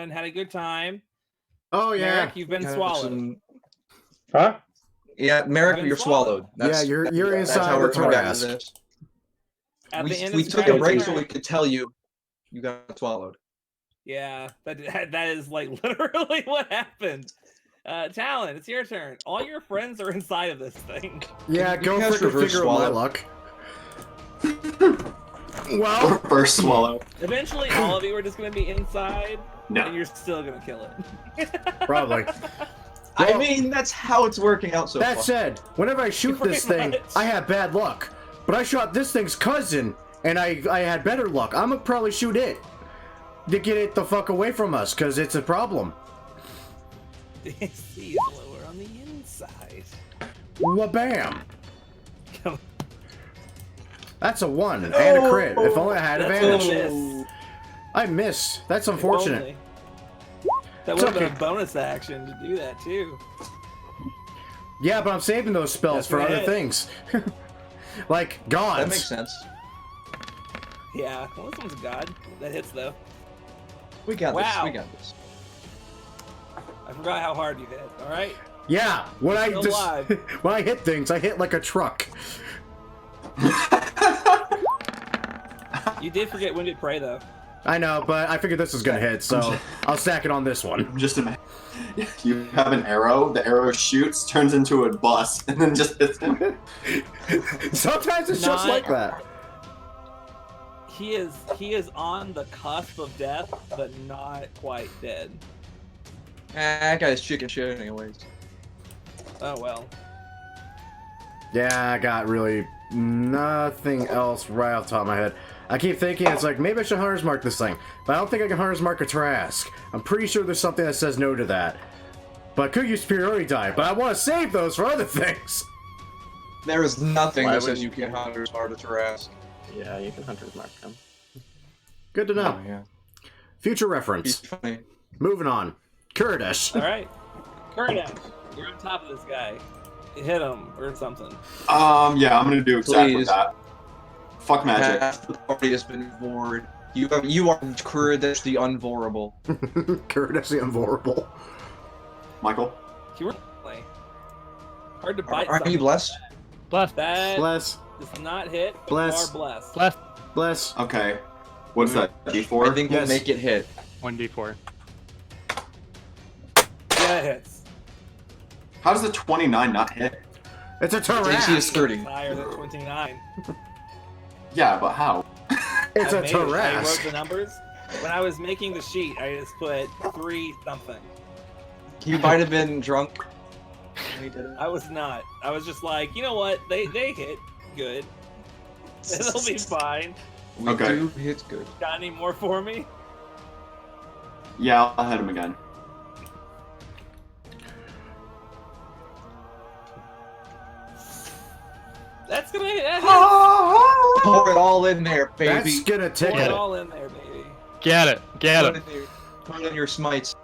everyone had a good time. Oh yeah, Merrick, you've been swallowed. Huh? Yeah, Merrick, Been you're swallowed. swallowed. you're That's inside how the we're coming back to Tarrasque. this. At the end We of took a break strategy. so we could tell you got swallowed. Yeah, that is like literally what happened. Talon, it's your turn. All your friends are inside of this thing. Yeah, You go guys freaking reverse figure out my swallow. luck. Well, First swallow. Eventually, all of you are just going to be inside, No. and you're still going to kill it. probably. I Well, mean, that's how it's working out so that far. said, whenever I shoot this Pretty thing, much. I have bad luck. But I shot this thing's cousin, and I had better luck. I'm gonna probably shoot it to get it the fuck away from us, cause it's a problem. This is lower on the inside. Wha-bam! Come- That's a 1 and a crit. If only I had That's advantage. a miss. I missed. That's If unfortunate. only. That It's would have been okay. a bonus action to do that too. Yeah, but I'm saving those spells That's for gonna other hit. things. Like gods. That makes sense. Yeah, well, this one's a god. That hits though. We got Wow. this. We got this. I forgot how hard you hit. All right. Yeah, when I Still just alive. when I hit things, I hit like a truck. You did forget Winded Prey though. I know, but I figured this was gonna hit, so I'll stack it on this one. Just imagine. You have an arrow, the arrow shoots, turns into a bus, and then just hits him. Sometimes it's just Not- like that. He is on the cusp of death, but not quite dead. That guy's chicken shit anyways. Oh well. Yeah, I got really nothing else right off the top of my head. I keep thinking it's like maybe I should Hunter's Mark this thing, but I don't think I can Hunter's Mark a Trask. I'm pretty sure there's something that says no to that. But I could use Superiority Die, but I want to save those for other things. There is nothing Why that would says you can't hunt smart as Tarrasque. Yeah, you can Hunter's Mark him. Good to know. yeah. Future He's reference. funny. Moving on. Kurdish. All right. Kurdash, you're on top of this guy. Hit him or something. Yeah, I'm gonna do exactly Please. that. Fuck magic. Half the party has been vored. You are Kurdish the unvorable. Kurdish the Invulnerable. Michael? You were hard to bite. Aren't you something. blessed? Blessed. That Bless. does not hit. But Bless. You are blessed. Blessed. Bless. Okay. What's that? I D4? think Yes. we'll make it hit. 1d4. Yeah, it hits. How does the 29 not hit? It's a DC is Tarrasque. 30. Higher than 29. Yeah, but how? It's I a made it. I wrote Tarrasque. the numbers. When I was making the sheet, I just put 3 something. You might have been drunk. when you did it. I was not. I was just like, you know what? They hit good. It'll be fine. We Okay. do hit good. Got any more for me? Yeah, I'll hit him again. That's gonna hit. That hits. Pour it all in there, baby. That's gonna Pour tick it it. all in there, baby. Get it. Get it. Put in your smites.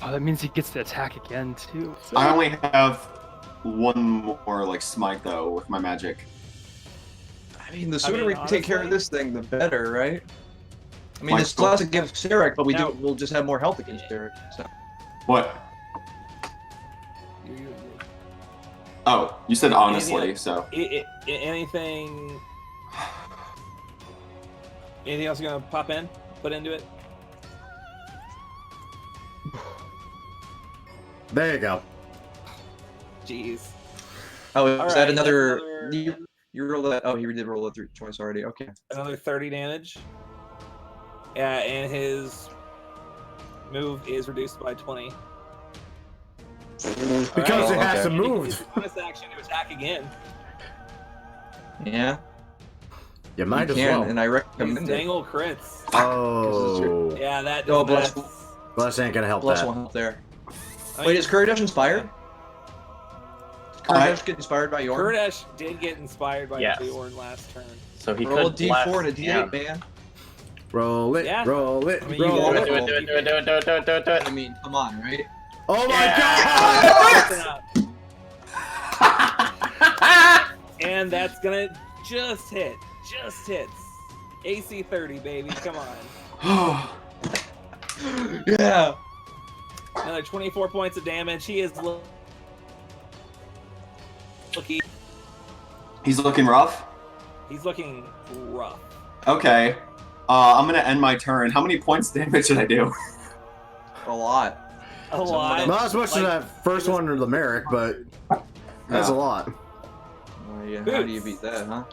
Oh, that means he gets to attack again, too. I only have one more, like, smite, though, with my magic. I mean, the sooner mean, we can take care of honestly- this thing, the better, right? I mean, Michael. this class against Sarek, but No. we'll just have more health against Sarek. So. What? You- Oh, you said honestly, Anything- so. Anything? Anything else gonna pop in? Put into it? There you go. Jeez. Oh, is All that right, another? that's You rolled that? Oh, he did roll that twice already. Okay. Another 30 damage. Yeah, and his move is reduced by 20. Because it Alright. has to And he move. uses bonus action to attack again. Yeah. You might you as can, well. and I These recommend it. dang old crits. Oh. Yeah, that Oh, does bless- not. Bless ain't gonna help Plus that. one help there. I mean, Wait, is Kurdish inspired? Did Kurdish get inspired by Yorn? Kurdish did get inspired by Yes. Bjorn last turn. So he Roll a could D4 and a blast- D8, man. Roll it, Yeah. roll it, I mean, you roll can it. Do it, do it, do it, do it, do it, do it, do it, do it. I mean, come on, right? Oh my Yeah. god! And that's gonna just hit. Just hits. AC 30, baby. Come on. Yeah. Another 24 points of damage. He is looking. He's looking rough. He's looking rough. Okay. I'm gonna end my turn. How many points damage did I do? A lot. A lot. Not as much as Like, that first one or the Merrick, but that's a lot. Oh, yeah. How do you beat that, huh?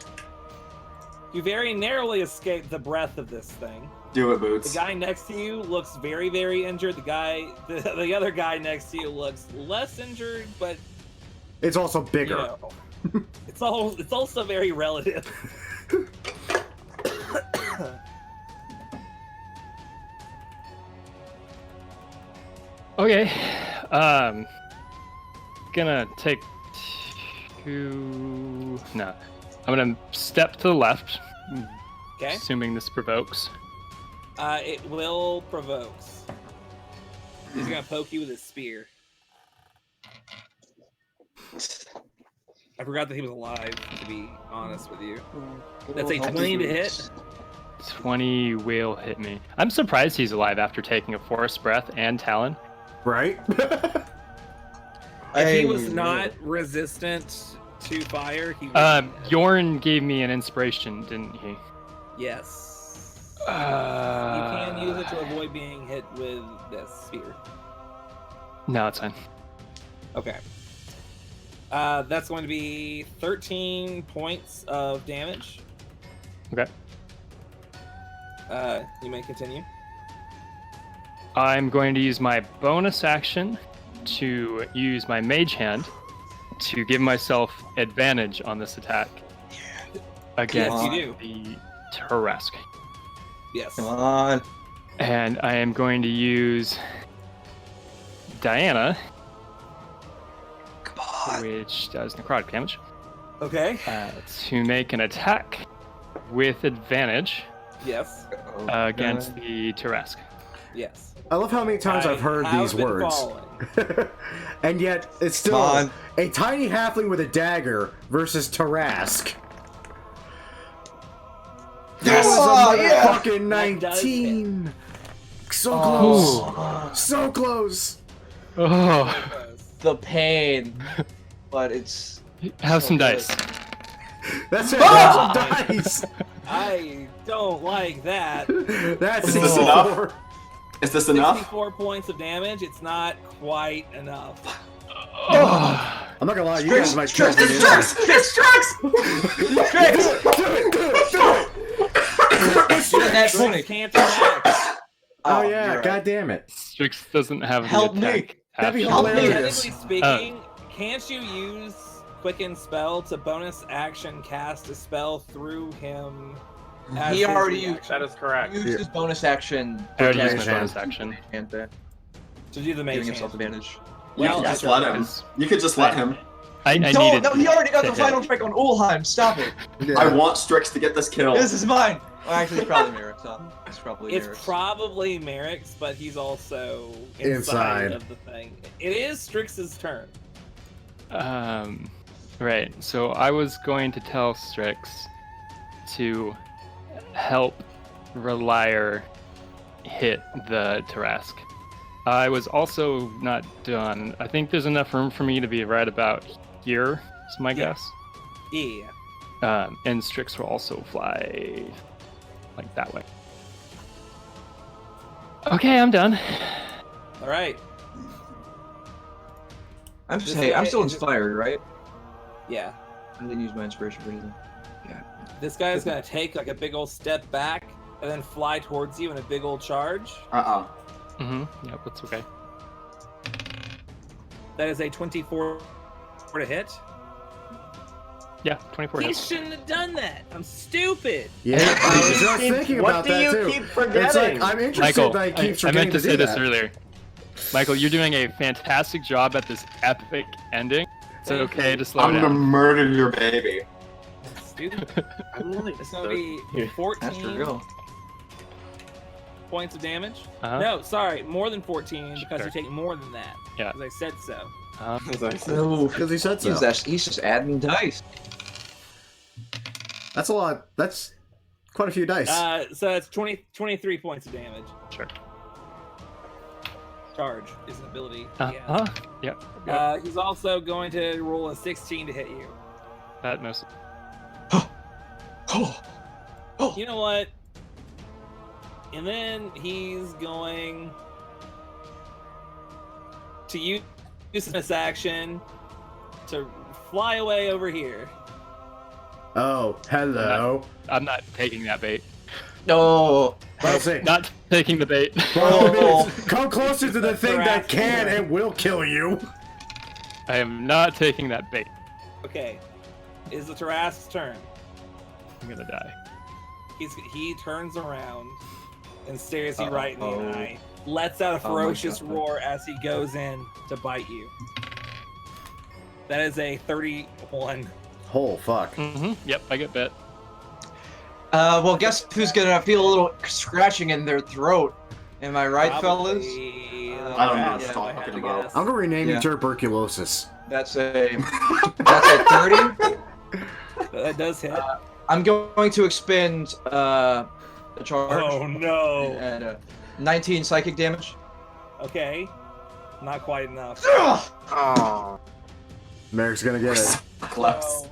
You very narrowly escaped the breath of this thing. Do it, The Boots. guy next to you looks very, very injured. The other guy next to you looks less injured, but It's also you bigger. know, it's also very relative. Okay. Gonna take two. No. I'm gonna step to the left, Okay. assuming this provokes. It will provoke. He's gonna poke you with his spear. I forgot that he was alive, to be honest with you. That's a 20 to hit. 20 will hit me. I'm surprised he's alive after taking a forest breath and Talon. Right? If he was not resistant to fire, he would. Yorn gave me an inspiration, didn't he? Yes. You can use it to avoid being hit with this spear. No, it's fine. Okay. That's going to be 13 points of damage. Okay. You may continue. I'm going to use my bonus action to use my mage hand to give myself advantage on this attack against Yes, you do. the Tarrasque. Yes. Come on. And I am going to use Diana, Come on. which does necrotic damage, Okay. to make an attack with advantage Yes. against the Tarrasque. Yes. I love how many times I've heard have these been words. following. And yet, it's still Come on. a tiny halfling with a dagger versus Tarrasque. That was Oh, a yeah. motherfucking That does 19! So Oh. close! So close! Oh, The pain. But it's. have So some good. dice. That's it! Ah! That's some dice! I don't like that. That's Is this 64. enough? Is this enough? 64 points of damage. It's not quite enough. Oh. I'm not gonna lie, you guys might Strix! trust me. Strix! Strix! That Strix 20. can't attack. Oh you're yeah, right. god damn it. Strix doesn't have Help the me. attack. That'd be option. hilarious. Technically speaking, can't you use Quicken Spell to bonus action cast a spell through him? As He his already used. reaction? That is correct. Used his bonus action. I already used Mage my hand. bonus action. And to do the mage giving hand. himself advantage. You Well, could just that's let right. him. You could just let him. I No, needed no, he already got to the hit. final strike on Ulheim. Stop it. Yeah. I want Strix to get this kill. This is mine. Well, actually, it's probably Merrick's. Huh? It's probably It's Merrick's. probably Merrick's, but he's also inside Inside. of the thing. It is Strix's turn. Right. So I was going to tell Strix to help Relier hit the Tarrasque. I was also not done. I think there's enough room for me to be right about here, is my Yeah. guess. Yeah. And Strix will also fly like that way. Okay, I'm done. All right. I'm just. This Hey, guy I'm still is- inspired, right? Yeah. I didn't use my inspiration for anything. This guy is gonna take like a big old step back and then fly towards you in a big old charge. Yep, that's okay. That is a 24 to hit. Yeah, 24 He hits. shouldn't have done that. I'm stupid. Yeah, I was just Keep- thinking what about do that you too. keep It's forgetting? like I'm interested Michael, that he keeps I forgetting meant to do say this that. earlier. Michael, you're doing a fantastic job at this epic ending. It's Thank okay you. to slow I'm gonna down. murder your baby. Stupid. I'm like, It's gonna be Here. That's for 14 real. points of damage. Uh-huh. No, sorry, more than 14 because Sure. you take more than that. Yeah. Because I said so. as I said. No. Because he said so. He's just adding dice. That's a lot. That's quite a few dice. So that's 23 points of damage. Sure. charge is an ability. Uh-huh. Yep. He's also going to roll a 16 to hit you. That misses. You know what? And then he's going to use this action to fly away over here. Oh, hello. I'm not taking that bait. No. Well, see. Not taking the bait. Well, come closer to the thing that Tarrasque can turn. and will kill you. I am not taking that bait. Okay. Is the Tarrasque's turn. I'm gonna die. He turns around and stares you right in the Uh-oh. eye. Lets out a Oh my ferocious God. roar as he goes in to bite you. That is a 31. Oh, fuck. Yep, I get bit. Well, guess who's gonna feel a little scratching in their throat? Am I right, fellas? Probably the I don't know what Tarrasque, you're if I had talking to about. guess. I'm gonna rename Yeah. you tuberculosis. That's a 30. That does hit. I'm going to expend a charge Oh no. at 19 psychic damage. Okay. Not quite enough. Oh. Merrick's gonna get it. Collapse.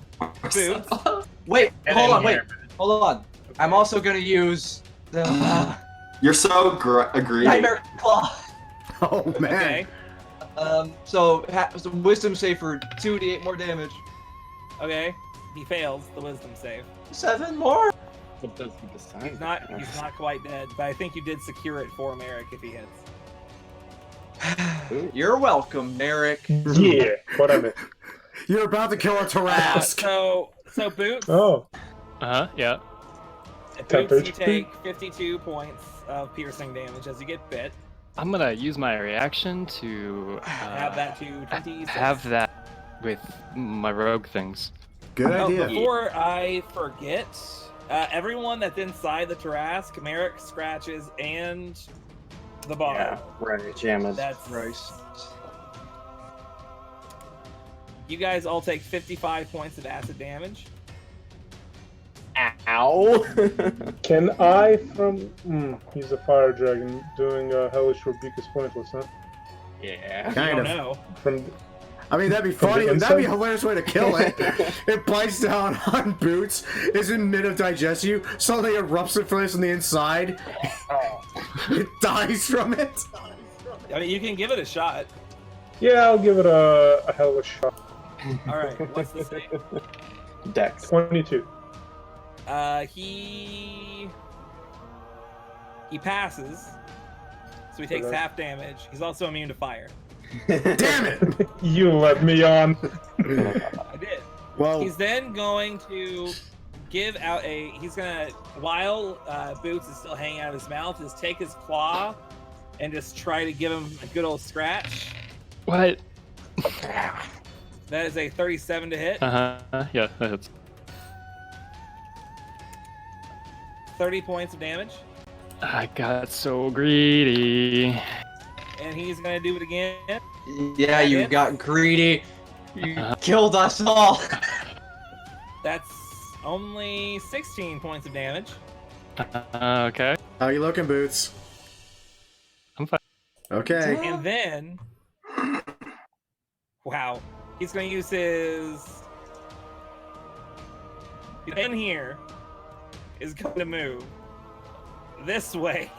So, Boots. Wait, Get hold in on, wait, here. hold on. I'm also going to use the You're so greedy. Nightmare Claw. Oh, man. Okay. So wisdom save for 2d8 more damage. Okay. He fails the wisdom save. 7 more. What does he decide? He's not quite dead, but I think you did secure it for him, Eric, if he hits. You're welcome, Merrick. Yeah, what I meant. You're about to kill a Tarrasque. So Boots. Oh, Yeah. Boots, you Temptation. take 52 points of piercing damage as you get bit. I'm gonna use my reaction to Have that to 26. have that with my rogue things. Good Oh, idea. before I forget, everyone that's inside the Tarrasque, Merrick scratches and the bar. Yeah, right. Jam it. That's Right. You guys all take 55 points of acid damage. Ow. can I he's a fire dragon doing Hellish Rebuke is pointless, huh? Yeah. I Kind don't of. know. From I mean, that'd be From the funny. That'd be a inside? hilarious way to kill it. It bites down on Boots, is in mid of digest you, suddenly erupts it from the inside. It dies from it. I mean, you can give it a shot. yeah, I'll give it a hellish shot. All right, what's the save? Dex. 22. He passes, so he takes Okay. half damage. He's also immune to fire. Damn it. You let me on. I did. Well, He's then going to give out he's gonna, while Boots is still hanging out of his mouth, is take his claw and just try to give him a good old scratch. What? That is a 37 to hit. Yeah, that hits. 30 points of damage. I got so greedy. And he's gonna do it again. Yeah, you got greedy. You killed us all. That's only 16 points of damage. Okay. how you looking, Boots? I'm fine. Okay. And then, wow, he's gonna use his in here is going to move this way,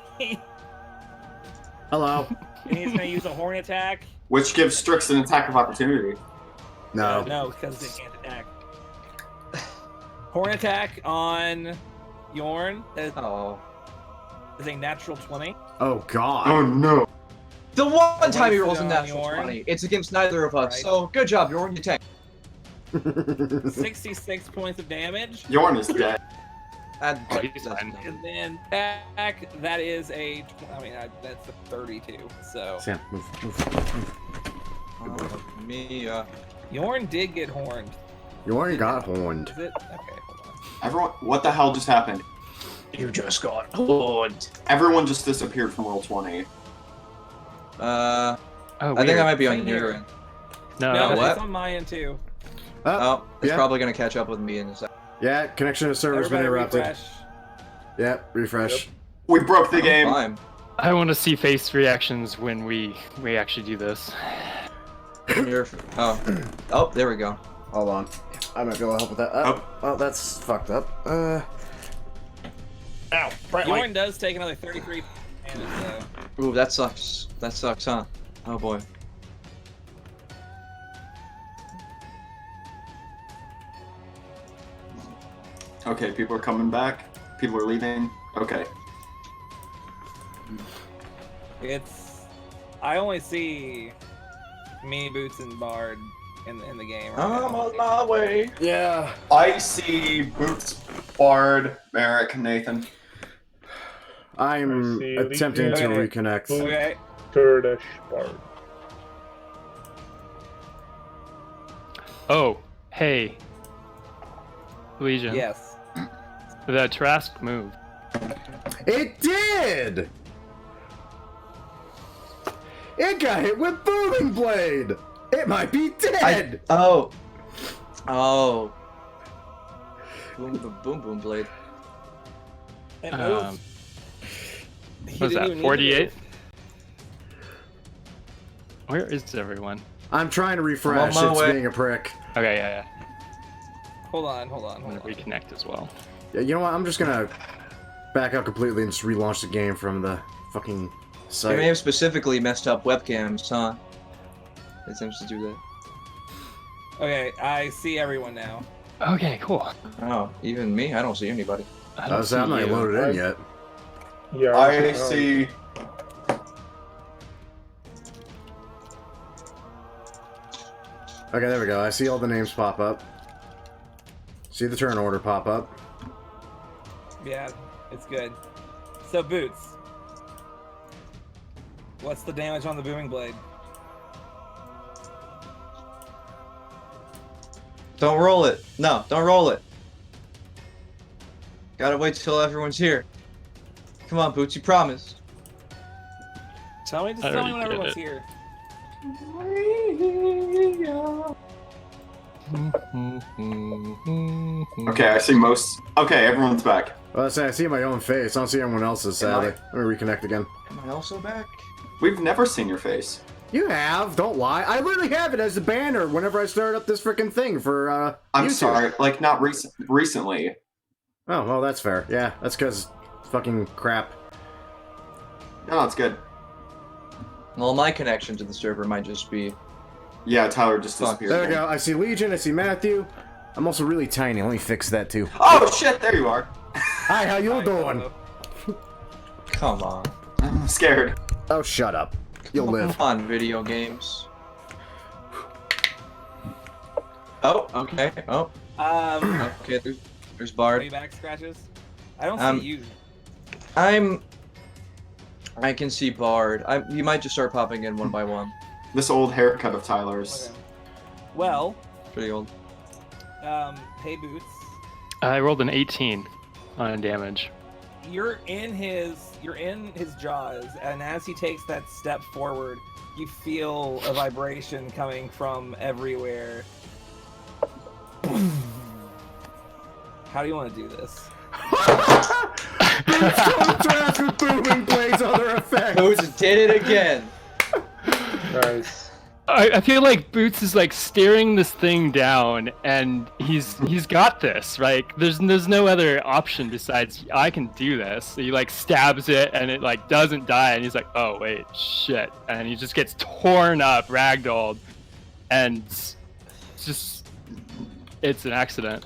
Hello. and he's gonna use a horn attack. Which gives Strix an attack of opportunity. No. No, because they can't attack. Horn attack on Yorn is Oh. a natural 20. Oh, God. Oh no. The one time he What rolls is a it natural on Yorn? 20. It's against neither of us. Right. So good job, Yorn. You tank. 66 points of damage. Yorn is dead. That's fine. And then back, that is a, that's a 32. So Sam, move. me. Yorn did get horned. You already got horned. Is it? Okay, hold on. Everyone, what the hell just happened? You just got horned. Everyone just disappeared from roll 20. Oh, I think weird. I might be on Same your here. end. No, No, what? it's on my end too. Oh, it's yeah. probably gonna catch up with me in a second. Yeah, connection to server's been Everybody interrupted. refresh. Yep, refresh. We broke the game. Fine. I want to see face reactions when we actually do this. Oh, there we go. Hold on. I might be able to help with that. Oh, that's fucked up. Ow. Bjorn does take another 33 damage, though. Ooh, that sucks. That sucks, huh? Oh boy. Okay, people are coming back. People are leaving. Okay. I only see me, Boots, and Bard in the game. Right I'm now. on my way. Yeah. I see Boots, Bard, Merrick, Nathan. I'm I see attempting to Legion. reconnect. Okay. Third Bard. Oh, hey. Legion. Yes. The Trask moved. It did! It got hit with Booming Blade! It might be dead! Oh. Boom blade. It moved. Um, He what was didn't that, even need to 48? move. Where is everyone? I'm trying to refresh, I'm on it's my way. being a prick. Okay, yeah. Hold on. I'm gonna reconnect as well. Yeah, you know what, I'm just gonna back out completely and just relaunch the game from the fucking They may site. have specifically messed up webcams, huh? It seems to do that. Okay, I see everyone now. Okay, cool. Oh, even me? I don't see anybody. I I don't was saying, I'm see not you. loaded in yet. Yeah. I see. Okay, there we go. I see all the names pop up. See the turn order pop up. Yeah, it's good. So, Boots. What's the damage on the booming blade? Don't roll it. No, don't roll it. Gotta wait till everyone's here. Come on, Boots, you promised. Tell me, just I tell me already when did everyone's it. here. Okay, I see most. Okay, everyone's back. Well, I see my own face. I don't see anyone else's, sadly. Let me reconnect again. Am I also back? We've never seen your face. You have, don't lie. I literally have it as a banner whenever I start up this freaking thing for I'm YouTube. sorry, like not recently. Oh, well, that's fair. Yeah, that's because fucking crap. No, it's good. Well, my connection to the server might just be... Yeah, Tyler just Fuck. disappeared. There we go. I see Legion. I see Matthew. I'm also really tiny. Let me fix that too. Oh shit! There you are. Hi, how you doing? Come on. I'm scared. Oh, shut up. You'll live. Come on, video games. Oh, okay. Oh, okay. There's Are Bard. you back, Scratches? I don't see you. I can see Bard. You might just start popping in one by one. This old haircut of Tyler's. Okay. Well, Pretty old. hey, Boots. I rolled an 18 on damage. You're in his jaws, and as he takes that step forward, you feel a vibration coming from everywhere. How do you want to do this? Boots going to ask with booming blades other effects. Boots did it again. Nice. I feel like Boots is like staring this thing down, and he's got this. Like there's no other option besides I can do this. So he like stabs it, and it like doesn't die, and he's like, oh wait, shit, and he just gets torn up, ragdolled, and it's an accident.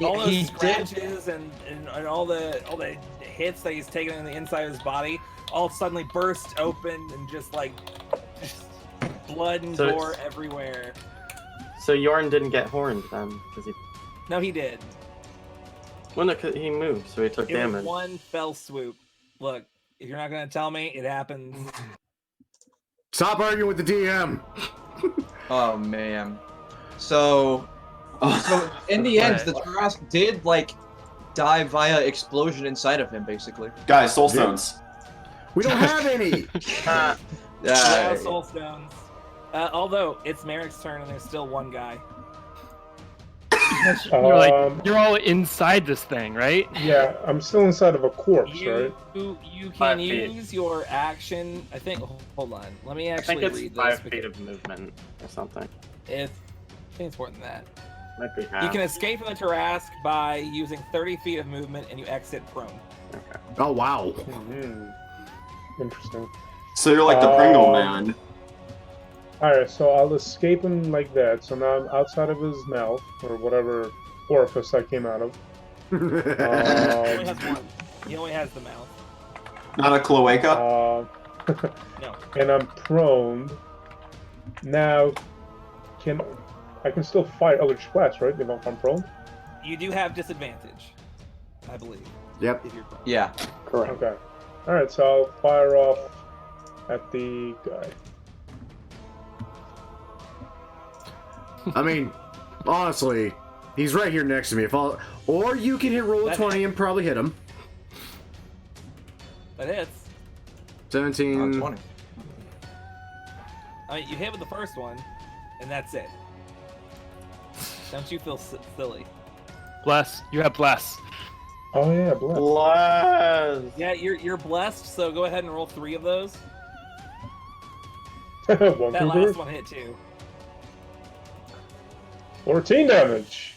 All those he did- scratches and all the hits that he's taken in the inside of his body all suddenly burst open and just blood and So gore it's- everywhere. So Yorn didn't get horned then, because he. No, he did. Well, no, 'cause he moved, so he took It was damage. one fell swoop. Look, if you're not gonna tell me, it happens. Stop arguing with the DM. Oh man. So in the end, the Trask did like die via explosion inside of him, basically. Guys, soul stones. We don't have any. Yeah, soul stones. Although it's Merrick's turn and there's still one guy. You're like you're all inside this thing, right? Yeah, I'm still inside of a corpse, You right? you can 5 feet. use your action. I think. Hold on. Let me I actually think it's read 5 this. feet of movement or something. If I think it's more than that. Might be half. You can escape from the Tarrasque by using 30 feet of movement, and you exit prone. Okay. Oh wow. Hmm. Interesting. So you're like the Pringle man. Alright, so I'll escape him like that. So now I'm outside of his mouth, or whatever orifice I came out of. He only has Um, one. He only has the mouth. Not a cloaca. No. And I'm prone. Now, I can still fire Eldritch Blast, right? If I'm prone? You do have disadvantage, I believe, Yep. if you're prone. Yeah. Correct. Okay. Alright, so I'll fire off at the guy. I mean, honestly, he's right here next to me. Or you can hit roll a 20 and probably hit him. That hits. 17. 20. I mean, you hit with the first one, and that's it. Don't you feel silly? Bless. You have bless. Oh yeah, bless. Bless. Yeah, you're blessed. So go ahead and roll 3 of those. 1 That through last 3. one hit too. 14 damage.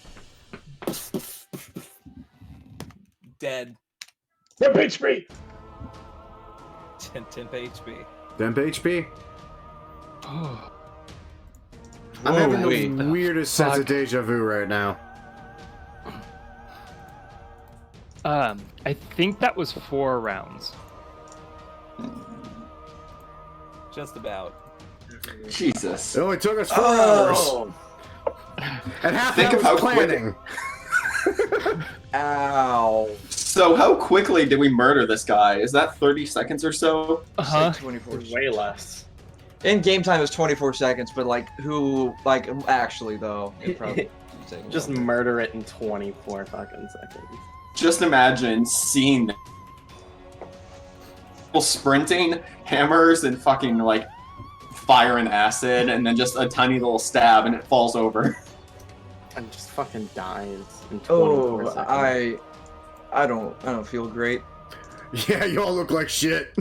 Dead. 10 HP. 10 HP. 10 HP. Oh. I'm having wait. the weirdest sense of Fuck. deja vu right now. I think that was 4 rounds. Just about. Jesus. It only took us 4 hours. Oh. And half Think that of was how quick- planning. Ow. So how quickly did we murder this guy? Is that 30 seconds or so? Uh-huh. 24. Way less. In game time, it's 24 seconds, but actually though, it probably take a Just little bit. murder it in 24 fucking seconds. Just imagine seeing people sprinting, hammers, and fucking like fire and acid, and then just a tiny little stab, and it falls over. And just fucking dies in 24 Oh, seconds. I don't feel great. Yeah, you all look like shit.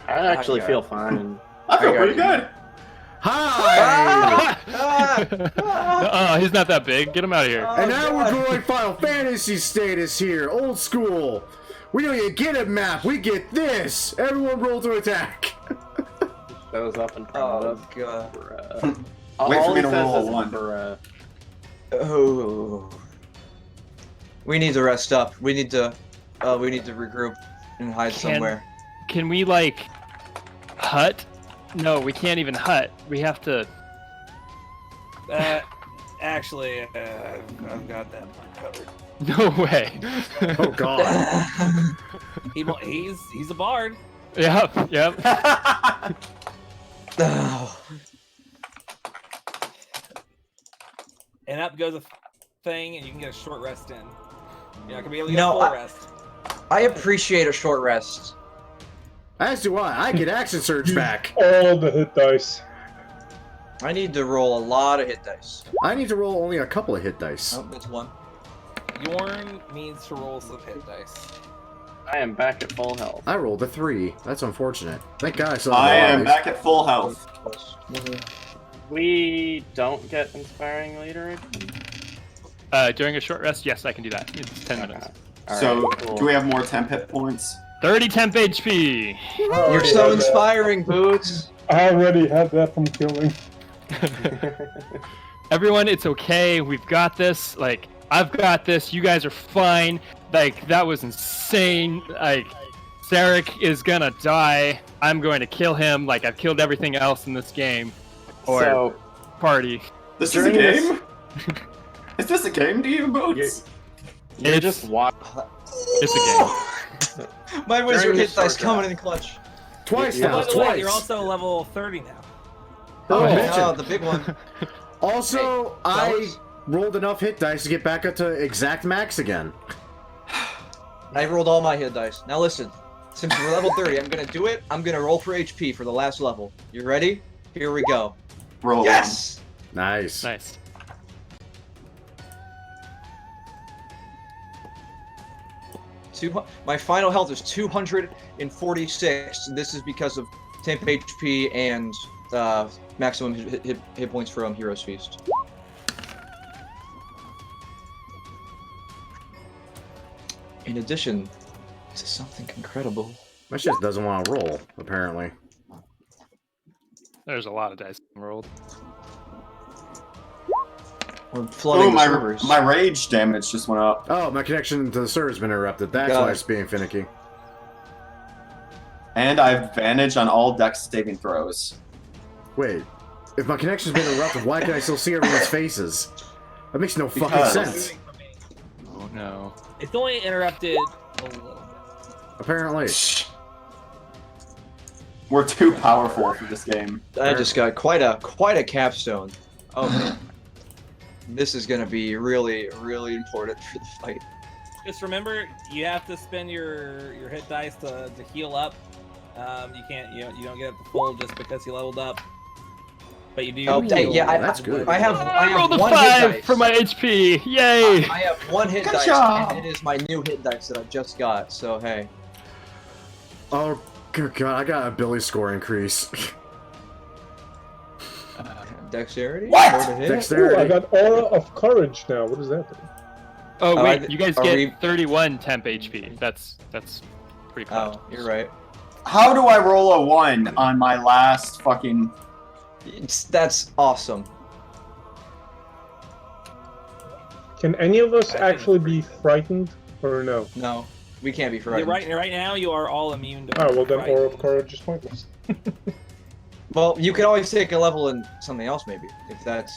I actually feel fine. I feel I got pretty you. good. Hi! Oh, he's not that big. Get him out of here. And now we're going Final Fantasy status here. Old school. We don't even get a map. We get this. Everyone roll to attack. Shows up in front Oh of us. god. Bruh. Wait for All me he to says roll a is, one. bruh. Oh. We need to rest up. We need to regroup and hide somewhere. Can we, like, hut? No, we can't even hut. We have to... Actually, I've got that one covered. No way. Oh god. He's a bard. Yep, yep. Oh. And up goes a thing, and you can get a short rest in. You're not gonna be able to get No, a full I- rest. I appreciate a short rest. As do I. I get action surge back. All the hit dice. I need to roll a lot of hit dice. I need to roll only a couple of hit dice. Oh, that's one. Yorn needs to roll some hit dice. I am back at full health. I rolled a 3. That's unfortunate. Thank God I saw I am back at full health. We don't get inspiring leader again? During a short rest, yes, I can do that. It's 10 minutes. Alright, So, cool. do we have more temp hit points? 30 temp HP! You're so inspiring, Boots. I already had that from killing. Everyone, it's okay. We've got this. Like, I've got this. You guys are fine. Like, that was insane. Like, Zarek is gonna die. I'm going to kill him. Like, I've killed everything else in this game. Or So, party. This is a During this- game? Is this a game to you, Boots? you're It's- just watch. It's a game. My wizard During hit the dice short coming rest. in clutch. Twice Yeah. now. By the way, Twice. you're also level 30 now. Oh, Oh, mention. Oh, the big one. Also, Hey, I fellas. rolled enough hit dice to get back up to exact max again. I rolled all my hit dice. Now listen, since we're level 30, I'm gonna do it. I'm gonna roll for HP for the last level. You ready? Here we go. Roll Yes! Nice. Nice. My final health is 246. This is because of temp HP and maximum hit points from Hero's Feast. In addition to something incredible. My shit doesn't want to roll, apparently. There's a lot of dice rolled. We're flooding the Ooh, servers. my rage damage just went up. Oh, my connection to the server's been interrupted. That's why it's being finicky. And I have advantage on all dex saving throws. Wait, if my connection's been interrupted, why can I still see everyone's faces? That makes no fucking Because- sense. Oh no. It's only interrupted a little bit. Apparently. We're too powerful for this game. I just got quite a capstone. Oh man. This is gonna be really, really important for the fight. Just remember, you have to spend your hit dice to heal up. You can't, you don't get up to full just because you leveled up. But you do. Oh, heal. yeah, that's good. I have rolled a one hit 5 dice. for my HP. Yay! I have one hit Good dice, job. and it is my new hit dice that I just got. So hey. Oh, good god, I got a Billy score increase. Dexterity? What? More to hit? Ooh, I Dexterity. got Aura of Courage now. What does that do? Oh Oh, wait, you guys are get we- 31 temp HP. That's pretty Oh, close. you're right. How do I roll a 1 on my last fucking... That's awesome. Can any of us I think actually be frightened, or no? No, we can't be Yeah, frightened. right now, you are all immune to. Oh, well then fright. Aura of Courage is pointless. Well, you could always take a level in something else, maybe, if that's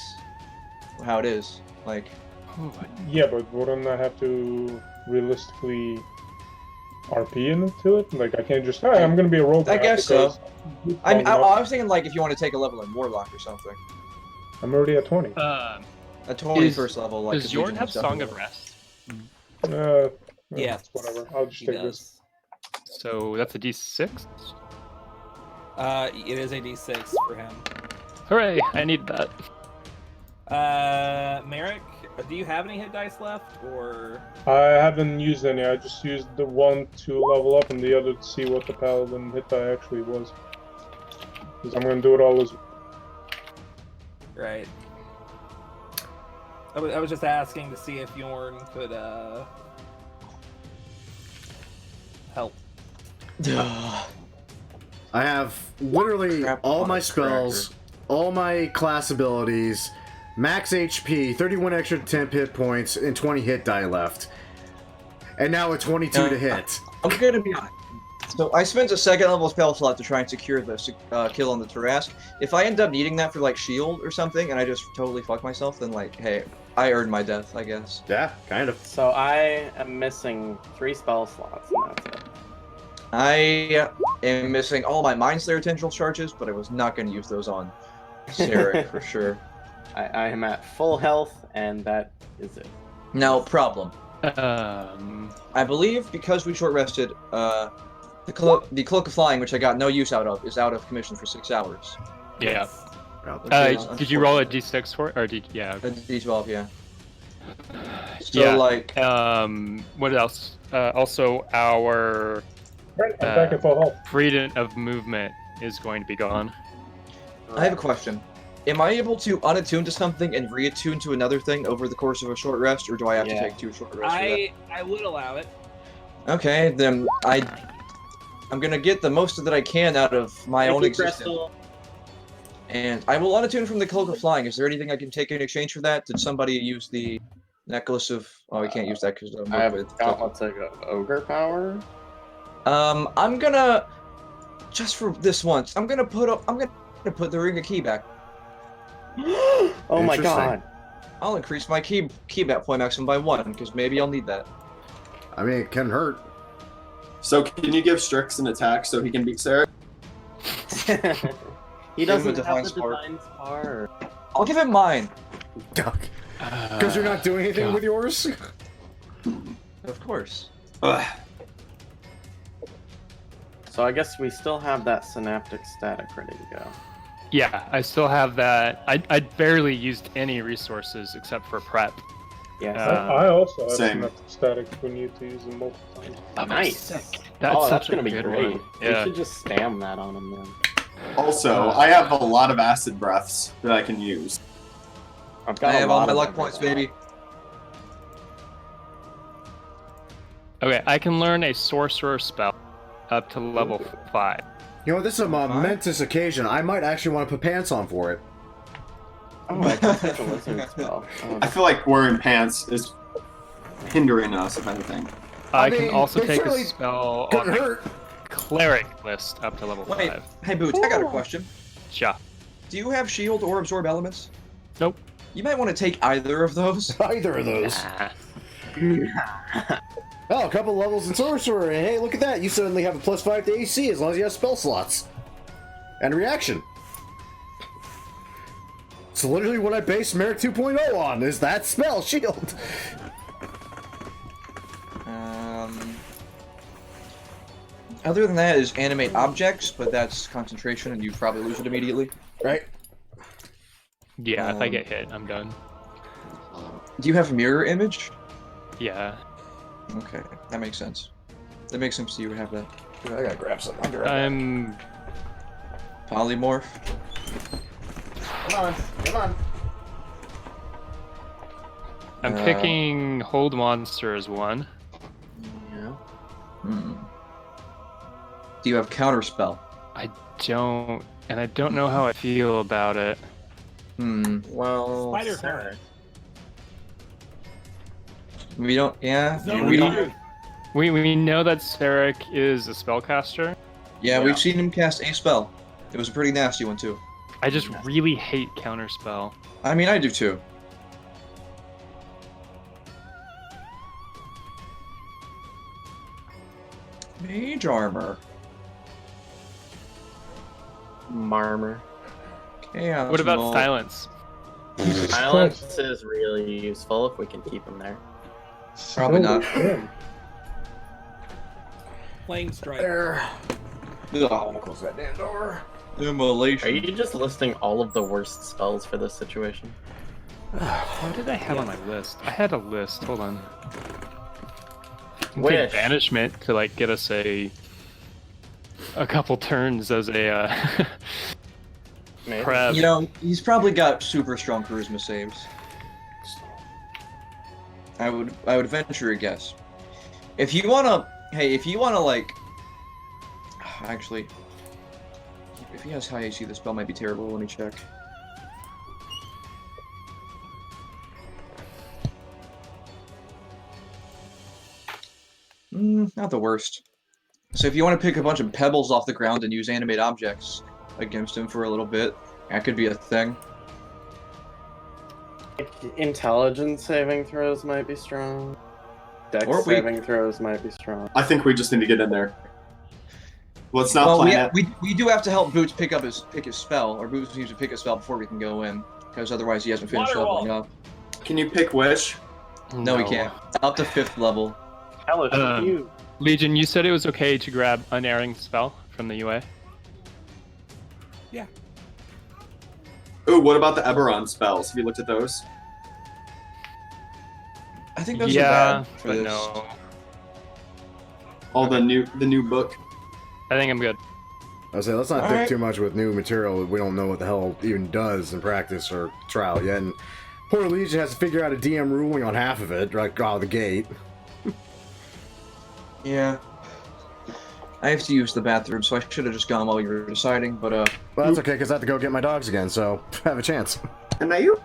how it is. Like, Yeah, but wouldn't I have to realistically RP into it? Like, I can't just, hey, I'm gonna be a robot. I guess so. because- I was thinking like if you want to take a level in Warlock or something. I'm already at 20. A 21st level. Like, Does Jordan have Song of Rest? Yeah. Whatever. I'll just He take this. does. So that's a D6. It is a D6 for him. Hooray! I need that. Merrick, do you have any hit dice left, or? I haven't used any. I just used the one to level up and the other to see what the paladin hit die actually was. Because I'm gonna do it all as. Right. I was just asking to see if Yorn could help. I have literally Crap all on my a spells, all my class abilities, max HP, 31 extra temp hit points, and 20 hit die left. And now a 22 to hit. I'm gonna be honest. So I spent a second level spell slot to try and secure the kill on the Tarrasque. If I end up needing that for like shield or something, and I just totally fuck myself, then like, hey, I earned my death, I guess. Yeah, kind of. So I am missing 3 spell slots, and that's it. I am missing all my Mind Slayer Tendril charges, but I was not going to use those on Sarek for sure. I am at full health, and that is it. No problem. I believe because we short rested, the Cloak of Flying, which I got no use out of, is out of commission for 6 hours. Yeah. Which is Did you roll a unfortunate. D6 for it, or did yeah? A D12, yeah. So Yeah. like, What else? Also, our Right, I'm back at full health. freedom of movement is going to be gone. I have a question. Am I able to unattune to something and reattune to another thing over the course of a short rest, or do I have to Yeah. take 2 short rests for that? I would allow it. Okay, then I'm gonna get the most that I can out of my own existence. And I will unattune from the Cloak of Flying. Is there anything I can take in exchange for that? Did somebody use the Necklace of... Oh, we can't use that because I have gauntlets of ogre power. I'm gonna... Just for this once, I'm gonna put the Ring of Key back. Oh my Interesting. god. I'll increase my key bat point maximum by 1, because maybe I'll need that. I mean, it can hurt. So can you give Strix an attack so he can beat Sarah? He Give him a doesn't Divine have the Spark. divine spark. I'll give him mine. Because you're not doing anything God. with yours? Of course. Ugh. So I guess we still have that synaptic static ready to go. Yeah, I still have that. I barely used any resources except for prep. Yes. I also have Same. symmetric static if we need to use them multiple times. Nice. That's That's such gonna a be good great. one. We Yeah. should just spam that on him then. Also, I have a lot of acid breaths that I can use. I've got I a have all lot my of luck points, everything. baby. Okay, I can learn a sorcerer spell up to level 5. You know, this is a momentous occasion. I might actually want to put pants on for it. Oh, I can take a lizard spell. I feel like wearing pants is hindering us, if anything. I mean, can also they take a certainly spell on Couldn't the hurt. cleric list up to level Wait, 5. hey Boots, I got a question. Yeah. Do you have shield or absorb elements? Nope. You might want to take either of those. Either of those. Oh, a couple levels in sorcerer, and hey, look at that! You suddenly have a +5 to AC as long as you have spell slots and reaction. It's literally what I base Merrick 2.0 on. Is that spell shield? Other than that is animate objects, but that's concentration, and you probably lose it immediately. Right. Yeah, if I get hit, I'm done. Do you have mirror image? Yeah. Okay, that makes sense. That makes sense to you to have that. I gotta grab something. I'll be right back. I'm Polymorph. Come on, come on. I'm picking hold monster as one. Yeah. Hmm. Do you have counterspell? I don't, and I don't know how I feel about it. Hmm. Well, Spider Sarah. We don't. Yeah. No, we don't. We know that Sarek is a spellcaster. Yeah, we've seen him cast a spell. It was a pretty nasty one too. I just really hate counterspell. I mean, I do too. Mage armor. Marmor. Chaos What about Maul. silence? Silence is really useful if we can keep him there. Probably not. Flame strike. There. Ugh. Close that damn door. Immolation. Are you just listing all of the worst spells for this situation? What did I have on my list? I had a list. Hold on. I can Wish. take banishment to like get us a couple turns as a Maybe. prep. You know, he's probably got super strong charisma saves. I would venture a guess. If you wanna, hey, if you wanna like, actually, if he has high AC, the spell might be terrible. Let me check. Not the worst. So if you want to pick a bunch of pebbles off the ground and use animate objects against him for a little bit, that could be a thing. Intelligence saving throws might be strong. Dex Or we- saving throws might be strong. I think we just need to get in there. Let's not Well, plan it. we do have to help Boots pick his spell, or Boots needs to pick his spell before we can go in, because otherwise he hasn't finished Water leveling up. Can you pick Wish? No, he can't. Up to 5th level. Hellish, you. Legion, you said it was okay to grab unerring spell from the UA. Ooh, what about the Eberron spells? Have you looked at those? I think those Yeah, are bad for but this. no. All the new book. I think I'm good. I was saying, let's not think Alright. too much with new material that we don't know what the hell even does in practice or trial yet. And poor Legion has to figure out a DM ruling on half of it, right out of the gate. Yeah. I have to use the bathroom, so I should have just gone while you were deciding, but Well, that's okay, because I have to go get my dogs again, so have a chance. And now you?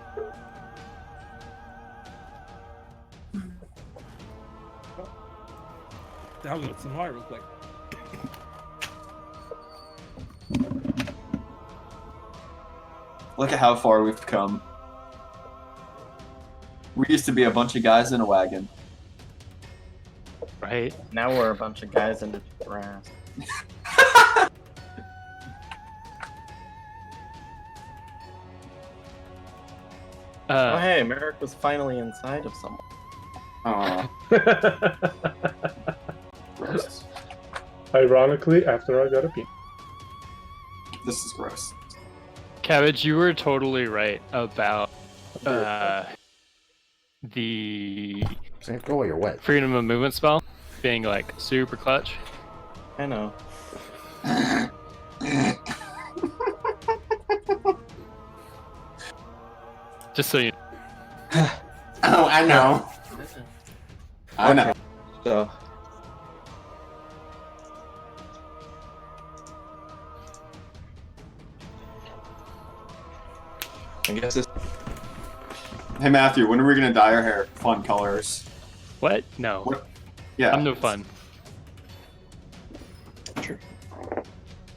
I'll go get some water real quick. Look at how far we've come. We used to be a bunch of guys in a wagon. Right? Now we're a bunch of guys in the grass. Oh hey, Merrick was finally inside of someone. Aw. Gross. Ironically, after I got a pee. This is gross. Cabbage, you were totally right about the Go away, you're wet. freedom of movement spell being like super clutch. I know. Just so you Oh, I know. I know. So, I guess this. Hey Matthew, when are we gonna dye our hair fun colors? what? No. What? Yeah. I'm no fun.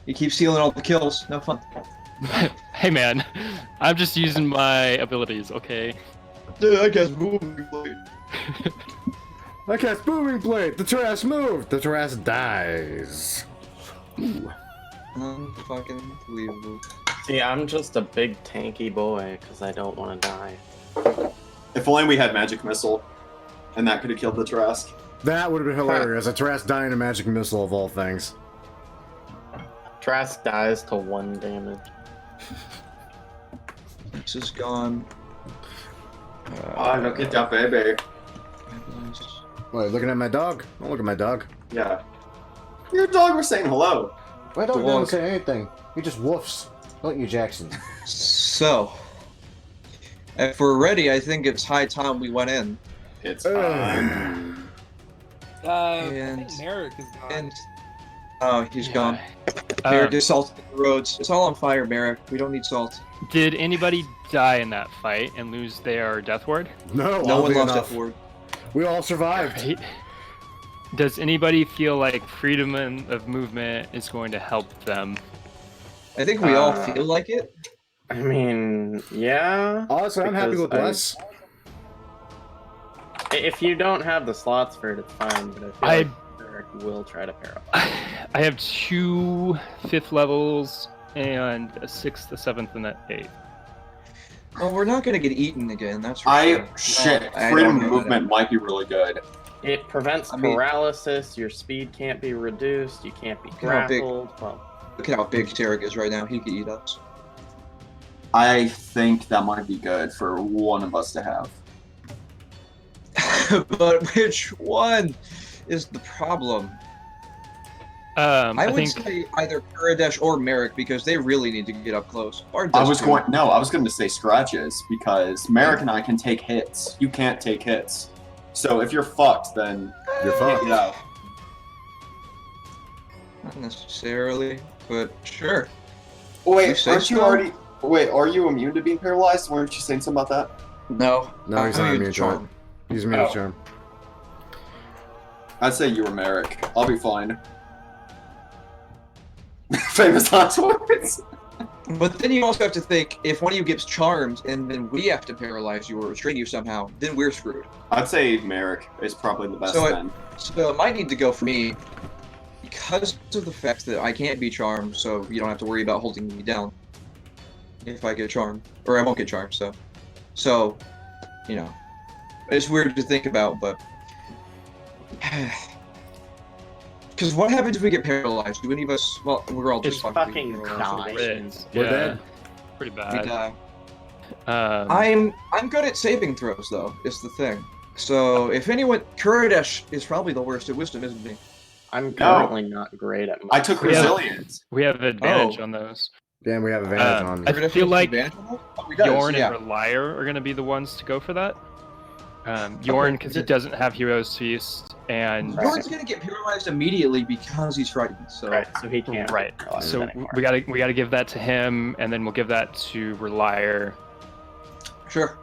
You keep stealing all the kills. No fun. Hey man, I'm just using my abilities, okay? Dude, I guess moving blade. I cast Booming Blade! The Tarrasque moved! The Tarrasque dies. Ooh. Unfucking believable. See, I'm just a big tanky boy because I don't want to die. If only we had magic missile, and that could have killed the Tarrasque. That would have been hilarious. A Tarrasque dying a magic missile of all things. Trask dies to 1 damage. This is gone. Oh, look at that baby. Wait, looking at my dog? Don't look at my dog. Yeah. Your dog was saying hello. My dog The doesn't walls. say anything. He just woofs. Don't you, Jackson? So, if we're ready, I think it's high time we went in. It's time. I And- think Merrick is gone. And oh, he's Yeah. gone. Um, Here, just salt in the roads. It's all on fire, Merrick. We don't need salt. Did anybody die in that fight and lose their death ward? No, No one oddly lost enough. that word. We all survived. Right. Does anybody feel like freedom of movement is going to help them? I think we all feel like it. I mean, yeah. Honestly, I'm happy with less. If you don't have the slots for it, it's fine. But I feel like Merrick will try to paralyze. I have 2 5th levels and a 6th, a 7th, and an 8th. Well, we're not gonna get eaten again. That's for sure. Shit. I Freedom don't of know movement might be really good. It prevents I mean- paralysis. Your speed can't be reduced. You can't be how big- grappled. Well, Look at how big Tarek is right now. He could eat us. I think that might be good for one of us to have. But which one is the problem? I I would think say either Kuradesh or Merrick because they really need to get up close. Bard I does was too. going to say Scratches because Merrick and I can take hits. You can't take hits. So if you're fucked, then You're fucked. yeah. Not necessarily, but sure. Oh, You wait, say aren't you so? already? Wait, are you immune to being paralyzed? Weren't you saying something about that? No. No, he's I'm not immune immune to it. He's immune Oh. to charm. I'd say you were Merrick. I'll be fine. Famous last words. But then you also have to think, if one of you gets charmed and then we have to paralyze you or restrain you somehow, then we're screwed. I'd say Merrick is probably the best So it- then. So it might need to go for me because of the fact that I can't be charmed, so you don't have to worry about holding me down if I get charmed. Or I won't get charmed, so you know. It's weird to think about, but because what happens if we get paralyzed? Do any of us? Well, we're all just Just fucking fucking paralyzed. die. We're yeah, dead. pretty We bad. die. Um, I'm good at saving throws, though. Is the thing. So if anyone, Kuradesh is probably the worst at wisdom, isn't he? I'm currently not great at. I took Yeah. resilience. we have advantage Oh. on those. Damn, we have advantage on I you. feel like Advantage on that? Oh, he does, Yorn yeah. and Reliar are going to be the ones to go for that. Yorn, because he doesn't have Hero's Feast, and Yorn's gonna get paralyzed immediately because he's frightened. So Right, so he can't. right. paralyze So anymore. we gotta give that to him, and then we'll give that to Reliar. sure,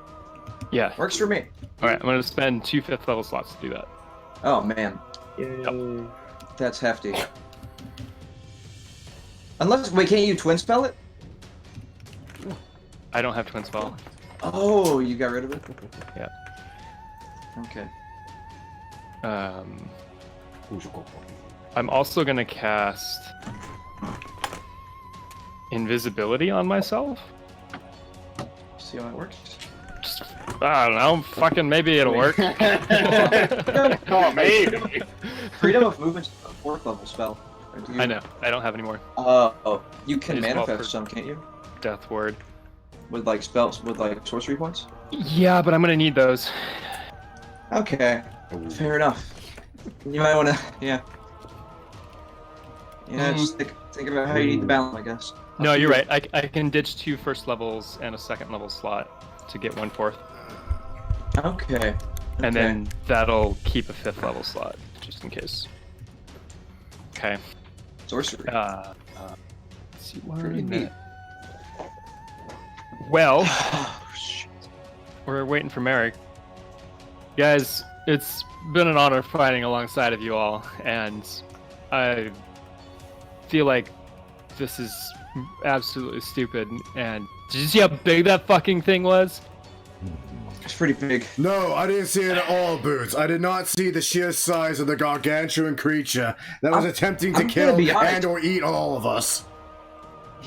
Yeah. works for me. All right. I'm gonna spend 2 5th level slots to do that. Oh man, Yay. that's hefty. Unless wait, can't you twin spell it? I don't have Twin Spell. Oh, you got rid of it. Yeah. Okay. I'm also gonna cast Invisibility on myself. See how that works. Just, I don't know. Fucking maybe it'll work. Oh, maybe. Freedom of movement's a 4th level spell. Or do you- I know. I don't have any more Oh, you can It is well manifest for- some, can't you? Death Ward. With like spells, with like sorcery points. Yeah, but I'm gonna need those. Okay, fair enough. You might want to, yeah. Yeah, just think about how you need the balance, I guess. No, you're right. I can ditch 2 first levels and a second level slot to get 1/4. Okay. And then that'll keep a 5th level slot, just in case. Okay. Sorcery. Let's see, where Pretty am I? neat. Well, Oh, shit. we're waiting for Merrick. Guys, it's been an honor fighting alongside of you all, and I feel like this is absolutely stupid. And did you see how big that fucking thing was? It's pretty big. No, I didn't see it at all, Boots. I did not see the sheer size of the gargantuan creature that was attempting to I'm kill gonna be honest. and or eat all of us.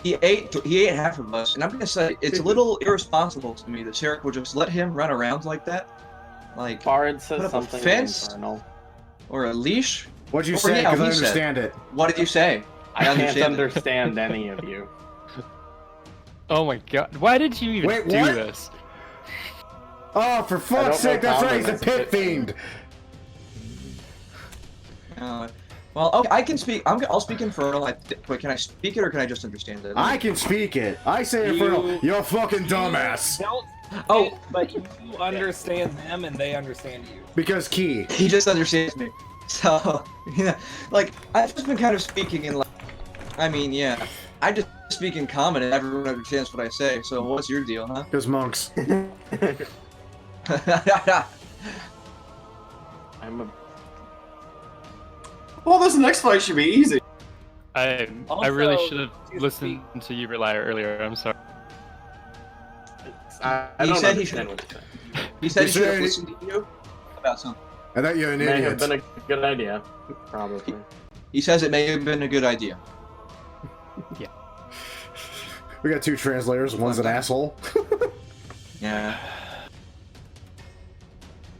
He ate half of us, and I'm gonna say it's a little irresponsible to me that Sherrick would just let him run around like that. Like, Bard put says up a something fence? infernal. or a leash? What'd you Or, say? yeah, Because I he said. understand it. What did you say? I can't understand it. understand any of you. Oh my god, why did you even Wait, do what? this? Oh, for fuck's know sake, that's right, Paladin he's a is a pit pit fiend. Well, okay, I can speak. I'll speak Infernal. Wait, can I speak it or can I just understand it? I can speak it. I say Infernal. You're a fucking dumbass. Don't Oh. it, but you understand them and they understand you. Because Key. He just understands me. So, yeah, like, I've just been kind of speaking in, like, I mean, yeah, I just speak in common and everyone understands what I say, so what's your deal, huh? Because monks. I'm a Well, this next fight should be easy. I Also, really should have to listened to you, Relier, earlier. I'm sorry. I He don't said he understand should- what you're saying. He said he You should have said- listened to you about something. I thought you're an May have idiot. been a good idea, probably. He says it may have been a good idea. We got 2 translators, one's an asshole. Yeah.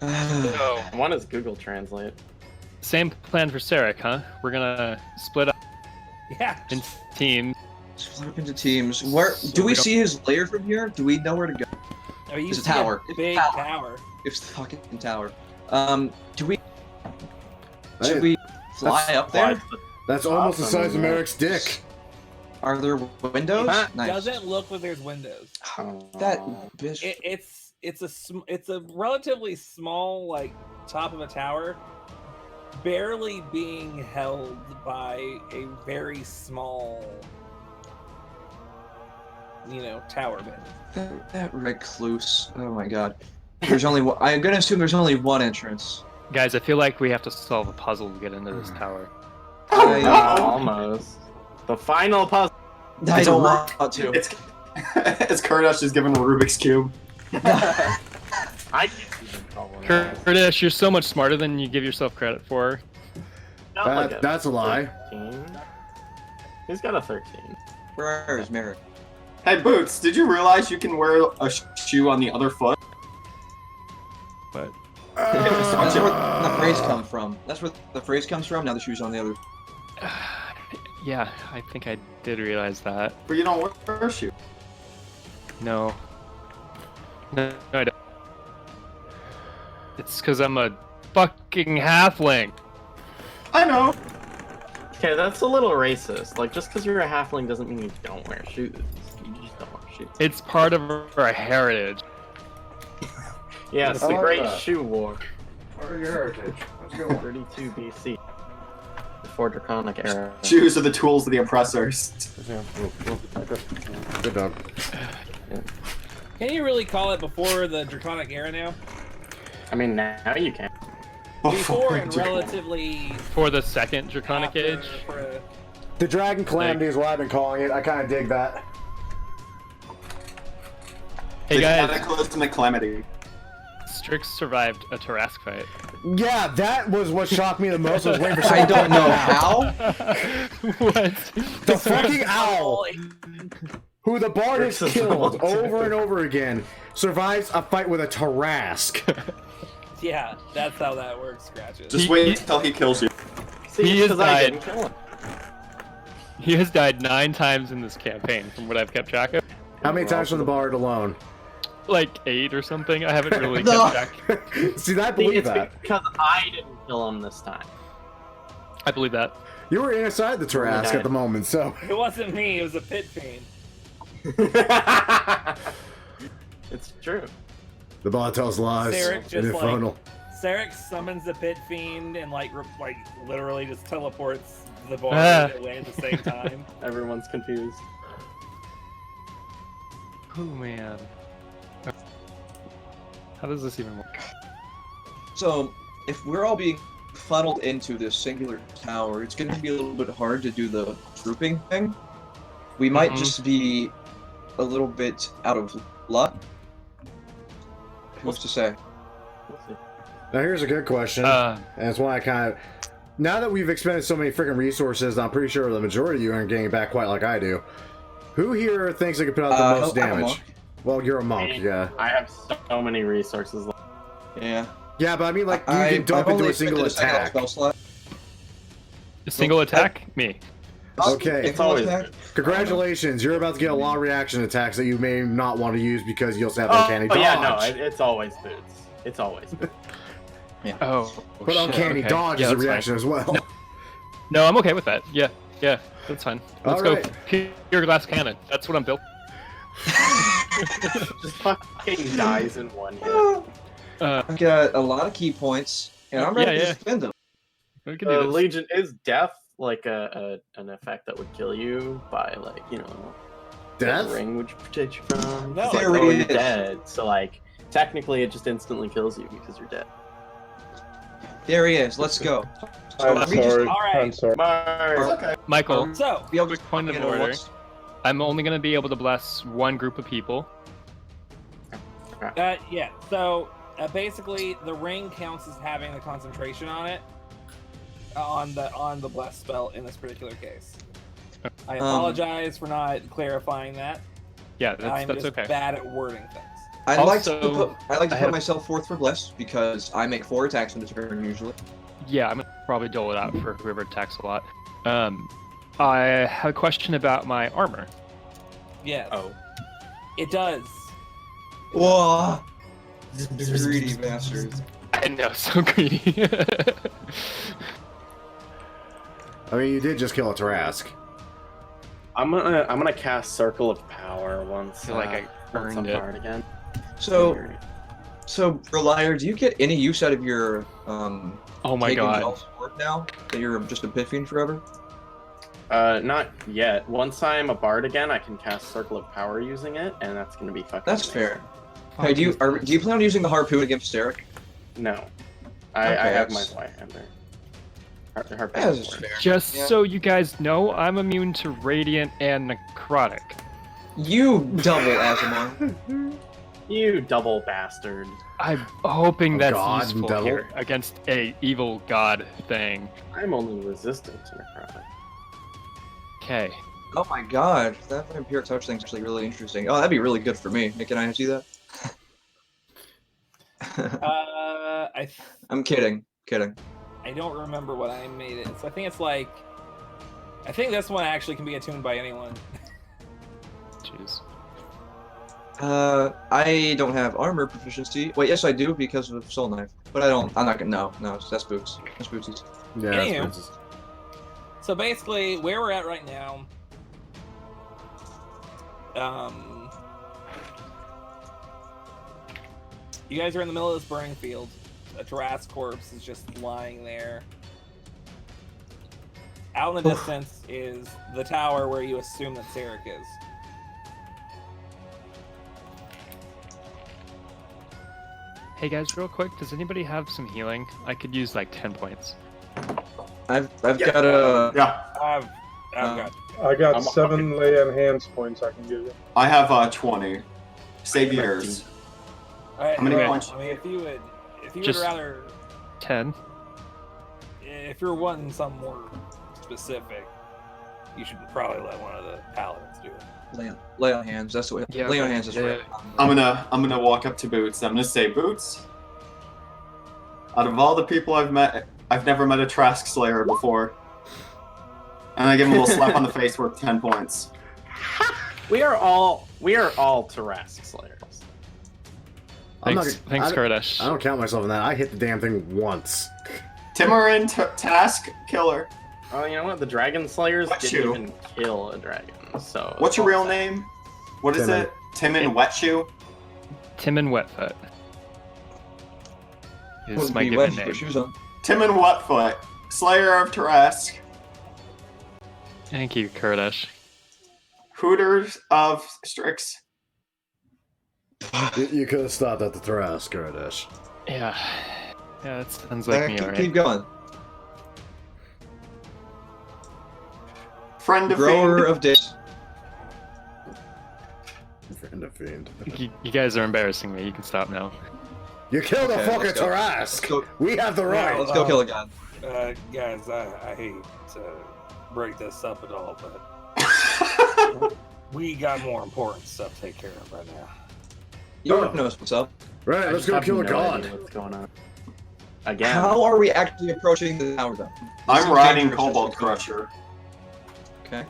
So, One is Google Translate. same plan for Sarek, huh? We're gonna split up Yeah. in teams. Split up into teams. Where So do we we don't- see his lair from here? Do we know where to go? Oh, you It's a see tower. It's a big tower. tower. It's the fucking tower. Do we? Hey, Should we fly that's- up there? That's almost the Awesome, size of yeah. Merrick's dick. Are there windows? It Nice. doesn't look like there's windows. That bitch. It's a relatively small like top of a tower, barely being held by a very small, tower bed. That recluse. Oh my god. There's only one. I'm gonna assume there's only one entrance. Guys, I feel like we have to solve a puzzle to get into this tower. I, Almost. The final puzzle. I It's a don't ru- want to. It's it's Kurdish just given a Rubik's Cube. I can't even call one that. Kurdish, you're so much smarter than you give yourself credit for. Not like a That's a lie. 13. He's got a 13. Where is Merrick? Hey, Boots, did you realize you can wear a shoe on the other foot? But That's where the phrase comes from. That's where the phrase comes from. Now the shoe's on the other. yeah, I think I did realize that. But you don't wear a shoe. No. No, I don't. It's because I'm a fucking halfling. I know. Okay, that's a little racist. Like, just because you're a halfling doesn't mean you don't wear shoes. You just don't wear shoes. It's part of our heritage. Yes, the like Great that. Shoe War. Part of your heritage. Let's go. 32 BC. Before Draconic Era. Shoes are the tools of the oppressors. Good dog. Can you really call it before the Draconic Era now? I mean, now you can. Before and relatively For the second Draconic after Age. for- The Dragon Calamity is what I've been calling it. I kind of dig that. Hey The guys, Cataclysmic Calamity. Strix survived a Tarask fight. Yeah, that was what shocked me the most. I was waiting for I someone to don't know point that out. how. What? The fucking owl, who the bard has Strix is killed the one. over and over again, survives a fight with a Tarask. Yeah, that's how that works, Scratches. Just wait until he kills you. See, He it's is 'cause I died. didn't kill him. He has died 9 times in this campaign, from what I've kept track of. How many times from the bard alone? like 8 or something. I haven't really No. kept track. See, I I think believe it's that. because I didn't kill him this time. I believe that. You were inside the Tarrasque at the moment, so. It wasn't me. It was a pit fiend. It's true. The bot tells lies. Sarek just, Infernal. Sarek summons the pit fiend and like literally just teleports the bar away at the same time. Everyone's confused. Oh man. How does this even work? So, if we're all being funneled into this singular tower, it's going to be a little bit hard to do the grouping thing. We might just be a little bit out of luck. What's to say? We'll see. Now here's a good question, and it's one I kind of. Now that we've expended so many freaking resources, I'm pretty sure the majority of you aren't getting back quite like I do. Who here thinks they can put out the most I'm a damage? monk. Well, you're a monk, yeah. I have so many resources. Yeah. Yeah, but I mean, like, you can dump I've into only a single expended second attack. spell slot. A single attack? Me. Okay. It's always attack? good. Congratulations, you're about to get a lot of reaction attacks that you may not want to use because you also have uncanny dodge. yeah, no, it's always boots. It's always boots. Oh. But shit, uncanny okay. dodge Yeah, is a that's fine. reaction as well. No, I'm okay with that. Yeah, that's fine. Let's Alright. go pure glass cannon. That's what I'm built. Just fucking dies in one hit. I've got a lot of key points, and I'm ready to spend them. We can do this. Legion is death like an effect that would kill you by like Death? the ring which protects you from. No, It's like, there it oh, you're is. dead. So like technically it just instantly kills you because you're dead. There he is. Let's go. I'm let me just- sorry. Alright. I'm sorry. Mars. Okay. Michael, So, Be able quick point of you know, order. what's- I'm only going to be able to bless one group of people. yeah. So basically, the ring counts as having the concentration on it, on the bless spell in this particular case. I apologize for not clarifying that. Yeah, I'm that's just okay. bad at wording things. I like to Also, put, I like to I put have- myself forth for bless because I make 4 attacks in a turn usually. Yeah, I'm going to probably dole it out for whoever attacks a lot. I have a question about my armor. Yes. Oh. It does. Whoa! Greedy bastards. I know, so greedy. I mean, you did just kill a Tarrasque. I'm gonna cast Circle of Power once. feel like I once earned I'm it. hard again. So, Reliar, do you get any use out of your Oh my taking god. Jell's sword now that you're just a pit fiend forever? Not yet. Once I'm a bard again, I can cast Circle of Power using it, and that's gonna be fucking. That's amazing. fair. Hey, do you plan on using the harpoon against Derek? No, I Okay, have my that's- Zweihander. Harpoon That is works. fair. Just Yeah. so you guys know, I'm immune to radiant and necrotic. You double Azamar. You double bastard. I'm hoping Oh, that's God, useful devil. here against a evil god thing. I'm only resistant to necrotic. Okay. Oh my god, that vampire touch thing's actually really interesting. Oh, that'd be really good for me. Can I see that? I'm kidding. I don't remember what I made it. So I think it's like, I think this one actually can be attuned by anyone. Jeez. I don't have armor proficiency. Wait, yes I do because of soul knife. But I don't. I'm not gonna. No, that's boots. That's bootsies. Yeah, Anywho. that's Princess. So basically, where we're at right now, you guys are in the middle of this burning field. A Tarrasque corpse is just lying there. Out in the distance is the tower where you assume that Sarek is. Hey guys, real quick, does anybody have some healing? I could use like 10 points. I've got a. Yeah, I've got. I got I'm 7 lay on hands points I can give you. I have 20. Save yours. How many well, points? I mean, if you would Just- rather, 10? if you're wanting something more specific, you should probably let one of the paladins do it. Lay on hands. That's the way. Yeah, lay on okay. hands is Yeah. right. I'm gonna walk up to Boots. I'm gonna say, Boots. Out of all the people I've met, I've never met a Trask Slayer before. And I give him a little slap on the face worth 10 points. We are all Tarrasque Slayers. Thanks, Kurdish. I don't count myself in that. I hit the damn thing once. Timorin Task Killer. Oh, you know what? The Dragon Slayers What didn't you? even kill a dragon, so... What's your real name? What is Timon. it? Timon Wetshoe? Timon Wetfoot. Is Wouldn't my be given wet, name. put shoes on. Timon Wetfoot. Slayer of Tarask. Thank you, Kurdish. Hooters of Strix. You could have stopped at the Tarask, Kurdish. Yeah. Yeah, that sounds like me, alright. Keep going. Friend of Grower Fiend. of days. Friend of Fiend. You guys are embarrassing me. You can stop now. You killed a Okay, fucking let's go. Tarask! Let's go. We have the right! Let's go kill a god. Guys, I hate to break this up at all, but we got more important stuff to take care of right now. York knows what's up. Right, I let's just go have kill a no god. idea what's going on. Again. How are we actually approaching the tower, though? I'm riding Cobalt Crusher. Okay.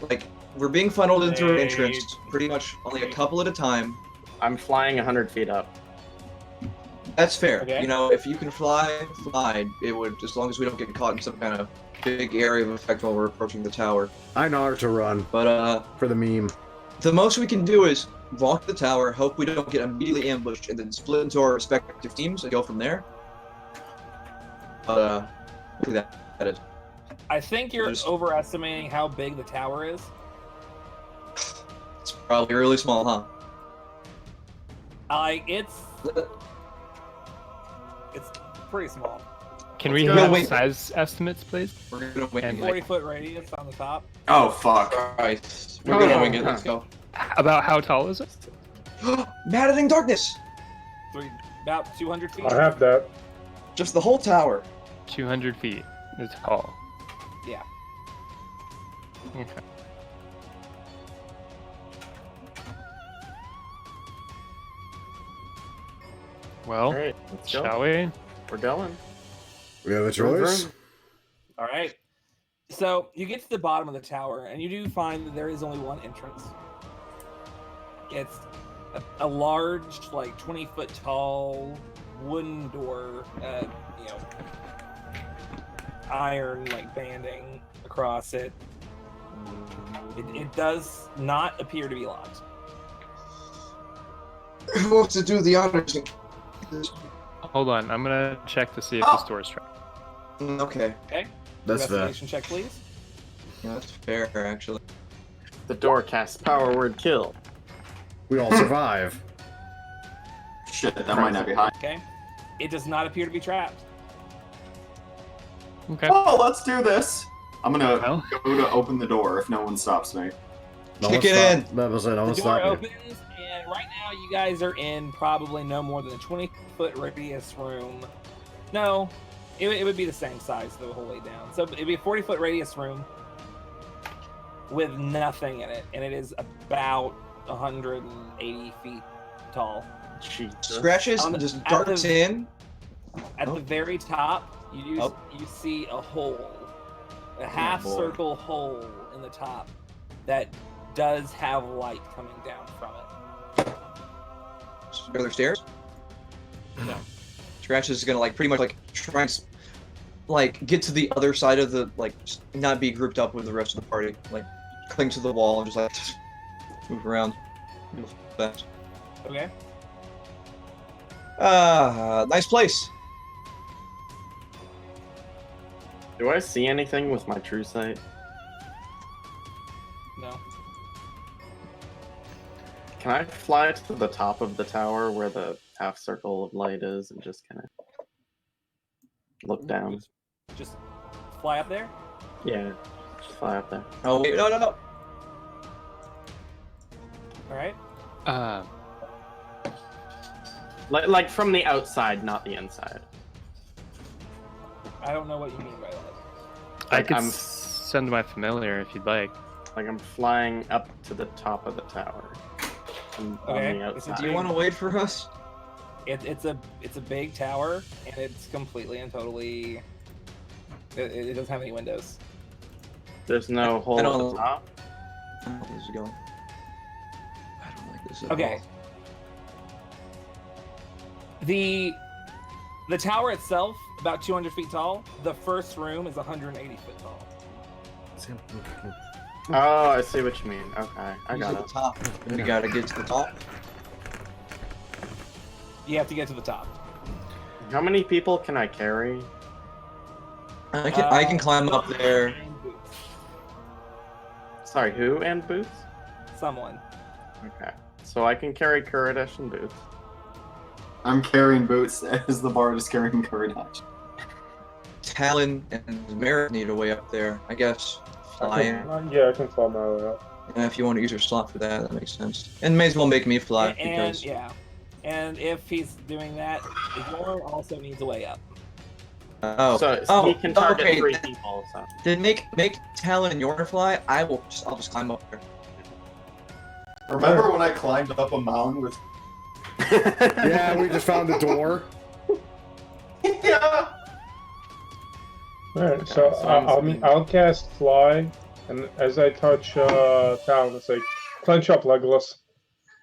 Like, we're being funneled into an Hey. entrance pretty much only a couple at a time. I'm flying 100 feet up. That's fair. Okay. You know, if you can fly, it would, as long as we don't get caught in some kind of big area of effect while we're approaching the tower. I know how to run, But, for the meme. the most we can do is walk the tower, hope we don't get immediately ambushed, and then split into our respective teams and go from there. But, hopefully that is. I think you're Just- overestimating how big the tower is. It's probably really small, huh? It's pretty small. Can we go. have Wait. size estimates, please? We're gonna wing And it. 40-foot radius on the top. Oh, fuck. Christ. We're gonna wing it. Let's go. About how tall is it? Maddening darkness! About 200 feet. I have that. Just the whole tower. 200 feet is tall. Yeah. Okay. Well, Alright, let's go. shall we? We're going. We have a choice? All right. So you get to the bottom of the tower, and you do find that there is only one entrance. It's a large, like 20-foot tall wooden door, iron like banding across it. It does not appear to be locked. Who wants to do the honors? Hold on, I'm gonna check to see if Oh. the store's trapped. Okay. That's fair. Investigation check, please. Yeah, that's fair, actually. The door casts power word kill. We all survive. Shit, that might not be high. Okay. It does not appear to be trapped. Okay. Oh, let's do this. I'm gonna Well. go to open the door if no one stops me. No Kick one it stop- in. That was it. No The one door stop you. opens, and right now you guys are in probably no more than a 20-foot radius room. No, it would be the same size the whole way down. So it'd be a 40-foot radius room with nothing in it, and it is about 180 feet tall. Jesus. Scratches On the- just at darts the- in. At Oh. the very top, you Oh. see a hole, a half boy. circle hole in the top that does have light coming down from it. Are there stairs? No. Scratches is gonna like pretty much like try and like get to the other side of the like not be grouped up with the rest of the party. Like cling to the wall and just like move around. Real fast. Okay. Nice place. Do I see anything with my true sight? No. Can I fly to the top of the tower where the half circle of light is and just kind of look down? Just fly up there. Yeah, just fly up there. Oh wait, no. All right. Like from the outside, not the inside. I don't know what you mean by that. I Like, could I'm- send my familiar if you'd like. Like I'm flying up to the top of the tower. On Okay, the this is- outside. Do you want to wait for us? It's a big tower, and it's completely and totally. It doesn't have any windows. There's no hole at don't- the top. I don't know where this is going. I don't like this at Okay. all. The tower itself, about 200 feet tall. The first room is 180 feet tall. Oh, I see what you mean. Okay, I He's got at it. the top. And we gotta get to the top. You have to get to the top. How many people can I carry? I can climb up there. Sorry, who and Boots? Someone. Okay, so I can carry Kurdish and Boots. I'm carrying Boots as the bard is carrying Kurdish. Talon and Merit need a way up there. I guess flying. Yeah, I can fly my way up. And if you want to use your slot for that, that makes sense. And may as well make me fly And because yeah. And if he's doing that, Yorn also needs a way up. So he can target 3 people. So. Then make Talon and Yorn fly. I'll just climb up there. Remember when I climbed up a mountain with? Yeah, we just found the door. Yeah. Alright, so I'll cast Fly, and as I touch Talon, it's like, clench up, Legolas.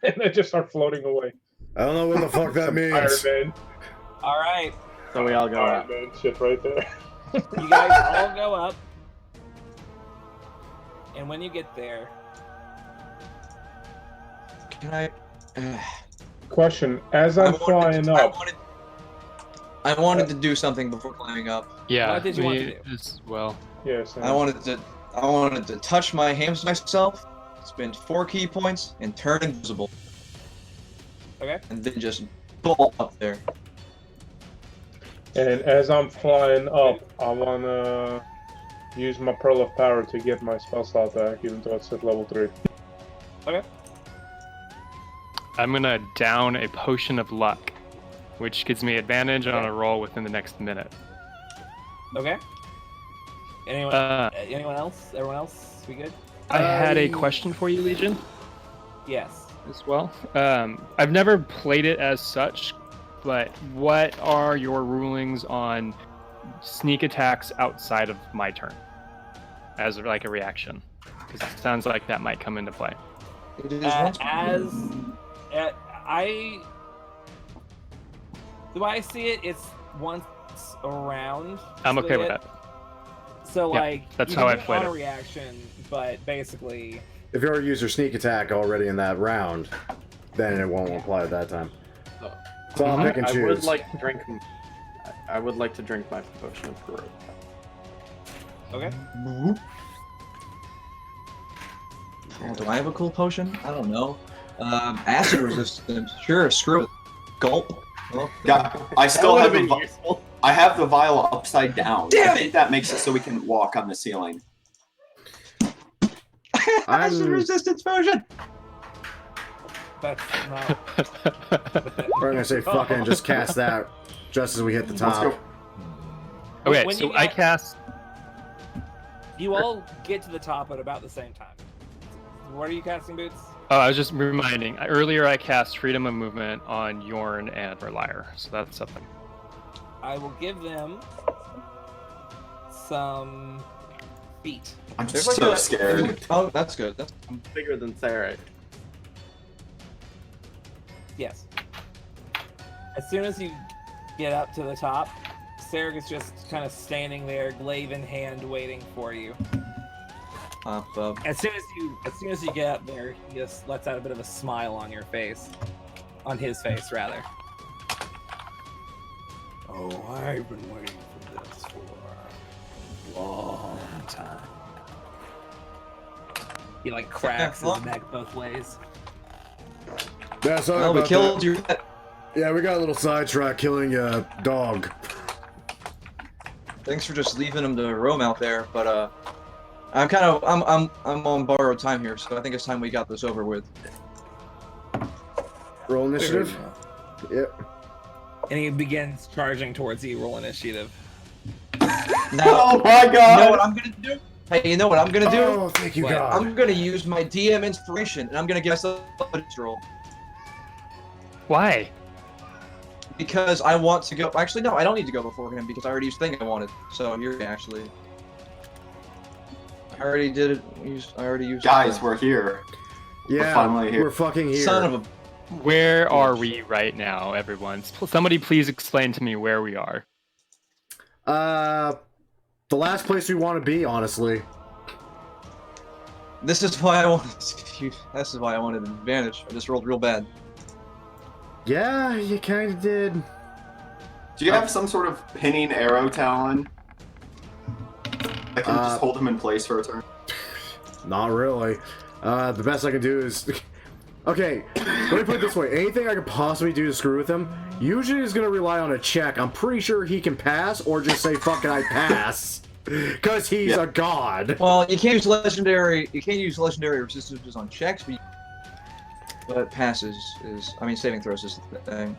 And they just start floating away. I don't know what the fuck that means. Iron Man. All right. So we all go Iron up. Man shit right there. You guys all go up. And when you get there, Can I? Question, as I'm flying up, I wanted to do something before climbing up. Yeah, What did you want to me do? as well. yes, I wanted to touch my hams myself, spend 4 key points, and turn invisible. Okay. And then just bolt up there. and as I'm flying up, I wanna use my Pearl of Power to get my spell slot back, even though it's at level 3. okay. I'm gonna down a potion of luck, which gives me advantage on a roll within the next minute. Okay. Anyone? Anyone else? Everyone else? We good? I had a question for you, Legion, Yes. as well. I've never played it as such, but what are your rulings on sneak attacks outside of my turn, as like a reaction? Because it sounds like that might come into play. It is The way I see it, it's once around. I'm okay with it. that. So Yeah, like, that's you how can I played do it. a reaction, but basically, If you already used your sneak attack already in that round, then it won't apply at that time. So I'll pick and I choose. would like to drink. I would like to drink my potion of growth. okay. Oh, do I have a cool potion? I don't know. Acid resistance. Sure, screw it. Gulp. Well, Yeah, I still That have would've the been useful. I have the vial upside down. Damn I think that makes it so we can walk on the ceiling. Acid resistance potion. That's not. We're gonna say fucking just cast that just as we hit the Let's top. go. Okay, When so you I get- cast. You all get to the top at about the same time. What are you casting, Boots? Oh, I was just reminding. Earlier, I cast Freedom of Movement on Yorn and Verlier, so that's something. I will give them some feet. I'm There's just like so a- scared. Oh, that's good. That's I'm bigger than Sarah. Yes. As soon as you get up to the top, Sarah is just kind of standing there, glaive in hand, waiting for you. up. As soon as you get up there, he just lets out a bit of a smile on your face, on his face rather. Oh, I've been waiting for this for a long time. He like cracks his neck both ways. Yeah, sorry Well, we about killed that. your. Yeah, we got a little sidetracked killing a dog. Thanks for just leaving him to roam out there, but I'm on borrowed time here, so I think it's time we got this over with. Roll initiative. Yep. And he begins charging towards you. Roll initiative. Now, Oh my you god! know what I'm gonna do? Hey, you know what I'm gonna do? Oh, thank you, What? God. I'm gonna use my DM inspiration, and I'm gonna give myself a roll Why? because I want to go. Actually, no, I don't need to go before him because I already used the thing I wanted. So you're actually. I already did it. I already used. Guys, the we're here. Yeah, finally here. we're fucking here. son of a. Where are we right now, everyone? Somebody please explain to me where we are. The last place we want to be, honestly. This is why I wanted. This is why I wanted an advantage. I just rolled real bad. Yeah, you kind of did. Do you have some sort of pinning arrow talon that can just hold him in place for a turn? Not really. The best I can do is... Okay, let me put it this way. Anything I could possibly do to screw with him, usually is going to rely on a check. I'm pretty sure he can pass, or just say, fuck it, I pass. Because he's a god. Well, you can't use legendary. You can't use legendary resistances on checks, but passes is. I mean, saving throws is the thing.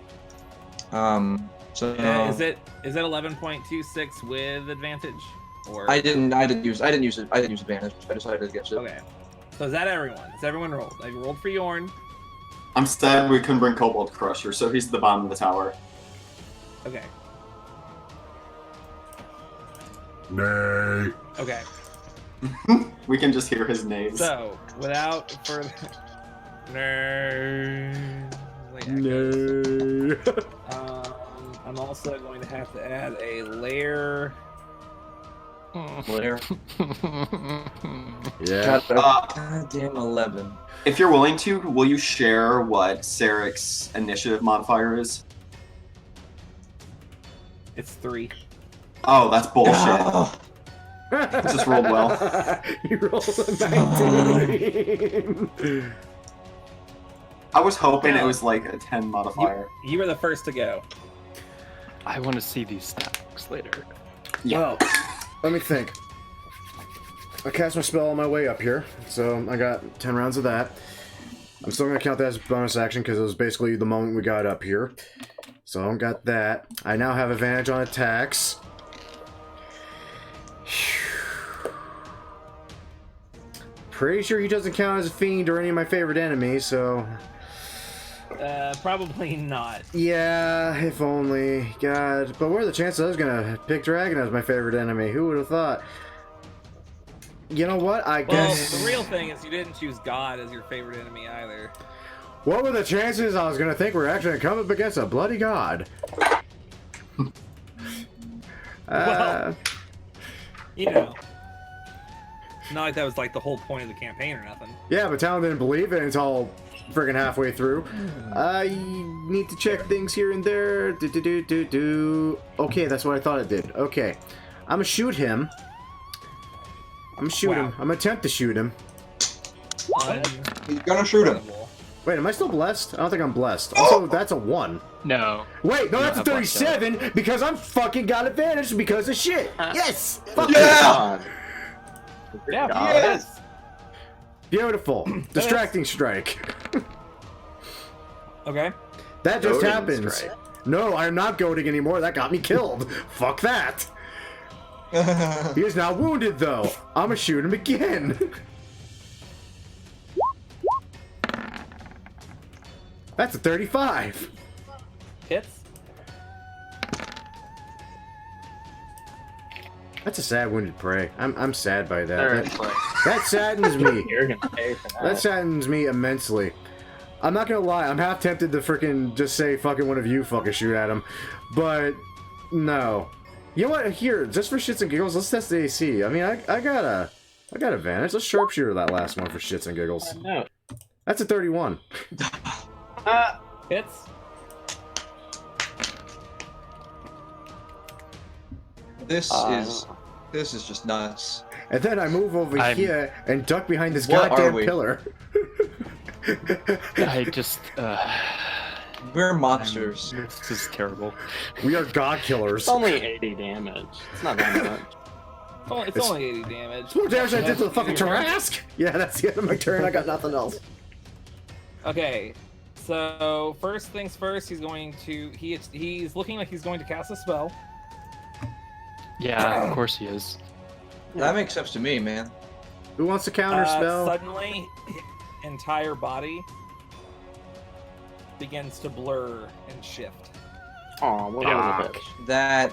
So Is it 11.26 with advantage? Or I didn't use advantage. I decided against it. okay. So is that everyone? Is everyone rolled? I rolled for Yorn. I'm sad we couldn't bring Kobold Crusher, so he's at the bottom of the tower. Okay. Nay. Okay. We can just hear his names. So without further. No. Nay. I'm also going to have to add a layer. Layer. Yeah. Goddamn 11. If you're willing to, will you share what Sarek's initiative modifier is? It's 3. Oh, that's bullshit. Oh, Just rolled well. You rolled a 19. I was hoping it was like a 10 modifier. You were the first to go. I want to see these stacks later. Well, let me think. I cast my spell on my way up here, so I got 10 rounds of that. I'm still going to count that as a bonus action because it was basically the moment we got up here. So I got that. I now have advantage on attacks. Pretty sure he doesn't count as a fiend or any of my favorite enemies, so... Probably not. Yeah, if only. God. But what are the chances I was gonna pick Dragon as my favorite enemy? Who would have thought? You know what? I guess... Well, the real thing is you didn't choose God as your favorite enemy either. What were the chances I was gonna think we're actually gonna come up against a bloody god? Well, you know. Not like that was like the whole point of the campaign or nothing. Yeah, but Talon didn't believe it until friggin' halfway through. I need to check things here and there. Okay, that's what I thought it did. Okay. I'm gonna shoot him. I'm gonna shoot him. I'm gonna attempt to shoot him. He's gonna shoot him. Wait, am I still blessed? I don't think I'm blessed. Also, that's a 1. No. Wait, no, You that's a have luck, 37 because I'm fucking got advantage because of shit. Yes! Fuck Yeah! Yeah, Yes! Beautiful. Distracting strike. Okay. That just Goading happens. strike. No, I'm not goading anymore. That got me killed. Fuck that. He is now wounded, though. I'm gonna shoot him again. That's a 35. Hits. That's a sad wounded prey. I'm sad by that. Third That, place. that saddens me. You're gonna pay for that. That saddens me immensely. I'm not gonna lie, I'm half tempted to frickin' just say fucking one of you fucking shoot at him. But, no. You know what? Here, just for shits and giggles, let's test the AC. I mean, I got advantage. Let's sharpshooter that last one for shits and giggles. No. That's a 31. Hits. This is just nuts. And then I move over here and duck behind this What are goddamn we? pillar. I just. We're monsters. This is terrible. We are god killers. It's only 80 damage. It's not that much. It's only 80 damage. It's more damage I did to the fucking Tarask. Yeah, that's the end of my turn. I got nothing else. Okay, so first things first, he's going to he's looking like he's going to cast a spell. Yeah, of course he is. That makes sense to me, man. Who wants to counter spell? Suddenly, his entire body begins to blur and shift. Aw, what a little bitch. That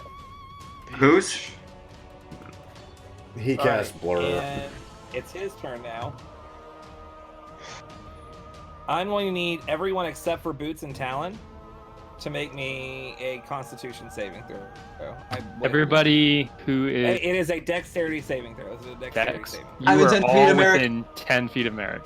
Who's? He cast blur. And it's his turn now. I'm going to need everyone except for Boots and Talon to make me a Constitution saving throw. Everybody who is It is a Dexterity saving throw. This is a Dexterity Dex, saving. you I'm are within 10 feet all of Merrick. within 10 feet of Merrick.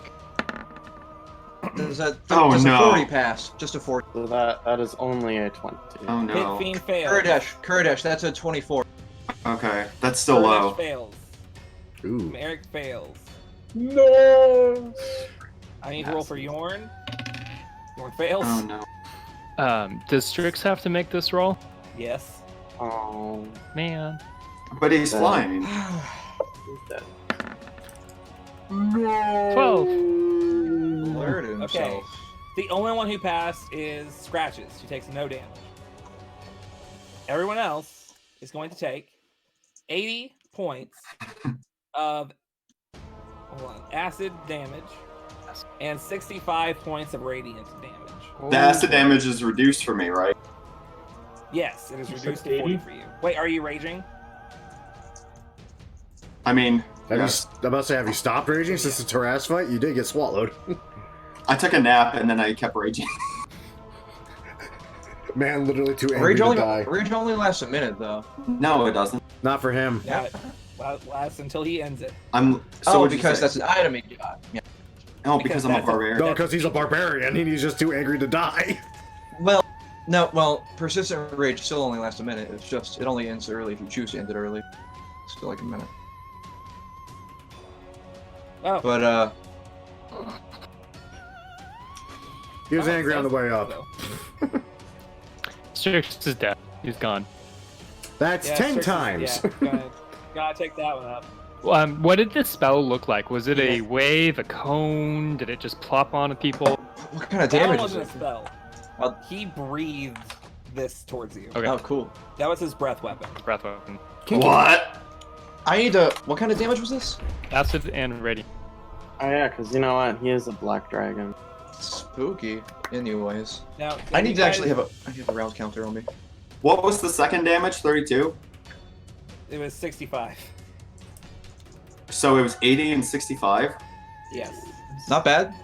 Does that Oh, does a no. 40 pass? Just a 40. So that is only a 20. Oh Hit no. Fiend fails. Kurdish, that's a 24. Okay, that's still Kurdish low. fails. Ooh. Eric fails. No. I need to roll for Yorn. Yorn fails. Oh no. Does Strix have to make this roll? Yes. Oh, Man. But he's Uh, flying. he's dead. 12. Alerted himself. Okay. The only one who passed is Scratches. She takes no damage. Everyone else is going to take 80 points of acid damage and 65 points of radiant damage. The acid damage is reduced for me, right? Yes, it is You reduced said to 40 80? for you. Wait, are you raging? I mean, I'm yes. about to say, have you stopped raging since the Taras fight? You did get swallowed. I took a nap and then I kept raging. Man, literally too angry to die. Rage only lasts a minute, though. No, it doesn't. Not for him. Yeah. Lasts until he ends it. So what'd you because say? that's an item he got. Yeah. No, because I'm a that's a- barbarian. No, because he's a barbarian and he's just too angry to die. Well, no, persistent rage still only lasts a minute. It's just, it only ends early if you choose to end it early. Still like a minute. Oh. But, He was Oh, angry on the way up. so. Strix is dead. He's gone. That's Yeah, 10 Strix is- times. Yeah, gotta take that one up. What did this spell look like? Was it a wave, a cone? Did it just plop onto people? what kind of That one damage is wasn't it? a spell. Oh. He breathed this towards you. Okay. Oh, cool. That was his breath weapon. Breath weapon. What? I need to, what kind of damage was this? Acid and radiant. Oh yeah, because you know what? He is a black dragon. Spooky. Anyways. Now, I need to actually have a round counter on me. What was the second damage? 32? It was 65. So it was 80 and 65? Yes. Not bad.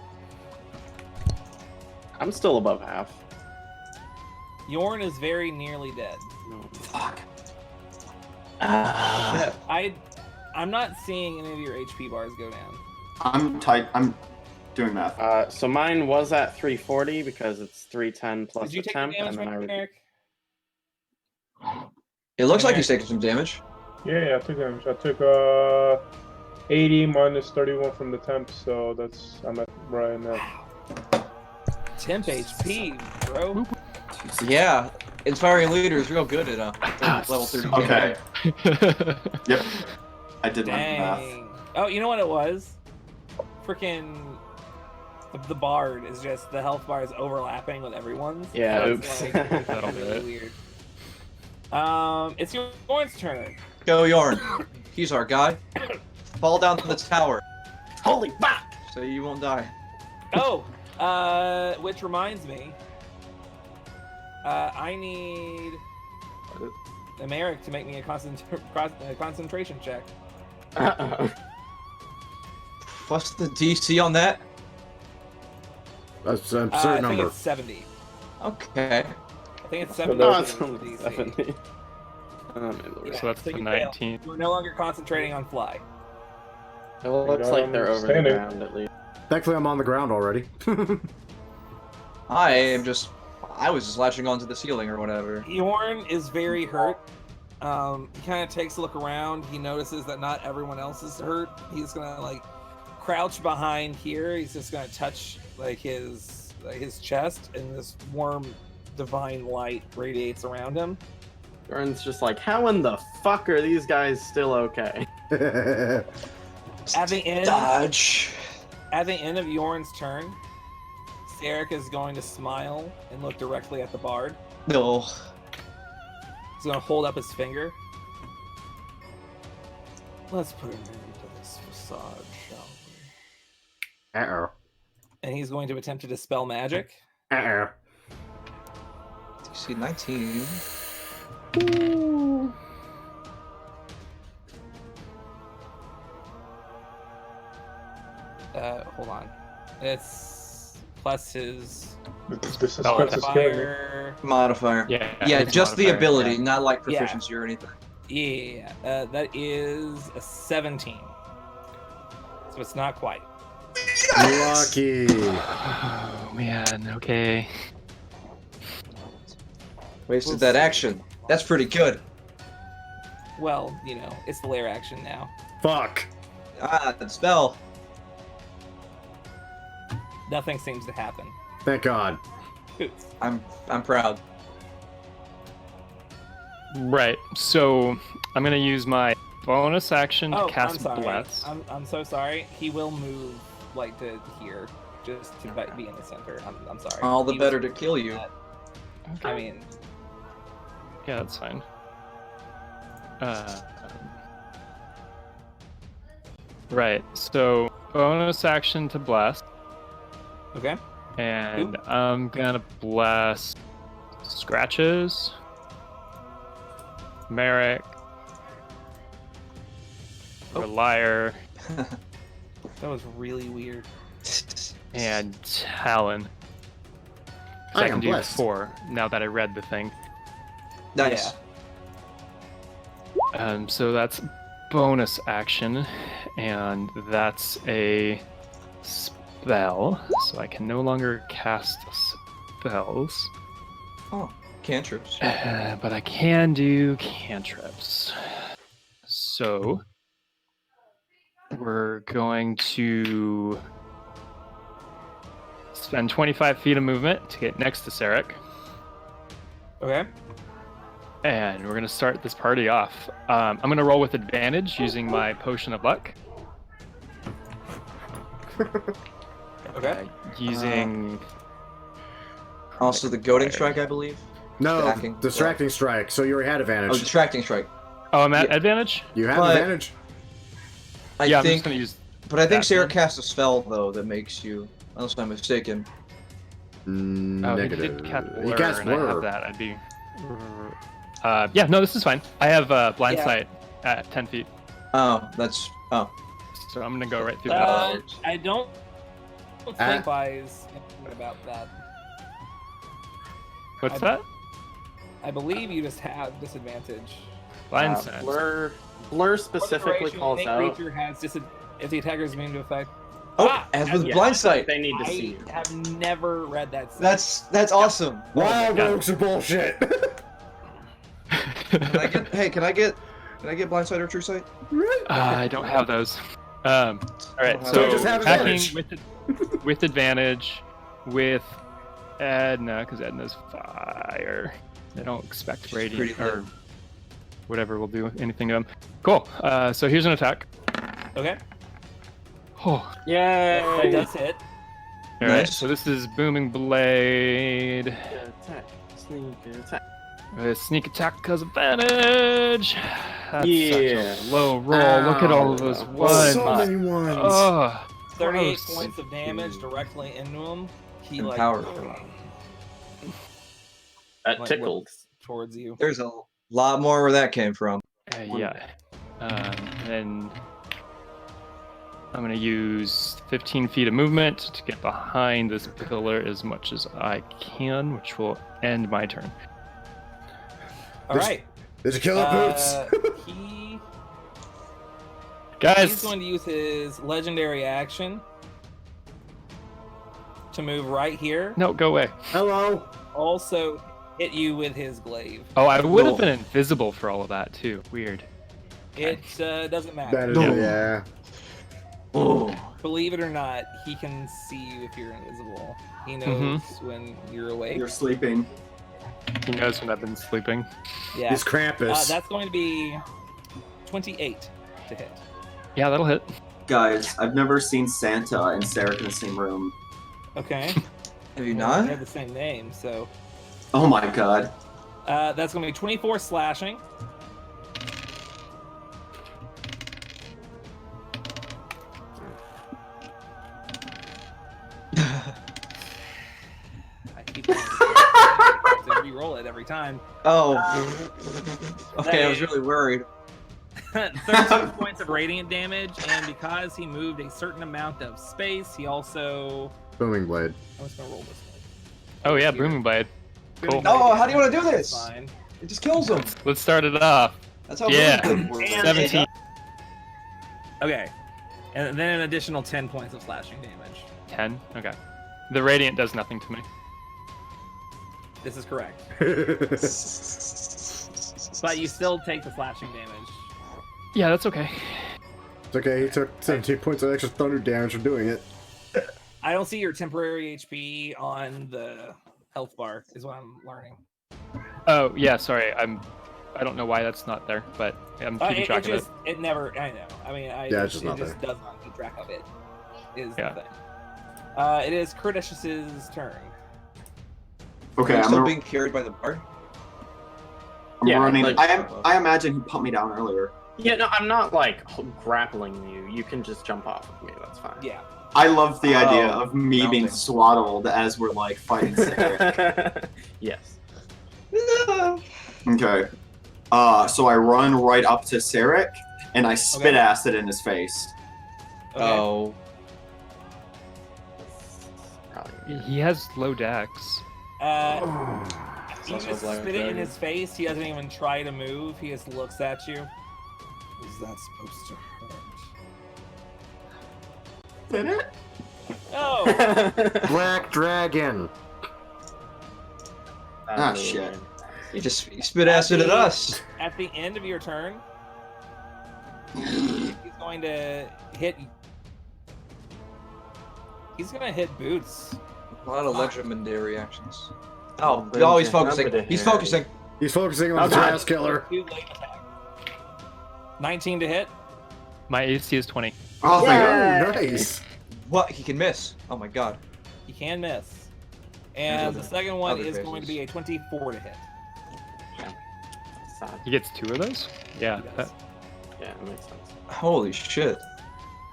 I'm still above half. Yorn is very nearly dead. No. Fuck. I'm not seeing any of your HP bars go down. I'm doing math. So mine was at 340 because it's 310 plus Did you the take temp, the damage, and then I Eric? It looks like he's taking some damage. Yeah, I took damage. I took 80 minus 31 from the temp, so I'm at right now. Temp HP, bro. Yeah. Inspiring leader is real good at level 30. Okay. Yep. I did my math. Dang. Oh, you know what it was? Freaking the bard is just the health bar is overlapping with everyone's. Yeah, So oops. it's That'll do really it. weird. It's Yorn's turn. Go Yarn. He's our guy. Fall down to the tower Holy fuck! so you won't die. Oh, which reminds me, I need Americ to make me a concentration check. What's the DC on that? That's a I certain think number. it's 70. Okay. I think it's So 70. no, it's is the only DC. 70. Yeah, So that's so the you fail. 19. You're no longer concentrating on fly. It looks like they're over the Standing. ground at least. Thankfully, I'm on the ground already. I was just latching onto the ceiling or whatever. Yorn is very hurt. He kind of takes a look around. He notices that not everyone else is hurt. He's gonna like crouch behind here. He's just gonna touch like his chest, and this warm, divine light radiates around him. Gurn's just like, how in the fuck are these guys still okay? At the end, Dodge. at the end of Yorn's turn, Sarek is going to smile and look directly at the bard. No. He's gonna hold up his finger. Let's put him into this facade, shall we? Uh-oh. And he's going to attempt to dispel magic. Uh-oh. DC 19. Hold on. It's plus his The suspense is killing me. modifier. Modifier. Yeah. Yeah, it's just the modifier, ability, yeah. not like Yeah. proficiency or anything. Yeah, that is a 17. So it's not quite. Lucky. Oh man. Okay. Wasted that action. That's pretty good. Well, it's the lair action now. Fuck. Ah, that spell. Nothing seems to happen. Thank God. Boots. I'm proud. Right. So I'm gonna use my bonus action to Oh, cast I'm sorry. Bless. I'm so sorry. He will move like to here, just to be in the center. I'm sorry. All the He was better to kill you. that. I mean, Yeah, that's fine. Right. So bonus action to bless, okay. and I'm gonna bless Scratches, Merrick, Reliar, That was really weird. and Talon. I I am can do blessed. 4 now that I read the thing. Nice. So that's bonus action, and that's a spell, so I can no longer cast spells. Oh, cantrips. But I can do cantrips. So we're going to spend 25 feet of movement to get next to Sarek. Okay. And we're gonna start this party off. I'm gonna roll with advantage using my potion of luck. Okay. Using Also, the goading strike, I believe. No, Backing. distracting strike. So you already had Oh, advantage. distracting strike. oh, I'm at advantage. You have But- advantage. I Yeah, I'm think, just gonna use. but I think that Sarah one. cast a spell though that makes you, unless I'm mistaken. Oh, Negative. he did cast He blur, cast and I have blur. that. I'd be. Yeah, no, this is fine. I have blind Yeah. sight at 10 feet, Oh, that's so I'm gonna go right through that. I don't think Ah. wise about that. What's that? I believe you just have disadvantage. Blind sight. Blur specifically Duration, calls any out. creature has if the attacker is immune to effect. oh, as with Yeah, blind sight. They need to I see you. have never read that. That's awesome. Wild God. oaks are bullshit. Can I get blind sight or true sight? I don't have those. All right, So so just have attacking advantage. with advantage with Edna, because Edna's fire. I don't expect radiant pretty or whatever will do anything to him. Cool. So here's an attack. Okay. Oh, That Yay! does hit. all right. Nice. So this is booming blade. Attack. Sneak attack. Sneak attack because advantage. That's Yeah. such a low roll. Look at all of those ones. So many ones. Oh, 38 gross. points of damage directly into him. He And like power. That like, tickled. looks towards you. There's a lot more where that came from. Yeah. And I'm going to use 15 feet of movement to get behind this pillar as much as I can, which will end my turn. All right. There's a killer boots. He's Guys, going to use his legendary action to move right here. no, go away. Hello. Also hit you with his glaive. Oh, I would have Cool. been invisible for all of that, too. Weird. It doesn't matter. That is, yeah. Oh, Believe it or not, he can see you if you're invisible. He knows when you're awake. You're sleeping. He knows when I've been sleeping. Yeah. He's Krampus. That's going to be 28 to hit. Yeah, that'll hit. Guys, I've never seen Santa and Sarah in the same room. Okay. have you They not? have the same name, so Oh my god. that's going to be 24 slashing. I keep wanting to re-roll it every time. Oh. Okay, I was really worried. 13 points of radiant damage, and because he moved a certain amount of space, he also Booming blade. I'm just gonna roll this one. Oh yeah, Booming Blade. Cool. No, how do you want to do this? Fine. It just kills them. Let's start it off. That's how Yeah. Booming Blade works. 17. Okay. And then an additional 10 points of slashing damage. 10? Okay. The Radiant does nothing to me. This is correct. But you still take the slashing damage. Yeah, that's okay. It's okay, he took 17 points of extra thunder damage for doing it. I don't see your temporary HP on the health bar, is what I'm learning. Oh yeah, sorry. I don't know why that's not there, but I'm keeping track of it. It never. I know. I mean, Yeah, it's just not does not keep track of it. Is the thing. It is Curdish's turn. Okay, Are you I'm still gonna- being carried by the bar? I'm Yeah, running. like- I imagine he put me down earlier. Yeah, no, I'm not like grappling you. You can just jump off of me. That's fine. Yeah. I love the idea Oh, of me being mounting. swaddled as we're like fighting Sarah. Yes. Okay. So I run right up to Sarek and I spit Okay. acid in his face. Okay. Oh. Probably. He has low dex. You also just Black spit it in Dragon. his face. He doesn't even try to move. He just looks at you. Is that supposed to hurt? Did it? Oh. Black Dragon! Ah, shit. You spit acid at us. At the end of your turn, he's going to hit. He's going to hit Boots. A lot of legendary reactions. Oh, Oh, he's focusing. He's focusing. He's focusing on Oh, the God. Trash Killer. 19 to hit. My AC is 20. Oh, thank God. Oh, nice! What? He can miss. Oh my god. He can miss. And the second one Other is going to faces. be a 24 to hit. Sad. He gets 2 of those? Yeah. He does. that- Yeah, it makes sense. Holy shit.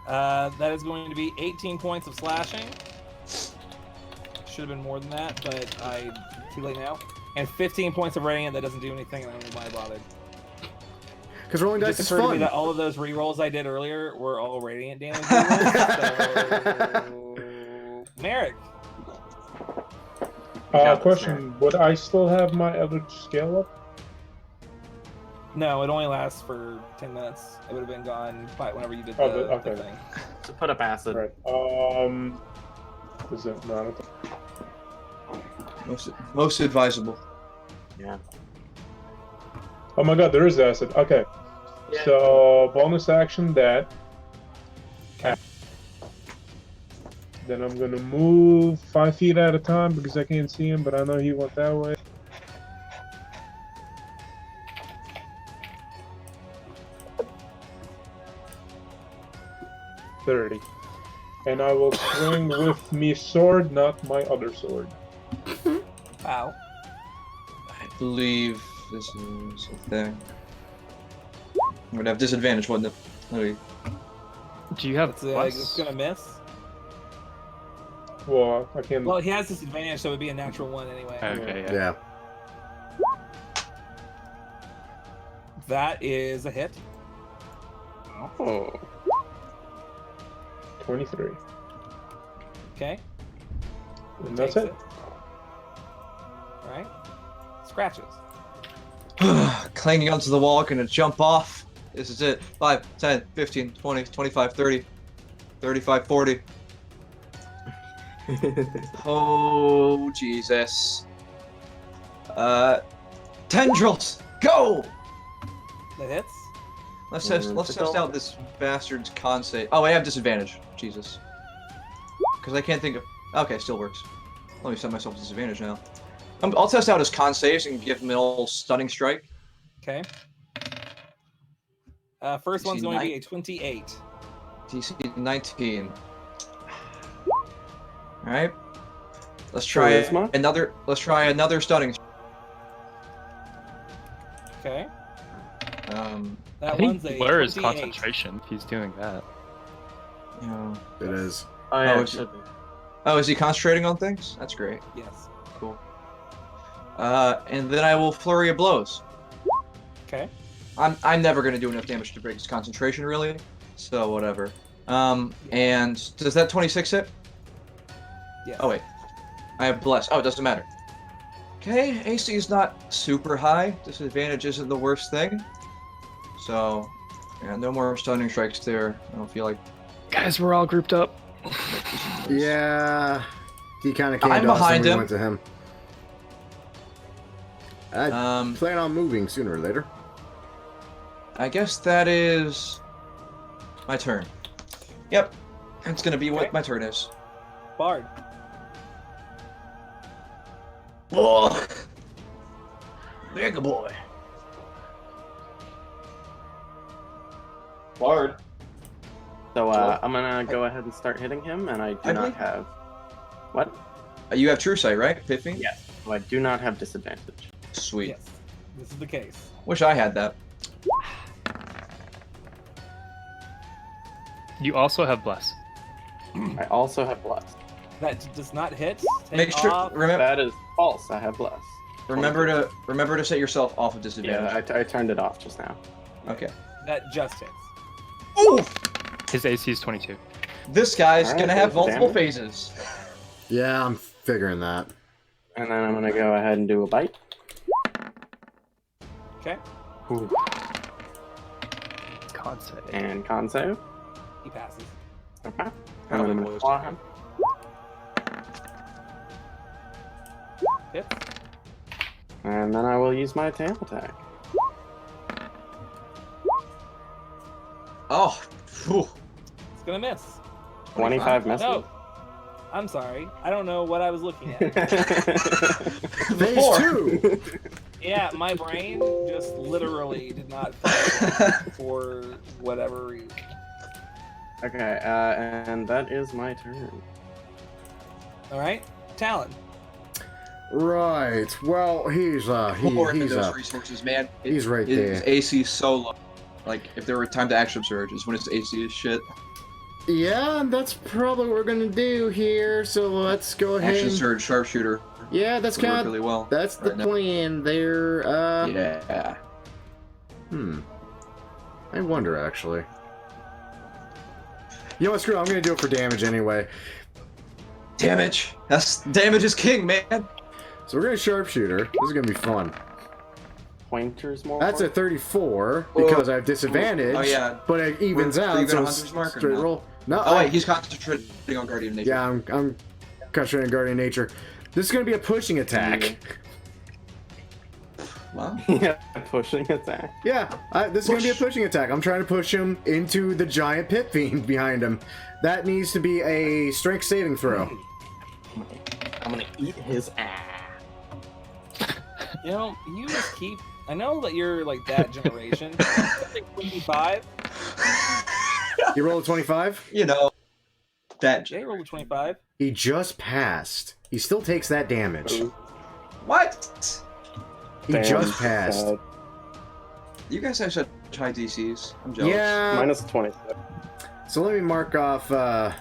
That is going to be 18 points of slashing. Should have been more than that, but too late now. And 15 points of radiant. That doesn't do anything, and I don't know why I bothered. Because rolling It dice just is occurred to me fun. that all of those rerolls I did earlier were all radiant damage rerolls. So, Merrick. Question: would I still have my other scale up? No, it only lasts for 10 minutes. It would have been gone by whenever you did Oh, the okay. thing. So put up acid. Right. Is it not? Most advisable. Yeah. Oh my god, there is acid. Okay. Yeah. So bonus action that. Then I'm gonna move 5 feet at a time because I can't see him, but I know he went that way. $30. And I will swing with me sword, not my other sword. Wow. I believe this is a thing. I'm gonna have disadvantage, wouldn't it? Let me- Do you have It's plus? going to miss. Well, I can. Well, he has disadvantage, so it would be a natural 1 anyway. Okay, yeah. Yeah. That is a hit. Oh. 23. Okay. And that's Takes it. Alright. Scratches. Clanging onto the wall, gonna jump off. This is it. 5, 10, 15, 20, 25, 30, 35, 40. Oh, Jesus. Tendrils, go! That hits. Let's test out this bastard's con save. Oh, I have disadvantage. Jesus. Because I can't think of... Okay, still works. Let me set myself disadvantage now. I'll test out his con saves and give him an old stunning strike. Okay. First one's DC going to be a 28. DC 19. Alright. Let's try Charisma? another. Let's try another stunning. Okay. I That think one's a blur is 28. concentration if he's doing that. You know. It is. Oh, yeah, Oh, it should be. Oh, is he concentrating on things? That's great. Yes. Cool. And then I will flurry of blows. Okay. I'm never gonna do enough damage to break his concentration, really. So whatever. And does that 26 hit? Yes. Oh wait, I have bless. Oh, it doesn't matter. Okay, AC is not super high. Disadvantage isn't the worst thing. So, yeah, no more stunning strikes there. I don't feel like. Guys, we're all grouped up. Yeah, he kind of came I'm to us and behind we him. went to him. I plan on moving sooner or later. I guess that is my turn. Yep, that's gonna be what Okay. my turn is. Bard. Oh, big boy. Bard. So I'm gonna go ahead and start hitting him, and I do not believe- have. What? You have True Sight, right, Piffy? Yes. So I do not have disadvantage. Sweet. Yes. This is the case. Wish I had that. You also have bless. I also have bless. That does not hit. Take Make sure. off. Remember. That is false. I have bless. Remember to set yourself off of disadvantage. Yeah, I turned it off just now. Okay. That just hits. Ooh! His AC is 22. This guy's Alright, gonna have there's multiple damage. phases. Yeah, I'm figuring that. And then I'm gonna go ahead and do a bite. Okay. Con save. And con save. He passes. Okay. And then Probably I'm gonna was. claw him. Hits. And then I will use my tail attack. Oh. Phew. It's gonna miss. 25 misses. No. I'm sorry. I don't know what I was looking at. Phase Four. 2! Yeah, my brain just literally did not function for whatever reason. Okay, and that is my turn. All right, Talon. Right, well, he's Pour into he's those resources, man. he's right His there. AC is so low. Like, if there were time to action surge, is when his AC is shit. Yeah, that's probably what we're gonna do here, so let's go ahead Action and... surge, sharpshooter. Yeah, that's Would work kind of... really well. That's the right now. plan there, Yeah. I wonder, actually. You know what, screw it, I'm gonna do it for damage anyway. Damage. Damage is king, man. So we're gonna sharpshooter. This is gonna be fun. Pointers more. That's a 34, because I have disadvantage. Oh, yeah. But it evens Are you out, gonna so Hunter's it's Mark or straight not? roll. No, Oh wait, he's concentrating on Guardian Nature. Yeah, I'm concentrating on Guardian Nature. This is gonna be a pushing attack. Wow. Yeah, pushing attack. Yeah, this is gonna be a pushing attack. I'm trying to push him into the giant pit fiend behind him. That needs to be a strength saving throw. I'm gonna eat his ass. You know, you just keep. I know that you're like that generation. I think 25. You roll a 25? You know, that. Jay rolled a 25. He just passed. He still takes that damage. What? He Damn, just passed. You guys have such high DCs. I'm jealous. Yeah. Minus 27. So let me mark off that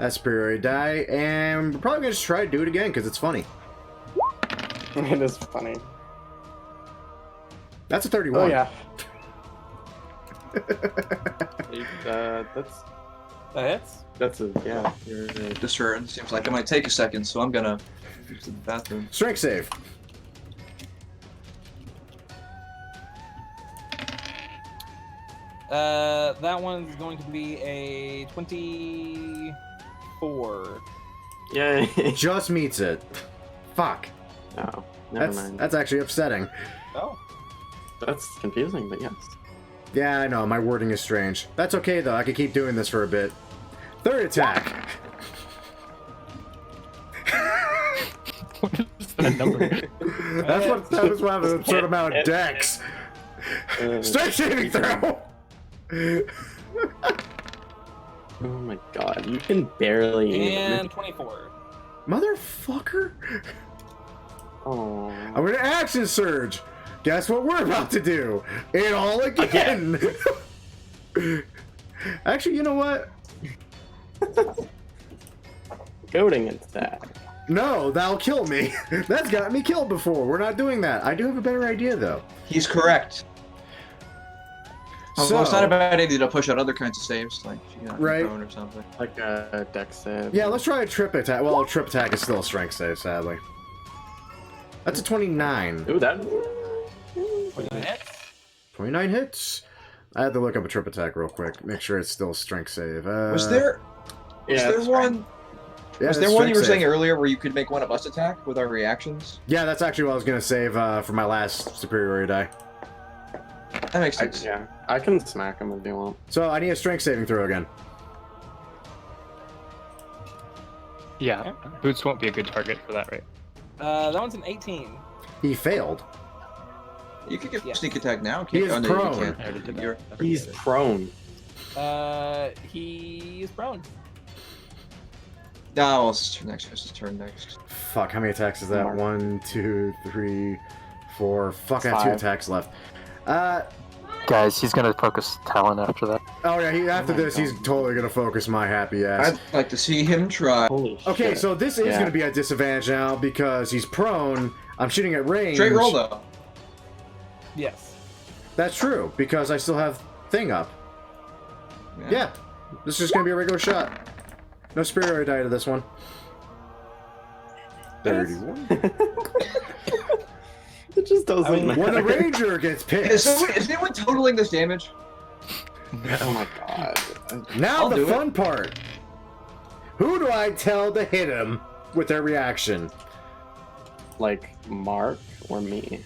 superiority die, and we're probably gonna just try to do it again because it's funny. It is funny. That's a 31. Oh yeah. That hits. That's a yeah. This turn seems like it might take a second, so I'm gonna use the bathroom. Strength save. That one's going to be a 24. Yay. Just meets it. Fuck. Oh, never That's mind. that's actually upsetting. Oh. That's confusing, but yes. Yeah, I know, my wording is strange. That's okay though, I could keep doing this for a bit. Third attack. What is that number? That's what happens when I have a certain amount of dex. Strength saving throw! Oh my god, you can barely And aim. 24. Motherfucker! Oh. I'm gonna action surge! Guess what we're about to do? It all again! Actually, you know what? Goading attack. No, that'll kill me. That's got me killed before. We're not doing that. I do have a better idea, though. He's correct. Well, it's not a bad idea to push out other kinds of saves, like if you got Right. prone or something. Like a dex save. Yeah, let's try a trip attack. Well, a trip attack is still a strength save, sadly. That's a 29. Ooh, that. 29 hits. I had to look up a trip attack real quick. Make sure it's still a strength save. Was there Yeah, one? Yeah, Was it's there one you were strength saying save. earlier where you could make one of us attack with our reactions? Yeah, that's actually what I was gonna save for my last superiority die. That makes sense. Yeah, I can smack him if you want. So I need a strength saving throw again. Yeah, boots won't be a good target for that, right? That one's an 18. He failed. You could get Yeah. sneak attack now. He is no, prone. You can't. I already did that. You're- He's prone. He is prone. No, it's his turn next. It's his turn next. Fuck, how many attacks is that? Mark. 1, 2, 3, 4. Fuck, I have 2 5. attacks left. Guys, he's gonna focus Talon after that. Oh yeah, after Oh my this, he's God. totally gonna focus my happy ass. I'd like to see him try. Holy shit. Okay, so this is Yeah. gonna be at disadvantage now because he's prone. I'm shooting at range. Straight roll though. Yes. That's true, because I still have thing up. Yeah, this is just gonna be a regular shot. No superiority die to this one. 31. It just doesn't I mean, matter. When the ranger gets Is pissed. anyone totaling this damage? Oh my god. Now I'll the do it. fun part. Who do I tell to hit him with their reaction? Like, Mark or me?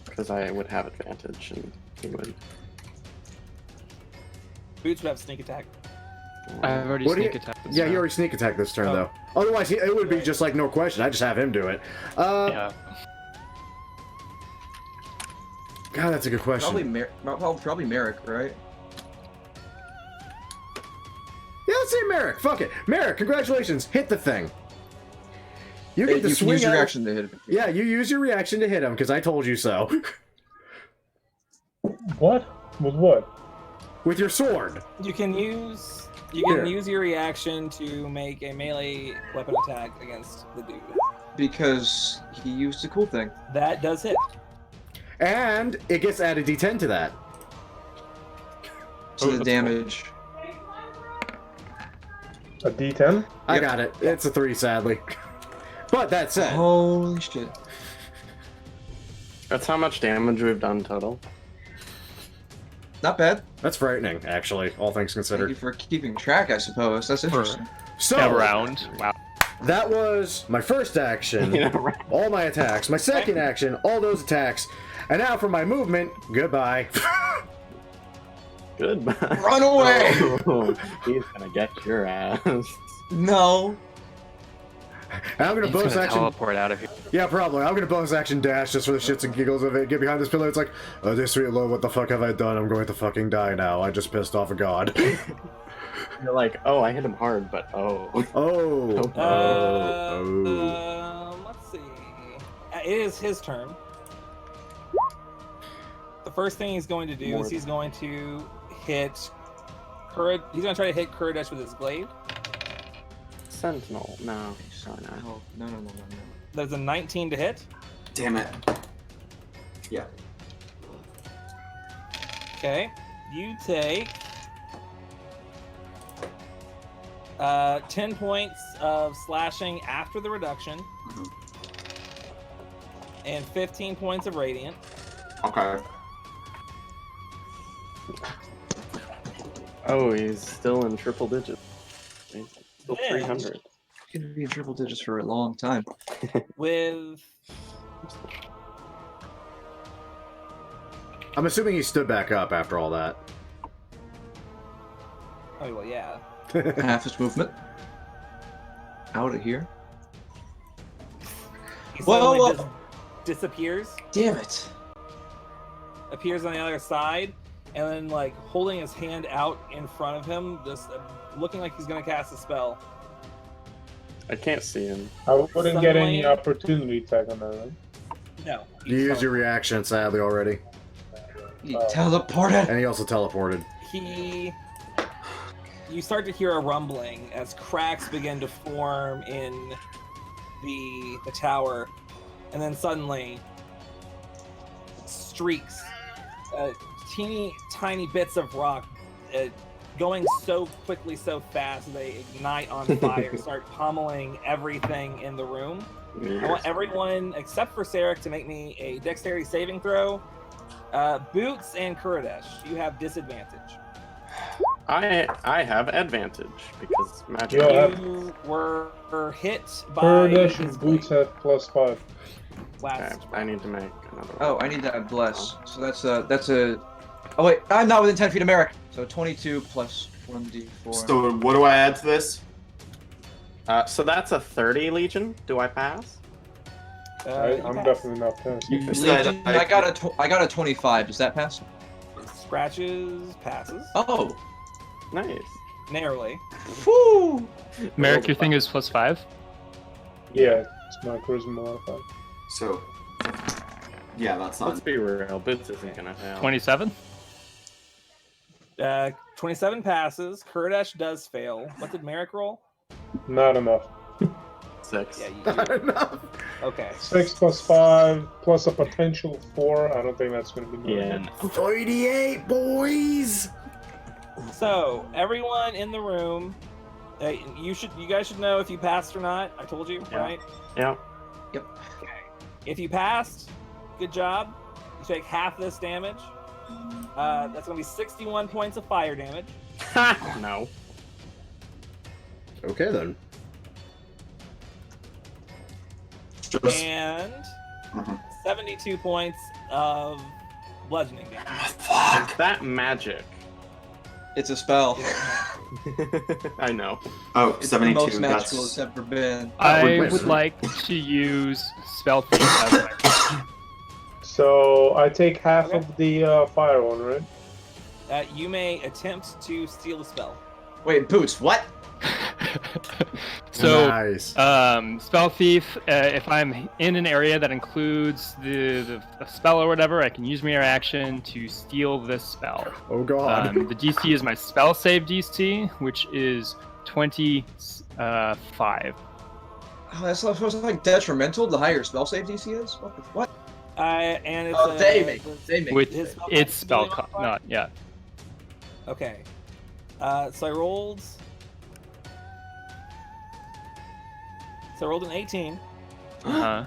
Because I would have advantage and he would. Boots would have sneak attack. I've already What do you- sneak attacked. Yeah, he already sneak attacked this turn Oh. though. Otherwise, it would be just like no question. I just have him do it. Yeah. God, that's a good question. Probably Merrick, right? Yeah, let's say Merrick. Fuck it, Merrick. Congratulations, hit the thing. You Hey, get to you can swing use your out- reaction to hit him. Yeah, you use your reaction to hit him because I told you so. What? With what? With your sword. You can use Here. your reaction to make a melee weapon attack against the dude. Because he used a cool thing. That does hit. And it gets added D10 to that. So the damage. A D10? I Yep. got it. It's a 3, sadly. But that said, Holy shit. That's how much damage we've done total. Not bad. that's frightening, actually, all things Thank you considered. for keeping track, I suppose. That's interesting. So, A round. Wow. that was my first action, You know, right? all my attacks. My second action, all those attacks. And now for my movement, goodbye. Goodbye. Run away! Oh, he's gonna get your ass. No. And I'm gonna He's bonus gonna action. teleport out of here. Yeah, probably. I'm gonna bonus action dash just for the shits and giggles of it. Get behind this pillar. It's like, oh, this sweet Lord, what the fuck have I done? I'm going to fucking die now. I just pissed off a god. You're like, oh, I hit him hard, but oh. Oh. Let's see. It is his turn. The first thing he's going to do is he's going to hit He's going to try to hit Kuridesh with his glaive. Sentinel. No. Sorry, no. No. There's a 19 to hit. Damn it. Yeah. Okay. You take 10 points of slashing after the reduction, and 15 points of radiant. Okay. Oh, he's still in triple digits. He's still Yeah. 300. Gonna be in triple digits for a long time. With I'm assuming he stood back up after all that. oh well, yeah. Half his movement. Out of here. He Whoa, suddenly whoa. just disappears, Damn it. appears on the other side, and then like holding his hand out in front of him, just looking like he's gonna cast a spell. I can't see him. I wouldn't get any Suddenly- opportunity attack on that, right? No. You used your reaction, sadly, already. He teleported. And he also teleported. You start to hear a rumbling as cracks begin to form in the tower, and then suddenly streaks, teeny tiny bits of rock going so quickly, so fast, they ignite on fire, start pummeling everything in the room. I want everyone except for Sarek to make me a dexterity saving throw. Boots and Kuridesh, you have disadvantage. I have advantage because magic. You were hit by Kuridesh his and Boots blade. have +5. Last Okay, I need to make another one. Oh, I need to have bless. So that's a. Oh wait, I'm not within 10 feet of Merrick. So 22 plus 1d4. So what do I add to this? So that's a 30 Legion. Do I pass? you I'm pass. definitely not passing. You said Legion, I got a 25. Does that pass? Scratches passes Oh, Nice. narrowly. whoo! Merrick, your thing is +5. Yeah, it's my charisma modifier. So, yeah, that's Let's not. be real. Boots isn't gonna fail. 27. 27 passes. Kuridesh does fail. What did Merrick roll? Not enough. 6. Yeah, Not enough. okay. 6 plus 5 plus a potential 4. I don't think that's going to be Yeah. good. 38, boys. So everyone in the room, you guys should know if you passed or not. I told you, Yeah. right? Yeah. If you passed, good job. You take half this damage. That's gonna be 61 points of fire damage. No. Okay then. And Mhm. 72 points of bludgeoning damage. Is that magic? It's a spell. I know. Oh, It's 72. the most magical That's it's ever been. I wait, would wait. like to use spell thief as my So I take half Okay. of the fire one, right? You may attempt to steal the spell. Wait, Boots, what? So, nice. spell thief. If I'm in an area that includes the spell or whatever, I can use my reaction to steal this spell. Oh god. The DC is my spell save DC, which is 25. Oh, that's supposed to be like detrimental. The higher spell save DC is. What? And it's Oh, they make With his spell its spell, ability modifier? not yeah. Okay. So I rolled. So I rolled an 18. Uh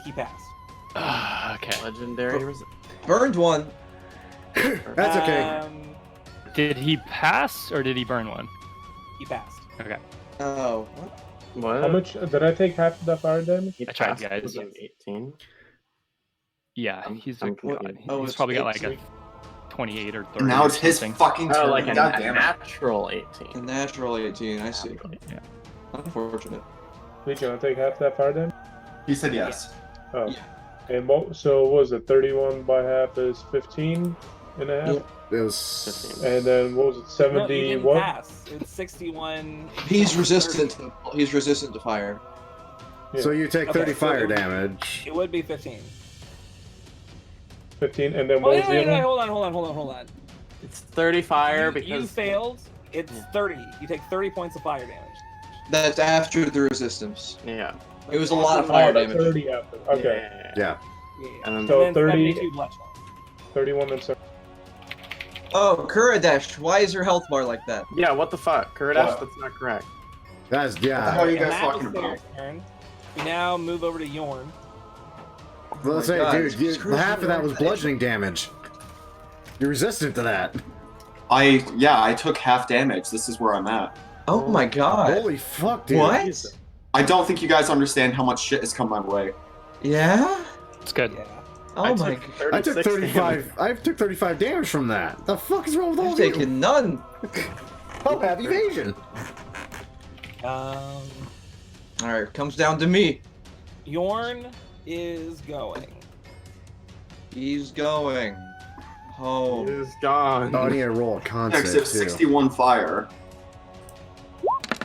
He passed. huh. Okay. Legendary Burned one. That's okay. Did he pass or did he burn one? He passed. Okay. Oh. What? How much did I take half of that fire damage? He I tried, passed guys. with an 18. Yeah, he's I'm God. confused. Oh, He's it's probably got like a 18. 28 or 30. now or it's his something. fucking turn. Oh, like a God damn it. natural A 18. natural 18. I see. Yeah. Unfortunate. Legion, I take half that fire damage? He said yes. Oh. Yeah. And so what was it? 31 by half is 15 and a half? Yep. It was. And then what was it? No, 70 you didn't what? pass. It's 61. He's resistant. He's resistant to fire. So you take Okay, 30 so fire it would- damage. It would be 15. 15, and then Well, what was the wait, other one? hold on. It's 30 fire You because failed. It's Yeah. 30. You take 30 points of fire damage. That's after the resistance. Yeah. It was a lot of Oh, fire that's damage. 30 after. Okay. Yeah. Yeah. Yeah. And then So then 30 72 bludgeoning. 31 and 7. Oh, Kuridesh, why is your health bar like that? Yeah, what the fuck? Kuridesh, What? that's not correct. That's What the hell yeah. are you And guys that talking was about? their turn. We now move over to Yorn. Let's my say, God, dude, it's crazy half of that was that- bludgeoning damage. You're resistant to that. I took half damage. This is where I'm at. Oh my god. Holy fuck, dude. What? I don't think you guys understand how much shit has come my way. Yeah? It's good. Yeah. Oh my god. I took 36 35. damage. I took 35 damage from that. The fuck is wrong with all I'm of you? taking none. I'll have evasion. Alright, comes down to me. Yorn is going. He's going home. He's gone. Oh, I need to roll a Next, concept it's too. 61 fire.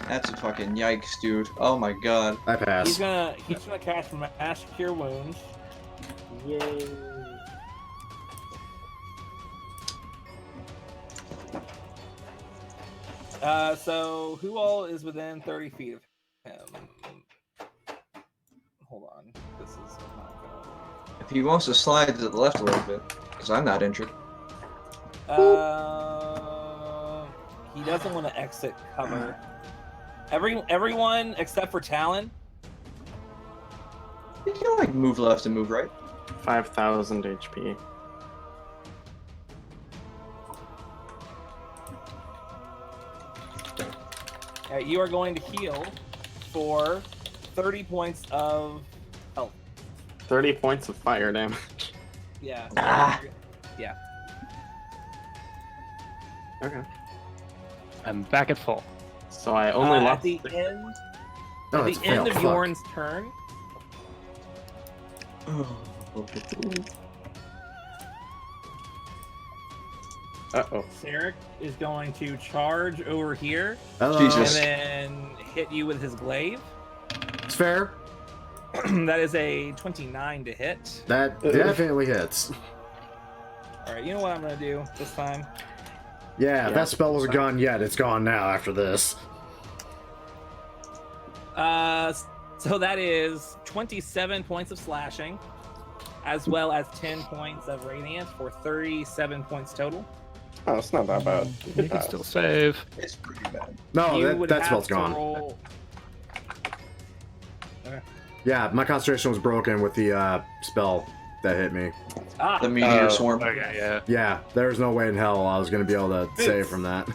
That's a fucking yikes, dude. Oh my god. I He's pass. gonna cast Mass Cure Wounds. Yay. So who all is within 30 feet of him? Hold on. This is not gonna If he wants to slide to the left a little bit, because I'm not injured. He doesn't want to exit cover. Everyone except for Talon. You can like move left and move right. 5,000 HP. You are going to heal for 30 points of health. 30 points of fire damage. Yeah. Yeah. Okay. I'm back at full. So I only at lost. the end. Oh, At it's the end failed. of Fuck. Yorn's turn, Uh-oh. Sarek is going to charge over here Hello. Jesus. and then hit you with his glaive. It's fair. That is a 29 to hit. That definitely hits. All right, you know what I'm gonna do this time? Yeah, if that spell wasn't gone yet, it's gone now after this. So that is 27 points of slashing, as well as 10 points of radiant for 37 points total. Oh, it's not that bad. You can still save. It's pretty bad. No, You would that have spell's to gone. roll- Yeah, my concentration was broken with the spell that hit me. Ah, The meteor swarm. Okay, yeah. Yeah, there's no way in hell I was gonna be able to save from that.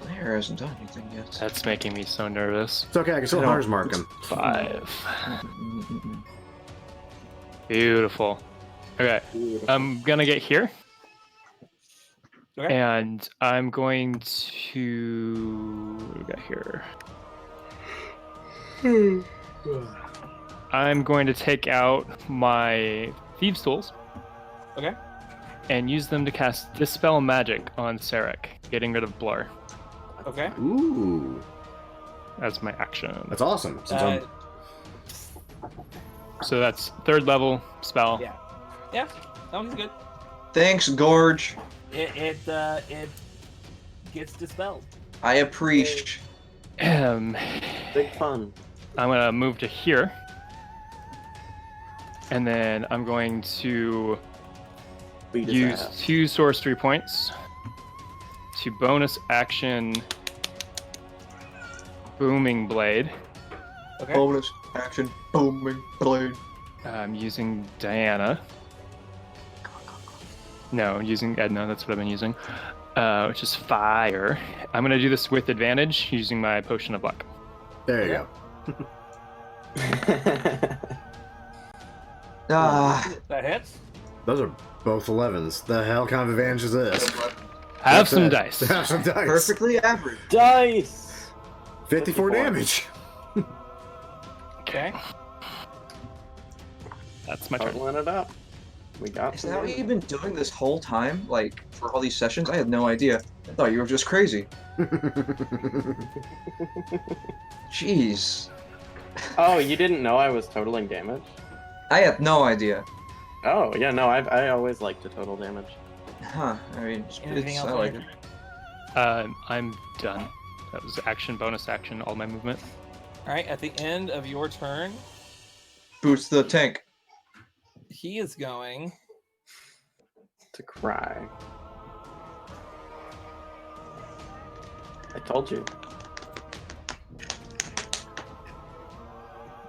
Blair hasn't done anything yet. That's making me so nervous. It's okay, I can still No. Hunter's Mark him. 5. Beautiful. Okay, I'm gonna get here. Okay. And I'm going to... What do we got here? I'm going to take out my Thieves' Tools. Okay. And use them to cast Dispel Magic on Sarek, getting rid of Blur. Okay. Ooh, That's my action. that's awesome. Since I'm- So that's 3rd level spell. Yeah. Yeah, sounds good. Thanks, Gorge. It gets dispelled. I appreciate. Big fun. I'm gonna move to here. And then I'm going to Beat his use ass. 2 sorcery points to bonus action Booming Blade. Okay. Bonus action, booming blade. I'm using Diana. No, using Edna, that's what I've been using. Which is fire. I'm gonna do this with advantage using my potion of luck. there you go. Ah, That hits. Those are both 11s. The hell kind of advantage is this? Have That's some it. dice. Have some dice. perfectly average. Dice! 54 damage. Okay. That's my turn. Totaling it up. We got Is some that what damage. you've been doing this whole time? Like, for all these sessions? I had no idea. I thought you were just crazy. Jeez. Oh, you didn't know I was totaling damage? I had no idea. Oh, yeah, no, I always like to total damage. Huh. I mean, Anything it's, else? I like it. I'm done. That was action, bonus action, all my movement. All right. At the end of your turn, Boots the tank. he is going. To cry. I told you.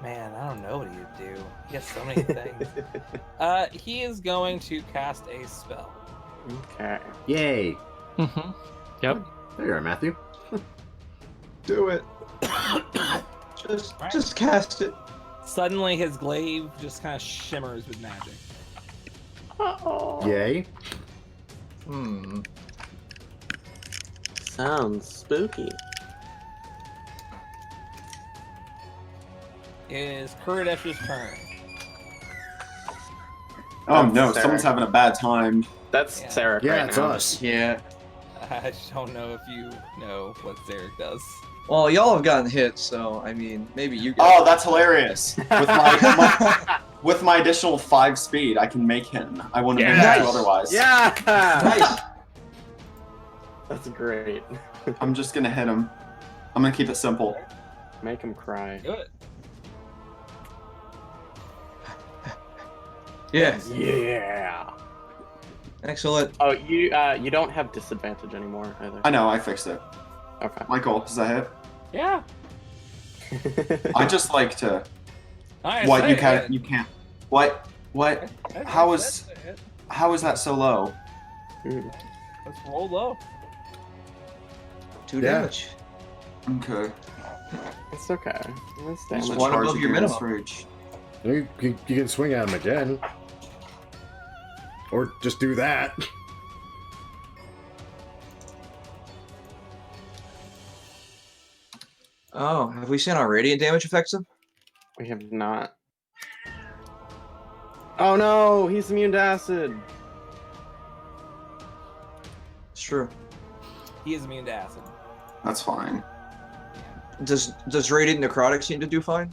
Man, I don't know what he'd do. He has so many things. He is going to cast a spell. Okay. Yay. Mm-hmm. Yep. There you are, Matthew. Do it. Just cast it. Suddenly, his glaive just kind of shimmers with magic. Uh-oh. Yay. Hmm. Sounds spooky. It is Kuradesh's turn. Oh That's no, Sarek. someone's having a bad time. That's Yeah. Sarek Yeah, right it's now. us. Yeah. I just don't know if you know what Zarek does. Well, y'all have gotten hit, so I mean, maybe you get. Oh, that's hilarious. With my additional 5 speed, I can make him. I wouldn't have been able to Nice. otherwise. Yeah! Nice. That's great. I'm just gonna hit him. I'm gonna keep it simple. Make him cry. Do it. Yeah. Yeah. Excellent. Oh, you don't have disadvantage anymore either. I know, I fixed it. Okay. Michael, does that hit? Yeah. I just like to. I What say you can't? it. You can't. What? What? How is? How is that so low? Let's roll low. 2 Yeah. damage. Okay. It's okay. It's Just damage. one charge above your against minimum. Rage. You can swing at him again. Or just do that. Oh, have we seen our radiant damage affects him? We have not. Oh no, he's immune to acid. It's true. He is immune to acid. That's fine. Does radiant necrotic seem to do fine?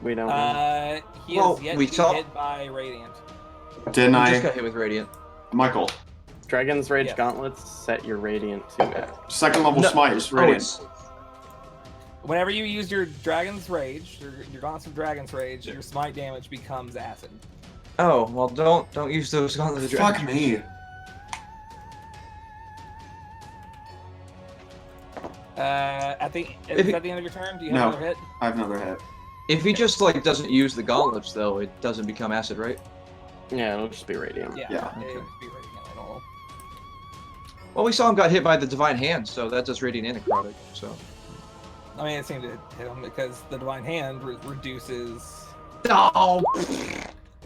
We don't know. He Well, is yet we to be saw- hit by radiant. Didn't We just I? got hit with radiant. Michael, Dragon's Rage Yes. Gauntlets set your radiant to X. second level No- smite is Oh, radiant. it's Whenever you use your Dragon's Rage, your Gauntlets of Dragon's Rage, your smite damage becomes acid. oh well. Don't use those on the Fuck dragon. me. Is that the end of your turn? Do you have No. another hit? I have another hit. If he just like doesn't use the gauntlets though, it doesn't become acid, right? Yeah, it'll just be radiant. Yeah. Yeah. It would be radiant at all. Well, we saw him got hit by the divine hand, so that does radiant and necrotic. So. I mean, it seemed to hit him because the Divine Hand reduces. Oh.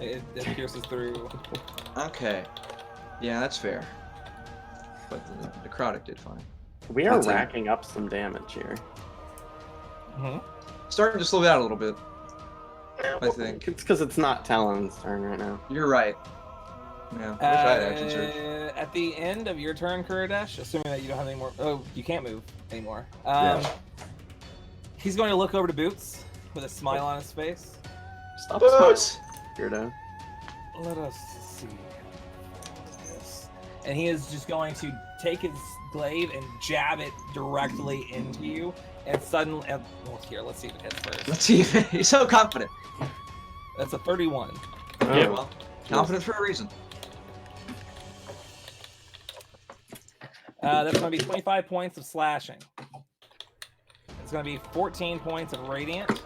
It pierces through. Okay. Yeah, that's fair. But the necrotic did fine. We are That's it. racking up some damage here. Starting to slow down a little bit. I think. It's because it's not Talon's turn right now. You're right. Yeah. Wish I had action surge. At the end of your turn, Kuridash, assuming that you don't have any more. Oh, you can't move anymore. He's going to look over to Boots with a smile on his face. Stop Boots! Weirdo. Let us see. This. And he is just going to take his glaive and jab it directly into you. And suddenly, well, here, let's see if it hits first. Let's see. He's so confident. That's a 31. Yeah, well, confident for a reason. That's going to be 25 points of slashing. It's going to be 14 points of radiant.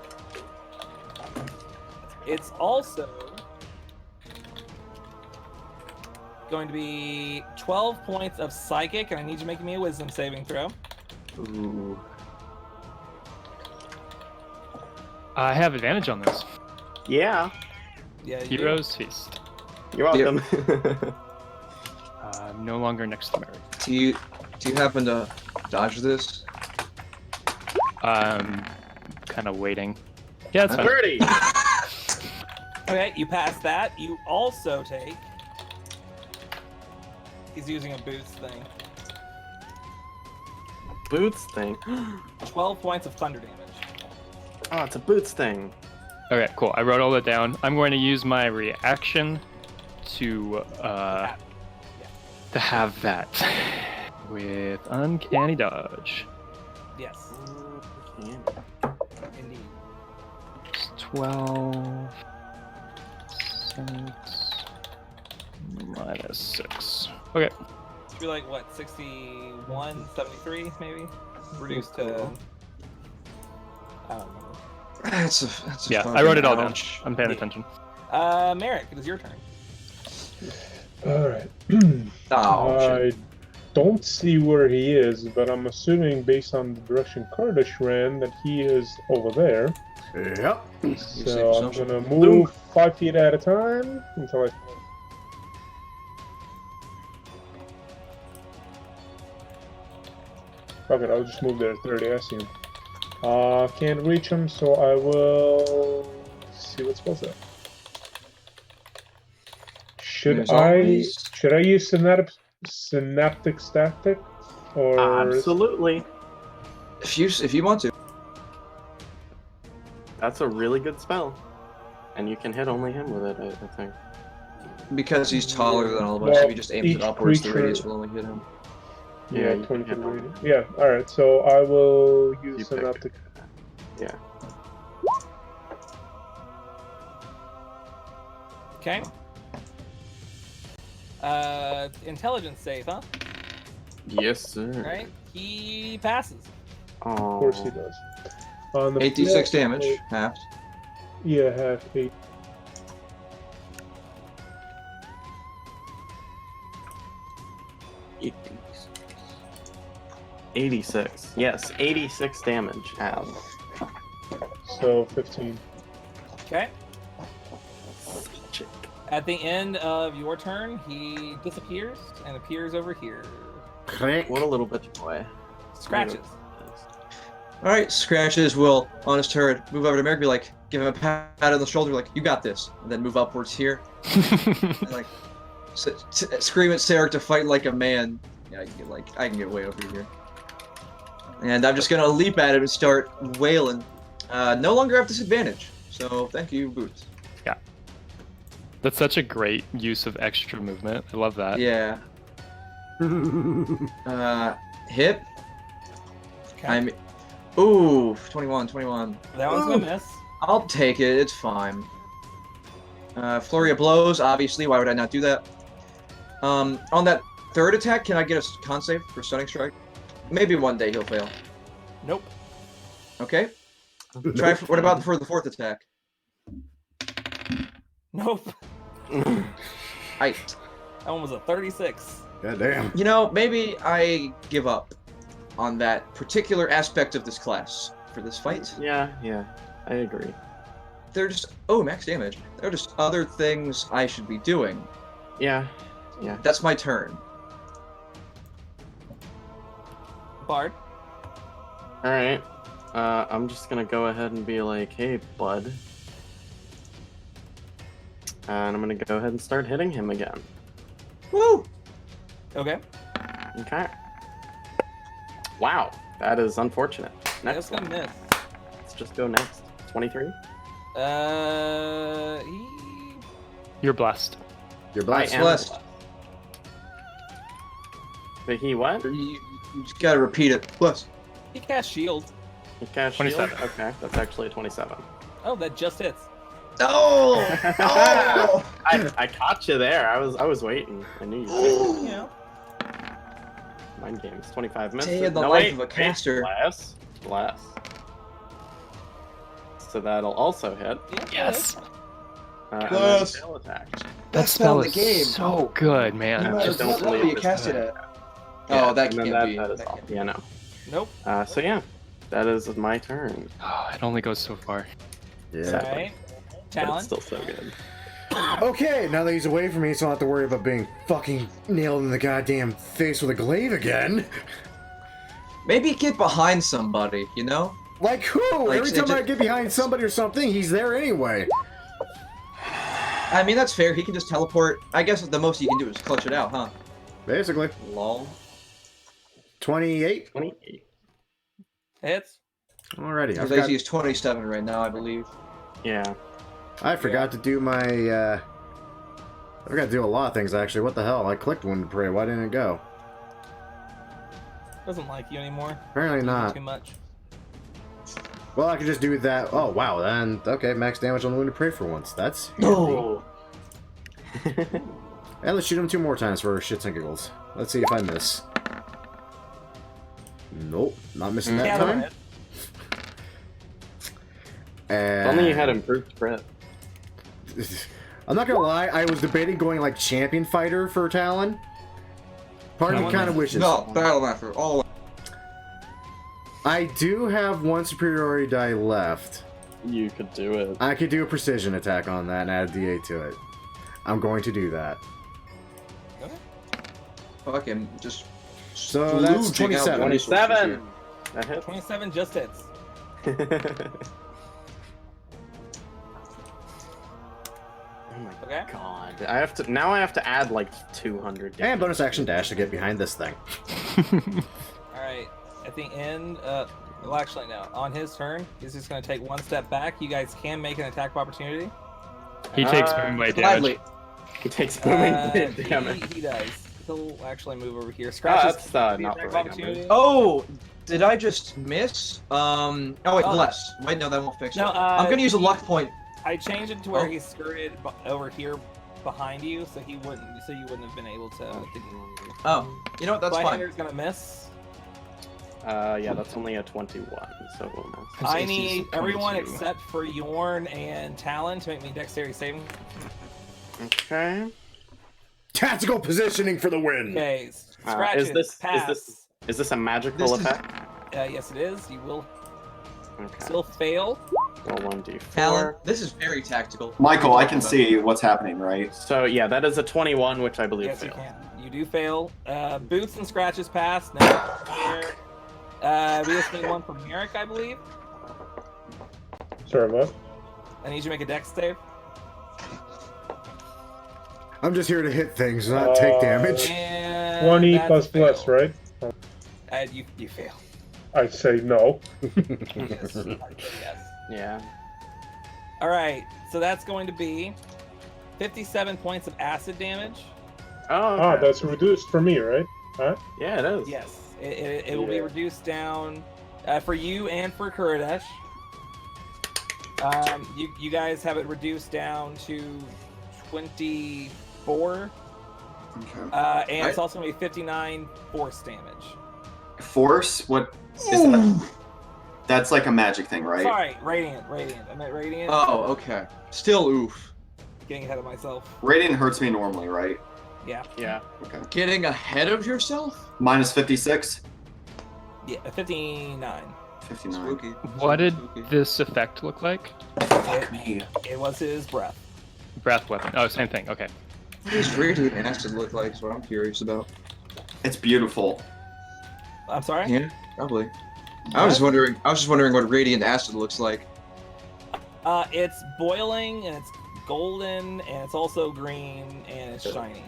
It's also going to be 12 points of psychic, and I need you to make me a wisdom saving throw. Ooh. I have advantage on this. Yeah. Yeah, you do. Heroes Feast. You're welcome. I'm no longer next to Mary. Do you happen to dodge this? Kind of waiting. Yeah, that's fine. 30. Okay, you pass that. You also take. He's using a boots thing. Boots thing. 12 points of thunder damage. Oh, it's a boots thing. Okay, cool. I wrote all that down. I'm going to use my reaction to have that with uncanny dodge. Yes. Indeed. 12 6 minus 6. Okay. It'd be like what, 61, 73 maybe? Reduced to. I don't remember. That's a Yeah, fucking I wrote it all down. ouch. I'm paying Yeah. attention. Merrick, it is your turn. Alright. Oh, I shit. don't see where he is, but I'm assuming based on the direction Kurdish ran that he is over there. Yep. So I'm gonna move 5 feet at a time until I. Fuck it, I'll just move there at 30. I see him. Can't reach him, so I will see what spells that. There's always- Should I use synaptic static or Absolutely. If you want to. That's a really good spell. And you can hit only him with it, I think. Because he's taller than all of us, Well, if he just aims each it upwards, the creature- radius will only hit him. Yeah, Yeah, you 20 can feet hit radius. Yeah, alright, so I will use You pick. Okay. Intelligence save, huh? Yes, sir. Right. He passes. Of course he does. On the 8d6 damage, halved. Yeah, half 8. $86. Yes, 86 damage. Half. So 15. Okay. At the end of your turn, he disappears and appears over here. Click. What a little bitch boy. Scratches. Alright, Scratches will, on his turn, move over to Merrick, be like, give him a pat on the shoulder, like, you got this. And then move upwards here. And, like, scream at Sarek to fight like a man. Yeah, I can get way over here. And I'm just gonna leap at him and start wailing. No longer have disadvantage. So, thank you, Boots. Yeah. That's such a great use of extra movement. I love that. Yeah. Hit. Okay. I'm. Ooh, 21. That one's gonna miss. I'll take it. It's fine. Flurry of blows. Obviously, why would I not do that? On that third attack, can I get a con save for stunning strike? Maybe one day he'll fail. Nope. Okay. Try. What about for the fourth attack? Nope. I. That one was a 36. God damn. You know, maybe I give up on that particular aspect of this class for this fight. Yeah, I agree. They're just max damage. There are just other things I should be doing. Yeah. That's my turn. Bard. Alright. I'm just gonna go ahead and be like, hey, bud. And I'm gonna go ahead and start hitting him again. Woo! Okay. Okay. Wow, that is unfortunate. That's Next gonna one. miss. Let's just go next. 23. You're blessed. You're blessed. I am Blessed. But he what? You just gotta repeat it. Bless. He cast shield. He cast shield? 27. Okay, that's actually a 27. Oh, that just hits. Oh! Oh! I caught you there. I was waiting. I knew you. You know. Mind games. 25 minutes. Day in the No, life wait, of a caster. Less. So that'll also hit. Yeah, Yes. And then Plus. tail attack. That spell spell in is the game. so good, man. You I might Just- as don't well believe be this cast is it it. at. Oh, that and then can't be. that is that all. can't be. Yeah, no. Nope. So yeah, that is my turn. Oh, it only goes so far. Yeah. Alright. But it's Talon. still so good. Okay, now that he's away from me, so I don't have to worry about being fucking nailed in the goddamn face with a glaive again. Maybe get behind somebody, you know? Like who? Like, Every time I get behind somebody or something, he's there anyway. I mean, that's fair. He can just teleport. I guess the most he can do is clutch it out, huh? Basically. Lol. 28? 28. Hits. Alrighty. His AC is 27 right now, I believe. Yeah. I forgot to do my, I forgot to do a lot of things, actually. What the hell? I clicked Wounded Prey. Why didn't it go? Doesn't like you anymore. Apparently not. Too much. Well, I could just do that. Oh, wow. Then, okay, max damage on Wounded Prey for once. That's handy. No. And let's shoot him 2 more times for shits and giggles. Let's see if I miss. Nope. Not missing that Yeah, time. hit. And... If only you had improved crit. I'm not gonna lie, I was debating going like champion fighter for Talon. Part of me kind of wishes. No, Battle Master. All I do have 1 superiority die left. You could do it. I could do a precision attack on that and add a d8 to it. I'm going to do that. fucking just. So that's splooging out 27. resources 27! here. That hits. 27 just hits. Oh my Okay. god. I have to add like 200 damage. And bonus action dash to get behind this thing. Alright. At the end, well, actually, no. On his turn, he's just going to take 1 step back. You guys can make an attack of opportunity. He takes boom by damage. Gladly. He takes booming damage. He does. He'll actually move over here. Oh, Scratches. that's the not the attack of right opportunity. number. Oh, did I just miss? Oh wait, Oh. bless. Wait, no, that won't fix No, it. I'm gonna use a luck point. I changed it to where Oh. he skirted over here behind you, so you wouldn't have been able to. Oh, you know what? That's fine. Slyhander's gonna miss. Yeah, that's only a 21, so we'll miss. I need everyone except for Yorn and Talon to make me dexterity saving. Okay. Tactical positioning for the win. Okay, scratches. Is this a magical effect? Yes, it is. You will Okay. still fail. Roll 1d4. Talon, this is very tactical. Michael, I can see what's happening, right? So yeah, that is a 21, which I believe Yes, you fails. can. You do fail. Boots and scratches pass. Now, we just need one from Merrick, I believe. Sorry, what? I need you to make a dex save. I'm just here to hit things, not take damage. And 20 that's plus a fail. plus, right? You fail. I say no. Yes. Yes. Yeah. All right, so that's going to be 57 points of acid damage. Oh. Ah, Okay. that's reduced for me, right? Huh? Yeah, it is. Yes, it will be Yeah. reduced down for you and for Kuridesh. You guys have it reduced down to 24, Okay. and it's also going to be 59 force damage. Force? What is that? That's like a magic thing, right? Sorry, radiant. I meant radiant. Oh, okay. Still oof. Getting ahead of myself. Radiant hurts me normally, right? Yeah. Yeah. Okay. Getting ahead of yourself? Minus 56? Yeah, 59. 59. Spooky. What did Spooky. this effect look like? Fuck me. It was his breath. Breath weapon. Oh, same thing. Okay. What does radiant acid look like? Is what I'm curious about. It's beautiful. I'm sorry. Yeah, probably. I was just wondering what radiant acid looks like. It's boiling and it's golden and it's also green and it's shiny.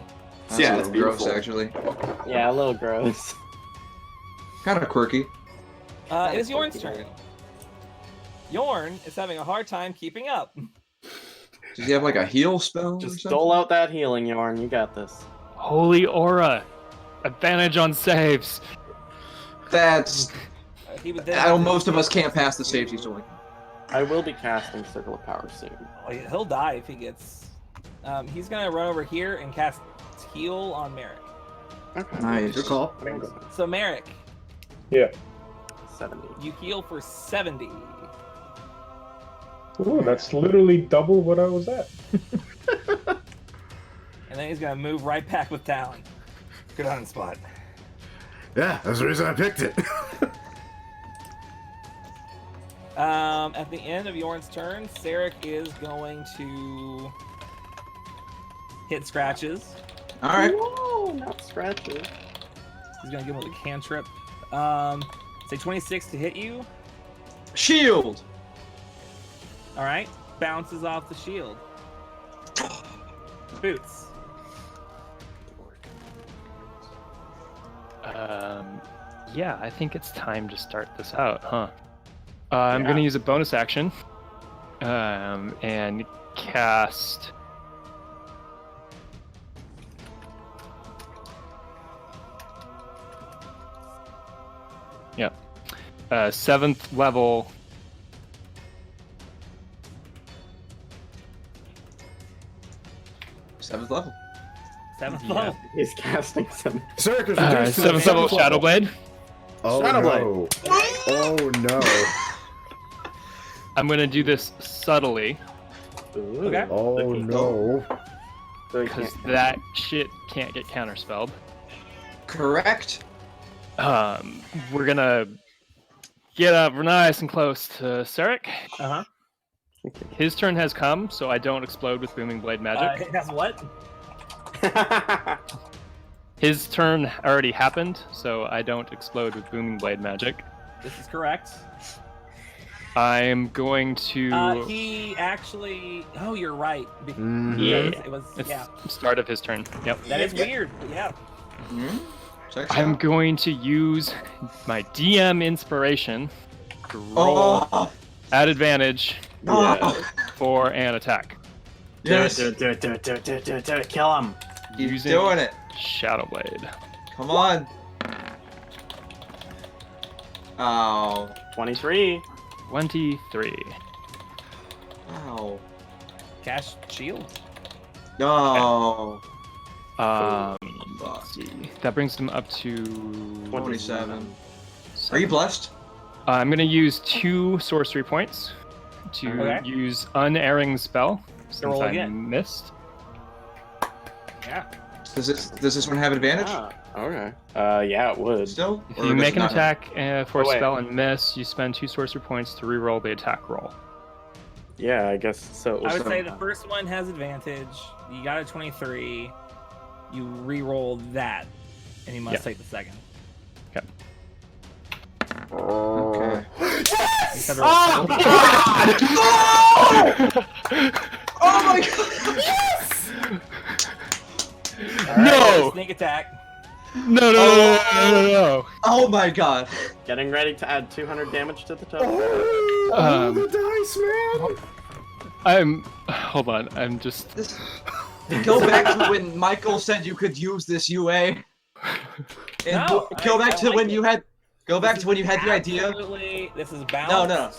That's Yeah, a it's little gross, beautiful. actually. Yeah, a little gross. Kind of quirky. It is Yorn's turn. Yorn is having a hard time keeping up. Does he have like a heal spell? or Just something? dole out that healing, Yarn. You got this. Holy aura. Advantage on saves. That's. He was Most of us can't pass the saves he's doing. I will be casting Circle of Power soon. He'll die if he gets. He's gonna run over here and cast heal on Merrick. Okay. Nice. Good call. So Merrick, Yeah. 70. you heal for 70. Ooh, that's literally double what I was at. And then he's gonna move right back with Talon. Good on spot. Yeah, that's the reason I picked it. At the end of Yorn's turn, Sarek is going to hit scratches. Alright. Whoa, not scratches. He's gonna give him a cantrip. Say 26 to hit you. Shield! Alright. Bounces off the shield. Boots. Yeah, I think it's time to start this out, huh? I'm gonna use a bonus action, and cast. Yep. 7th level. Seventh level. 7th Yeah. level. He's casting some. Circus reduced to the 7th level seventh Shadow Blade. Oh Shadow no. Oh no. I'm gonna do this subtly, Ooh. Okay. Oh no. So he because can't- that shit can't get counterspelled. Correct. We're gonna get up nice and close to Sarek. Uh-huh. His turn has come, so I don't explode with Booming Blade magic. That's what? His turn already happened, so I don't explode with Booming Blade magic. This is correct. I'm going to. He actually. Oh, you're right. Mhm. Yeah. It was. It's Yeah. start of his turn. Yep. That is weird. But yeah. Hmm? Checks I'm out. going to use my DM inspiration to roll Oh! at advantage Yeah. for an attack Yes! Do it. Kill him. He's using doing it. Shadow Blade. Come on. Oh. 23. 23. Wow. Cast shield. No. Let's see. That brings them up to 27. Are you blessed? I'm gonna use 2 sorcery points to Okay. use unerring spell since roll I again. missed. Yeah. Does this one have advantage? Ah, okay. Yeah, it would. Still? If Or you does make it an not? attack for a Oh, wait. spell and miss, you spend 2 sorcery points to reroll the attack roll. Yeah, I guess so. I would So- say the first one has advantage. You got a 23. You re-roll that, and you must Yeah. take the second. Okay. You said roll- Oh my god! All right, No! Sneak attack. No! Oh my god! Getting ready to add 200 damage to the total. Oh, Um, the dice, man! Hold on, I'm just... This... Go back to when Michael said you could use this UA. And No, go back I to like when it. you had. Go back This to when you is had the idea. absolutely- This is balanced. No.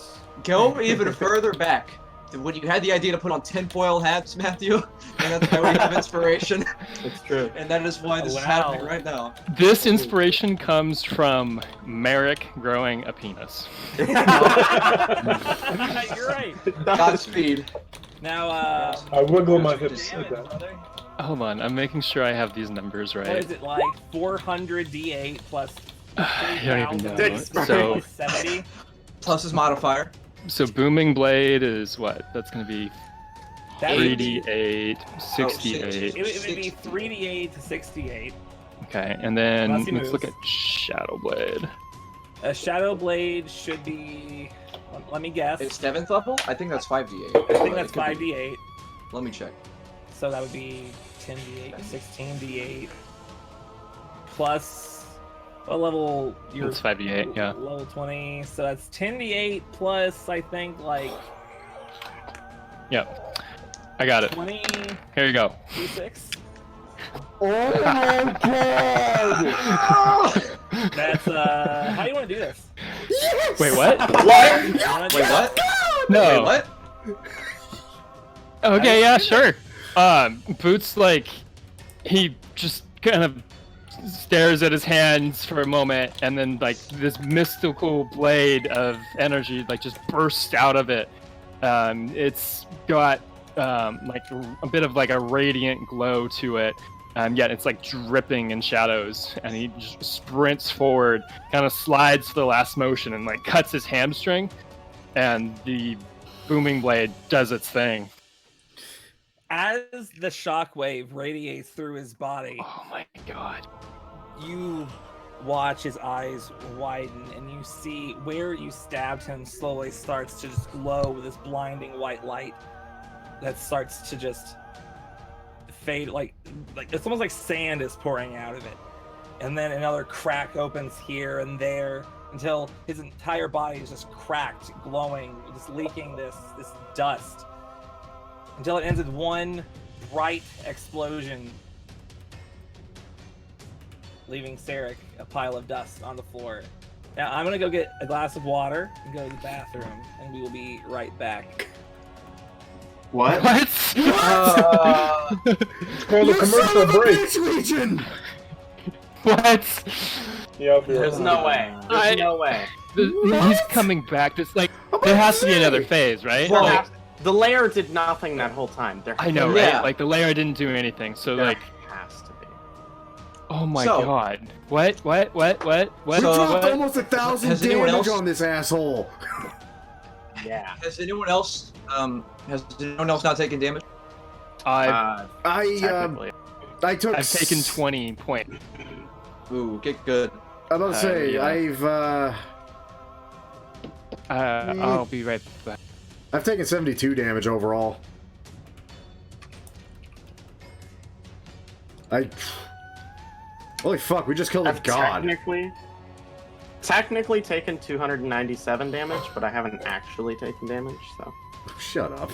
Go even further back. To when you had the idea to put on tinfoil hats, Matthew. And that's why we have inspiration. It's true. And that is why this is happening right now. This inspiration comes from Merrick growing a penis. You're right. Godspeed. Now, I wiggle my hips damage, like that. brother. Hold on, I'm making sure I have these numbers What right. is it like? 400 d8 plus You don't even 3,000 know. So, plus 70. Plus his modifier. so booming blade is what? That's gonna be That would be, 3d8, 68. it would be 3d8 to 68. Okay, and then Unless he let's look moves. at Shadow Blade. A shadow blade should be. Let me guess. It's 7th level? I think that's 5d8. I think that's 5d8. Let me check. So that would be 10d8, 16d8 plus. What level? You're It's 5d8, yeah. Level 20. So that's 10d8 plus, I think, like Yep. I got it. 20 Here you go. d6. Oh my god! That's how do you want to do this? Wait, what? What? You wanna do Wait, it? what? No. Wait, what? Okay, yeah, sure. Boots, like, he just kind of stares at his hands for a moment, and then, like, this mystical blade of energy, like, just bursts out of it. It's got, like, a bit of, like, a radiant glow to it. Yet it's, like, dripping in shadows, and he just sprints forward, kind of slides to the last motion, and, like, cuts his hamstring, and the booming blade does its thing. As the shockwave radiates through his body, Oh my god. you watch his eyes widen, and you see where you stabbed him slowly starts to just glow with this blinding white light that starts to just fade, like it's almost like sand is pouring out of it. And then another crack opens here and there until his entire body is just cracked, glowing, just leaking this dust. Until it ends with one bright explosion, leaving Sarek a pile of dust on the floor. Now I'm gonna go get a glass of water and go to the bathroom, and we will be right back. What? What? It's called a commercial break. Legion! What? Yeah, I'll be right There's back. no way. I- There's no way. He's coming back. This like there has to be another phase, right? There Like, has- the layer did nothing that whole time. There I know, Yeah. right? Like the layer didn't do anything. So there like, has to be. oh my So- god. What? We So- dropped almost 1,000 Has anyone damage else- on this asshole. Yeah. Has anyone else not taken damage? Technically. I took. I've taken 20 points. Ooh, get good. I'm about to say yeah. I'll be right back. I've taken 72 damage overall. Holy fuck! We just killed a I've god. technically taken 297 damage, but I haven't actually taken damage, so. Shut up.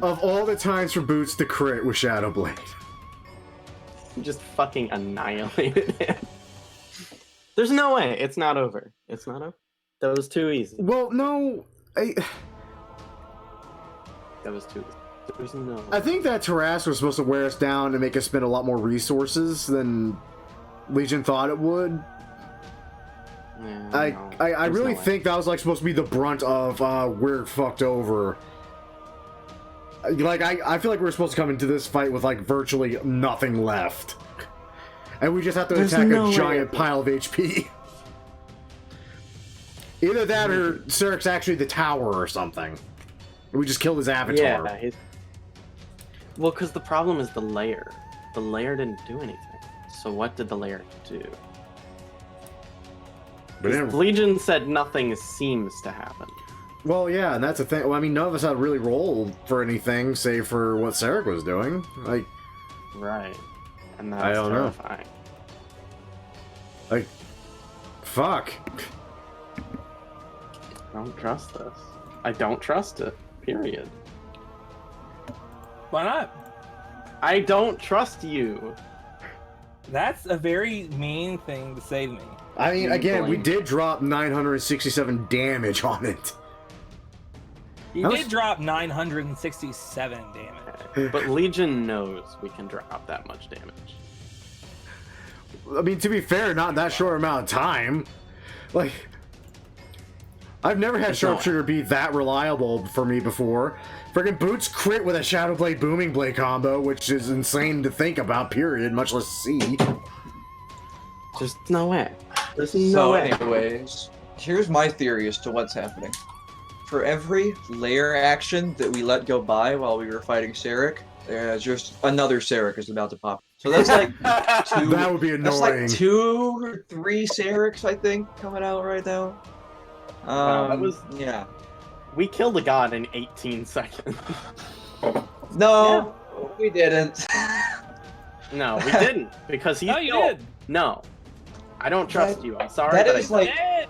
Of all the times for Boots to crit with Shadow Blade. Just fucking annihilated him. There's no way. It's not over. It's not over. That was too easy. Well, no. that was too. There's no. I think that Tarrasque was supposed to wear us down and make us spend a lot more resources than Legion thought it would. Yeah, I no, I there's really no way. think that was like supposed to be the brunt of we're fucked over. Like I feel like we're supposed to come into this fight with like virtually nothing left, and we just have to There's attack no a way giant that- pile of HP. Either that or Syrick's actually the tower or something. We just killed his avatar. Yeah, he's... Well, because the problem is the layer. The layer didn't do anything. So what did the layer do? But anyway, Legion said nothing seems to happen. well, yeah, and that's the thing. Well, I mean, none of us had to really roll for anything, save for what Syrick was doing. Like, Right. And that's I don't know. terrifying. like, fuck. I don't trust this. I don't trust it. Period. Why not? I don't trust you. That's a very mean thing to say to me. I mean, again, we Blame. did drop 967 damage on it. You That did was- drop 967 damage. But Legion knows we can drop that much damage. I mean, to be fair, not in that short amount of time. Like, I've never had It's not- Sharpshooter be that reliable for me before. Friggin' Boots crit with a Shadow Blade Booming Blade combo, which is insane to think about, period, much less see. There's no way. There's no So, way. anyways, here's my theory as to what's happening. For every layer action that we let go by while we were fighting Syrick, just another Syrick is about to pop. So that's like two. That would be That's annoying. like 2 or 3 Syrics, I think, coming out right now. Wow, that was- yeah. We killed a god in 18 seconds. No, we didn't. No, we didn't. Because he No, you still- did. No. I don't trust you. I'm sorry. That but is I... like Yeah,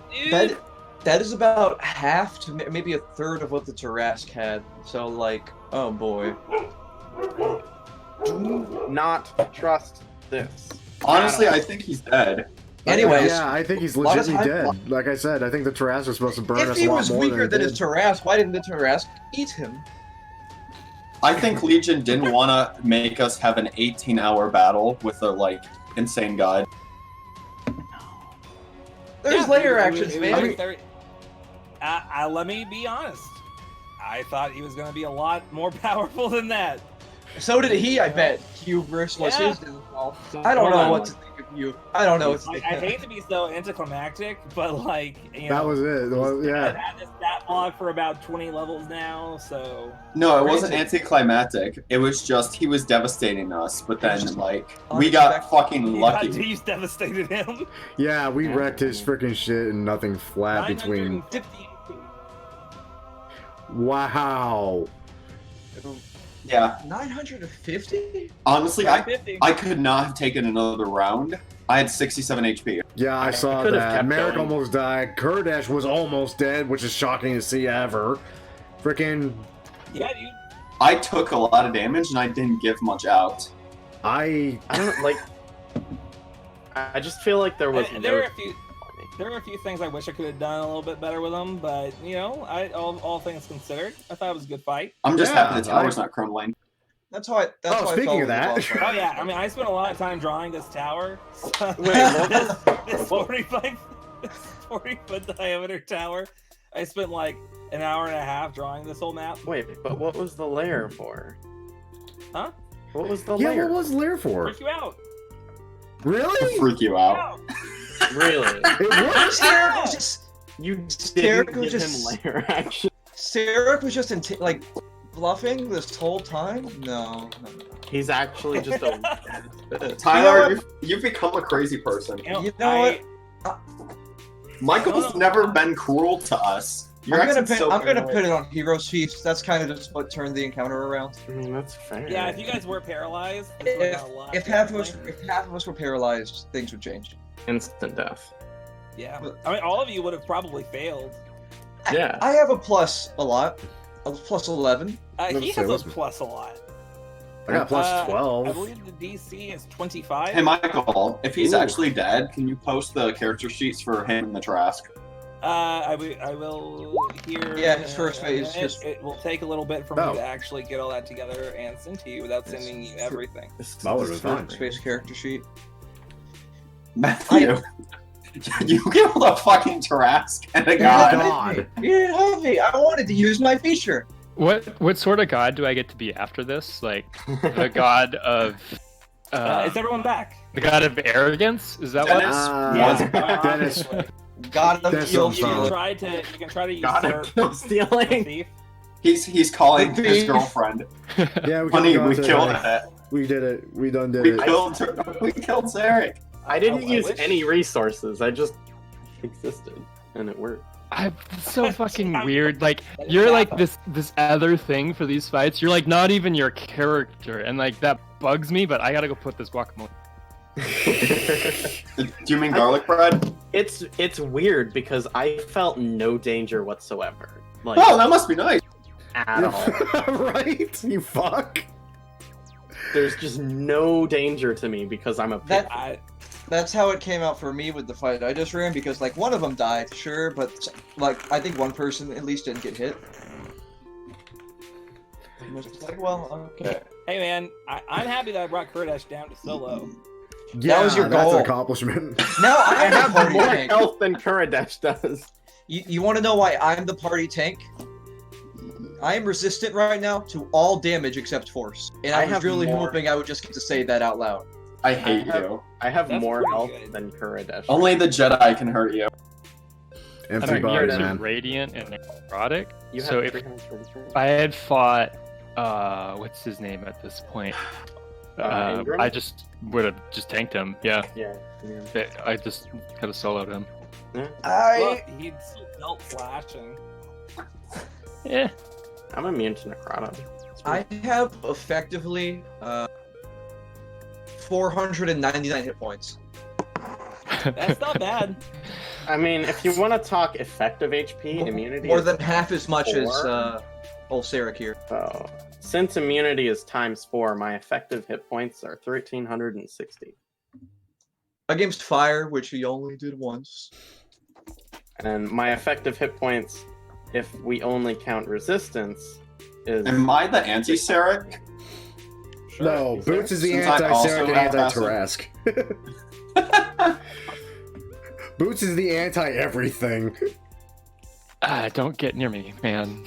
dude. that is about half to maybe a third of what the Tarrasque had. So like, oh boy. Do not trust this. Honestly, I think he's dead. Anyways, Yeah, I think he's lot of legitimately time- dead. Like I said, I think the Tarrasque was supposed to burn if us he a lot was more weaker than than it his did. Tarrasque, why didn't the Tarrasque eat him? I think Legion didn't want to make us have an 18-hour battle with a like insane god. There's Yeah, layer we- actions, we- man. we- let me be honest. I thought he was going to be a lot more powerful than that. So did he, I bet. Hubris was Yeah. his downfall. I don't Hold know on. what to think of you. I don't know what to Like, think I of hate to be so anticlimactic, but like, you know, That was it. Well, I've yeah. had this stat block for about 20 levels now, so No, it Crazy. wasn't anticlimactic. It was just he was devastating us, but then Just like we got unexpected. fucking lucky. He's devastated him. Yeah, we Yeah. wrecked his freaking shit and nothing flat between. 950. Wow. Yeah, 950? honestly, 950. I could not have taken another round. I had 67 HP. Yeah, I saw could've that. kept Merrick going. almost died. Kurdesh was almost dead, which is shocking to see ever. Freaking. Yeah, dude. I took a lot of damage and I didn't give much out. I don't like. I just feel like there was. There were a few things I wish I could have done a little bit better with them, but you know, all things considered, I thought it was a good fight. I'm just Yeah, happy the tower's not crumbling. That's how I. That's Oh, how I speaking felt of that. with the boss Oh fight. yeah, I mean, I spent a lot of time drawing this tower. So Wait, what this 40-foot diameter tower. I spent like an hour and a half drawing this whole map. Wait, but what was the layer for? Huh? What was the yeah. layer? What was Lair for? Freak you out. Really? Freak you out. Really? It was. Syrick was just. You Derek didn't was give just- him layer action. Syrick was just like bluffing this whole time? No. He's actually just a. Tyler, you've become a crazy person. You know what? Michael's never been cruel to us. You're I'm gonna acting put, so I'm gonna paranoid. put it on Heroes Feast. That's kind of just what turned the encounter around. I mean, that's fair. Yeah, if you guys were paralyzed, this would've gone a lot If half of us, differently. if half of us were paralyzed, things would change. Instant death. Yeah, I mean, all of you would have probably failed. Yeah. I have a plus a lot, a plus 11. He Let's has say, a listen. plus a lot. I got plus I 12. believe the DC is 25. Hey Michael, if he's Ooh. actually dead, can you post the character sheets for him and the Trask? I will hear. Yeah, his first phase, It, just- it will take a little bit for me to actually get all that together and send to you without sending you everything. Oh, it was fine. Space character sheet. Matthew, you killed a fucking Tarask and a god. You didn't have me. I wanted to use my feature. What sort of god do I get to be after this? Like the god of Is everyone back? the god of arrogance? Is that what? Dennis. God of That's kill so You can solid. try to. You can try to God usurp of kill the stealing. thief. He's calling The his thief. girlfriend. Yeah, we Honey, we killed killed it. We did it. We done did We it. killed Zarek. I didn't I use wish- any resources. I just existed, and it worked. It's so fucking weird. Like you're like this other thing for these fights. You're like not even your character, and like that bugs me. But I gotta go put this guacamole. Do you mean garlic bread? It's weird because I felt no danger whatsoever. Like Oh, that must be nice. at all. Right? You fuck. There's just no danger to me because I'm a pig. That that's how it came out for me with the fight I just ran, because like one of them died, sure, but like I think one person at least didn't get hit. I was just like, well, okay. Hey man, I'm happy that I brought Kurdash down to solo. Yeah, was your that's goal. an accomplishment. Now I I'm the have party more tank. health than Kuradesh does. You want to know why I'm the party tank? I am resistant right now to all damage except force, and I was have really more- hoping I would just get to say that out loud. I hate you. I have That's more pretty health good. than Kuradesh. Only the Jedi can hurt you. Empty I'm body, yours are man. radiant and necrotic. You So have if 333. I had fought, what's his name at this point? Ingram? I just would have just tanked him. Yeah, Yeah. I just kind of soloed him. Look, he'd belt slash and Yeah. I'm immune to necrotic. I have effectively 499 hit points. that's not bad. I mean, if you want to talk effective HP, immunity More is than half as much as 4. old Sarek here. So, since immunity is ×4, my effective hit points are 1,360. Against fire, which he only did once. And my effective hit points, if we only count resistance, is... Am I the anti-Sarek? No, Boots is the Since I also anti-Sarek and have anti-Tarask. Boots is the anti-everything. Don't get near me, man.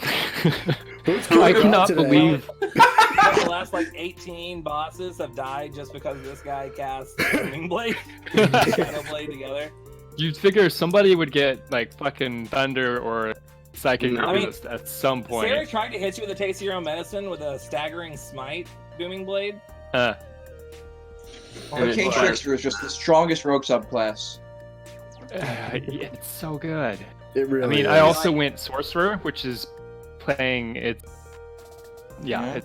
Boots I killed cannot today. believe. The last like 18 bosses have died just because this guy cast Burning Blade and Shadow Blade together. You'd figure somebody would get like fucking thunder or psychic No. resist at some point. Sarah tried to hit you with a taste of your own medicine with a staggering smite booming blade. Arcane Trickster is just the strongest rogue subclass. It's so good. It really I mean, is. I also went sorcerer, which is playing it. Yeah, Yeah.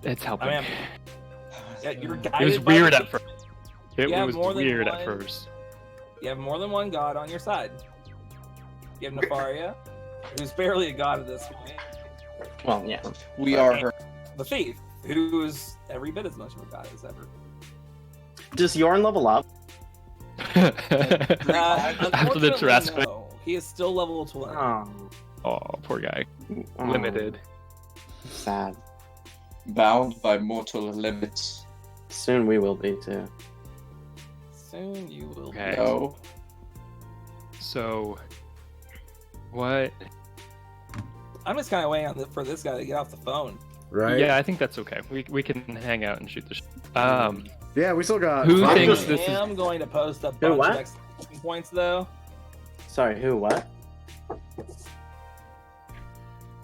it's helping. I mean, yeah, you're guided It was by weird the- at first. It You have was more than weird at one- first. You have more than one god on your side. You have Nefaria, who's barely a god at this point. Well, yeah. We are her. The thief, who's every bit as much of a god as ever. Does Yorn level up? After the Unfortunately, Tarask. no. He is still level 20. Oh, poor guy. Oh, Limited. Sad. Bound by mortal limits. Soon we will be, too. Soon you will. Okay. No. So, what? I'm just kind of waiting for this guy to get off the phone. Right? Yeah, I think that's okay. We can hang out and shoot the. Yeah, we still got... Who I thinks this is- am going to post a bunch what? of exclamation points though. Sorry, who, what?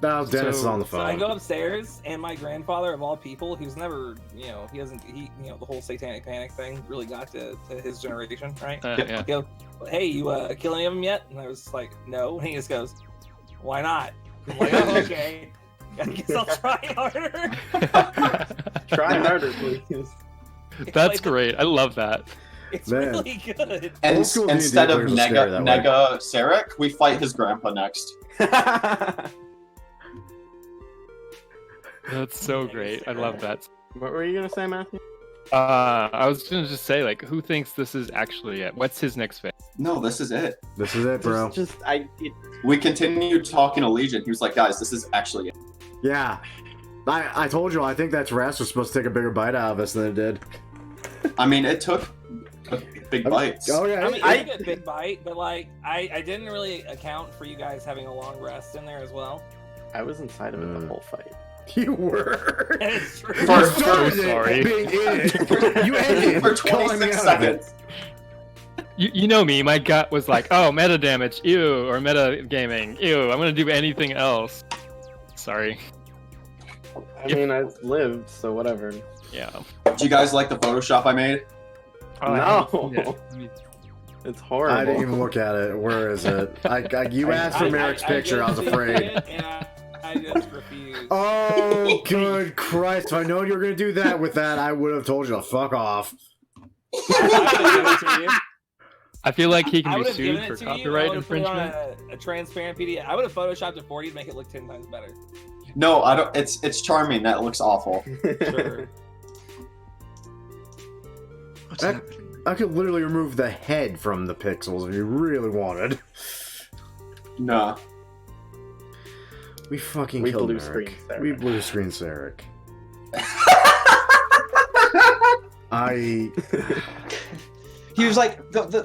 No, Dennis is on the So I phone. go upstairs, and my grandfather, of all people, who's never, he the whole satanic panic thing really got to his generation, right? Yeah. He goes, hey, you kill any of them yet? And I was like, no. And he just goes, why not? I'm like, oh, okay. I guess I'll try harder. Try harder, please. That's Like, great. I love that. It's Man. really good. And Old school instead D&D of players are scary that way. Nega Sarek, we fight his grandpa next. That's so great. I love that. What were you gonna say, Matthew? I was gonna just say, like, who thinks this is actually it? What's his next phase? No, this is it. This is it, bro. We continued talking to Legion. He was like, guys, this is actually it. Yeah. I told you, I think that Taras was supposed to take a bigger bite out of us than it did. I mean, it took big bites. Oh, yeah. I mean, I took a big bite, but like, I didn't really account for you guys having a long rest in there as well. I was inside of it the whole fight. You were. It's true. You started it being in it. You ended For calling me 26 out of it. seconds. You know me, my gut was like, oh, meta damage, ew, or meta gaming, ew, I'm gonna do anything else. Sorry. I mean, I lived, so whatever. Yeah. Do you guys like the Photoshop I made? Oh, No. It's horrible. I didn't even look at it. Where is it? You asked for Merrick's picture. I was afraid. I just refused. Oh, good Christ. If I known you were going to do that with that, I would have told you to fuck off. I feel like he I can be would've given sued it for to you, copyright I would've put it on infringement. a transparent PDF. I would have photoshopped it for you to make it look 10 times better. No, I don't. It's charming. That looks awful. Sure. I could literally remove the head from the pixels if you really wanted. Nah. We fucking We killed blue Merrick. screen Sarek. We blue screen Sarek. He was like,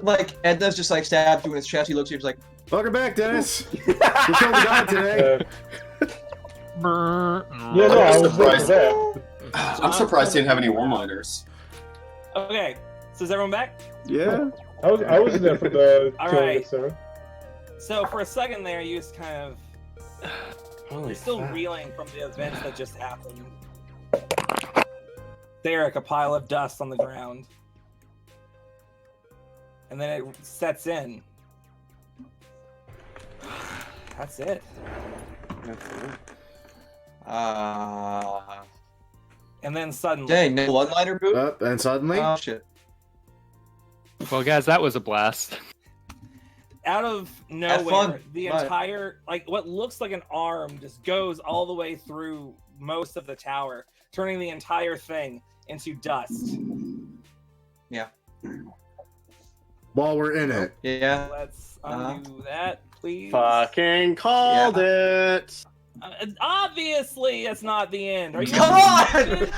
like Edna's just like stabbed you in his chest. He looks at you, he's like, Welcome back, Dennis. You killed the guy today. Yeah, no, I was there for that. I'm surprised he didn't have any one-liners. Okay, so is everyone back? Yeah. I was there for the All killing right. of Sarah. So for a second there, you just kind of Holy you're still fuck. reeling from the events that just happened. Derek, a pile of dust on the ground, and then it sets in. That's it. And then suddenly, dang, no one-liner boot? Up and suddenly. Oh, shit. Well, guys, that was a blast. out of Have nowhere, fun. the Bye. entire, like, what looks like an arm just goes all the way through most of the tower, turning the entire thing into dust. Yeah. While we're in it. Yeah. Let's undo that, please. Fucking called it. Obviously, it's not the end. Are you? Come on!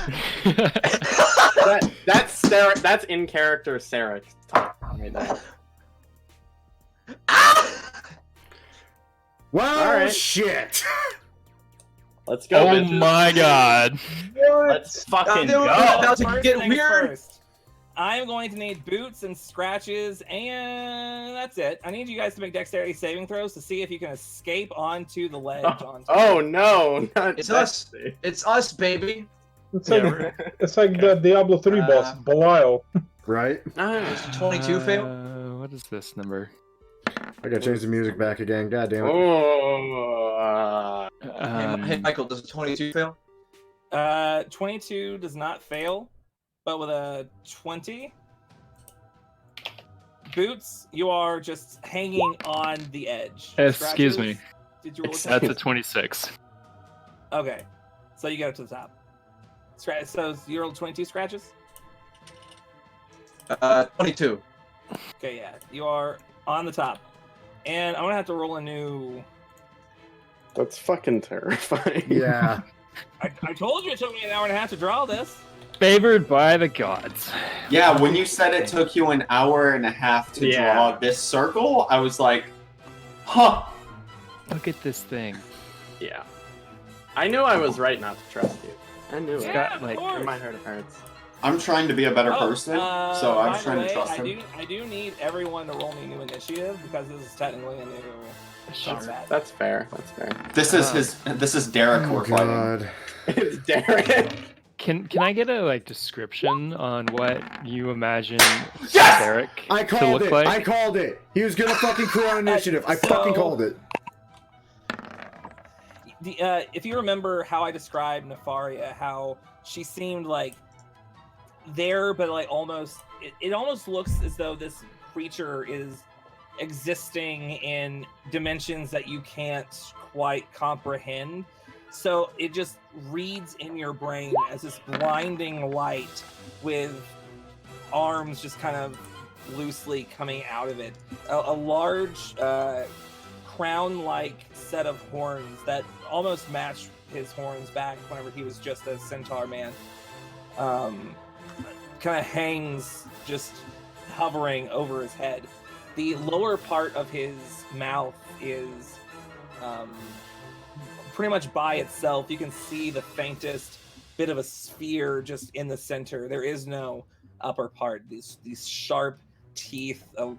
That's Sarek. That's in character Sarek talking right there. Well, All right. shit. Let's go. Oh bitches. my god. Let's fucking Dude, go. about to First get things weird. first. I'm going to need boots and scratches, and that's it. I need you guys to make dexterity saving throws to see if you can escape onto the ledge. Oh no! Not It's us. It's us, baby. It's like the Diablo 3 boss, Belial. Right? Does 22 fail? What is this number? I gotta change the music back again. God damn it. Oh. Hey, Michael, does a 22 fail? 22 does not fail, but with a 20, boots, you are just hanging on the edge. Excuse me. Did you roll a That's a 26. Okay, so you get up to the top. So you rolled 22 scratches? 22. Okay, yeah. You are on the top. And I'm going to have to roll a new... That's fucking terrifying. Yeah. I told you it took me an hour and a half to draw this. Favored by the gods. Yeah, when you said it took you an hour and a half to Yeah. draw this circle, I was like, huh. Look at this thing. Yeah. I knew I was right not to trust you. I knew It's it. Yeah, got, of like- course. In my heart of hearts. I'm trying to be a better person, so I by was the trying way, to trust him. I do need everyone to roll me new initiative because this is technically a new combat. That's fair. That's fair. This is this is Derek Oh, we're fighting. God. It's Derek. Can I get a description on what you imagine Yes! Derek I to called look it. like? I called it. He was gonna fucking crew on initiative. I So- fucking called it. If you remember how I described Nefaria, how she seemed like there, but like almost, it almost looks as though this creature is existing in dimensions that you can't quite comprehend. So it just reads in your brain as this blinding light with arms just kind of loosely coming out of it. A large crown-like set of horns that almost match his horns back whenever he was just a centaur man. Kind of hangs just hovering over his head. The lower part of his mouth is pretty much by itself. You can see the faintest bit of a sphere just in the center. There is no upper part. These sharp teeth, a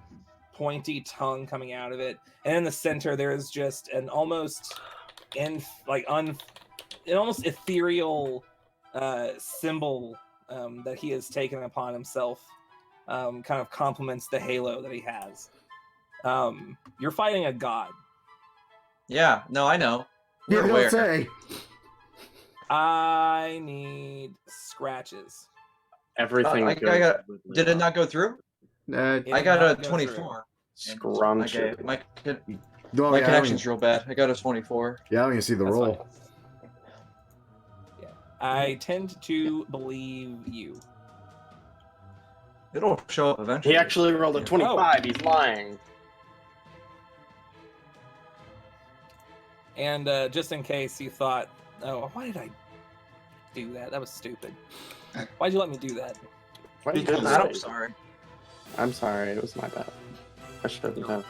pointy tongue coming out of it, and in the center there is just an almost an almost ethereal symbol that he has taken upon himself. Kind of complements the halo that he has. You're fighting a god. Yeah, no, I know. You We're don't aware. say. I need scratches. Everything. I got. Did it not go through? It I did got not a go 24. Scrumptious. Okay, my Oh, yeah, I don't connection's even- real bad. I got a 24. Yeah, I don't even see the That's roll. fine. Yeah, I tend to believe you. It'll show up eventually. He actually rolled a 25. He's lying. And just in case you thought, oh, why did I do that? That was stupid. Why'd you let me do that? Why did you do I'm that? sorry. I'm sorry. It was my bad. I shouldn't have.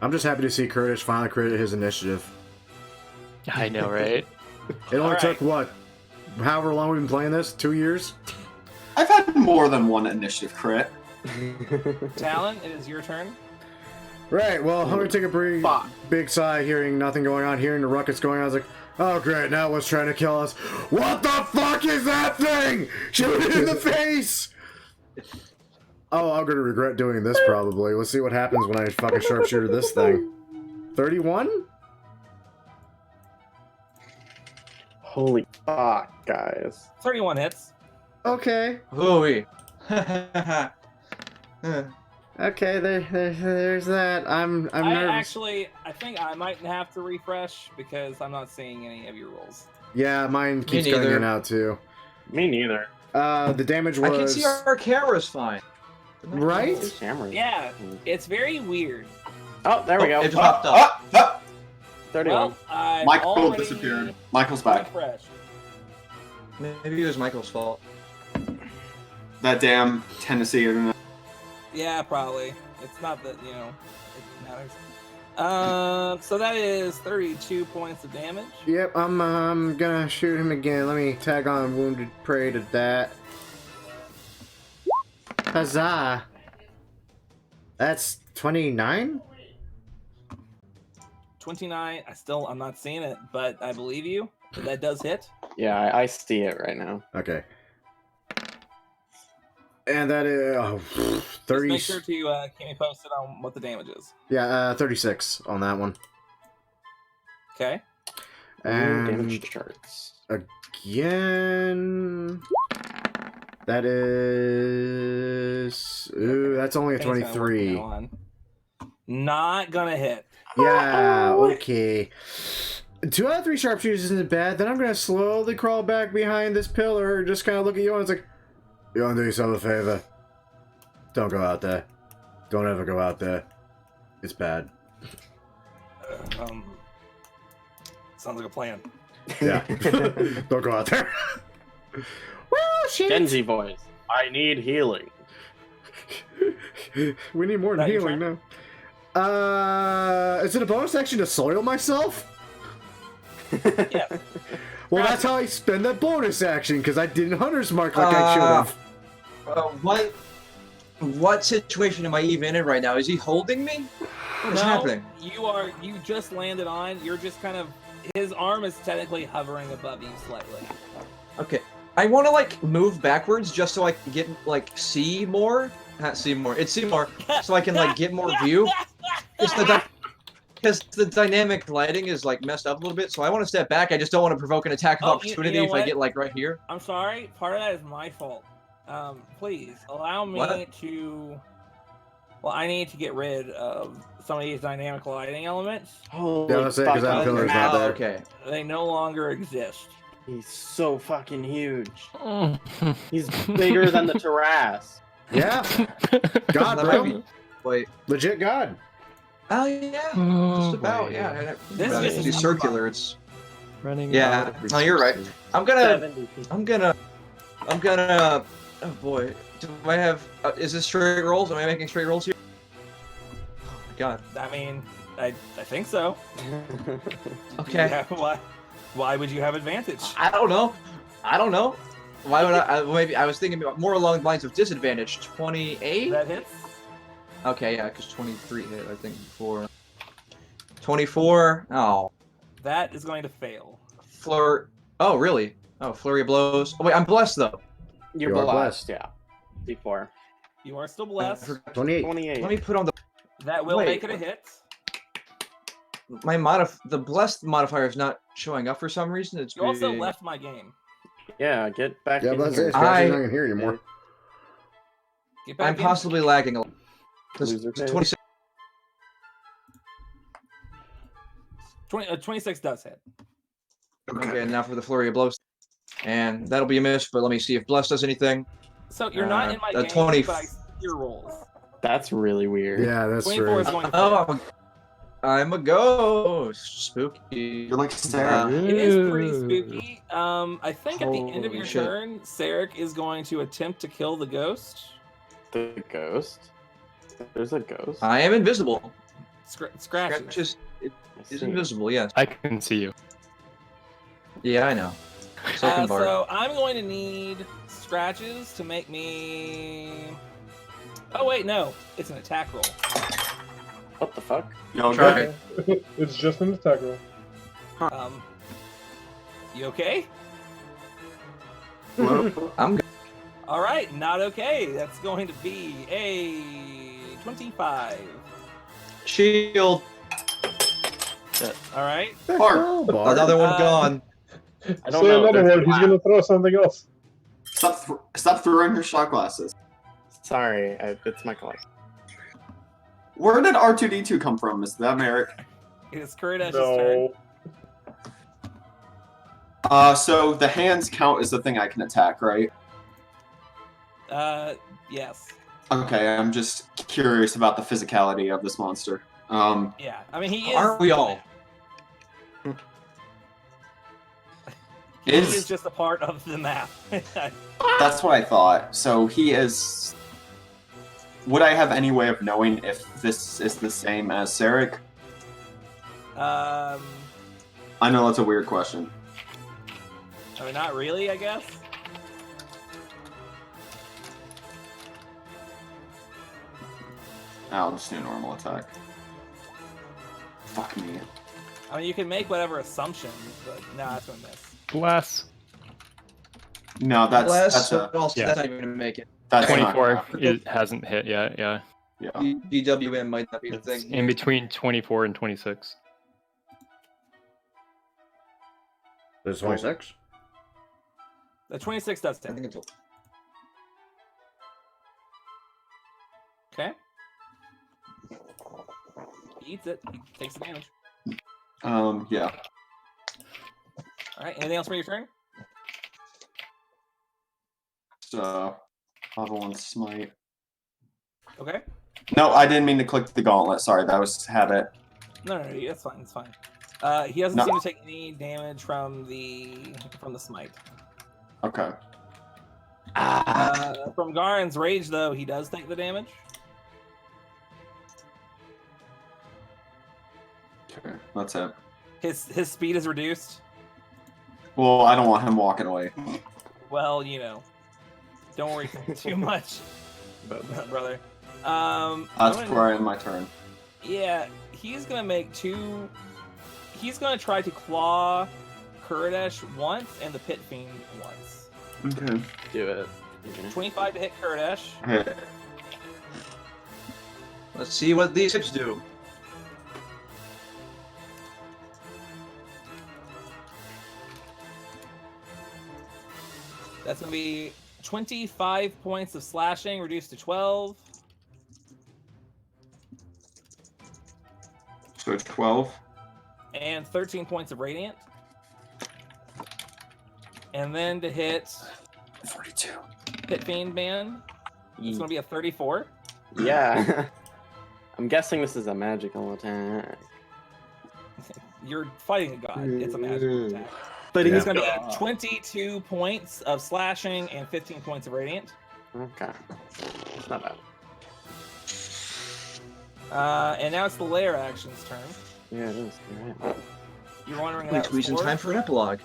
I'm just happy to see Kurdish finally created his initiative. I know, right? It only Alright. took, what, however long we've been playing this? 2 years? I've had more than one initiative crit. Talon, it is your turn. Right, well, I'm gonna take a big, Fuck. big sigh hearing nothing going on, hearing the ruckus going on. I was like, oh great, now what's trying to kill us? What the fuck is that thing? Shoot it in the face! Oh, I'm gonna regret doing this probably. Let's see what happens when I fucking sharpshooter this thing. 31? Holy fuck, guys. 31 hits. Okay. Hooey. Okay, there's that. I'm nervous. I think I might have to refresh because I'm not seeing any of your rolls. Yeah, mine keeps going in and out too. Me neither. The damage was... I can see our camera's fine. Right? His camera. Yeah, it's very weird. Oh, there we go. It popped up. 31. Well, I've Michael already disappeared. Michael's back. refreshed. Maybe it was Michael's fault. That damn Tennessee internet. Yeah, probably. It's not that, you know, it matters. So that is 32 points of damage. Yep, I'm gonna shoot him again. Let me tag on Wounded Prey to that. Huzzah! That's 29? 29. I'm not seeing it, but I believe you. That does hit. Yeah, I see it right now. Okay. And that is 30. Just make sure to keep me posted on what the damage is. Yeah, 36 on that one. Okay. And Damage charts. again, that is that's only a Things kinda working 23. on. Not gonna hit. Yeah, okay. 2 out of 3 sharpshooters isn't bad. Then I'm gonna slowly crawl back behind this pillar, just kind of look at you, and it's like, you wanna do yourself a favor? Don't go out there. Don't ever go out there. It's bad. Sounds like a plan. Yeah. Don't go out there. Well, shit. Genji voice. I need healing. We need more than That your healing now. Is it a bonus action to soil myself? Yeah. Well, that's how I spend that bonus action, because I didn't Hunter's Mark like I should have. What situation am I even in right now? Is he holding me? What is happening? You just landed on. You're just kind of. His arm is technically hovering above you slightly. Okay. I want to like move backwards just so I can get like see more. Not see more. It's see more, so I can like get more view. Because the dynamic lighting is like messed up a little bit, so I want to step back. I just don't want to provoke an attack of Oh, opportunity you know if I what? get like right here. I'm sorry. Part of that is my fault. Please allow me What? to. Well, I need to get rid of some of these dynamic lighting elements. Holy Yeah, that's it, 'cause that fuck, pillar's not Oh, there. okay. They no longer exist. He's so fucking huge. He's bigger than the Taras. Yeah. God, That might bro. be. Wait. Legit God. Oh yeah. Oh, Just about. boy. Yeah. This It's is be fun. circular. It's. Running. Yeah. out. No, you're right. I'm gonna. 70 feet. I'm gonna. Oh boy. Do I have? Is this straight rolls? Am I making straight rolls here? Oh my god. I mean, I think so. Okay. Yeah, why would you have advantage? I don't know. Why would maybe I was thinking about more along the lines of disadvantage. 28. That hits. Okay, yeah, because 23 hit I think before. 24. Oh. That is going to fail. Oh really? Oh, flurry of blows. Oh wait, I'm blessed though. You're You are blessed, yeah. D4. You are still blessed. 28. 28. Let me put on the That will Wait. make it a hit. the blessed modifier is not showing up for some reason. It's You also being- left my game. Yeah, get back Yeah, in but that's here. it. Scratchy's I- not gonna hear you anymore. Get back I'm in. possibly lagging a lot. Loser face. 26. 26 does hit. Okay, now for the flurry of blows. And that'll be a miss, but let me see if bless does anything. So you're not in my game, 20. but I see your rolls. That's really weird. Yeah, that's 24 is true. going to fail. Oh, I'm a ghost. Spooky. You're like Sarah. It is pretty spooky. I think at the end of Holy your shit. turn, Sarek is going to attempt to kill the ghost. The ghost? There's a ghost? I am invisible. Scratches. Scratch is I see. invisible, yes. I can see you. Yeah, I know. Second bar. So I'm going to need scratches to make me. Oh wait, no, it's an attack roll. What the fuck? Yo, Try good. it. It's just an attack roll. You okay? Hello? I'm good. All right, not okay. That's going to be a 25. Shield. All right. Bart, Another one gone. I don't Say know. another There's- word, he's gonna throw something else. stop throwing your shot glasses. Sorry, it's my collection. Where did R2D2 come from, Mr. That Merrick? It's Kuradash's turn. No. So the hands count as the thing I can attack, right? Yes. Okay, I'm just curious about the physicality of this monster. Yeah. I mean, he is. Aren't we all? He is just a part of the map. That's what I thought. So he is. Would I have any way of knowing if this is the same as Sarek? I I know that's a weird question. mean, not really, I guess. I'll just do a normal attack. Fuck me. I mean, you can make whatever assumptions, but no, that's gonna miss. Bless. No, that's Bless, a but also yeah. that's not even gonna make it. that's not 24. happening. It hasn't hit yet. Yeah. Yeah. DWM might not be the It's thing. in between 24 and 26. There's 26. The 26 does I hit. think it's Okay. He eats it. He takes the damage. Yeah. All right. Anything else for your turn? So, level 1 smite. Okay. No, I didn't mean to click the gauntlet. Sorry, that was habit. No, that's fine. It's fine. He doesn't No. seem to take any damage from the smite. Okay. From Garen's rage, though, he does take the damage. Okay, that's it. His speed is reduced. Well, I don't want him walking away. Well, don't worry too much, brother. I'm That's gonna- where I end my turn. Yeah, he's gonna make two. He's gonna try to claw Kuradash once and the Pit Fiend once. Okay. Do it. 25 to hit Kuradash. Hit. Let's see what these hits do. That's gonna be 25 points of slashing, reduced to 12. So 12. And 13 points of radiant. And then to hit 42. Pit Fiend Man, It's gonna be a 34. Yeah. I'm guessing this is a magical attack. You're fighting a god. It's a magical attack. But It's he's gonna be 22 points of slashing and 15 points of radiant. Okay. It's not bad. And now it's the lair action's turn. Yeah, it is. You're right. You're wondering We that squeeze in time for an epilogue.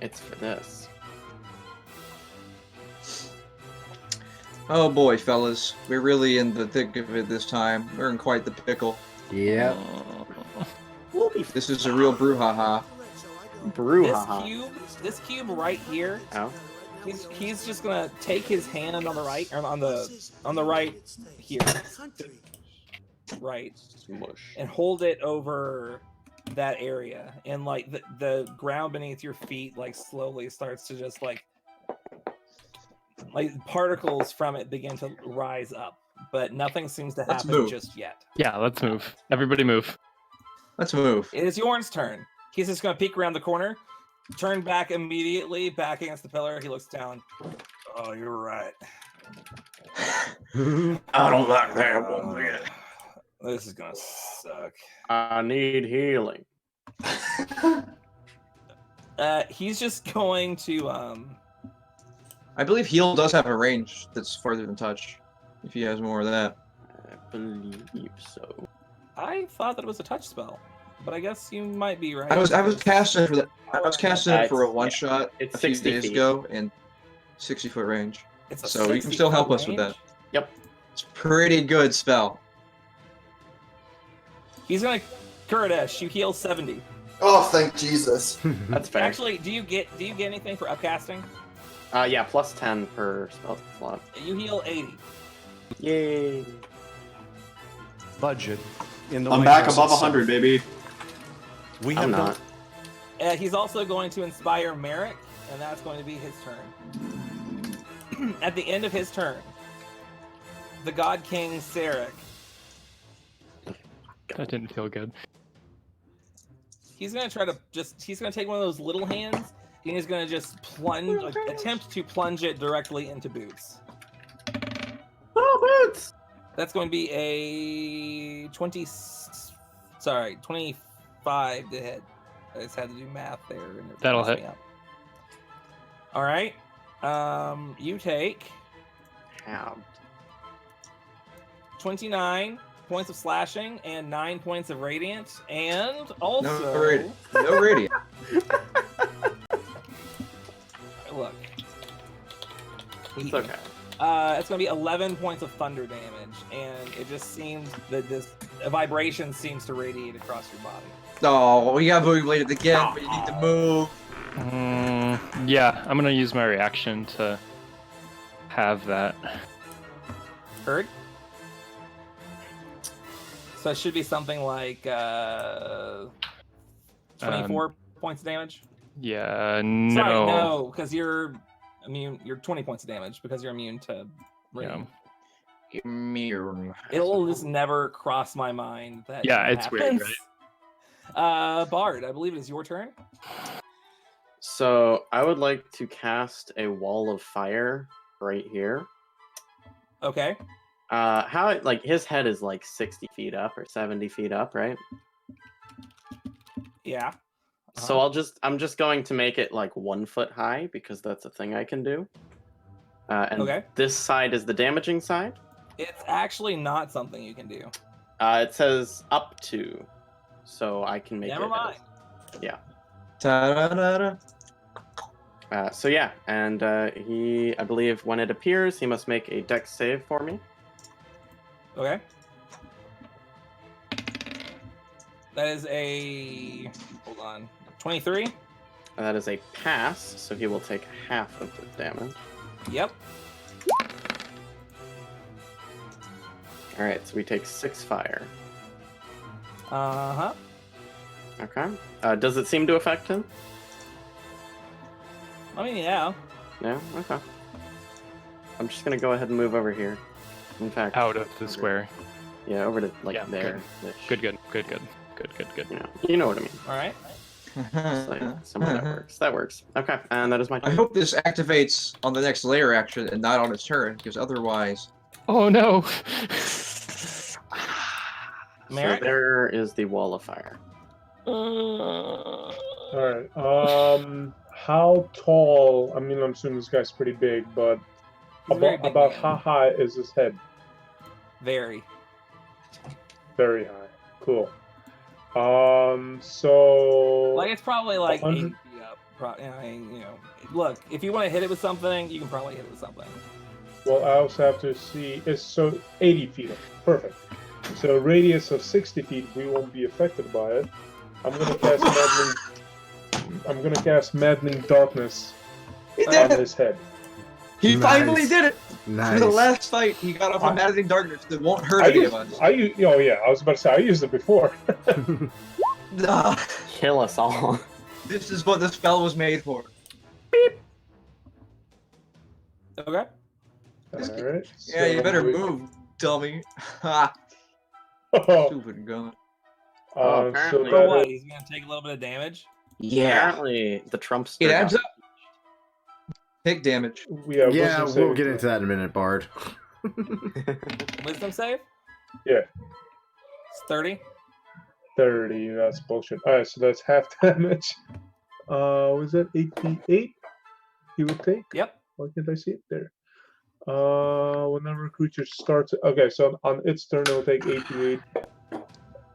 It's for this. Oh boy, fellas, we're really in the thick of it this time. We're in quite the pickle. Yep. We'll be This is a real brouhaha. brouhaha. This cube right here. Oh. He's just gonna take his hand on the right, or on the right here, right, Smush. and hold it over that area, and like the ground beneath your feet like slowly starts to just like particles from it begin to rise up, but nothing seems to Let's happen move. just yet. Yeah, let's move. Everybody move. Let's move. It is Yorn's turn. He's just gonna peek around the corner, turn back immediately, back against the pillar. He looks down. Oh, you're right. I don't like that one bit. This is gonna suck. I need healing. He's just going to I believe heal does have a range that's farther than touch. If he has more of that. I believe so. I thought that it was a touch spell, but I guess you might be right. I was casting for that. I was casting it for a It's- one shot it's a few 60 days feet. ago in 60-foot range. It's a So you can 60 still help foot us with range. that. Yep. It's a pretty good spell. He's gonna Kurdish. You heal 70. Oh, thank Jesus. That's fair. Actually, do you get anything for upcasting? Yeah, plus 10 per spell slot. You heal 80. Yay. Budget in the I'm White back House above itself. 100, baby. We I'm have not. He's also going to inspire Merrick, and that's going to be his turn. At the end of his turn, the God King Sarek, That didn't feel good. he's gonna he's gonna take one of those little hands, and he's gonna just attempt to plunge it directly into Boots. Oh, Boots! That's going to be a 25 to hit. I just had to do math there. And it That'll messed me hit. up. All right. You take How? 29 points of slashing and 9 points of radiant, and also No radiant. No radiant. look. It's okay. It's going to be 11 points of thunder damage, and it just seems that a vibration seems to radiate across your body. Oh, we got booty bladed again, but you need to move. Yeah, I'm gonna use my reaction to have that. Heard? So it should be something like 24 points of damage. Yeah, Sorry, no. no, because you're immune. You're 20 points of damage because you're immune to rain. Immune. It'll just never cross my mind that. Yeah, even it's weird, happens. right? Bard, I believe it is your turn. So I would like to cast a wall of fire right here. Okay. His head is like 60 feet up or 70 feet up, right? Yeah. So I'm just going to make it like 1 foot high because that's a thing I can do. And Okay. this side is the damaging side. It's actually not something you can do. It says up to, so I can make Never it. mind. Yeah. Ta-da-da-da. So yeah, and I believe when it appears, he must make a dex save for me. Okay. That is a hold on. 23? That is a pass, so he will take half of the damage. Yep. Alright, so we take 6 fire. Uh-huh. Okay. Does it seem to affect him? I mean, yeah. Yeah? Okay. I'm just gonna go ahead and move over here. In fact, Out of the square. yeah, over to like Yeah, there. Good. You know what I mean. All right. Just like somewhere that works. That works. Okay, and that is my I turn. hope this activates on the next layer action and not on its turn, because otherwise Oh no. So Merrick? there is the wall of fire. All right. How tall? I mean, I'm assuming this guy's pretty big, but He's a very big about man. how high is his head? Very. Very high. Cool. So Like, it's probably like 80 100? feet up. I mean, you know, look, if you want to hit it with something, you can probably hit it with something. well, I also have to see. It's so 80 feet up. Perfect. So a radius of 60 feet, we won't be affected by it. I'm gonna cast maddening darkness He on did it! his head. He finally did it! Nice. For the last fight, he got off a Maddening Darkness that won't hurt I any used, of us. oh yeah, I was about to say I used it before. Ah, Kill us all. this is what the spell was made for. Okay. Alright. Yeah, you better move, dummy. Ha! Oh, Stupid gun. Oh, so apparently- For that what? is- He's gonna take a little bit of damage? Apparently, the Trumpster. It adds got- up. Take damage. yeah, Yeah, wisdom we'll saving get throw. into that in a minute, Bard. Wisdom save? Yeah. It's 30. 30. That's bullshit. Alright, so that's half damage. Was that 8d8? You would take? Yep. Why can't I see it there? Whenever a creature starts. Okay, so on its turn, it'll take 8d8.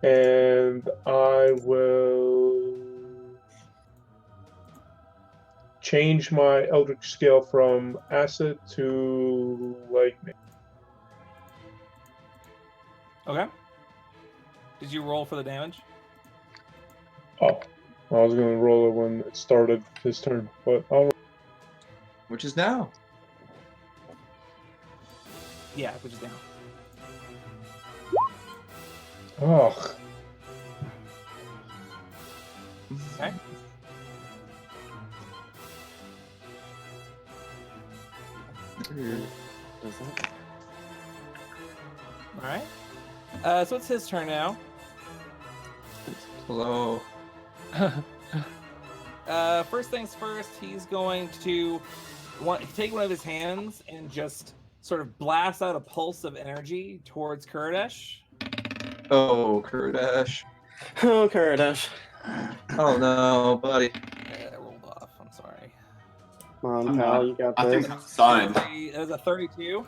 And I will change my Eldritch scale from acid to lightning. Okay. Did you roll for the damage? Oh, I was gonna roll it when it started his turn, but I'll. Which is now. Yeah, which is down. Oh, Okay. Alright. So it's his turn now. Hello. First things first, he's going to take one of his hands and just sort of blast out a pulse of energy towards Kurdish. Oh, Kurdash. Oh, Kurdish. Oh no, buddy. That rolled off. I'm sorry. Come on, I'm pal, not- you got I this. think I'm signed. It was a 32.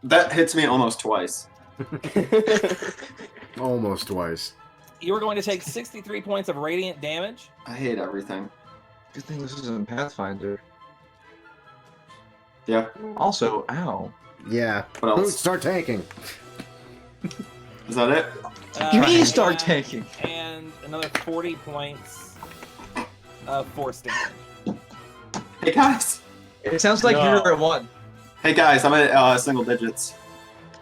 That hits me almost twice. Almost twice. You are going to take 63 points of radiant damage. I hate everything. Good thing this isn't Pathfinder. Yeah. Also, ow. Yeah. What Boots, else? start tanking. Is that it? Me start and- tanking. And another 40 points of force damage. Hey guys. It sounds like No. you're at 1. Hey guys, I'm at single digits.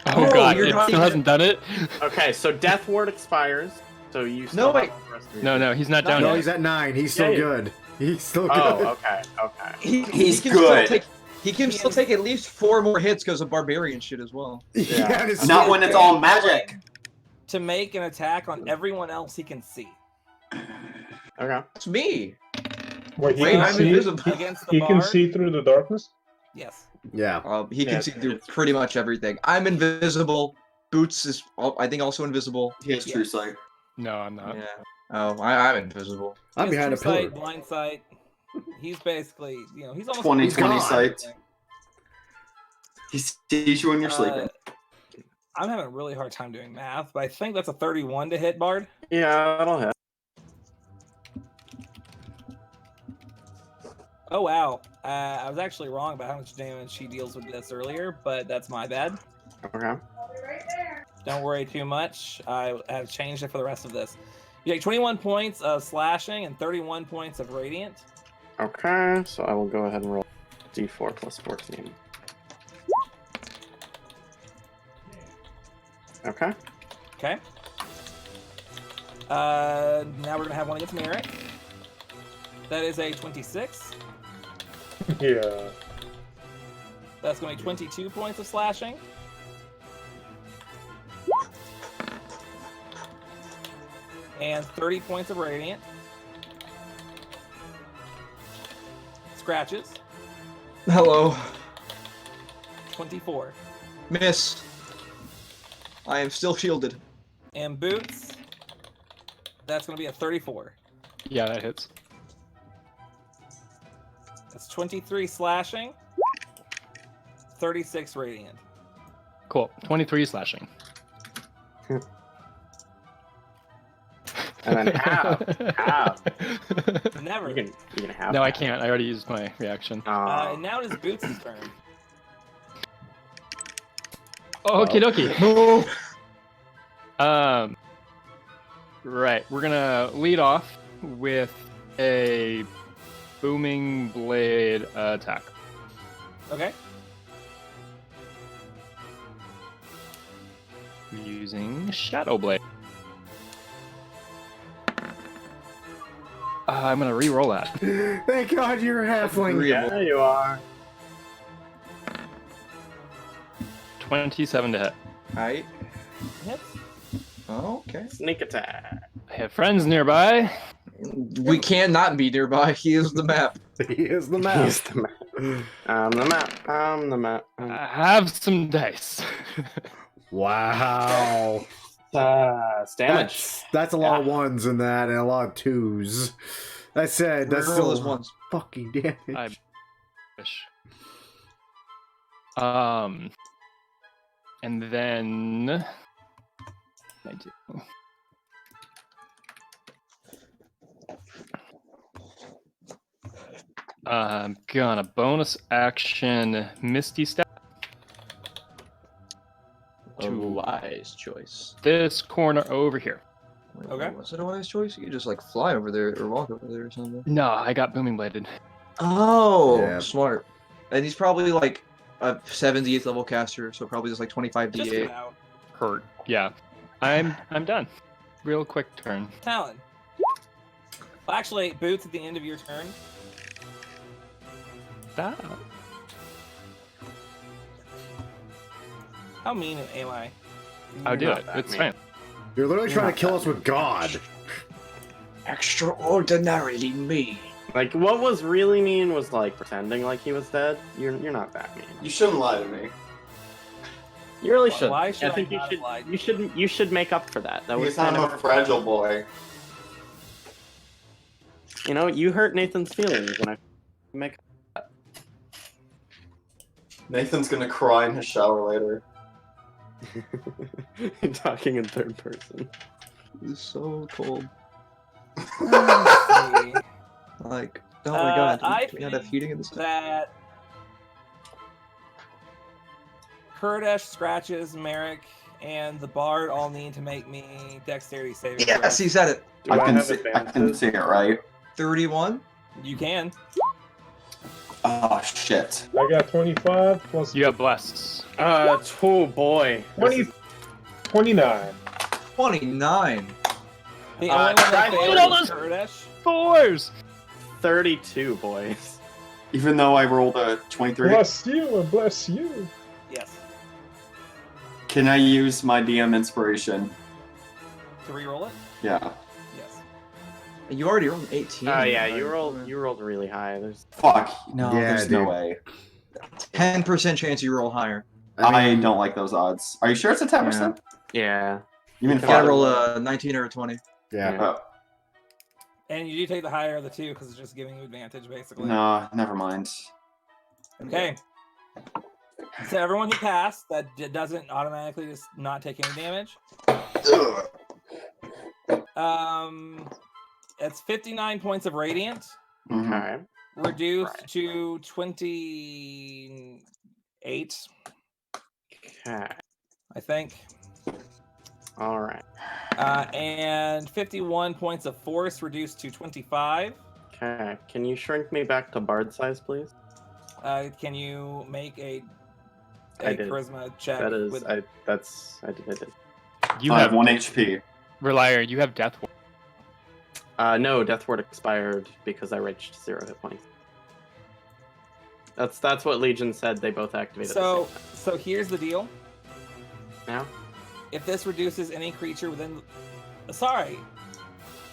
Oh, Oh, god, you're it not still even- hasn't done it? Okay, so Death Ward expires, so you still No, wait. have the rest of your No, he's not down No, yet. he's at 9. He's still Yeah, yeah. good. He's still good. Oh, okay, okay. He's can good. He can still take at least 4 more hits because of barbarian shit as well. Yeah, it's Not when it's all magic. To make an attack on everyone else he can see. Okay. It's me. wait, he Wait, can I'm see. invisible. Against the He can bard? see through the darkness. Yes. Yeah. He Yeah, can see through it's- pretty much everything. I'm invisible. Boots is, I think, also invisible. He has true sight. No, I'm not. Yeah. Oh, I'm invisible. He I'm has behind a true pillar. sight, blind sight. He's basically, he's almost 20/20 gone. sight. He sees you when you're sleeping. I'm having a really hard time doing math, but I think that's a 31 to hit, Bard. Yeah, that'll hit. Oh wow. I was actually wrong about how much damage he deals with this earlier, but that's my bad. Okay. Don't worry too much. I have changed it for the rest of this. You take 21 points of slashing and 31 points of radiant. Okay, so I will go ahead and roll d4 plus 14. Okay. Okay. Now we're gonna have one against Merrick. That is a 26. Yeah. That's going to be 22 points of slashing. And 30 points of radiant. Scratches. Hello. 24. Miss. I am still shielded. And Boots, that's going to be a 34. Yeah, that hits. That's 23 slashing, 36 radiant. Cool. 23 slashing. And then half. Never. You can have. No, I that. can't. I already used my reaction. And now it is Boots' turn. Oh, okie dokie. Right. We're gonna lead off with a booming blade attack. Okay. Using Shadow Blade. I'm gonna re-roll that. Thank God you're a halfling. Yeah, you are. 27 to hit. Alright. Hits. Okay. Sneak attack. I have friends nearby. We can't not be nearby. He is the map. He is the map. He's the map. I'm the map. I'm the map. I have some dice. Wow. Damage. That's a lot of ones in that and a lot of twos. That said, that's Reroll still those ones. fucking damage. I wish. And then I do. I'm gonna bonus action Misty Step A wise choice. this corner over here. Okay. Was it a wise choice? You could just like fly over there or walk over there or something. No, I got booming bladed. Oh, Yeah. smart. And he's probably like a 70th level caster, so probably just like 25 Just d8. about. Hurt. Yeah. I'm done. Real quick turn. Talon. Well, actually, Boots at the end of your turn. That. How mean am I? I'll do not it. that It's mean. fine. You're literally trying to kill us with God. Extraordinarily mean. Like, what was really mean was like pretending like he was dead. You're not that mean. You shouldn't lie to me. You really Why- should. why should I think I not have lied? you should. You should make up for that. That was Because I'm kind a of. fragile boy. You know, you hurt Nathan's feelings when I make. Nathan's gonna cry in his shower later. Talking in third person. It's so cold. Let's see. Like, oh my god, I do we not have think heating in this? that Kurdish, Scratches, Merrick, and the Bard all need to make me dexterity saving Yes, throws. he said it. Do I can have see it advantages? right. 31. You can. Oh shit. I got 25 plus You have blessed. Oh boy. 29. 29. The only one that look at all failed was those- Kurdish. Fours! 32, boys. Even though I rolled a 23, Bless you and bless you. Yes. can I use my DM inspiration? To re-roll it? Yeah. Yes. You already rolled an 18. Oh yeah, right? you rolled really high. There's Fuck. No, Yeah, there's no dude. way. 10% chance you roll higher. I don't like those odds. Are you sure it's a 10%? yeah. You mean You gotta 5? roll a 19 or a 20. Yeah. Oh, And you do take the higher of the two because it's just giving you advantage, basically. no, never mind. Okay. So everyone who passed, that doesn't automatically just not take any damage. It's 59 points of radiant, Mhm. Okay. reduced to 28, Okay. I think. All right. And 51 points of force, reduced to 25. Okay. Can you shrink me back to bard size, please? Can you make a I did. charisma check? That is. with- I did. You I have have 1 HP. Relier, you have death. No, Death Ward expired because I reached 0 hit points. That's what Legion said. They both activated. So, at the same so here's the deal. time. If this reduces any creature within... Sorry.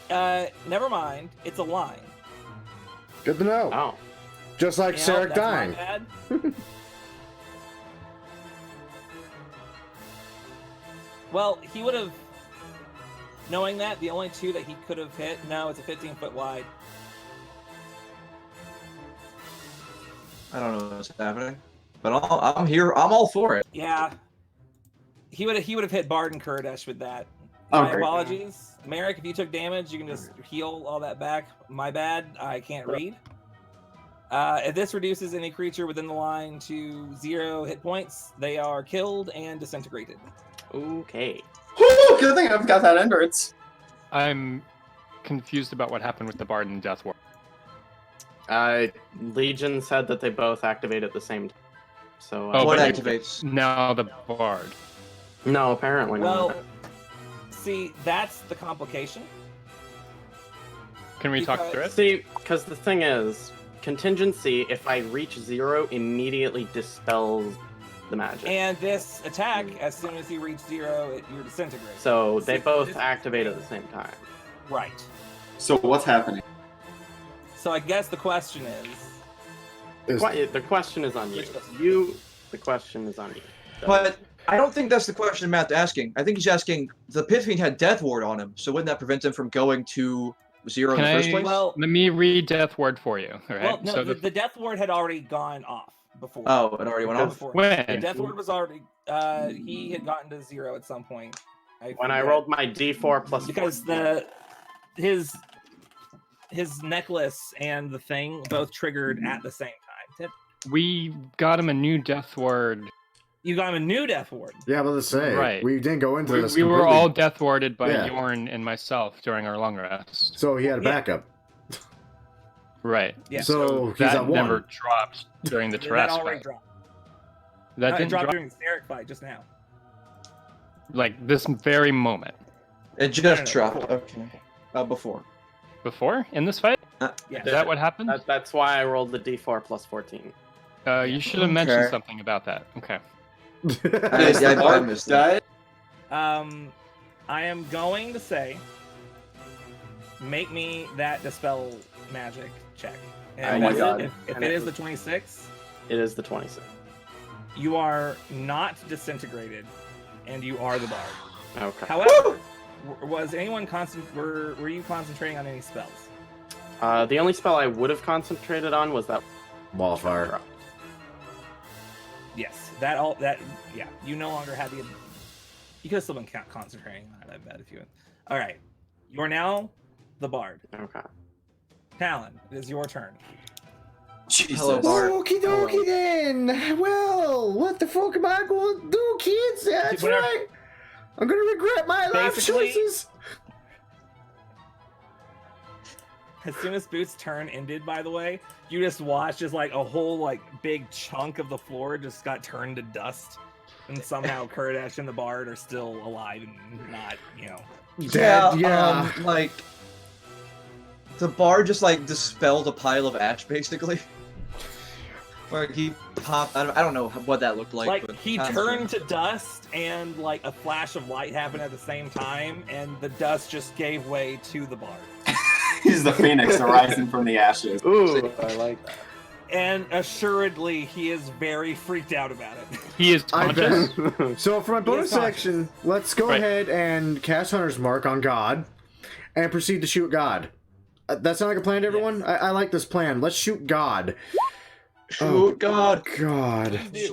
Never mind. It's a line. Good to know. Now. Oh. Just like You know, Sarek that's my dying. bad. Well, he would have. Knowing that, the only two that he could have hit. No, it's a 15-foot wide. I don't know what's happening, but I'm here. I'm all for it. Yeah. He would have hit Bard and Kurdish with that. Oh, My great. apologies. Merrick, if you took damage, you can just heal all that back. My bad, I can't read. If this reduces any creature within the line to 0 hit points, they are killed and disintegrated. Okay. Whew, good thing I've got that endurance. I'm confused about what happened with the Bard and Death Ward. Legion said that they both activate at the same time. So Oh, What but activates? now the Bard. no, apparently Well, not. see, that's the complication. Can we talk through it? See, because the thing is, contingency, if I reach 0, immediately dispels the magic. And this attack, as soon as you reach 0, you're disintegrated. So they See, both this- activate at the same time. Right. So what's happening? So I guess the question is... The question is on you. The question is on you. But I don't think that's the question Matt's asking. I think he's asking, the Pit Fiend had Death Ward on him, so wouldn't that prevent him from going to 0 in Can the first I- place? Well, Let me read Death Ward for you. All right. well no, so the Death Ward had already gone off before. Oh, it already went off? Before. When? The Death Ward was already... he had gotten to 0 at some point. When I forget. rolled my D4 plus Because 4. his necklace and the thing both triggered at the same time. we got him a new Death Ward. You got him a new Death Ward. Yeah, but let's say Right. we didn't go into this. We were completely- all Death Warded by Yeah. Yorn and myself during our long rest. So he had a Yeah. backup. Right. Yeah. So he's that at 1. never dropped during the that Tarrasque already fight. dropped. That It didn't dropped drop during the Steric fight just now. like this very moment. It just No, dropped. before. Okay. Before. Before in this fight? Yeah. Is that what happened? That's why I rolled the D4 plus 14. You should have mentioned Okay. something about that. Okay. Is I the Bard missed that. dead? I am going to say, make me that dispel magic check. And Oh my that's God. If it is the 26, It is the 26. you are not disintegrated, and you are the bard. Okay. However, was anyone were you concentrating on any spells? The only spell I would have concentrated on was that Wallfire. Yes, yeah. You no longer had the. You could have still been concentrating on it. I bet if you. All right, you are now the bard. Okay. Talon, it is your turn. Jesus. Hello, Bard. Okie dokie then. Well, what the fuck am I going to do, kids? That's Whatever. right. I'm going to regret my life Basically- choices. As soon as Boots' turn ended, by the way, you just watched as like a whole like big chunk of the floor just got turned to dust, and somehow Kurdish and the bard are still alive and not, Dead, yeah. Like, the Bard just, like, dispelled a pile of ash, basically. Where he popped, I don't know what that looked like. Like but he turned to dust, and like a flash of light happened at the same time, and the dust just gave way to the bard. He's the phoenix arising from the ashes. Ooh, I like that. And assuredly, he is very freaked out about it. He is I conscious. bet. So for my bonus conscious. action, let's go Right. ahead and cast Hunter's Mark on God, and proceed to shoot God. That sound like a plan to everyone? Yes. I like this plan. Let's shoot God. Shoot, Oh, God. God. You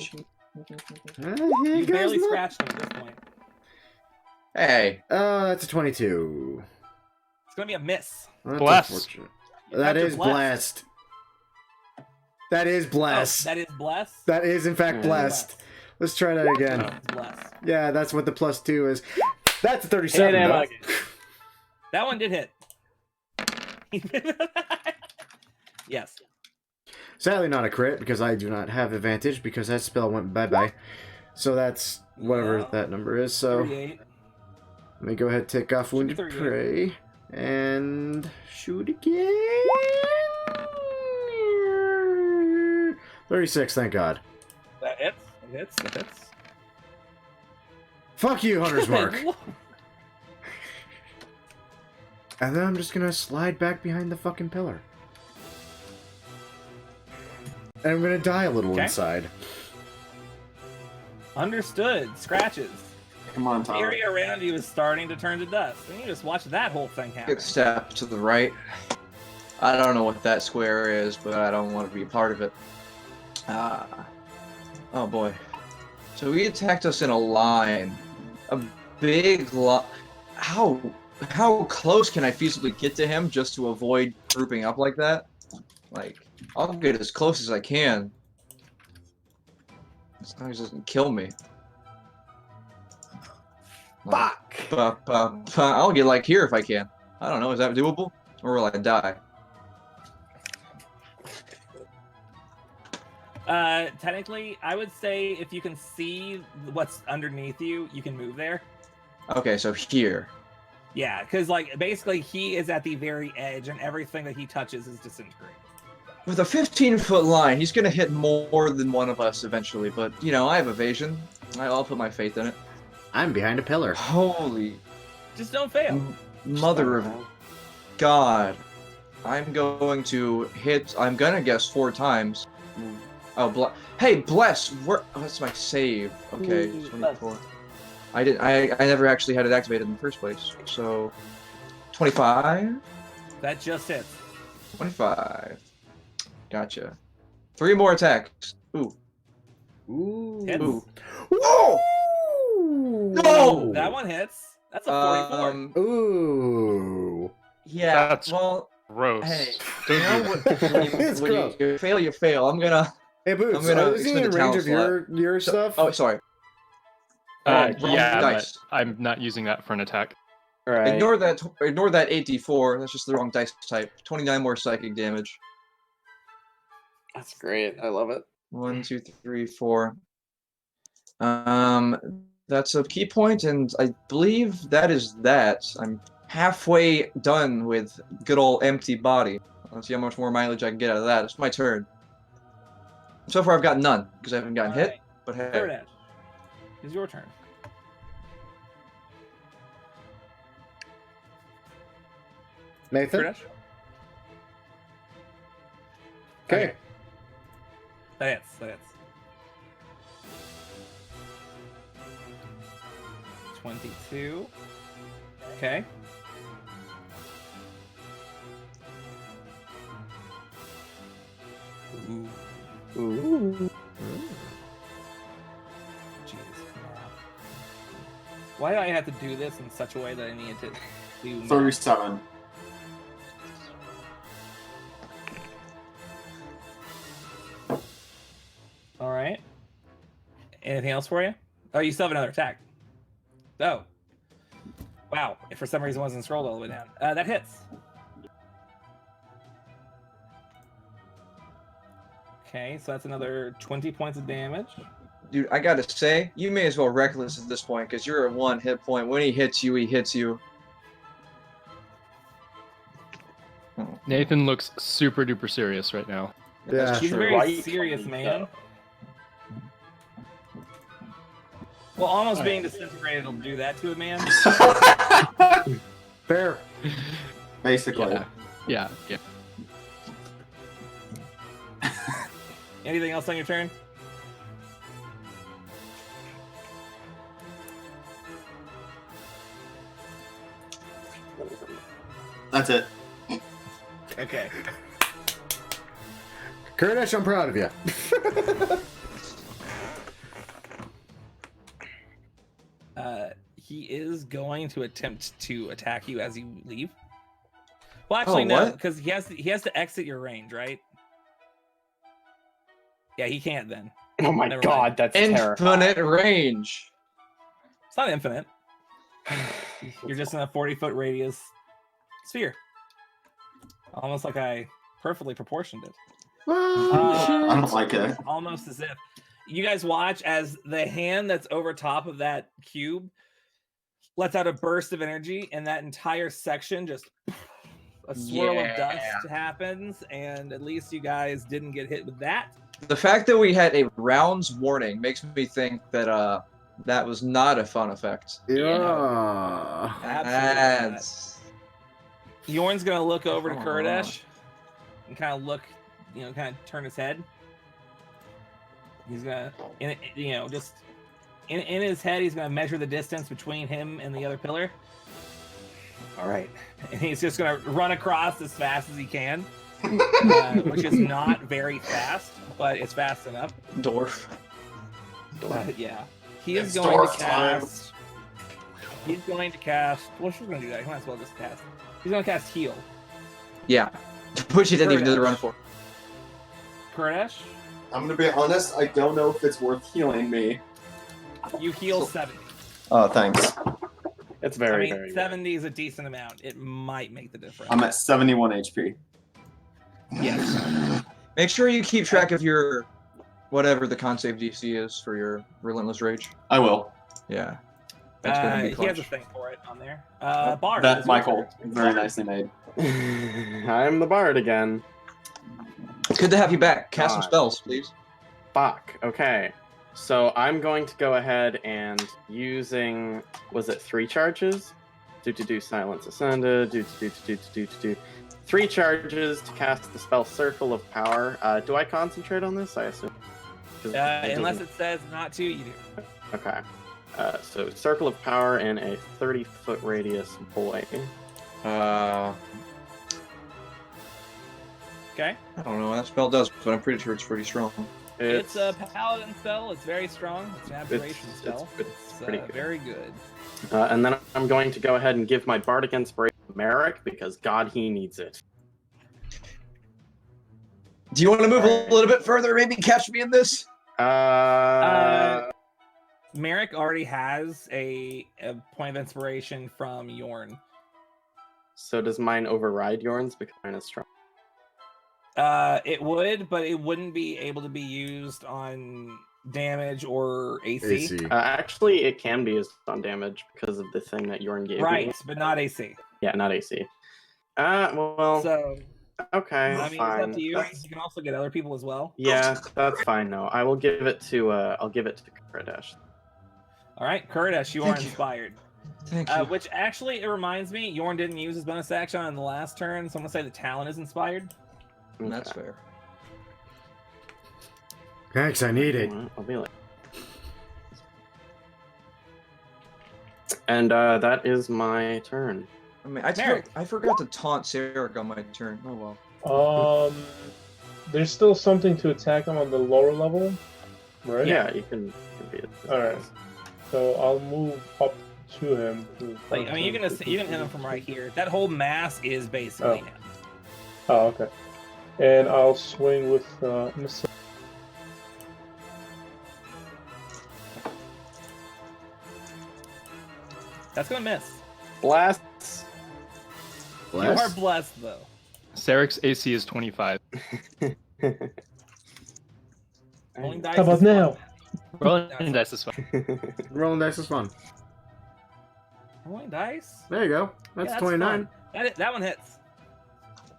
You barely scratched him at this point. Hey. That's a 22. It's gonna be a miss. That's Bless. unfortunate. You That got your is bless. blessed. That is blessed. Oh, that is blessed. That is in fact Yeah. blessed. Let's try that again. It's blessed. Yeah, that's what the +2 is. That's a Hit 37. him though. again. That one did hit. Yes. Sadly not a crit, because I do not have advantage, because that spell went bye-bye. So that's whatever Yeah. that number is, so... 38. Let me go ahead and take off Should be Wounded 38. Prey. And... shoot again! 36, thank God. That hits. It hits. It hits. Fuck you, Hunter's Mark! Good lord. And then I'm just gonna slide back behind the fucking pillar. And I'm gonna die a little Okay. inside. Understood. Scratches. Come on, The Tyler. area around you is starting to turn to dust, and you just watch that whole thing happen. Good step to the right. I don't know what that square is, but I don't want to be a part of it. Oh boy. So he attacked us in a line. A big line. How close can I feasibly get to him just to avoid grouping up like that? Like, I'll get as close as I can. As long as it doesn't kill me. Fuck! I'll get like here if I can. I don't know, is that doable? Or will I die? Technically, I would say if you can see what's underneath you, you can move there. Okay, so here. Yeah, because like basically he is at the very edge, and everything that he touches is disintegrating. With a 15-foot line, he's gonna hit more than one of us eventually, but, you know, I have evasion. I'll put my faith in it. I'm behind a pillar. Holy Just don't fail. mother of God. I'm going to hit, I'm gonna guess 4 times. Oh, hey, bless! Where? Oh, that's my save. Okay, 24. I never actually had it activated in the first place. So, 25? That just hits. 25. Gotcha. 3 more attacks. Ooh. Hits. Ooh. Whoa! No! That one hits. That's a 44. Ooh. Yeah, That's well, gross. hey, Don't you know do what, that. It's when gross. you fail, you fail. I'm gonna Hey, Boots, is he in expend a range talent of your stuff? Oh, sorry. Wrong Yeah, dice. but I'm not using that for an attack. Right. Ignore that 8d4. That's just the wrong dice type. 29 more psychic damage. That's great. I love it. 1, 2, 3, 4. That's a key point, and I believe that is that. I'm halfway done with good old empty body. Let's see how much more mileage I can get out of that. It's my turn. So far, I've got none because I haven't gotten hit. Alright. But hey, Third edge. It's your turn. Nathan? Third edge. Okay. That hits. That hits. 22. Okay. Ooh. Ooh. Jeez. Why do I have to do this in such a way that I need to do? 37. All right. Anything else for you? Oh, you still have another attack. Oh. Wow. If for some reason it wasn't scrolled all the way down. That hits. Okay, so that's another 20 points of damage. dude, I gotta say, you may as well reckless at this point because you're at 1 hit point. When he hits you, he hits you. Nathan looks super duper serious right now. Yeah. He's a very serious man. Well, almost being disintegrated will do that to a man. Fair. Basically. Yeah. Anything else on your turn? That's it. Okay. Kurdish, I'm proud of you. He is going to attempt to attack you as you leave. Well, actually, no, what? because he has to exit your range, right? Yeah, he can't then. Oh my Never god, mind. that's Infinite terrifying. range. It's not infinite. You're just in a 40-foot radius sphere. Almost like I perfectly proportioned it. I don't like it. Almost as if. You guys watch as the hand that's over top of that cube lets out a burst of energy, and that entire section just a swirl of dust happens, and at least you guys didn't get hit with that. The fact that we had a rounds warning makes me think that that was not a fun effect. Yeah. Absolutely not. Yorn's gonna look over to Come Kurdish and kind of look, kind of turn his head. He's gonna, just in his head, he's going to measure the distance between him and the other pillar. All right. And he's just going to run across as fast as he can, which is not very fast, but it's fast enough. Dwarf. Yeah. He is It's going dwarf to time. cast... He's going to cast... Well, she's going to do that. He might as well just cast... He's going to cast Heal. Yeah. Which he didn't even do the Kurdish. run for. Kurdish, I'm gonna be honest, I don't know if it's worth healing me. you heal 70. Oh, thanks. It's I very, mean, very good. 70 is a decent amount. It might make the difference. I'm at 71 HP. Yes. Make sure you keep track of your whatever the con save DC is for your Relentless Rage. I will. Yeah. That's gonna be He has clutch. a thing for it on there. Bard. That it's your Michael, turn. very nicely made. I'm the bard again. It's good to have you back. Cast some God. spells, please. Fuck. Okay. So I'm going to go ahead and using, was it 3 charges? Do silence ascended. Do 3 charges to cast the spell Circle of Power. Do I concentrate on this? I assume. 'Cause it Unless doesn't- it says not to, you do. Okay. So Circle of Power in a 30-foot radius boy. Okay. I don't know what that spell does, but I'm pretty sure it's pretty strong. It's a paladin spell. It's very strong. It's an aberration spell. It's pretty good. Very good. And then I'm going to go ahead and give my Bardic Inspiration to Merrick because God, he needs it. Do you want to move a little bit further? Maybe catch me in this? Merrick already has a point of inspiration from Yorn. So does mine override Yorn's because mine is strong? It would, but it wouldn't be able to be used on damage or AC. Actually, it can be used on damage because of the thing that Yorn gave me. Right, but not AC. Yeah, not AC. Well, So, okay, I mean, fine. it's up to you. You can also get other people as well. Yeah, that's fine. No, I will give it to. I'll give it to Kurdish. All right, Kurdish, you are Thank you. inspired. Thank you. Which actually, it reminds me, Yorn didn't use his bonus action on the last turn, so I'm gonna say the Talon is inspired. That's fair. Thanks, I need it. I'll be like. And that is my turn. I mean, Merrick. I forgot to taunt Sarek on my turn. Oh well. There's still something to attack him on the lower level, right? Yeah, you can be it. Alright. So I'll move up to him. Like, I mean, you can hit him from right here. That whole mass is basically him. Oh, okay. And I'll swing with missile. That's gonna miss. Blasts. You are blessed though. Sarek's AC is 25. Rolling dice How about is now? fun. Rolling dice is fun. Rolling dice is fun. Rolling dice. There you go. That's Yeah, 29. fun. That one hits.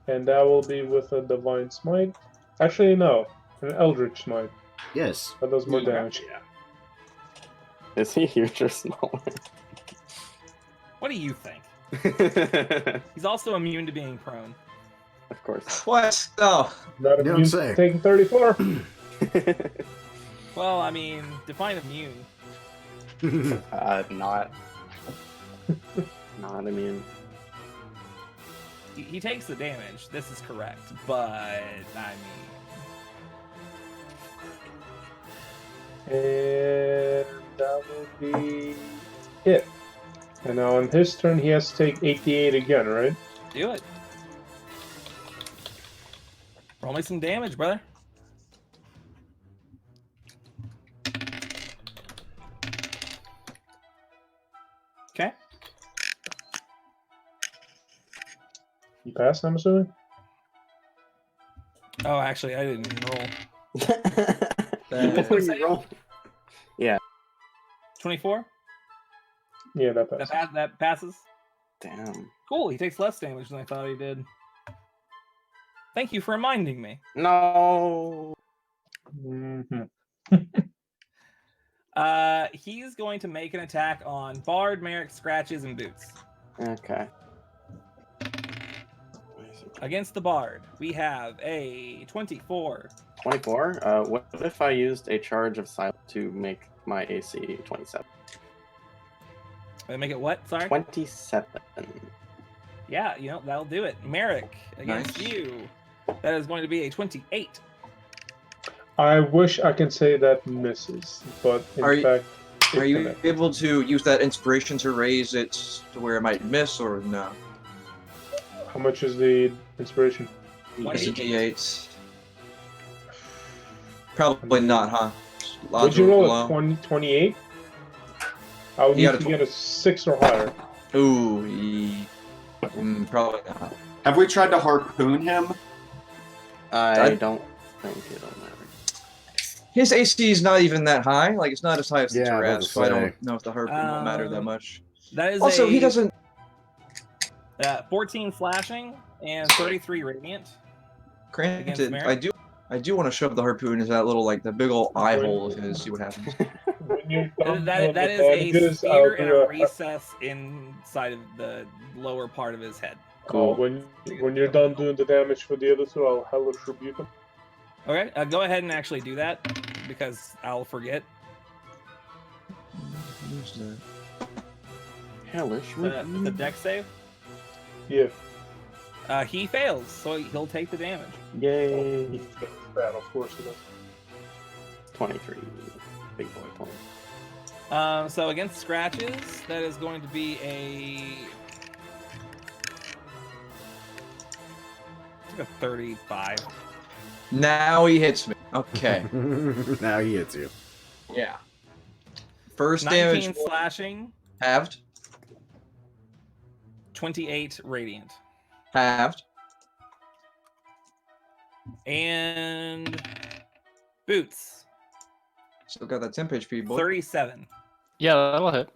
And that will be with a Divine Smite. Actually, no. An Eldritch Smite. Yes. That does more damage. Is he huge or smaller? What do you think? He's also immune to being prone. Of course. What? No. Not You don't immune say. to taking 34. Well, I mean, define immune. Not immune. He takes the damage. This is correct, but I mean, And that will be it. And now on his turn, he has to take 88 again, right? do it. Roll me some damage, brother. Okay. You passed, I'm assuming? Oh, actually, I didn't roll. What were you rolling? 24. Yeah, that passed. That passes. Damn. Cool. He takes less damage than I thought he did. Thank you for reminding me. No. Mm-hmm. He's going to make an attack on Bard, Merrick, Scratches, and Boots. Okay. Against the Bard, we have a 24. 24. What if I used a charge of silence to make my AC 27. Make it what? Sorry. 27. Yeah, that'll do it. Merrick, against Nice. you. That is going to be a 28. I wish I can say that misses, but in fact, Are it you connects. able to use that inspiration to raise it to where it might miss, or no? How much is the inspiration? It's a D8. Probably not, huh? Would you roll below. a 28? I would You need got to a get a 6 or higher. Ooh, probably not. Have we tried to harpoon him? I don't think it'll matter. His AC is not even that high. Like, it's not as high as the Yeah, I was about Tarrasque, to so I say. don't know if the harpoon will matter that much. That is Also, he a doesn't. 14 slashing and 33 radiant. Against Granted, Merrick? I do want to shove the harpoon into that little, like, the big old eye hole of his. See what happens. When you're done That doing is the a damages, spear I'll in do a recess inside of the lower part of his head. Cool. When you're done doing the damage for the other two, I'll hellish rebuke them. Okay, go ahead and actually do that because I'll forget. Who's that? Hellish. The deck save. Yeah. He fails, so he'll take the damage. Yay. Bad, of course it is. 23. Big boy 20. So against scratches, that is going to be a 35. Now he hits me. Okay. Now he hits you. Yeah. First 19 damage slashing, halved. 28 radiant, Halved. and boots Still got that temp HP, boy. 37. Yeah, that'll hit.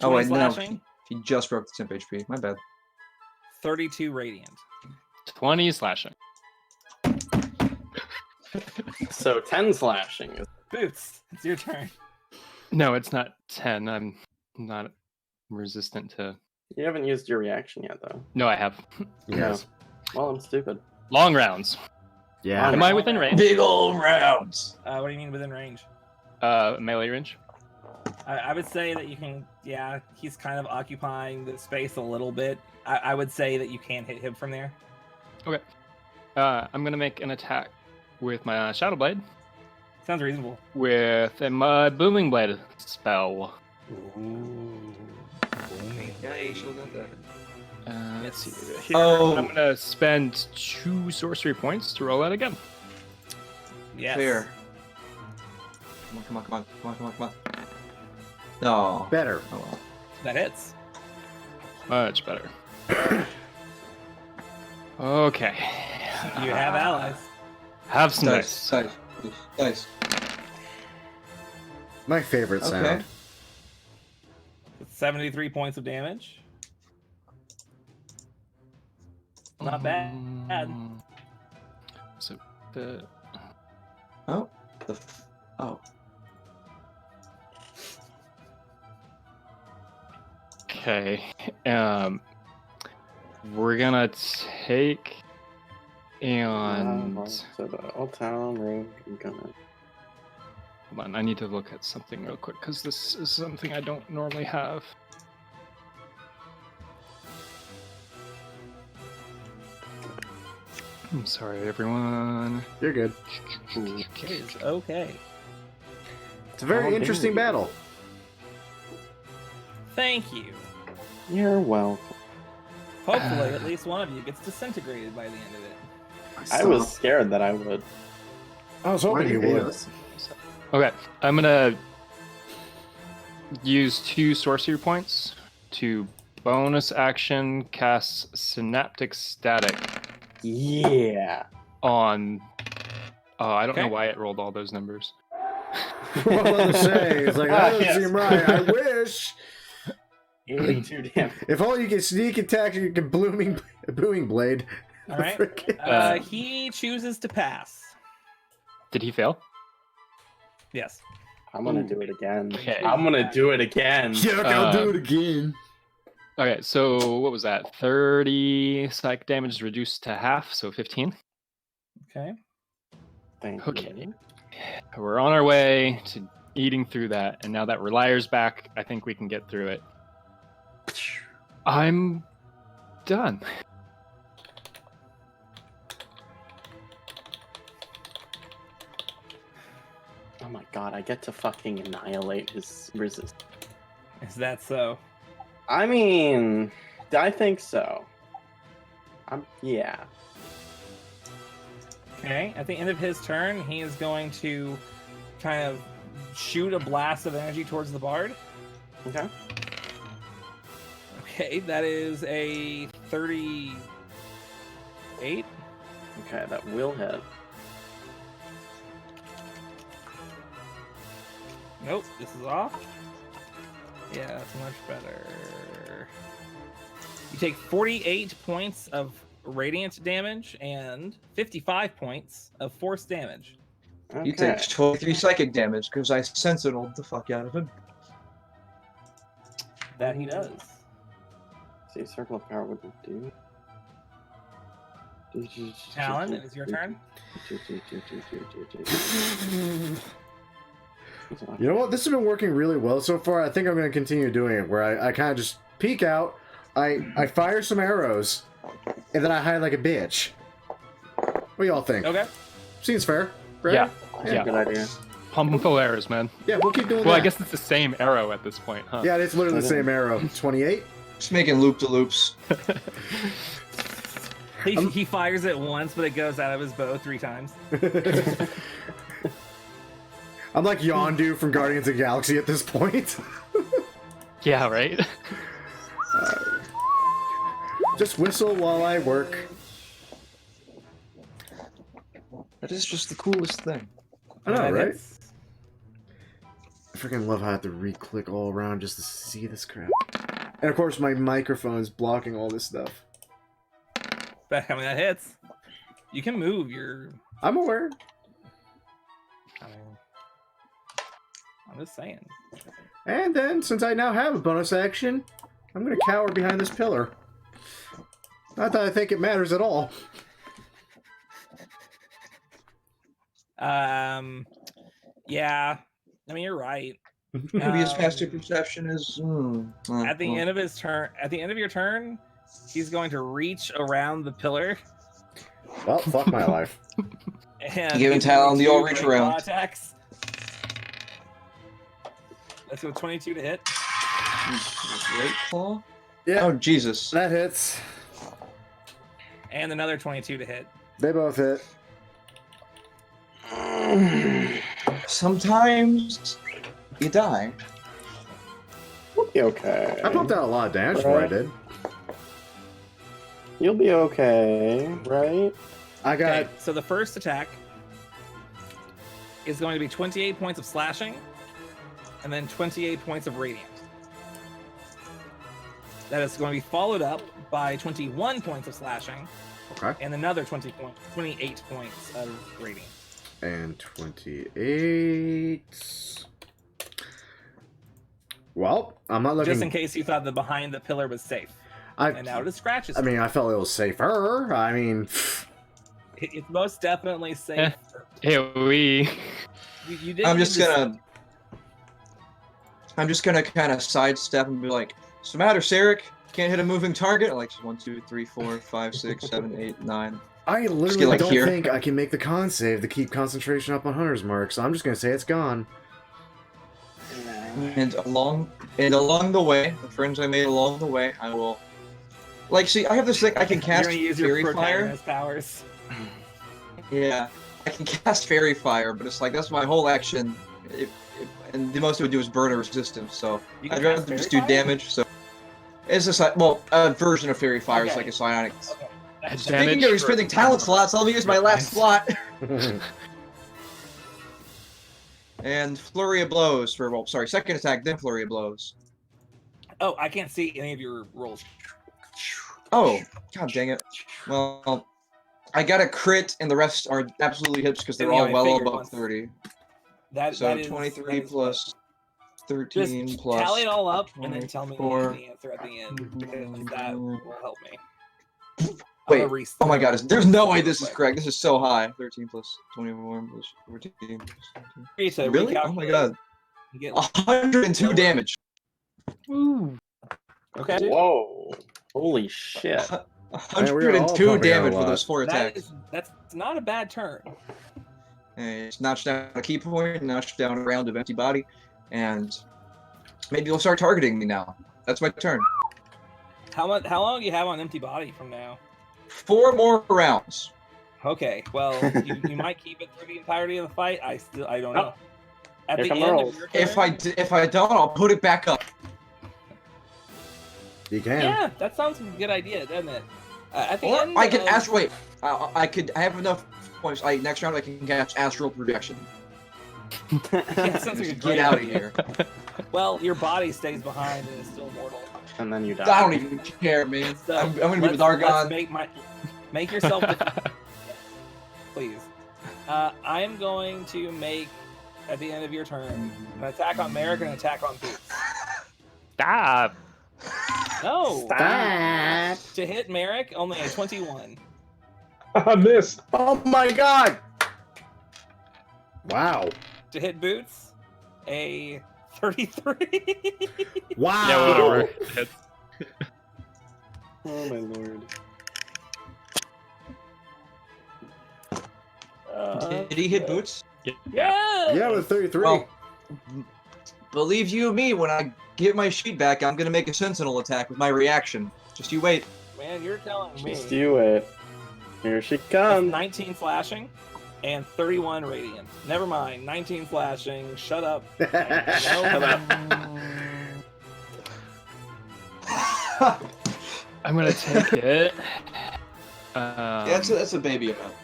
20 Oh wait, no. slashing, He just broke the temp HP. My bad. 32 radiant. 20 slashing. So 10 slashing. Boots, it's your turn. No, it's not 10. I'm not resistant to. You haven't used your reaction yet, though. No, I have. Yes. Well, I'm stupid. Long rounds. Yeah. Am I within range? Big old rounds. What do you mean within range? Melee range. I would say that you can. Yeah, he's kind of occupying the space a little bit. I would say that you can hit him from there. Okay. I'm gonna make an attack with my Shadow Blade Sounds reasonable. with a Booming Blade spell. Yeah, you should have got that. Let's see. Here, Oh. I'm gonna spend 2 sorcery points to roll that again. Yes. Fair. Come on. No. Better. Oh well. That hits. Much better. Okay. You have allies. Have some dice. Dice. My favorite sound. Okay. 73 points of damage. Not bad. So the Oh. okay. We're gonna take and So the Old Town Road, I'm gonna. hold on. I need to look at something real quick because this is something I don't normally have. I'm sorry, everyone. You're good. It is okay. It's a very interesting battle. Thank you. You're welcome. Hopefully, at least one of you gets disintegrated by the end of it. I was scared that I would. I was hoping you would. Okay, I'm gonna use 2 sorcery points to bonus action cast Synaptic Static Yeah. on. I don't know Okay. why it rolled all those numbers. What was I say? It's like, that doesn't Yes. seem right. I wish. 82 damage. If only you could sneak attack, you could booming blade. All right. Frickin- He chooses to pass. Did he fail? Yes. I'm gonna do it again. Okay. I'm gonna do it again. Yuck, I'll do it again. Okay, so what was that? 30 psych damage is reduced to half, so 15. Okay. Thank Okay. you. we're on our way to eating through that, and now that Relier's back, I think we can get through it. I'm done. Oh my god, I get to fucking annihilate his resistance. Is that so? I mean, I think so. Yeah. Okay, at the end of his turn, he is going to kind of shoot a blast of energy towards the bard. Okay. Okay, that is a 38. Okay, that will hit. Nope, this is off. Yeah, that's much better. You take 48 points of radiant damage and 55 points of force damage. Okay. You take 23 psychic damage because I sentineled the fuck out of him. That he does. See, circle of power would do. Talon, it is your turn. You know what? This has been working really well so far. I think I'm going to continue doing it, where I kind of just peek out, I fire some arrows, and then I hide like a bitch. What do y'all think? Okay. Seems fair, right? Yeah. Good idea. Pump them full arrows, man. Yeah, we'll keep doing Well, that. I guess it's the same arrow at this point, huh? Yeah, it's literally the same arrow. 28? Just making loop-de-loops. He fires it once, but it goes out of his bow 3 times. I'm like Yondu from Guardians of the Galaxy at this point. Yeah, right? Just whistle while I work. That is just the coolest thing. I know, That right? hits. I freaking love how I have to re-click all around just to see this crap. And of course, my microphone is blocking all this stuff. But I mean, that hits. You can move your. I'm aware. I mean, I'm just saying. And then, since I now have a bonus action, I'm going to cower behind this pillar. Not that I think it matters at all. Yeah. I mean, you're right. Maybe his passive perception is... At the end of his turn, at the end of your turn, he's going to reach around the pillar. Well, fuck my life. And Giving he's Talon going the to old reach make around. claw attacks. Let's go 22 to hit. Great claw? Yeah, Oh, Jesus. that hits. And another 22 to hit. They both hit. Sometimes you die. You'll be okay. I pumped out a lot of damage before I did. You'll be okay, right? I got... Okay, so the first attack is going to be 28 points of slashing, and then 28 points of radiant. That is going to be followed up by 21 points of slashing, Okay. and another 28 points of radiant. And 28... Well, I'm not looking... Just in case you thought the behind the pillar was safe. And now it is scratches. I mean, I felt it was safer. I mean... It's most definitely safe. Hey, we... You didn't I'm just need to- gonna kind of sidestep and be like, "What's the matter, Sarek? Can't hit a moving target?" Like 1, 2, 3, 4, 5, 6, 7, 8, 9. I literally get, like, don't here. think I can make the con save to keep concentration up on Hunter's Mark, so I'm just gonna say it's gone. And along the way, the friends I made along the way, I will. Like, see, I have this thing. I can You're cast gonna use your Fairy Fire. protagonist powers. Yeah, I can cast Fairy Fire, but it's like that's my whole action. And the most it would do is burn a resistance. So You can I'd rather cast just Fairy do Fire? damage. So it's just like, well, a version of Fairy Fire is Okay. like a psionic. Okay. Speaking of spending talent slots, I'll use my last slot. And Flurry of Blows for, well, sorry, second attack, then Flurry of Blows. Oh, I can't see any of your rolls. Oh, god dang it. Well, I got a crit, and the rest are absolutely hits because they're Yeah, all I well figured above once. 30. That, So that is, 23 that is plus 13 Just plus. tally it all up and then tell me 24. the answer at the end because that will help me. Wait, Avarice. oh my god, there's no way this is correct. This is so high. 13 plus 21 plus 14 plus 19. Really? Oh my god. You get 102 damage. Woo. okay. Whoa. Holy shit. Man, we are all 102 pumping out a damage for lot. those 4 attacks. That's not a bad turn. And it's notched down a key point, notched down a round of empty body, and maybe you'll start targeting me now. That's my turn. How long do you have on empty body from now? 4 more rounds. Okay, well, you might keep it through the entirety of the fight. I don't know. At Here the come end rolls. of your turn, If I don't, I'll put it back up. You can. yeah, that sounds like a good idea, doesn't it? At the Or end, I can of- ask. Wait, I have enough points. Next round I can catch astral projection. Yeah, sounds like a Get great out of idea. here. Well, your body stays behind and is still mortal. And then you die. I don't even care, man. So I'm gonna be let's- with let's Argon. make yourself, please. I am going to make at the end of your turn an attack on Merrick and an attack on Boots. Stop. No, Stop. to hit Merrick, only a 21. I missed. Oh my god! Wow. To hit Boots, a 33. Wow. Yeah, whatever. It's- Oh my lord. Did he hit Boots? Yeah. Yeah, with 33. Well, believe you me, when I get my sheet back, I'm gonna make a sentinel attack with my reaction. Just you wait. Man, you're telling me. Just do it. Here she That's comes. 19 flashing and 31 radiant. Never mind. 19 flashing. Shut up. I'm gonna take it. That's a baby amount.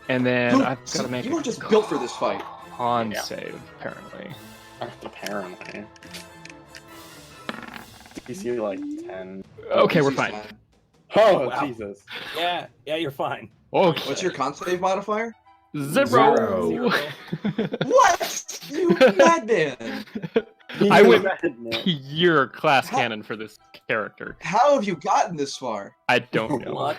And then Dude, I've got to make you were just built for this fight. con Yeah. save, apparently. Apparently. DC like 10. Okay, we're fine. Oh, Wow. Jesus. Yeah, you're fine. Okay. What's your con save modifier? Zero. Zero. What? You madman! I went pure class canon for this character. How have you gotten this far? I don't know. Luck.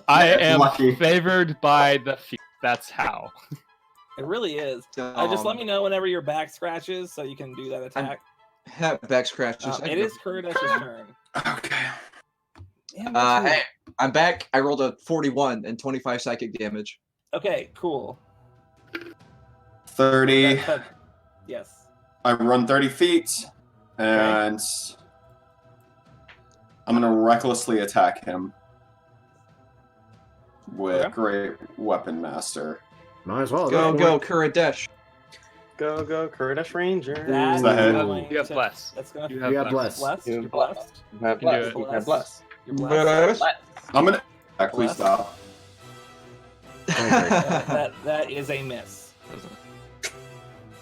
I am Lucky. favored by the few. That's how. It really is. Just let me know whenever your back scratches so you can do that attack. Back scratches. It is Kurudesh's turn. Okay. Damn, Hey, I'm back. I rolled a 41 and 25 psychic damage. Okay, cool. 30. Yes. I run 30 feet, and I'm gonna recklessly attack him with Okay. Great Weapon Master. Might as well. Go, Kuradesh. Go, Kurdish Ranger. That Is that is it? going You have to- bless. That's gonna. You You have bless. blessed. You're blessed. You have You can do bless. it. You have bless. You're blessed. I'm gonna. Please Bless. stop. That is a miss.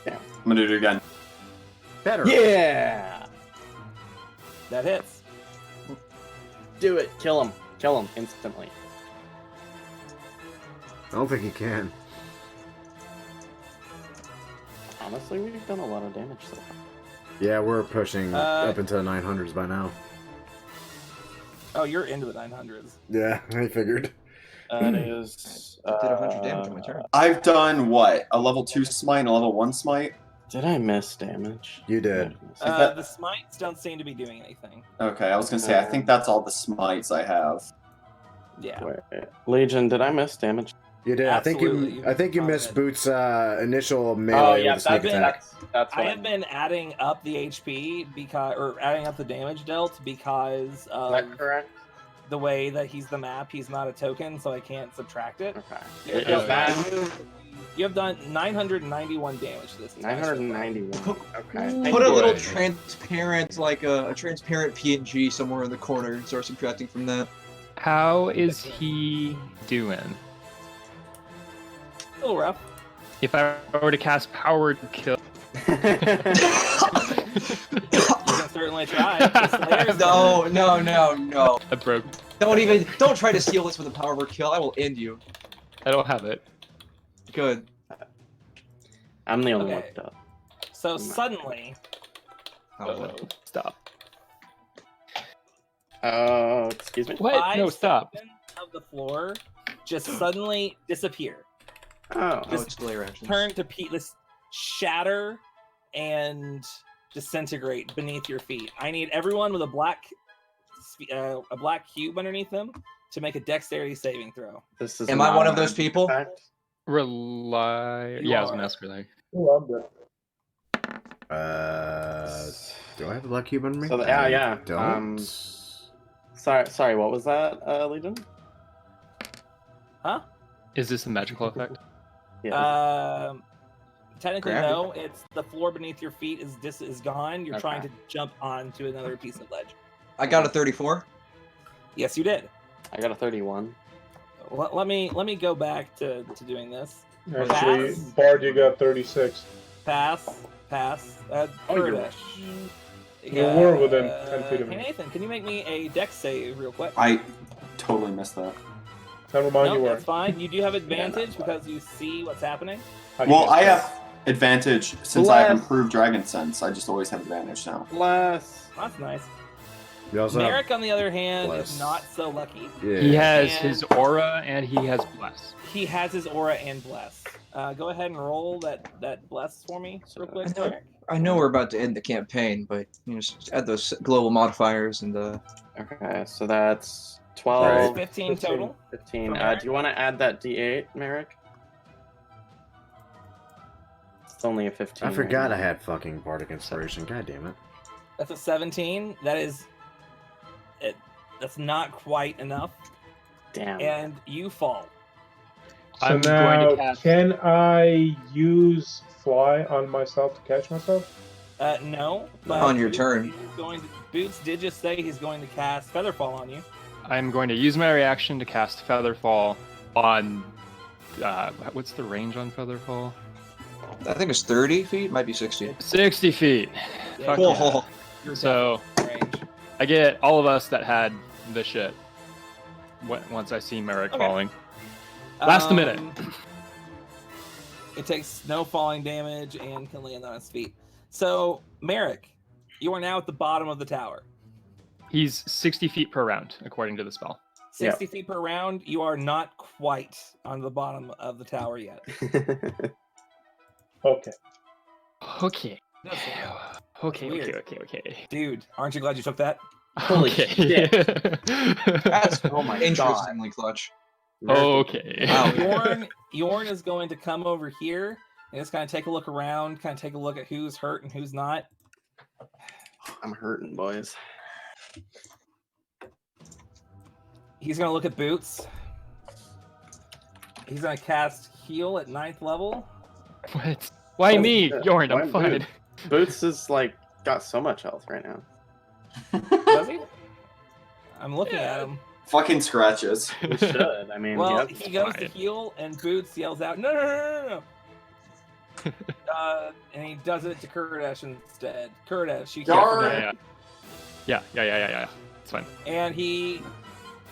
I'm gonna do it again. Better. Yeah! That hits. Do it. Kill him. Kill him instantly. I don't think he can. Honestly, we've done a lot of damage so far. Yeah, we're pushing up into the 900s by now. Oh, you're into the 900s. Yeah, I figured. That is. I did 100 damage on my turn. I've done what? A level 2 smite and a level 1 smite? Did I miss damage? You did. that- The smites don't seem to be doing anything. Okay, I was gonna say, I think that's all the smites I have. Yeah. Wait. Legion, did I miss damage? You did. Absolutely. I think you Found missed it. Boots' initial melee Oh, yeah, with the sneak attack. that's I have been adding up the HP or adding up the damage dealt because Is of that correct? the way that he's the map. He's not a token, so I can't subtract it. Okay. Yeah, you have done 991 damage this time. 991. Okay. Put a little transparent, like a transparent PNG somewhere in the corner and start subtracting from that. How is he doing? A little rough. If I were to cast Powered Kill, You can certainly try. The Slayer's No. I broke. Don't try to steal this with a power word kill. I will end you. I don't have it. Good. I'm the only Okay. one up. So suddenly, Stop. Oh, excuse me. What? 5 No, stop. seconds of the floor just suddenly disappear. Oh, Oh, it's glare actions. Turn to this shatter and disintegrate beneath your feet. I need everyone with a black cube underneath them to make a dexterity saving throw. this is. Am I not one a of those magic people? effect. Rely. You Yeah, I was are. gonna ask Relay. Oh, I'm good. Do I have a black cube under me? So I don't. Sorry. What was that, Legion? Huh? Is this a magical effect? Yeah. Technically, Gravity. no. It's the floor beneath your feet is gone. You're trying Okay. to jump onto another piece of ledge. I got a 34. Yes, you did. I got a 31. Let me go back to doing this. Actually, Pass. Bard, you got 36. Pass. Oh, you're Kurdish. You were within 10 feet of Hey me. Nathan, can you make me a dex save real quick? I totally missed that. Never mind, No, you were. that's fine. You do have advantage because you see what's happening. How do you Well, get I that? have advantage since I have Bless. improved Dragon Sense. I just always have advantage now. Bless. That's nice. You also have- Merrick, on the other hand, Bless. is not so lucky. Yeah. He has And- his aura and he has bless. He has his aura and bless. Go ahead and roll that bless for me real quick, I know- Merrick. I know we're about to end the campaign, but just add those global modifiers and Okay, so that's 12. That's 15 total. 15. For Merrick? Do you want to add that D8, Merrick? It's only a 15. I forgot right I had fucking Bardic Inspiration. God damn it. That's a 17. That is it. That's not quite enough, Damn. and you fall. So I'm now, going to cast. can I use fly on myself to catch myself? No, but On your Boots turn. is Boots did just say he's going to cast Featherfall on you. I'm going to use my reaction to cast Featherfall on. What's the range on Featherfall? I think it's 30 feet, might be 60. 60 feet. Yeah, Fuck you're yeah. You're So definitely in range. I get all of us that had the shit. Once I see Merrick Okay. falling. Last a minute. It takes no falling damage and can land on its feet. So, Merrick, you are now at the bottom of the tower. He's 60 feet per round, according to the spell. 60 feet per round, you are not quite on the bottom of the tower yet. Okay. Okay. That's Okay, weird. okay. Dude, aren't you glad you took that? Holy Okay. That's Oh my interestingly clutch. Okay. Wow. Yorn is going to come over here and just kind of take a look around, kind of take a look at who's hurt and who's not. I'm hurting, boys. He's going to look at Boots. He's going to cast Heal at 9th level. What? Why Oh, me? shit. Yorn, Why I'm fine. Boots? Boots is like got so much health right now. Does he? I'm looking at him. Fucking scratches. He should. I mean, Well, he has- he goes to fine. heal, and Boots yells out, no. And he does it to Kurdish instead. Kurdish, you Yarr. can't forget. Yeah. It's fine. And he...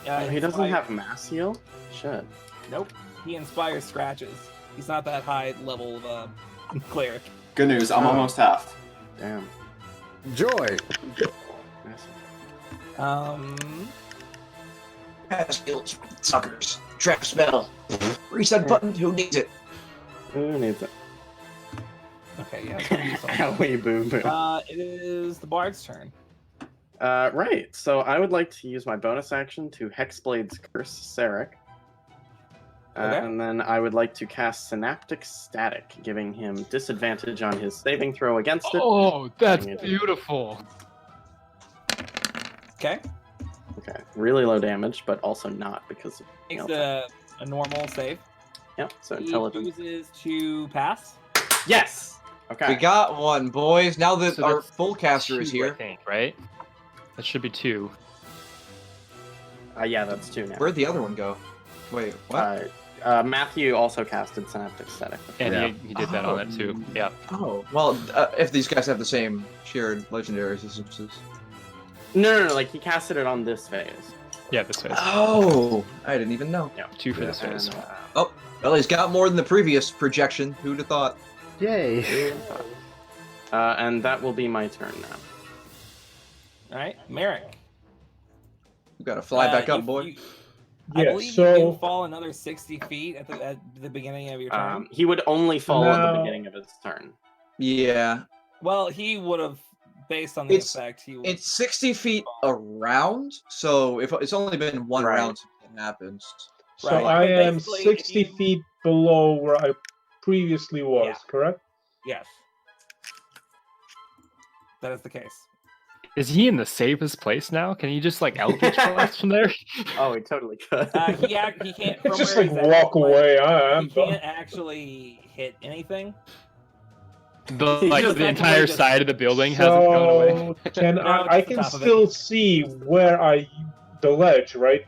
Oh, he doesn't inspires- have mass heal? Shit. Nope. He inspires scratches. He's not that high level of cleric. Good news, I'm Oh. almost half. Damn. Joy! Pass skills, suckers. Trap spell. Reset button. Who needs it? Who needs it? Okay, yeah. it's pretty useful. Owie boo boo. It is the bard's turn. Right. So I would like to use my bonus action to Hexblade's Curse Sarek. Okay. And then I would like to cast Synaptic Static, giving him disadvantage on his saving throw against it. Oh, that's Dang it. beautiful. Okay. Okay. Really low damage, but also not because of Makes you know, a normal save. Yep. So He intelligence. chooses to pass. Yes. Okay. We got one, boys. Now that So our that's full caster is Two, I here. think, right? That should be 2. Yeah, that's 2 now. Where'd the other one go? Wait, what? Matthew also casted Synaptic Static. And Yeah. he did that on it too. Yeah. Oh, well, if these guys have the same shared legendary resistances. No, like he casted it on this phase. Yeah, this phase. Oh, I didn't even know. 2 for this phase. And, Well, he's got more than the previous projection. Who'd have thought? Yay! and that will be my turn now. All right, Merrick. You gotta fly back up, boy. I Yeah, believe so- you do fall another 60 feet at the beginning of your turn. He would only fall at the Now- beginning of his turn. Yeah. Well, he would have, based on the It's- effect, he would. It's 60 feet around, so if it's only been one Right. round since it happens. So Right, I but am basically, 60 if you- feet below where I previously was, Yeah. correct? Yes. That is the case. Is he in the safest place now? Can he just like Eldritch Blast from there? Oh, he totally could. He can't. From Just where like he's walk at, like, away. I'm he can't actually hit anything. The He like just the actively entire just- side of the building hasn't gone away. So can No, I it's the can top of it. still see where the ledge, right?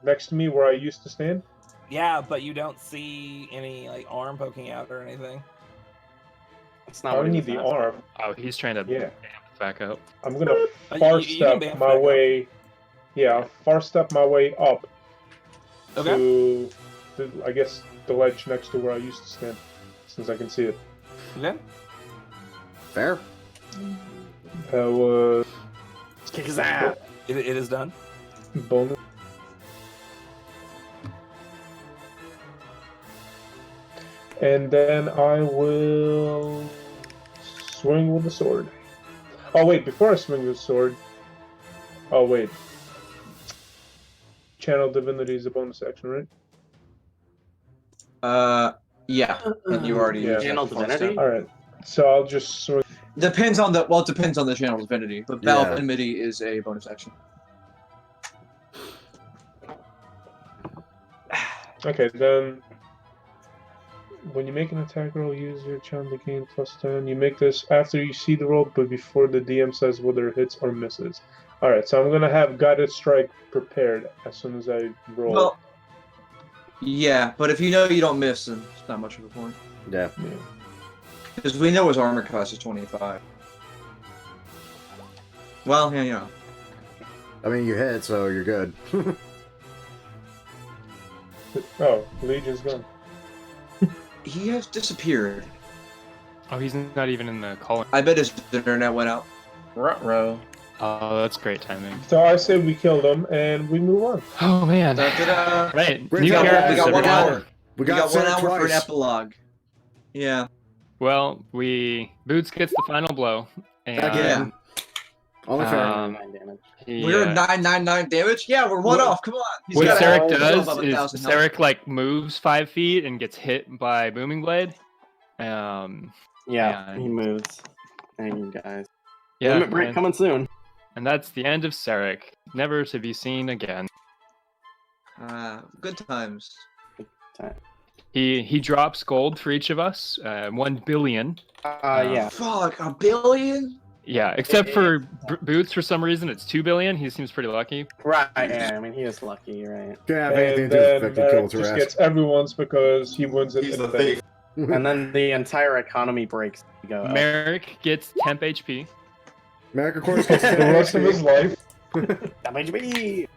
Next to me where I used to stand? Yeah, but you don't see any like arm poking out or anything. That's I not what don't he need was the asking. arm. Oh, he's trying to Yeah. back up. I'm gonna You far can step bamf my back up. way. Yeah, I'll far step my way up Okay. to I guess the ledge next to where I used to stand, since I can see it. Okay. Fair. Kick his ass. It is done. Bonus. And then I will swing with the sword. Oh wait, before I swing with the sword. Oh wait. Channel Divinity is a bonus action, right? Yeah. And you already Yeah. used Channel that far Divinity? step. Alright. So I'll just swing. Depends on the it depends on the channel divinity, but Battle Yeah. of Enmity is a bonus action. Okay, then when you make an attack roll, use your channel to gain +10. You make this after you see the roll, but before the DM says whether it hits or misses. Alright, so I'm gonna have Guided Strike prepared as soon as I roll. Well, yeah, but if you know you don't miss, then it's not much of a point. Yeah. Yeah. Because we know his armor class is 25. Well, yeah, you know. I mean, you hit, so you're good. Oh, Legion's gone. He has disappeared. Oh, he's not even in the calling. I bet his internet went out. Ruh-roh. Oh, that's great timing. So I say we kill them and we move on. Oh man. Da-da-da. Right. Great New job, characters, We got 1 everyone. hour. We We got 1 Sarah hour for an twice. epilogue. Yeah. Well, Boots gets the final blow. And Again. Only fair. 9 damage. We're at 999 damage? Yeah, we're one What- off. Come on. He's What got Sarek still does above is 1,000 health. Sarek like moves 5 feet and gets hit by Booming Blade. Yeah, Yeah. he moves. Thank you guys. Yeah, Limit break coming soon. and that's the end of Sarek, never to be seen again. Good times. He drops gold for each of us, 1 billion. Yeah. Fuck, $1 billion? Yeah, except for Boots for some reason it's 2 billion. He seems pretty lucky. Right, yeah, I mean, he is lucky, right? Can't have anything And to do then with fucking Merrick kill just Tarask. gets everyone's because he wins it. He's in the the thief. And then the entire economy breaks. You go, oh, Merrick gets temp HP. Merrick, of course, gets the rest of his life. damage me!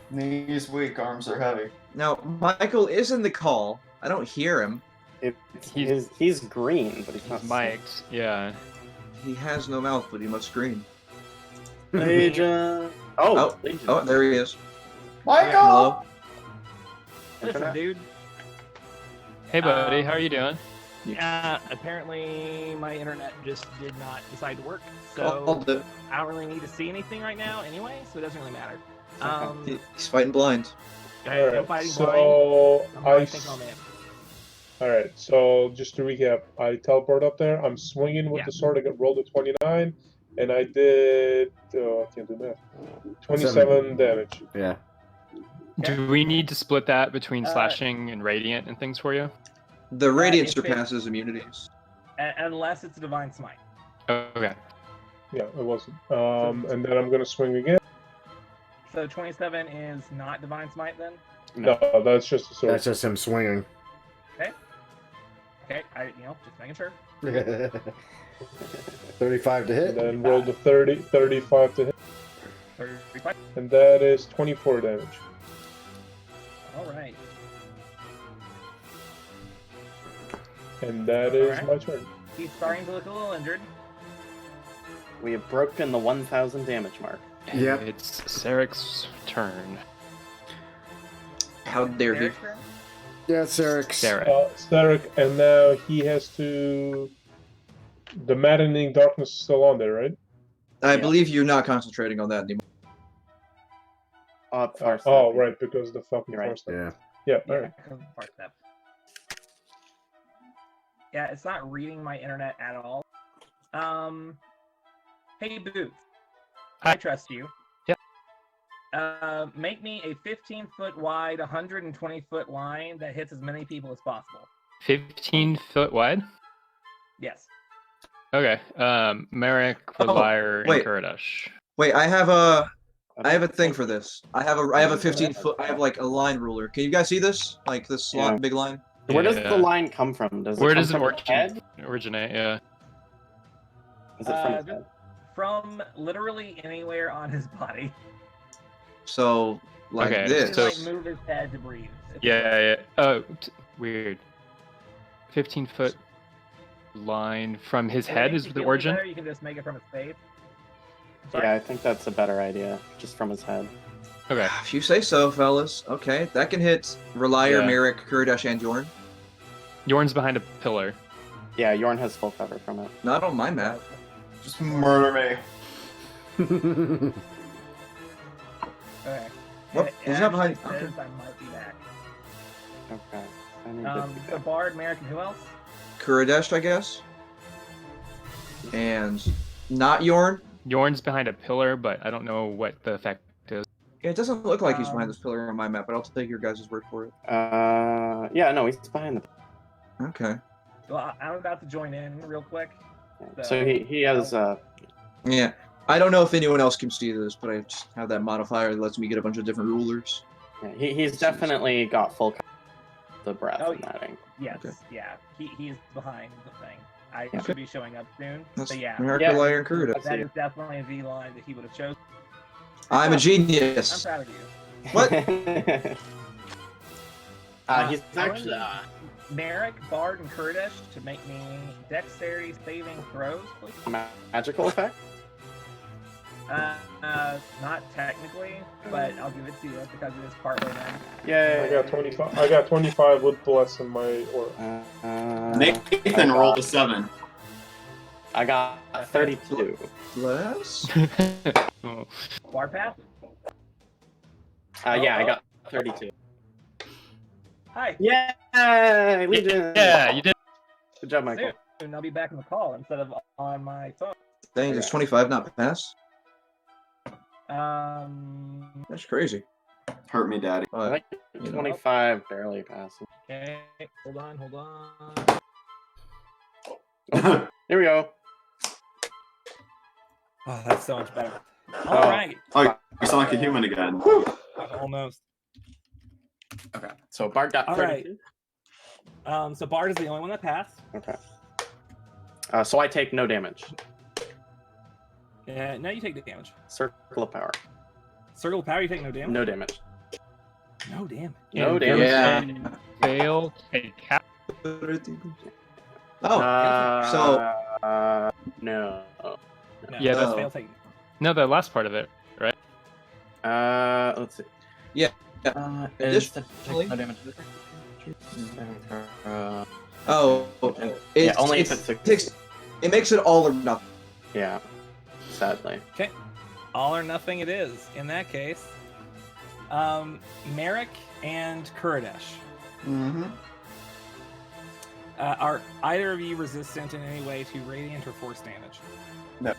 Knees weak, arms are heavy. Now, Michael is in the call. I don't hear him. He's green, but he's not Mike's, yeah. He has no mouth, but he must scream. Legion. Oh, Legion. Oh, there he is. Michael! Hello. Listen, dude. Hey buddy, how are you doing? Apparently my internet just did not decide to work, so Called it. I don't really need to see anything right now anyway, so it doesn't really matter. He's fighting blind. No Alright, fighting blind. so I think I'm in. Alright, so just to recap, I teleport up there, I'm swinging with Yeah. the sword, I got rolled a 29, and I did, I can't do math, 27 damage. Yeah. Do we need to split that between slashing and radiant and things for you? The radiant if it- surpasses immunities. Unless it's a divine smite. Okay. Yeah, it wasn't. And then I'm gonna swing again. So 27 is not divine smite then? No, that's just a sword. That's just him swinging. Okay, just making sure. 35 to And hit. then roll the 35 to hit, 35. and that is 24 damage. All right. And that is Alright. my turn. He's starting to look a little injured. We have broken the 1,000 damage mark. Yep. It's Sarek's turn. How dare he? Eric's turn? Yeah, it's Eric's. Sarek. Sarek, and now he has to. The maddening darkness is still on there, right? I Yeah. believe you're not concentrating on that anymore. Far Oh, step. right, because the fucking You're right. first step. Yeah. Yeah, Yeah, alright. part step. Yeah, it's not reading my internet at all. Hey Boots. Hi. I trust you. Yeah. Make me a 15-foot wide, 120-foot line that hits as many people as possible. 15 foot wide? Yes. Okay. Merrick, Reliar, and wait. Kurdish. Wait, I have a thing for this. I have a 15 foot. I have like a line ruler. Can you guys see this? Like this Yeah. big line. Where does Yeah. the line come from? Does Where it come does it from his head? originate? Yeah. Is it from his head? From literally anywhere on his body. So like Okay, He this. can, so- like, move his head to breathe. Yeah. Oh, weird. 15-foot line from his If it head makes is you the feel origin? better, you can just make it from his face. Sorry? Yeah, I think that's a better idea. Just from his head. Okay. If you say so, fellas. Okay, that can hit Reliar, Yeah. Merrick, Kurdash, and Yorn. Yorn's behind a pillar. Yeah, Yorn has full cover from it. Not on my map. Just murder me. Okay. What? It He's not behind- actually says I might be back. Okay. I need to do So that. Bard, Merrick, and who else? Kurdash, I guess. And not Yorn. Yorn's behind a pillar, but I don't know what the effect is. Yeah, it doesn't look like he's behind Um, this pillar on my map, but I'll take your guys' word for it. Yeah, no, he's behind the. Okay. Well, I'm about to join in real quick. So he has Yeah. I don't know if anyone else can see this, but I just have that modifier that lets me get a bunch of different rulers. yeah, he's definitely got full cover. The breath Oh, and that angle. Yes, Okay. yeah. He's behind the thing. I Okay. should be showing up soon. That's But yeah, Merrick, Yeah. Reliar, and Kurdash. that is definitely the line that he would have chosen. I'm a I'm genius. proud of you. What? He's actually. Merrick, Bard, and Kurdish to make me dexterity saving throws, please. Magical effect? Not technically, but I'll give it to you because it is partly then. Yay! I got 25. I got 25 with bless in my aura. Nathan rolled a 7. I got 32. Bless? Oh. Bard path? Yeah, I got 32. Hi. Yay! Legion! Yeah, you did. Good job, Michael. Soon I'll be back in the call instead of on my phone. Dang, does 25 not pass? That's crazy. Hurt me, daddy. I But, think you know. 25 barely passes. Okay, hold on. Here we go. Oh, that's so much better. All right. Oh, you sound like a human again. Almost. Okay, so Bart got All 32. So Bard is the only one that passed. Okay. So I take no damage. Now you take the damage. Circle of power. Circle of power, you take no damage. No damage. No damage. No damage. Yeah. Fail. Take half. Oh, so No. No, Yeah, that's Oh. fail take. No, the last part of it, right? Let's see. Yeah. Additionally, no damage. oh, Yeah, only if it's it makes it all or nothing. Yeah, sadly. Okay. All or nothing it is. In that case, Merrick and Kurdish. Mm-hmm. Are either of you resistant in any way to radiant or force damage? No.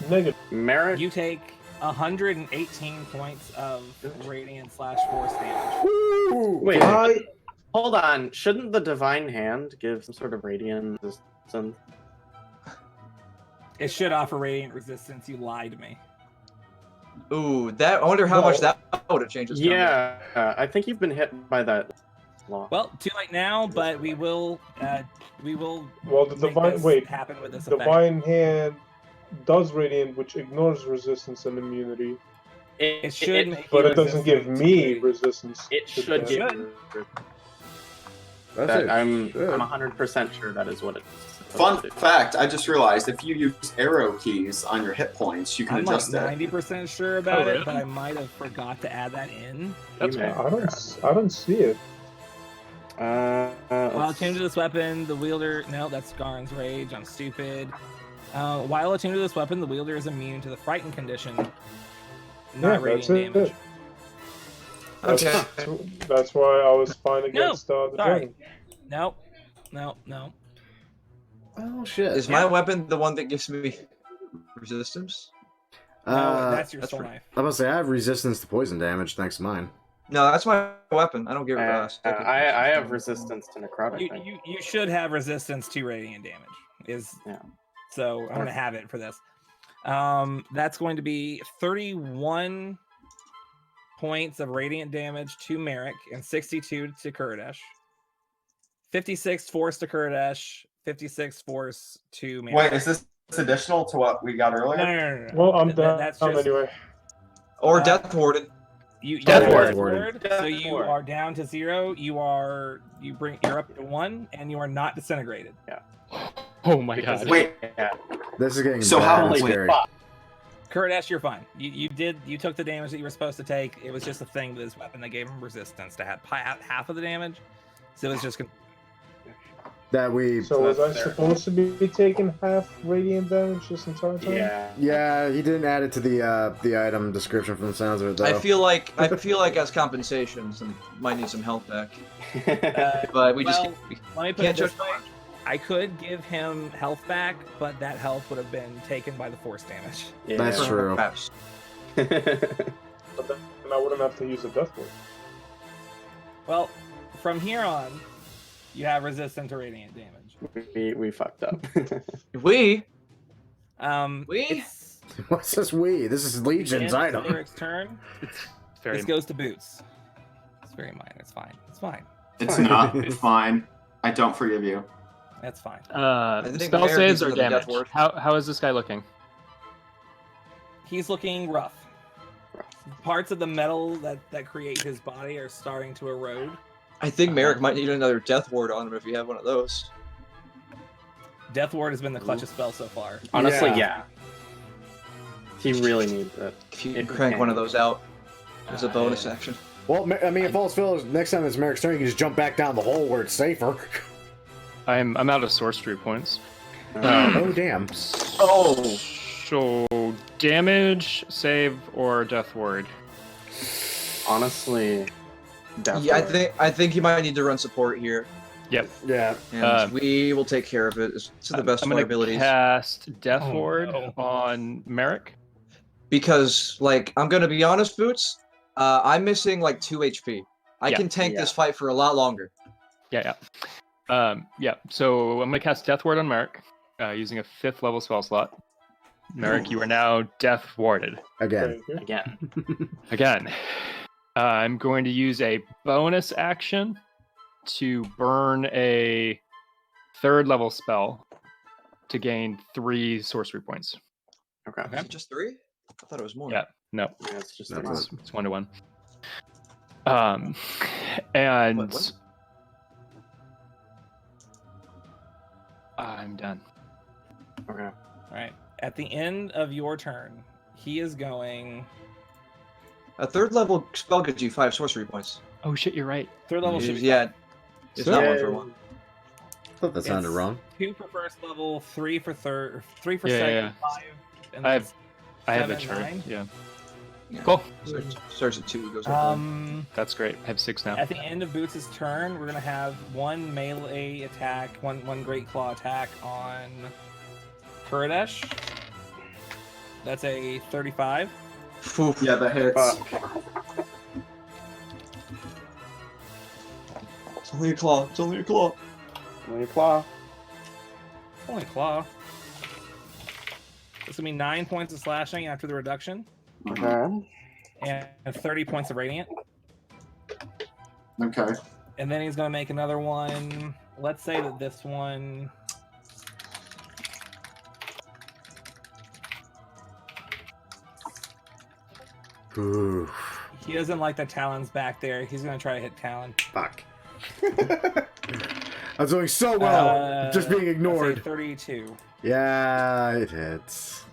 Negative. Merrick. You take 118 points of radiant / force damage. Wait, I- hold on. Shouldn't the divine hand give some sort of radiant resistance? It should offer radiant resistance. You lied to me. Ooh, that. I wonder how much that would have changed. Yeah, I think you've been hit by that. Law. Well, too late now, but we will. Well, the make divine this happen with this effect. divine hand does radiant, which ignores resistance and immunity, It should make but you it doesn't give resistant me to- resistance. It to should that. give. That's That, it. I'm Should. 100% sure that is what it's Fun fact, I just realized if you use arrow keys on your hit points, you can I'm like adjust it. 90% sure about really? it, but I might have forgot to add that in. That's may. fair. I don't see it. While attuned to this weapon, the wielder... No, that's Garen's Rage. I'm stupid. While attuned to this weapon, the wielder is immune to the frightened condition. Not radiant damage. Okay. That's why I was fine against the sorry. dragon. No. Oh shit. Is my weapon the one that gives me resistance? No, that's your that's soul right. knife. I was about to say I have resistance to poison damage thanks to mine. No, that's my weapon. I don't get I have resistance to necrotic. You should have resistance to radiant damage. So I'm gonna have it for this. That's going to be 31 points of radiant damage to Merrick and 62 to Kurdish. 56 force to Kurdish, 56 force to Merrick. Wait, is this additional to what we got earlier? No. Well, I'm down That's just... anyway. Or Death Warden. You Death Ward, so you are down to 0. You're up to 1, and you are not disintegrated. Yeah. Oh my god. Wait. This is getting So bad how and wait, scary. Kurdish, you're fine. You took the damage that you were supposed to take. It was just a thing with his weapon that gave him resistance to have half of the damage. So it was just that we. So was I supposed to be taking half radiant damage this entire time? Yeah, he didn't add it to the item description from the sounds of it though. I feel like as compensation, might need some health back. But we let me put it can't this way. I could give him health back, but that health would have been taken by the force damage. Yeah. That's true. But then I wouldn't have to use a death ward. Well, from here on, you have resistance to radiant damage. We fucked up. We? What's this we? This is Legion's item. Eric's turn. Very This goes to Boots. It's very minor. It's fine. It's fine. It's not. It's fine. I don't forgive you. That's fine. Spell saves or damage? How is this guy looking? He's looking rough. Parts of the metal that create his body are starting to erode. I think Merrick might need another Death Ward on him if you have one of those. Death Ward has been the clutchest spell so far. Honestly, yeah. He really needs it. If you can crank one of those out as a bonus action. Well, I mean, if all else fails, next time it's Merrick's turn, you can just jump back down the hole where it's safer. I'm out of sorcery points. Oh damn. Oh. So damage, save, or Death Ward? Honestly, Death Yeah, Ward. I think you might need to run support here. Yep. Yeah. And we will take care of it to the best of our abilities. I'm gonna cast Death Ward on Merrick. Because, like, I'm gonna be honest, Boots. I'm missing like 2 HP. I can tank this fight for a lot longer. Yeah. So I'm gonna cast Death Ward on Merrick, using a 5th level spell slot. Merrick, you are now Death Warded. Again. Again. I'm going to use a bonus action to burn a 3rd level spell to gain 3 sorcery points. Okay. Is it just 3? I thought it was more. Yeah. No. Yeah, it's just It's 1-to-1. And What? I'm done. Okay. All right. At the end of your turn, he is going. A 3rd level spell gives you 5 sorcery points. Oh shit, you're right. 3rd level should be Yeah. It's not 1 for 1. I thought that sounded wrong. 2 for 1st level, 3 for 3rd, 3 for Yeah, 2nd, yeah. 5. And I have seven, the chart. 9. Yeah. Yeah. Cool. Starts at 2, goes up 1. That's great. I have 6 now. At the end of Boots' turn, we're gonna have 1 melee attack, one Great Claw attack on Kurdish. That's a 35. Yeah, that hits. It's only a claw. It's only a claw. Only claw. Only claw. It's gonna be 9 points of slashing after the reduction. Okay. And 30 points of radiant. Okay. And then he's gonna make another one. Let's say that this one. Ooh. He doesn't like the Talon's back there. He's gonna try to hit Talon. Fuck. I was doing so well, just being Let's ignored. say 32. Yeah, it hits.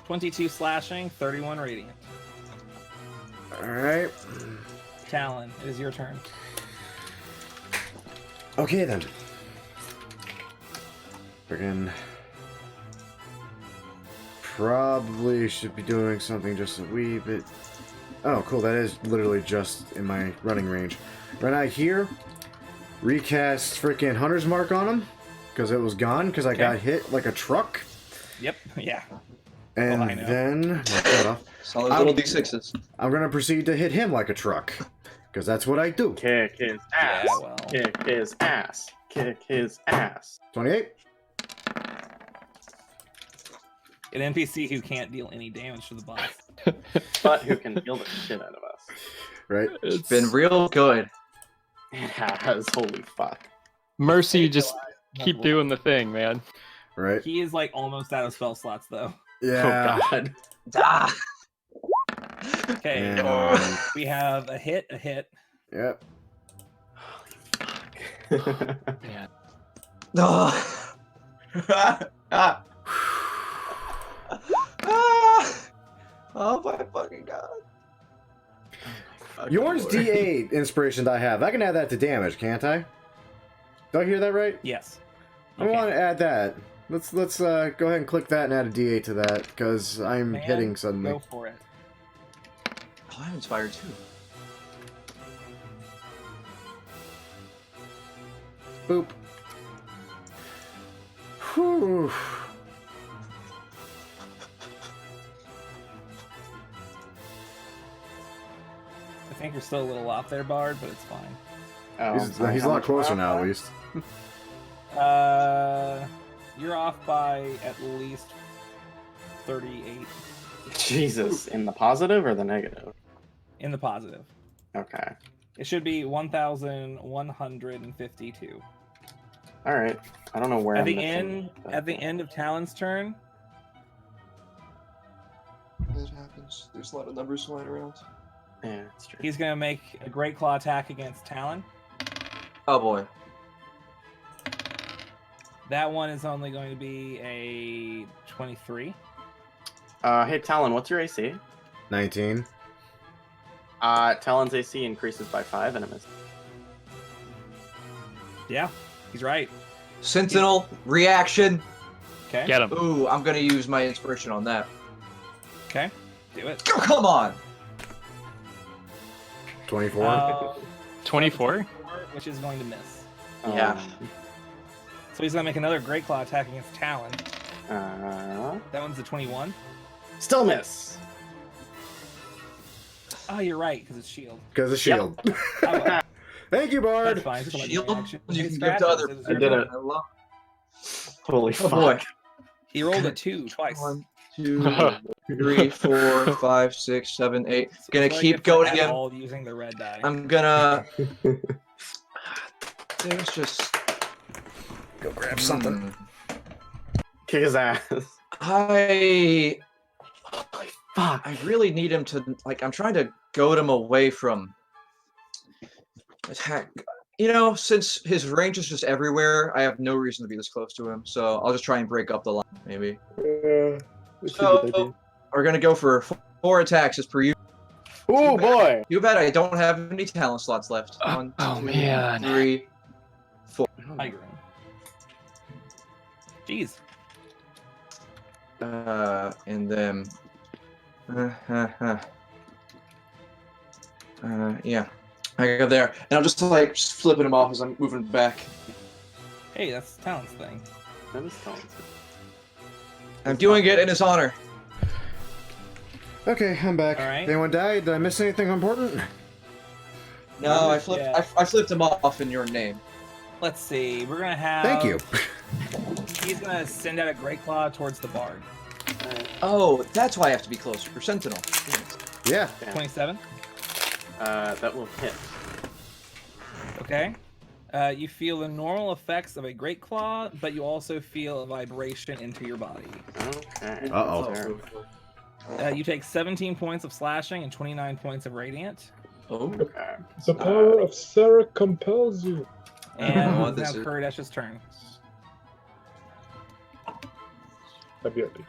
22 slashing, 31 radiant. Alright. Talon, it is your turn. Okay then. Friggin' probably should be doing something just a wee bit. Oh, cool, that is literally just in my running range. Right out here, recast freaking Hunter's Mark on him, because it was gone, because I got hit like a truck. Yep, yeah. And I know. then, shut off. Solid little D6s. I'm gonna proceed to hit him like a truck, because that's what I do. Kick his ass. Yeah, well. Kick his ass. Kick his ass. 28. An NPC who can't deal any damage to the boss. But who can heal the shit out of us. Right? It's been real good. It has. Holy fuck. Mercy, just keep doing the thing, man. Right? He is like almost out of spell slots though. Yeah. Oh god. Ah. Okay, And, we have a hit. yep. Man. Oh. Ah. Oh my fucking god. Yours D8 inspiration that I have. I can add that to damage, can't I? Did I hear that right? Yes. I want to add that. Let's go ahead and click that and add a D8 to that because I'm Man, hitting suddenly. Go for it. Oh, I'm inspired too. Boop. Whew. I think you're still a little off there, Bard, but it's fine. Oh, He's a lot closer now, at least. You're off by at least 38 Jesus. In the positive or the negative? in the positive. Okay. It should be 1,152. All right. I don't know where At I'm the missing, end, but- at the end of Talon's turn, That happens. There's a lot of numbers flying around. Yeah, it's true. he's gonna make a Great Claw attack against Talon. Oh boy. That one is only going to be a 23. Hey Talon, what's your AC? 19. Talon's AC increases by 5 and it misses. Yeah, he's right. Sentinel reaction. Okay. Get him. Ooh, I'm gonna use my inspiration on that. Okay. Do it. Oh, come on. 24. 24? Which is going to miss. Yeah. So he's gonna make another Great Claw attack against Talon. Uh, That one's a 21. still miss. Oh, you're right, because it's shield. Because of shield. Oh, well, Thank you, Bard. that's fine. It's like Shield reaction. you He can give to scratches. other. It's I your did turn. it. I love. Holy Oh fuck. boy. He rolled a 2 twice. 1, 2, 3, 4, 5, 6, 7, 8. So Gonna it's really keep good for going at again. all using the red die. I'm gonna. There's just. Go grab something. Kick his ass. I really need him to like. I'm trying to goad him away from attack. You know, since his range is just everywhere, I have no reason to be this close to him. So I'll just try and break up the line, maybe. So we're gonna go for 4 attacks as per usual. Oh boy. Too bad I don't have any talent slots left. 1, Oh, 2, man. 3, 4. Tiger. Jeez. And then. Yeah. I go there, and I'm just like just flipping him off as I'm moving back. Hey, that's Talon's thing. That is Talon's. I'm doing it in his honor. Okay, I'm back. All right. Anyone died? Did I miss anything important? No, I flipped. Yeah. I flipped him off in your name. Let's see. We're gonna have. Thank you. He's gonna send out a Great Claw towards the Bard. Oh, that's why I have to be closer for Sentinel. Yeah. 27. That will hit. Okay. You feel the normal effects of a Great Claw, but you also feel a vibration into your body. Okay. Uh-oh. Fair. You take 17 points of slashing and 29 points of radiant. Oh. Okay. The power of Sarah compels you. And what it's now this is. Kuradesh's turn. I'd be happy.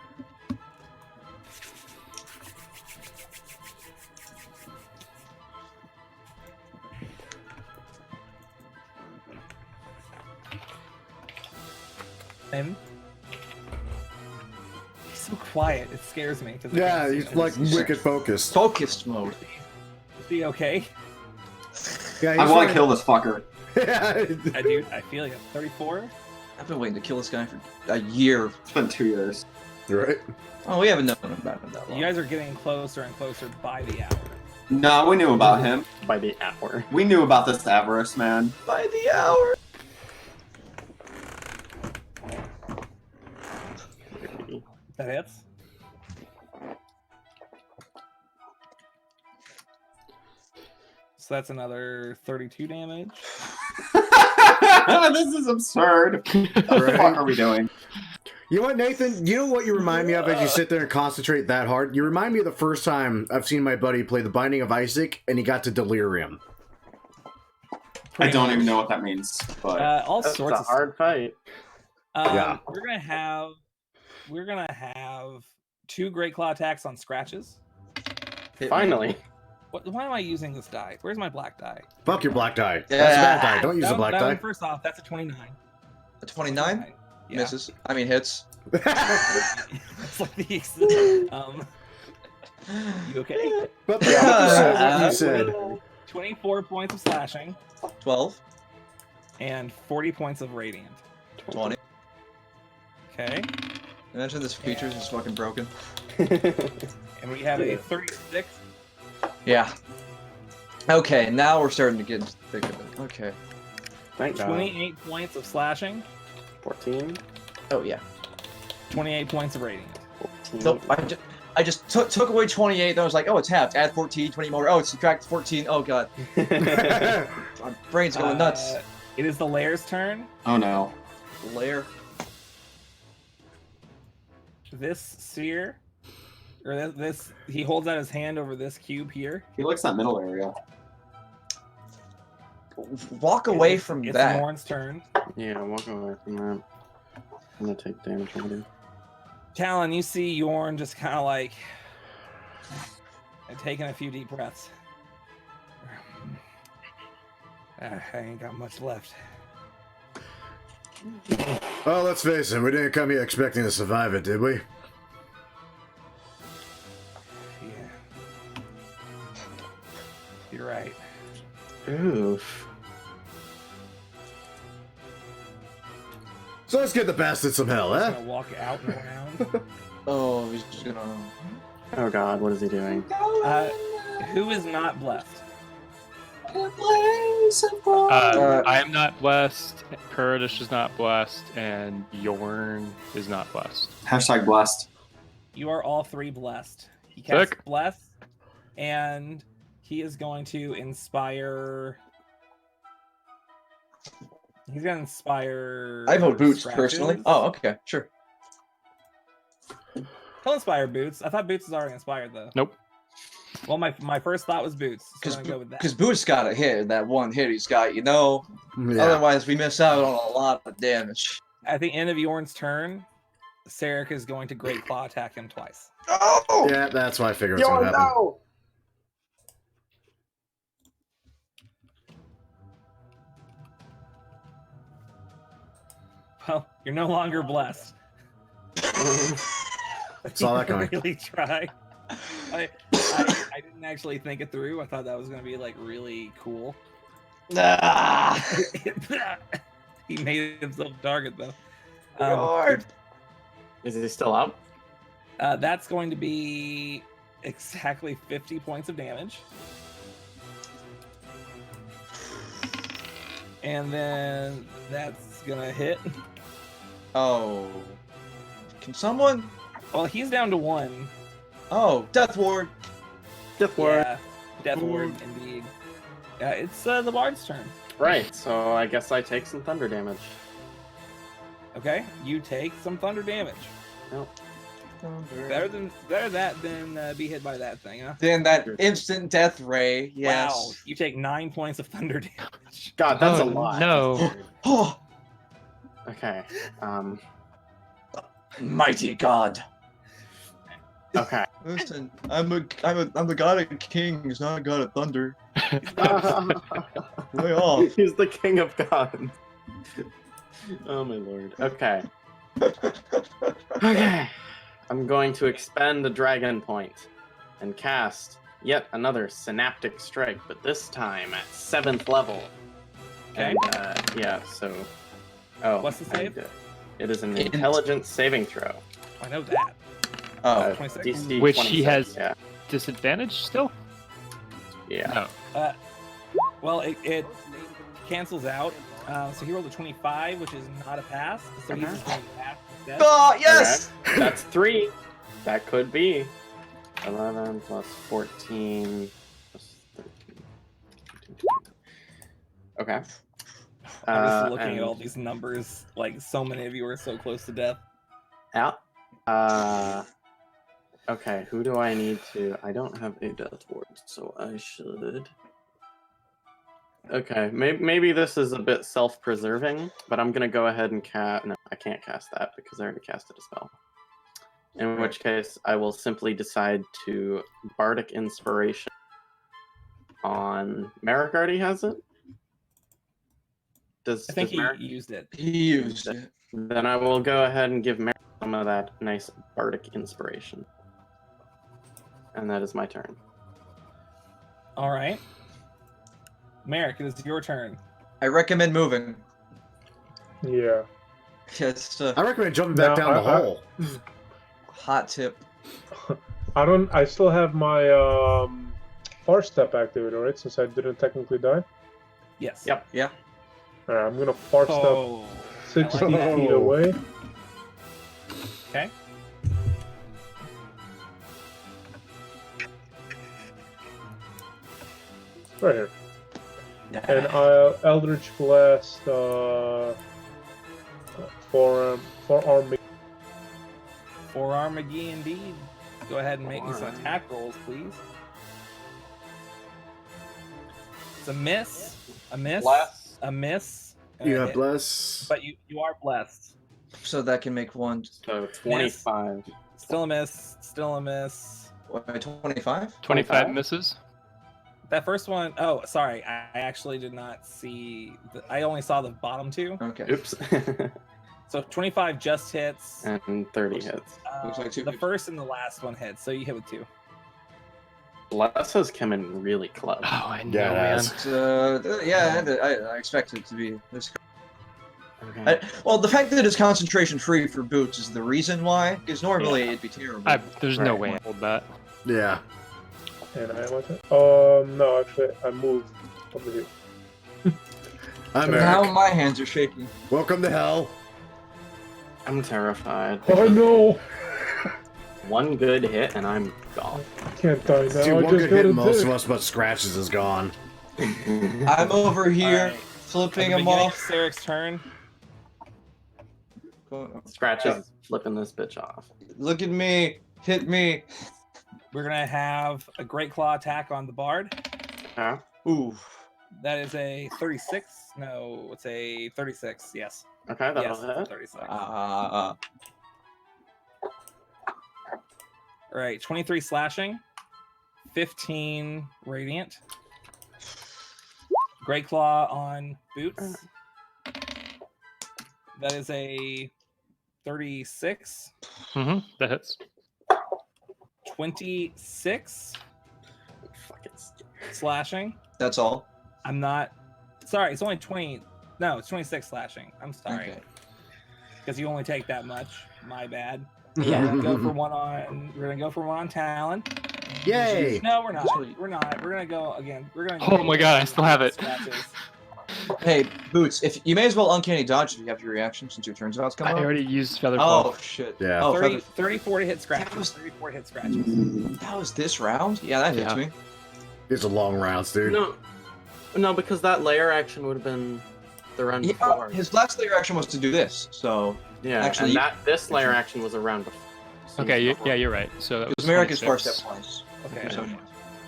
And he's so quiet, it scares me. Yeah, he's like wicked focused. Focused mode. Is he okay? Yeah, I want to kill this fucker. Dude, I feel like a 34. I've been waiting to kill this guy for a year. It's been 2 years. Right? Oh, we haven't known about him that long. You guys are getting closer and closer by the hour. No, we knew about him. By the hour. We knew about this Avarice, man. By the hour. That hits. So that's another 32 damage. This is absurd. What the fuck are we doing? You know what, Nathan? You know what you remind me of as you sit there and concentrate that hard? You remind me of the first time I've seen my buddy play The Binding of Isaac, and he got to delirium. I don't even know what that means, but All That's sorts a of hard fight. Yeah. We're gonna have 2 Great Claw attacks on scratches. Finally. Why am I using this die? Where's my black die? Fuck your black die. Yeah. That's a bad die. Don't use That a black one- die. First off, that's a 29. A 29? Yeah. Misses. I mean, hits. It's like the you okay? But the opposite of what you said. 24 points of slashing 12. and 40 points of radiant. 20. Okay. Imagine this feature is just fucking broken. And we have a 36. Yeah. Okay, now we're starting to get into the thick of it. Okay. Thank God. 28 points of slashing, 14. Oh, yeah. 28 points of radiant. 14. So I just took away 28, then I was like, oh, it's halved. Add 14, 20 more. Oh, it's subtract 14. Oh, God. My brain's going nuts. It is the Lair's turn. oh no. Lair. This sphere, or this, he holds out his hand over this cube here. He likes that middle area. Walk away It's- from it's that. Norn's turn. Yeah, walk away from that. I'm gonna take damage over here. Talon, you see Yorn just kind of like taking a few deep breaths. I ain't got much left. Well, let's face it, we didn't come here expecting to survive it, did we? Yeah. You're right. Oof. So let's get the bastard some hell, He's eh? gonna walk out and around. Oh, he's just gonna... Oh God, what is he doing? Who is not blessed? I am not blessed. Kurdish is not blessed, and Yorn is not blessed. Hashtag blessed. You are all 3 blessed. He casts Sick. bless, and he is going to inspire. He's gonna inspire. I vote Boots, scratches. personally. Oh, okay, sure. He'll inspire Boots. I thought Boots was already inspired though. Nope. Well, my first thought was Boots, so I'm gonna go with that. Because Boots got a hit, that one hit he's got, you know? Yeah. Otherwise, we miss out on a lot of damage. At the end of Yorn's turn, Sarek is going to Great Claw attack him twice. Oh! Yeah, that's why I figured it was gonna happen. Well, you're no longer blessed. Saw that coming. Really try. I didn't actually think it through. I thought that was gonna be like really cool. Ah! He made himself a target though. Lord. Is he still up? That's going to be exactly 50 points of damage. And then that's gonna hit. Oh. Can someone? Well, he's down to 1. Oh, Death Ward. Death Ward. Yeah, Death Ward, indeed. It's the Bard's turn. Right, so I guess I take some thunder damage. Okay, you take some thunder damage. Yep. Better that than be hit by that thing, huh? Then that instant death ray. Yes. Wow, you take 9 points of thunder damage. God, that's a Oh, lot. no. Oh, Okay. mighty God. Okay. Listen, I'm the god of kings, not a god of thunder. Way off. He's the king of gods. Oh my lord. Okay. Okay. I'm going to expend a dragon point and cast yet another synaptic strike, but this time at 7th level. Okay. And, yeah, so. Oh. What's the save? It is an intelligence saving throw. I know that. Oh, 26. DC Which 26, he has Yeah. disadvantage still? Yeah. No. Well, it cancels out. So he rolled a 25, which is not a pass. So he's just going to pass instead. oh yes. Okay. That's 3. That could be 11 plus 14 plus 13. Okay. I'm just looking and- at all these numbers. Like, so many of you are so close to death. Yeah. Okay, who do I need to? I don't have a death ward, so I should. Okay, maybe this is a bit self-preserving, but I'm gonna go ahead and cast. No, I can't cast that because I already casted a spell. In which case, I will simply decide to Bardic Inspiration on Merrick. Already has it. I think he Merrick? used it. He used it. Then I will go ahead and give Merrick some of that nice Bardic Inspiration. And that is my turn. All right. Merrick, it is your turn. I recommend moving. Yeah. Just I recommend jumping back down the hole. hot tip. I still have my far step activated, right? Since I didn't technically die. Yes. Yep. Yeah. Alright, I'm gonna far step Oh. 60 I like that. feet away. Okay. Right here. And I'll Eldritch Blast forearm Forearm McGee indeed. Go ahead and make me some attack rolls, please. It's a miss, a miss, Bless. a miss. and You a have hit. bless. But you are blessed. So that can make one. So 25. Still a miss. Still a miss. What, 25? 25 misses. That first one, oh, sorry. I actually did not see. I only saw the bottom two. Okay. Oops. So 25 just hits. And 30 hits. Looks like two The hits. first and the last one hits, so you hit with 2. Bless has come in really close. Oh, I know, Yeah, it man. has. Yeah, I expect it to be this. Okay. Well, the fact that it's concentration free for boots is the reason why, because normally it'd be terrible. There's no Right. way I hold that. Yeah. and I am attack. No, actually I moved over here. I'm Now Eric. my hands are shaking. Welcome to hell. I'm terrified. Oh no! One good hit and I'm gone. I can't die now. Dude, I one just good got hit, a most dick. of us but scratches is gone. I'm over here Alright. flipping At the them beginning of off. Sarek's turn. Scratches flipping this bitch off. Look at me, hit me. We're gonna have a Great Claw attack on the Bard. Huh? Ooh. That is a 36. No, it's a 36. Yes. Okay, that'll Yes, it's a hit. 36. Ah. All right, 23 slashing, 15 radiant. Great Claw on Boots. That is a 36. That hits. 26 Fucking slashing. That's all. I'm not. Sorry, it's only 20. No, it's 26 slashing. I'm sorry. Okay. Because you only take that much. My bad. Yeah. We're gonna go for one on. We're gonna go for one on Talon. Yay! No, we're not. We're not. We're gonna go again. We're gonna. Oh my god, I still have it. Scratches. Hey, Boots, if you may as well uncanny dodge if you have your reaction since your turn's about to come I up. already used Feather Oh Fall. shit. Yeah. Oh, 30, feather. 34 to hit scratches. That was- 34 hit scratches. That was this round? Yeah, that hits Yeah. me. These are long rounds, dude. No, because that layer action would have been the round Yeah, before. his last layer action was to do this, so Yeah, actually- and this layer action was a round before. Okay, yeah, you're right. So that was America's 26. first step twice. Okay. So,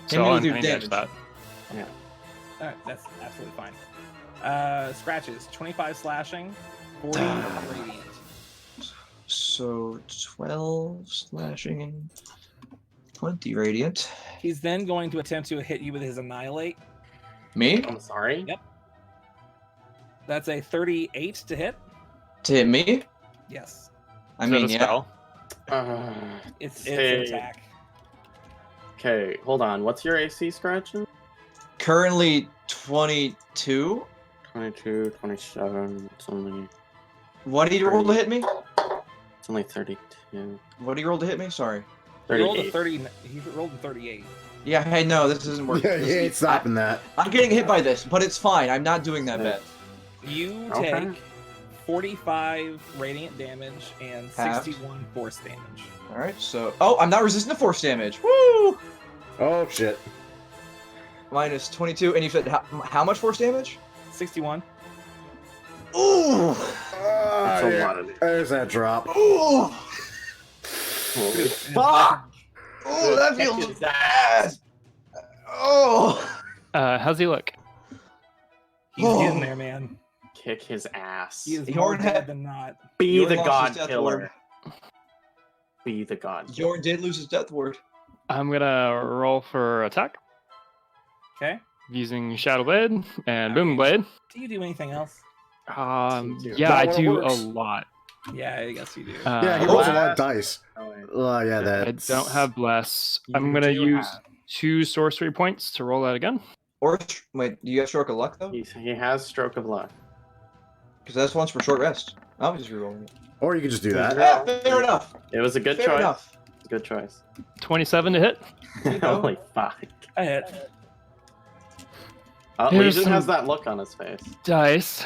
So him I'll with your unhand damage. that. Alright, that's absolutely fine. Scratches, 25 slashing, 40 radiant. So 12 slashing, 20 radiant. He's then going to attempt to hit you with his Annihilate. Me? I'm sorry. Yep. That's a 38 to hit. To hit me? Yes. I Is that mean, a yeah. spell? It's Hey. an attack. Okay, hold on. What's your AC, Scratching? Currently 22. 22, 27. It's only What did you roll to hit me? it's only 32. What did you roll to hit me? Sorry. He rolled a 38. 30. He rolled a 38. Yeah, hey, no, this isn't working. Yeah, he ain't stopping that. I'm getting hit by this, but it's fine. I'm not doing that bad. You Okay. take 45 radiant damage and Halved. 61 force damage. Alright, so... Oh, I'm not resistant to force damage. Woo! Oh shit. Minus 22, and you said how much force damage? 61. Ooh! That's a lot of it. There's that drop. Ooh! Holy Fuck! Oh, that feels bad! Oh! How's he look? He's getting there, man. Kick his ass. He is Yorn more had- dead than not. Be Yorn the lost god his death killer. ward. Be the god killer. Jordan did lose his death ward. I'm gonna roll for attack Okay. using Shadow Blade and Boom Blade. Do you do anything else? Yeah, I Not when it do a works. lot. Yeah, I guess you do. Yeah, he Uh, rolls a lot of dice. Oh, wait. Oh yeah, I that. don't have Bless. You I'm gonna do use have- 2 sorcery points to roll that again. Or, wait, do you have Stroke of Luck, though? He has stroke of luck. Because that's once for short rest. I'll just rerolling it. Or you could just do that. Yeah, fair enough. It was a good Fair choice. enough. Good choice. 27 to hit. Holy fuck. I hit. Here's Legion some- has that look on his face. Dice.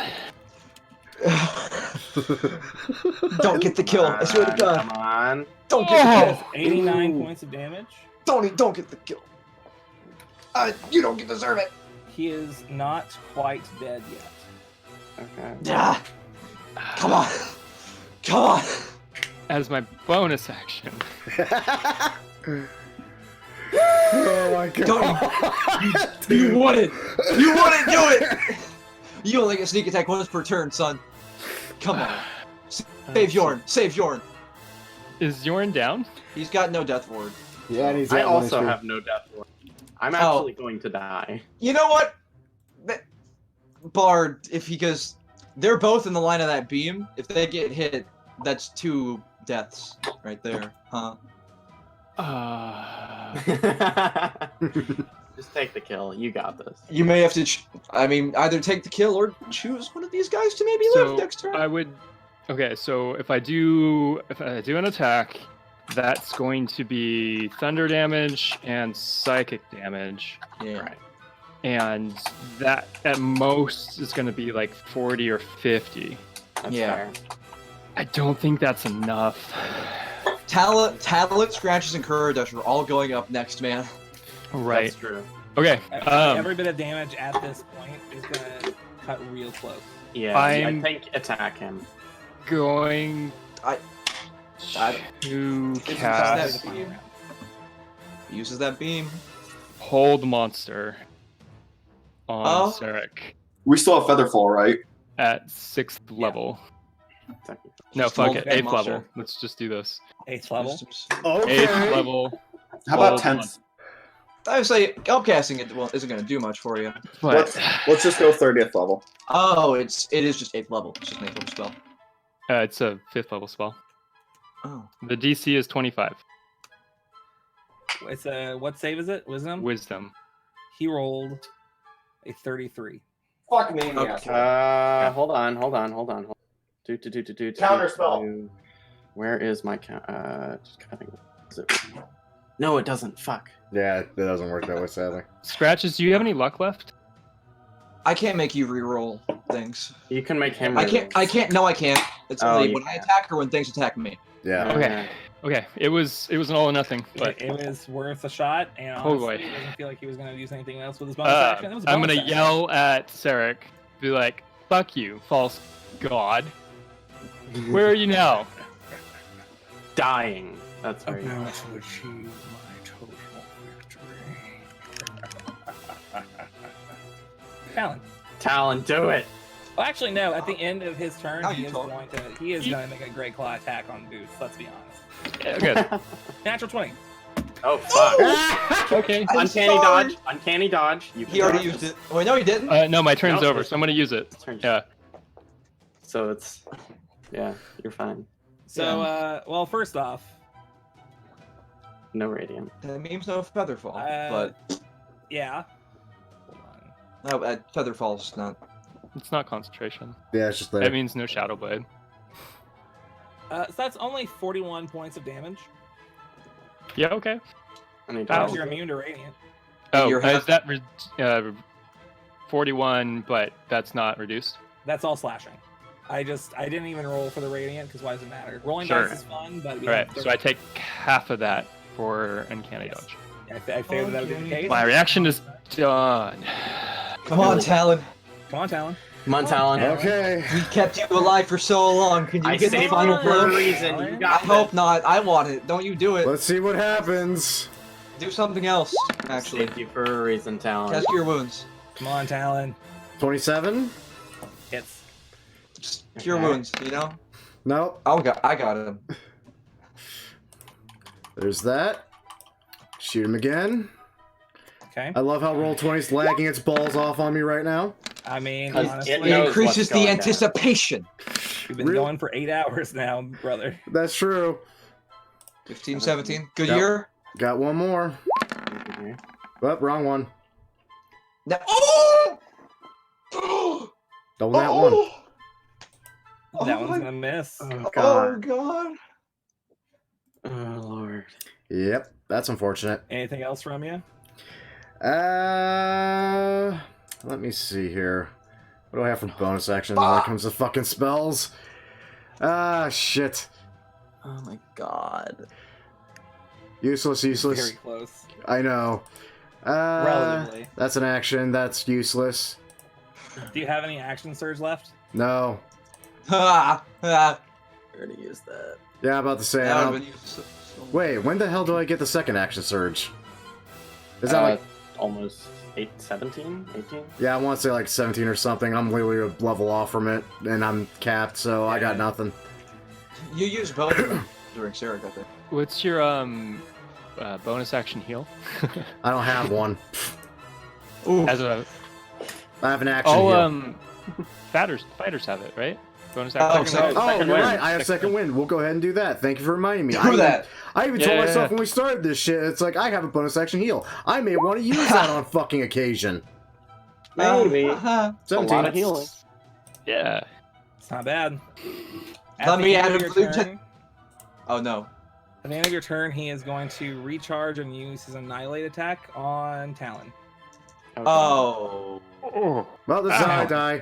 Don't get the kill. I swear to God. Come on. Don't get the kill. 89 points of damage. Don't get the kill. You don't deserve it. He is not quite dead yet. Okay. Yeah. Come on. Come on. As my bonus action, Oh my god. You wouldn't. You wouldn't do it. You only get sneak attack once per turn, son. Come on. Save Yorn. Save Yorn. is Yorn down? He's got no death ward. Yeah, and he's I at one also HP. have no death ward. I'm Oh. actually going to die. You know what? Bard, if he goes, they're both in the line of that beam. If they get hit, that's 2 deaths right there, huh? Just take the kill. You got this. You may have to, I mean, either take the kill or choose one of these guys to maybe live next turn. I would. Okay, so if I do an attack, that's going to be thunder damage and psychic damage, Yeah. Right. and that at most is going to be like 40 or 50. That's Yeah. fair. I don't think that's enough. Talent, Scratches, and Kurdish are all going up next, man. Right. That's true. Okay. Every bit of damage at this point is gonna cut real close. Yeah, I I'm- think attack him. Going I- to This is cast that beam. Uses that beam. Hold Monster on Oh. Sarek We still have Featherfall, right? at 6th level. No, Just fuck hold it. that 8th level. monster. Let's just do this. 8th level. 8th level. How about Hold 10th? I would say upcasting it isn't going to do much for you. But Let's just go 30th level. Oh, it is just 8th level. It's just an 8th level spell. it's a 5th level spell. Oh. The DC is 25. It's what save is it? Wisdom. Wisdom. He rolled a 33. Fuck me. Hold on. Do. Counterspell. Where is my just cutting? Is it... No, it doesn't. Fuck. Yeah, that doesn't work that way, sadly. Scratches, do you have any luck left? I can't make you reroll things. You can make him. I can't. No, I can't. It's Oh, only you when I can. attack or when things attack me. Yeah. Okay. Okay. It was an all or nothing, but It was worth a shot, and Oh, honestly, boy. it doesn't feel like he was gonna use anything else with his bonus action. It was a I'm bonus gonna action. yell at Sarek, be like, "Fuck you, false god! Where are you now?" dying. That's very About nice. to achieve my total victory. Talon. Talon, do it. Well, actually, no. At the end of his turn, Now he you is talk. going to make a great claw attack on Boots. Let's be honest. Yeah, good. Natural 20. Oh fuck. Okay. Uncanny sorry. dodge. Uncanny dodge. You He already can used dodge it. Wait, no, he didn't. No, my turn's No, over, it's- so I'm gonna use it. this turn. Yeah. So it's, yeah, you're fine. So, well, first off, No radiant. That means no Featherfall, but yeah. no, Featherfall's not. It's not concentration. Yeah, it's just there. That means no Shadow Blade. So that's only 41 points of damage. Yeah, okay. Any Because dodge? you're immune to radiant. Oh, You're is that 41, but that's not reduced? That's all slashing. I didn't even roll for the radiant because why does it matter? Rolling Sure. dice is fun, but we Alright, have so I take half of that for Uncanny Yes. Dodge. I figured that would be the case. My reaction is done. Come on, Talon. Come on, Talon. Come on, Talon. Okay. We kept you alive for so long. Can you I get the saved final you for a blow? reason. You I got hope this. not. I want it. Don't you do it. Let's see what happens. Do something else. I Actually, saved you for a reason, Talon. test your wounds. Come on, Talon. 27? Hits. Just cure Okay. wounds. You know. Nope. I got him. There's that. Shoot him again. Okay. I love how Roll20's lagging its balls off on me right now. I mean, It honestly, It knows increases what's the going down. anticipation. we've been Really? going for 8 hours now, brother. That's true. 15, 17. Good Yep. year. Got one more. Oh, wrong one. Now, oh! Double that one. That Oh one's my- gonna miss. Oh Oh god. god. Oh lord. Yep, that's unfortunate. Anything else from you? Let me see here. What do I have for bonus action when it comes to fucking spells? Shit. Oh my god. Useless, Very useless. close. I know. Relatively. That's an action. That's useless. Do you have any action surge left? No. Ha! Ha! I already used that. Yeah, I'm about to say. That I would've don't- been useful. Wait, when the hell do I get the second action surge? Is that like... Almost 17, 18? Yeah, I want to say like 17 or something. I'm literally a level off from it, and I'm capped, so I got nothing. You used both during Sarah got there. What's your bonus action heal? I don't have one. Ooh. As a I have an action all heal. fighters have it, right? Bonus Oh, action. second- Oh, second you're wind. right. I have second wind. We'll go ahead and do that. Thank you for reminding me. Do that. I even Yeah, told yeah, myself yeah. when we started this shit, it's like, I have a bonus action heal. I may want to use that on fucking occasion. Maybe. Uh-huh. 17. lot of healing. Yeah. It's not bad. Let me add of a your blue turn, Oh no. At the end of your turn, he is going to recharge and use his Annihilate attack on Talon. Oh. Well, this is how I Ow. die.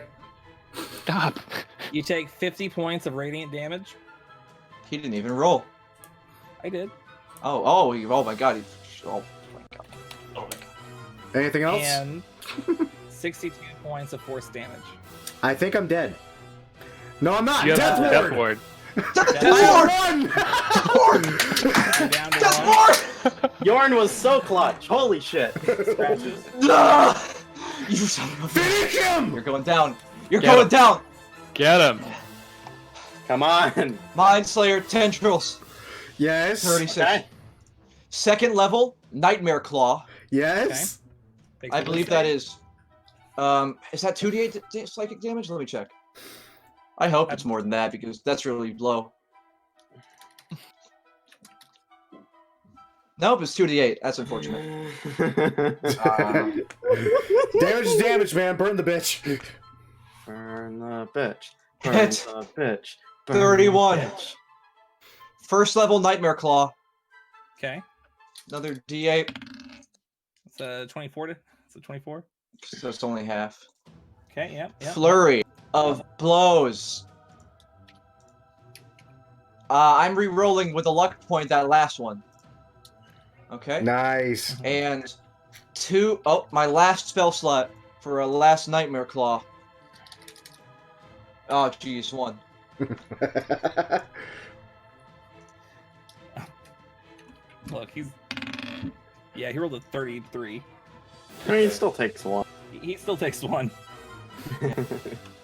Stop. You take 50 points of radiant damage. He didn't even roll. I did. Oh my god. Oh my god. Oh my god. Anything else? And 62 points of force damage. I think I'm dead. No, I'm not. You have Death Death Ward. Ward. You're down to one. Yorn was so clutch. Holy shit. Scratches. You son of a Finish him! You're going down. You're Get going him. down. Get him. Come on. Mind Slayer Tendrils. Yes. 36. Okay. Second level, Nightmare Claw. Yes. Takes I a believe that is that 2d8 psychic damage? Let me check. I hope it's more than that because that's really low. Nope, it's 2d8. That's unfortunate. Damage is damage, man. Burn the bitch. Burn the bitch. Burn Hit. the bitch. Burn 31. the bitch. First level Nightmare Claw. Okay. Another d8. It's a 24 to. It's a 24. So it's only half. Okay. Yep. Yep. Flurry of blows. I'm re-rolling with a luck point that last one. Okay. Nice. And my last spell slot for a last Nightmare Claw. Oh, jeez, one. Look, he rolled a 33. I mean, it still takes one. He still takes 1.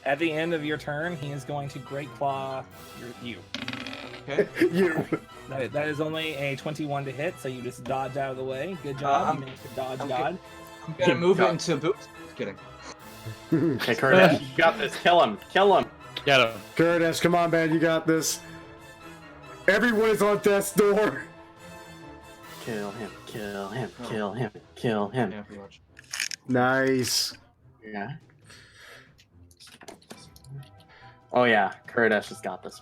At the end of your turn, he is going to Great Claw you. Okay. You. That is only a 21 to hit, so you just dodge out of the way. Good job. You managed to dodge God. I'm gonna move it into boots. Just kidding. Okay, Curtis, you got this. Kill him. Kill him. Get him. Curtis, come on, man, you got this. Everyone is on death's door. Kill him. Kill him. Kill him. Kill him. Yeah, pretty much. Nice. Yeah. Oh yeah, Kurdish has got this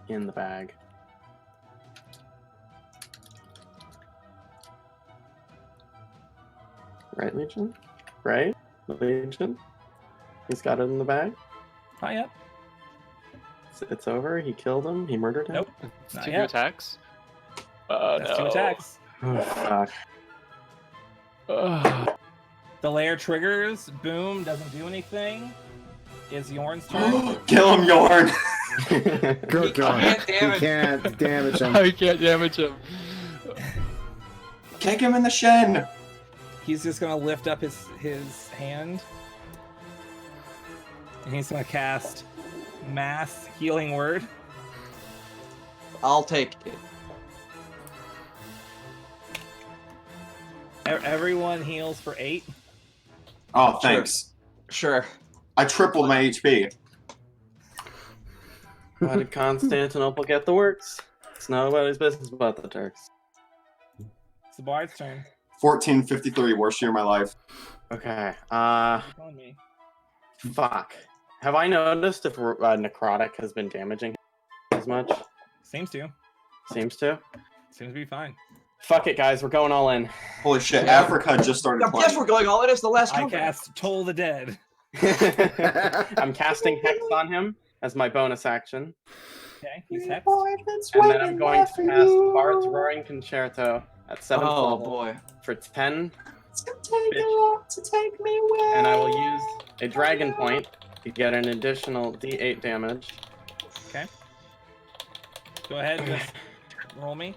in the bag. Right, Legion? Right? Legion? He's got it in the bag? Not yet. It's over. He killed him. He murdered him. Nope. It's Not 2 yet. attacks. That's 2 attacks. Oh, fuck. The lair triggers. Boom. Doesn't do anything. It's Yorn's turn. Kill him, Yorn! Good God. Can't He can't damage him. I can't damage him. Kick him in the shin! He's just gonna lift up his hand, and he's gonna cast Mass Healing Word. I'll take it. Everyone heals for 8. Oh, thanks. Sure. I tripled my HP. Why did Constantinople get the works? It's nobody's business about the Turks. It's the Bard's turn. 1453, worst year of my life. Okay. You're telling me. Fuck. Have I noticed if necrotic has been damaging him as much? Seems to. Seems to. Seems to be fine. Fuck it, guys. We're going all in. Holy shit, Africa just started I playing. guess we're going all in. It's the last I company. cast Toll the Dead. I'm casting Hex on him as my bonus action. Okay, he's hexed. And then I'm going to cast Bard's Roaring Concerto at 7th Oh level boy. for 10. It's gonna take a lot to take me away. And I will use a Dragon Point to get an additional D8 damage. Okay. Go ahead and just roll me.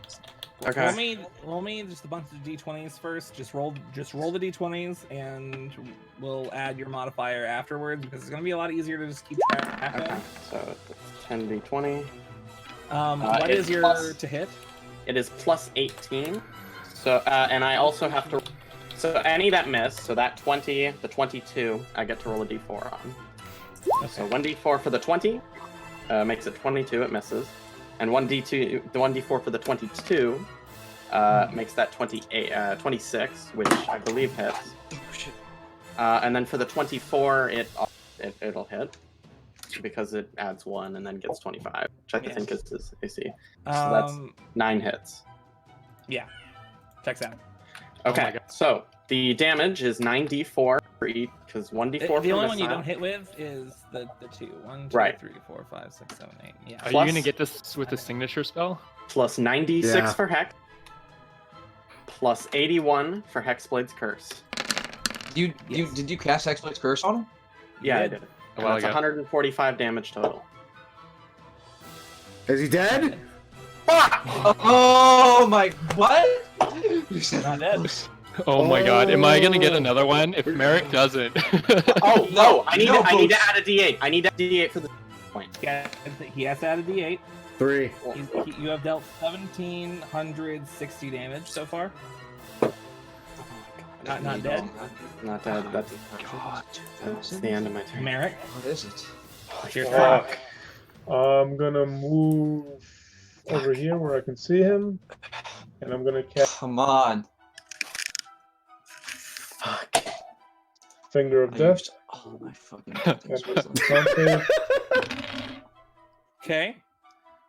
Okay. Roll me just a bunch of d20s first. Just roll the d20s, and we'll add your modifier afterwards because it's gonna be a lot easier to just keep track Okay. of. So it's 10d20. What is it's your plus- to hit? It is plus 18. So and I also have to. So any that miss, so that 20, the 22, I get to roll a d4 on. So 1d4 for the 20 makes it 22. It misses. And 1d2, the 1d4 for the 22 makes that 26, which I believe hits. Oh shit. And then for the 24, it'll hit because it adds 1 and then gets 25, which I think is his AC. So that's 9 hits. Yeah, checks out. Okay, so the damage is 9d4 for each, because 1d4 for The only one you missile. don't hit with is the 2. 1, 2, Right. 3, 4, 5, 6, 7, 8. Yeah. Are Plus- you gonna get this with the signature spell? Plus 96 Yeah. for Hex. Plus 81 for Hexblade's Curse. Did you cast Hexblade's Curse on him? Yeah, I did. did. A And while that's ago. 145 damage total. Is he dead? Oh my! What? Not dead. Oh my god, am I gonna get another one? If Merrick doesn't. Oh no! I need no, to Boots. add a D8. I need a D8 for the point. He has to add a d8. 3. You have dealt 1,760 damage so far. Not dead. Not dead. That's the end of my turn. Merrick, What is it? your turn. Fuck. I'm gonna move over here where I can see him, and I'm gonna cast Come on. Fuck. Finger of I Death. used all my fucking. That's some con save. Okay.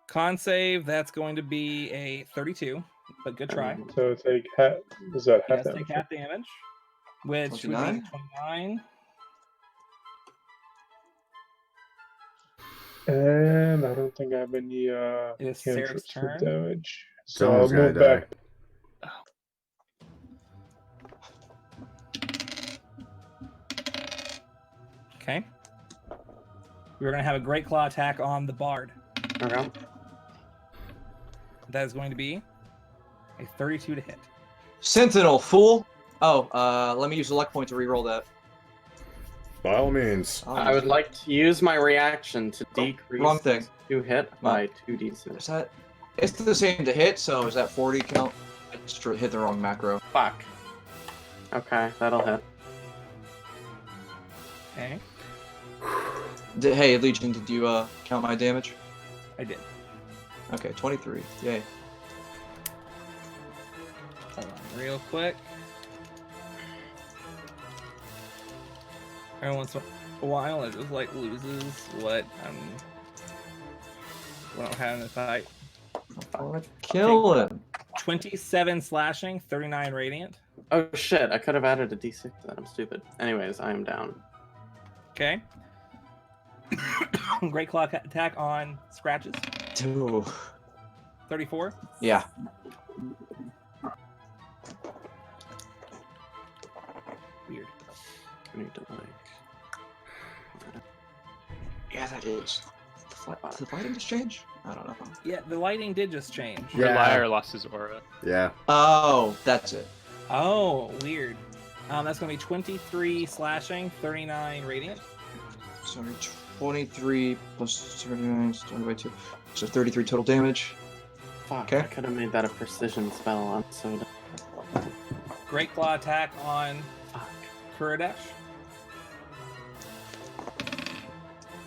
Con save, that's going to be a 32, but good try. So take half. Is that half Yes, damage? take half damage, which would be 29? 29. And I don't think I have any It is cantrips Sarah's for turn. damage. So I'll Someone's gonna move back. Okay. We're going to have a Great Claw attack on the Bard. Okay. That is going to be A 32 to hit. Sentinel, fool! Oh, let me use the luck point to reroll that. By all means. I would like to use my reaction to decrease wrong thing. to hit by 2d6. Is that... It's the same to hit, so is that 40 count? I just hit the wrong macro. Fuck. Okay, that'll hit. Okay. Hey, Legion, did you count my damage? I did. Okay, 23. Yay. Hold on, real quick. Every once in a while, it just like loses what I don't have in the fight. Kill him. 27 slashing, 39 radiant. Oh shit, I could have added a d6 to that. I'm stupid. Anyways, I am down. Okay. Great claw attack on scratches. Ooh. 34. Yeah. Weird. I need to like. Yeah, that is. The lighting just change? I don't know. Yeah, the lighting did just change. Yeah. Reliar lost his aura. Yeah. Oh, that's it. Oh, weird. That's gonna be 23 slashing, 39 radiant. Sorry, 23 plus 39 divided by 2. So 33 total damage. Fuck, Okay. I could have made that a precision spell. I'm so dumb. Great claw attack on Fuck. Kuridesh.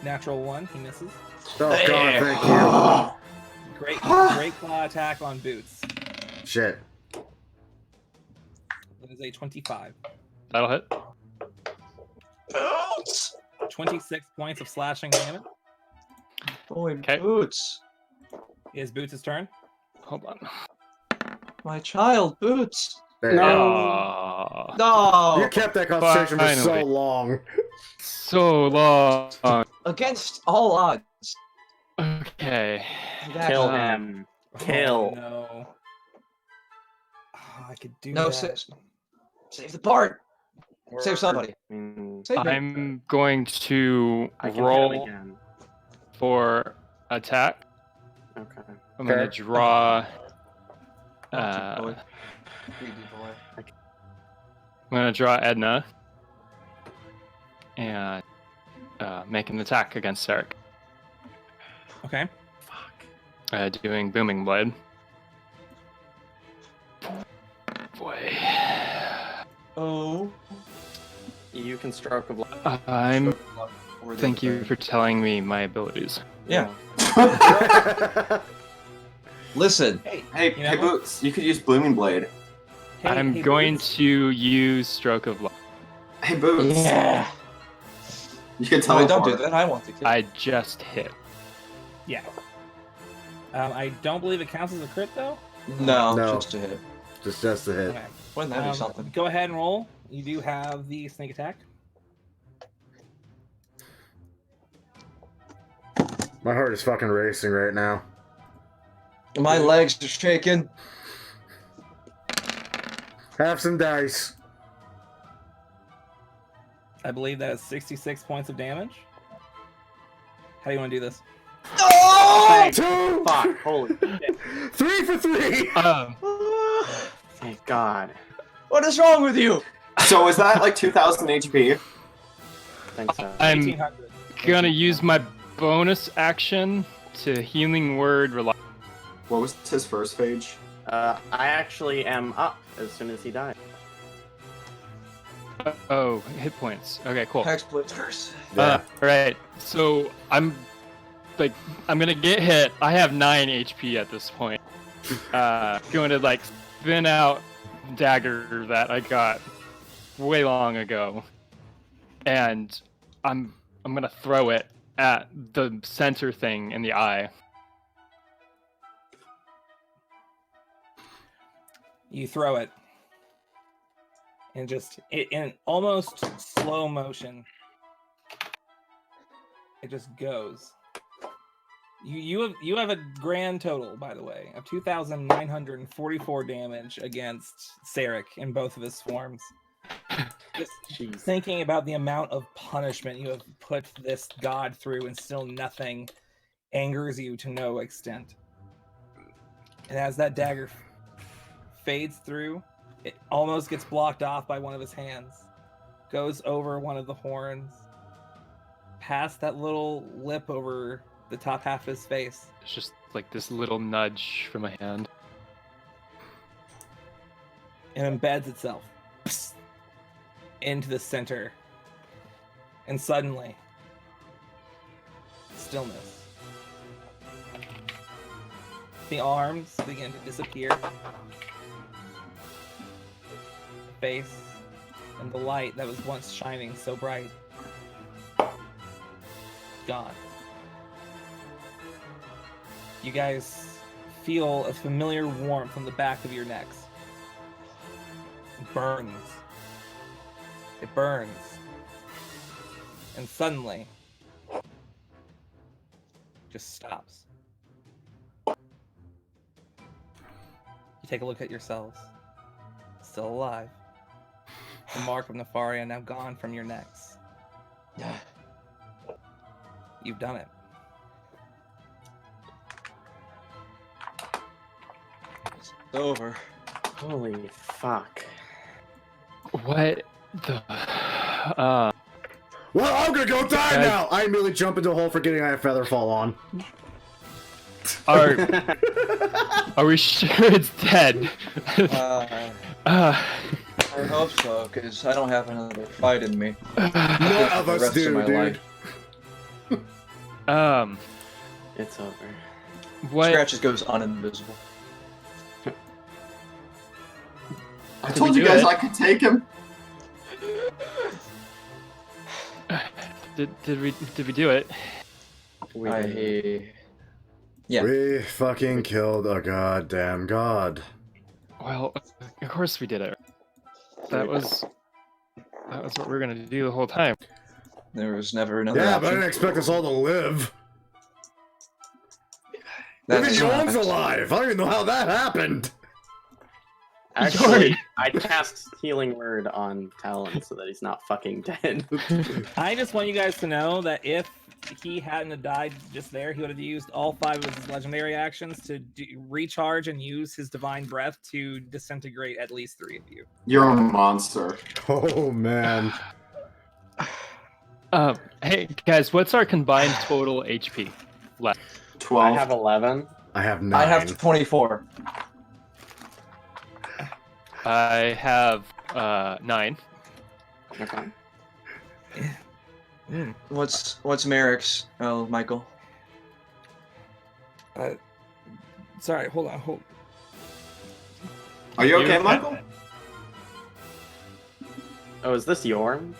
Natural 1, he misses. Oh god, thank you. Great claw attack on Boots. Shit. That is a 25. That'll hit. Boots! 26 points of slashing damage. Boy, Okay. Boots. Is Boots' turn? Hold on. My child, Boots. There. No. No! You kept that concentration for so Finally. long. So long. Against all odds. Okay. Kill That- him. Kill. Oh, no. Oh, I could do No, that. save the part. Save somebody. Save me. I'm going to I can hit him roll again. for attack. Okay. I'm going Okay. to draw. Boy. I'm going to draw Edna and make an attack against Sarek. Okay. Doing Booming Blade. Boy. Oh. You can stroke of luck. Thank you for telling me my abilities. Yeah. Listen. Hey, You know? Boots, you could use Blooming Blade. Hey, I'm hey, going Boots. to use Stroke of Luck. Hey, Boots. Yeah. You can tell No, don't do that. I want to kill. I just hit. Yeah. I don't believe it counts as a crit, though. No, No. just a hit. Just a hit. Okay. Wouldn't that be something? Go ahead and roll. You do have the sneak attack. My heart is fucking racing right now. My legs are shaking. Have some dice. I believe that is 66 points of damage. How do you want to do this? Oh! Two! Fuck, holy shit. 3 for 3! Thank God. What is wrong with you? So is that like 2,000 HP? Thanks, so. I'm 1800. gonna use my bonus action to Healing Word rely. What was his first phase? I actually am up as soon as he died. Oh, hit points. Okay, cool. Hex Blitzers. Right. So I'm gonna get hit. I have 9 HP at this point. Going to like spin out dagger that I got way long ago, and I'm gonna throw it at the center thing in the eye. You throw it, and just in almost slow motion, it just goes. You have a grand total, by the way, of 2,944 damage against Sarek in both of his forms. Just thinking about the amount of punishment you have put this god through, and still nothing angers you to no extent. And as that dagger fades through. It almost gets blocked off by one of his hands. Goes over one of the horns. Past that little lip over the top half of his face. It's just like this little nudge from a hand. And embeds itself into the center. And suddenly, stillness. The arms begin to disappear. The face and the light that was once shining so bright. Gone. You guys feel a familiar warmth on the back of your necks. It burns. It burns. And suddenly, just stops. You take a look at yourselves. Still alive. The mark of Nefaria now gone from your necks. You've done it. It's over. Holy fuck. What the? Well, I'm gonna go die now! I immediately jump into a hole forgetting I have feather fall on. Are we sure it's dead? I hope so, because I don't have another fight in me. None of us do, dude. It's over. What? Scratches goes uninvisible. I told you guys I could take him. Did we do it? Yeah. We fucking killed a goddamn god. Well, of course we did it. That was what we were gonna do the whole time. There was never another Yeah, option. but I didn't expect us all to live. That's Even Yorn's alive! I don't even know how that happened! Actually, I cast Healing Word on Talon so that he's not fucking dead. I just want you guys to know that if he hadn't have died just there, he would have used all 5 of his legendary actions to recharge and use his divine breath to disintegrate at least 3 of you. You're a monster. Oh, man. Hey guys, what's our combined total HP left? 12. I have 11. I have 9. I have 24. I have 9. Okay. What's Merrick's? Oh, Michael. Sorry, hold on. Are you okay, Michael? Oh, is this Yorn?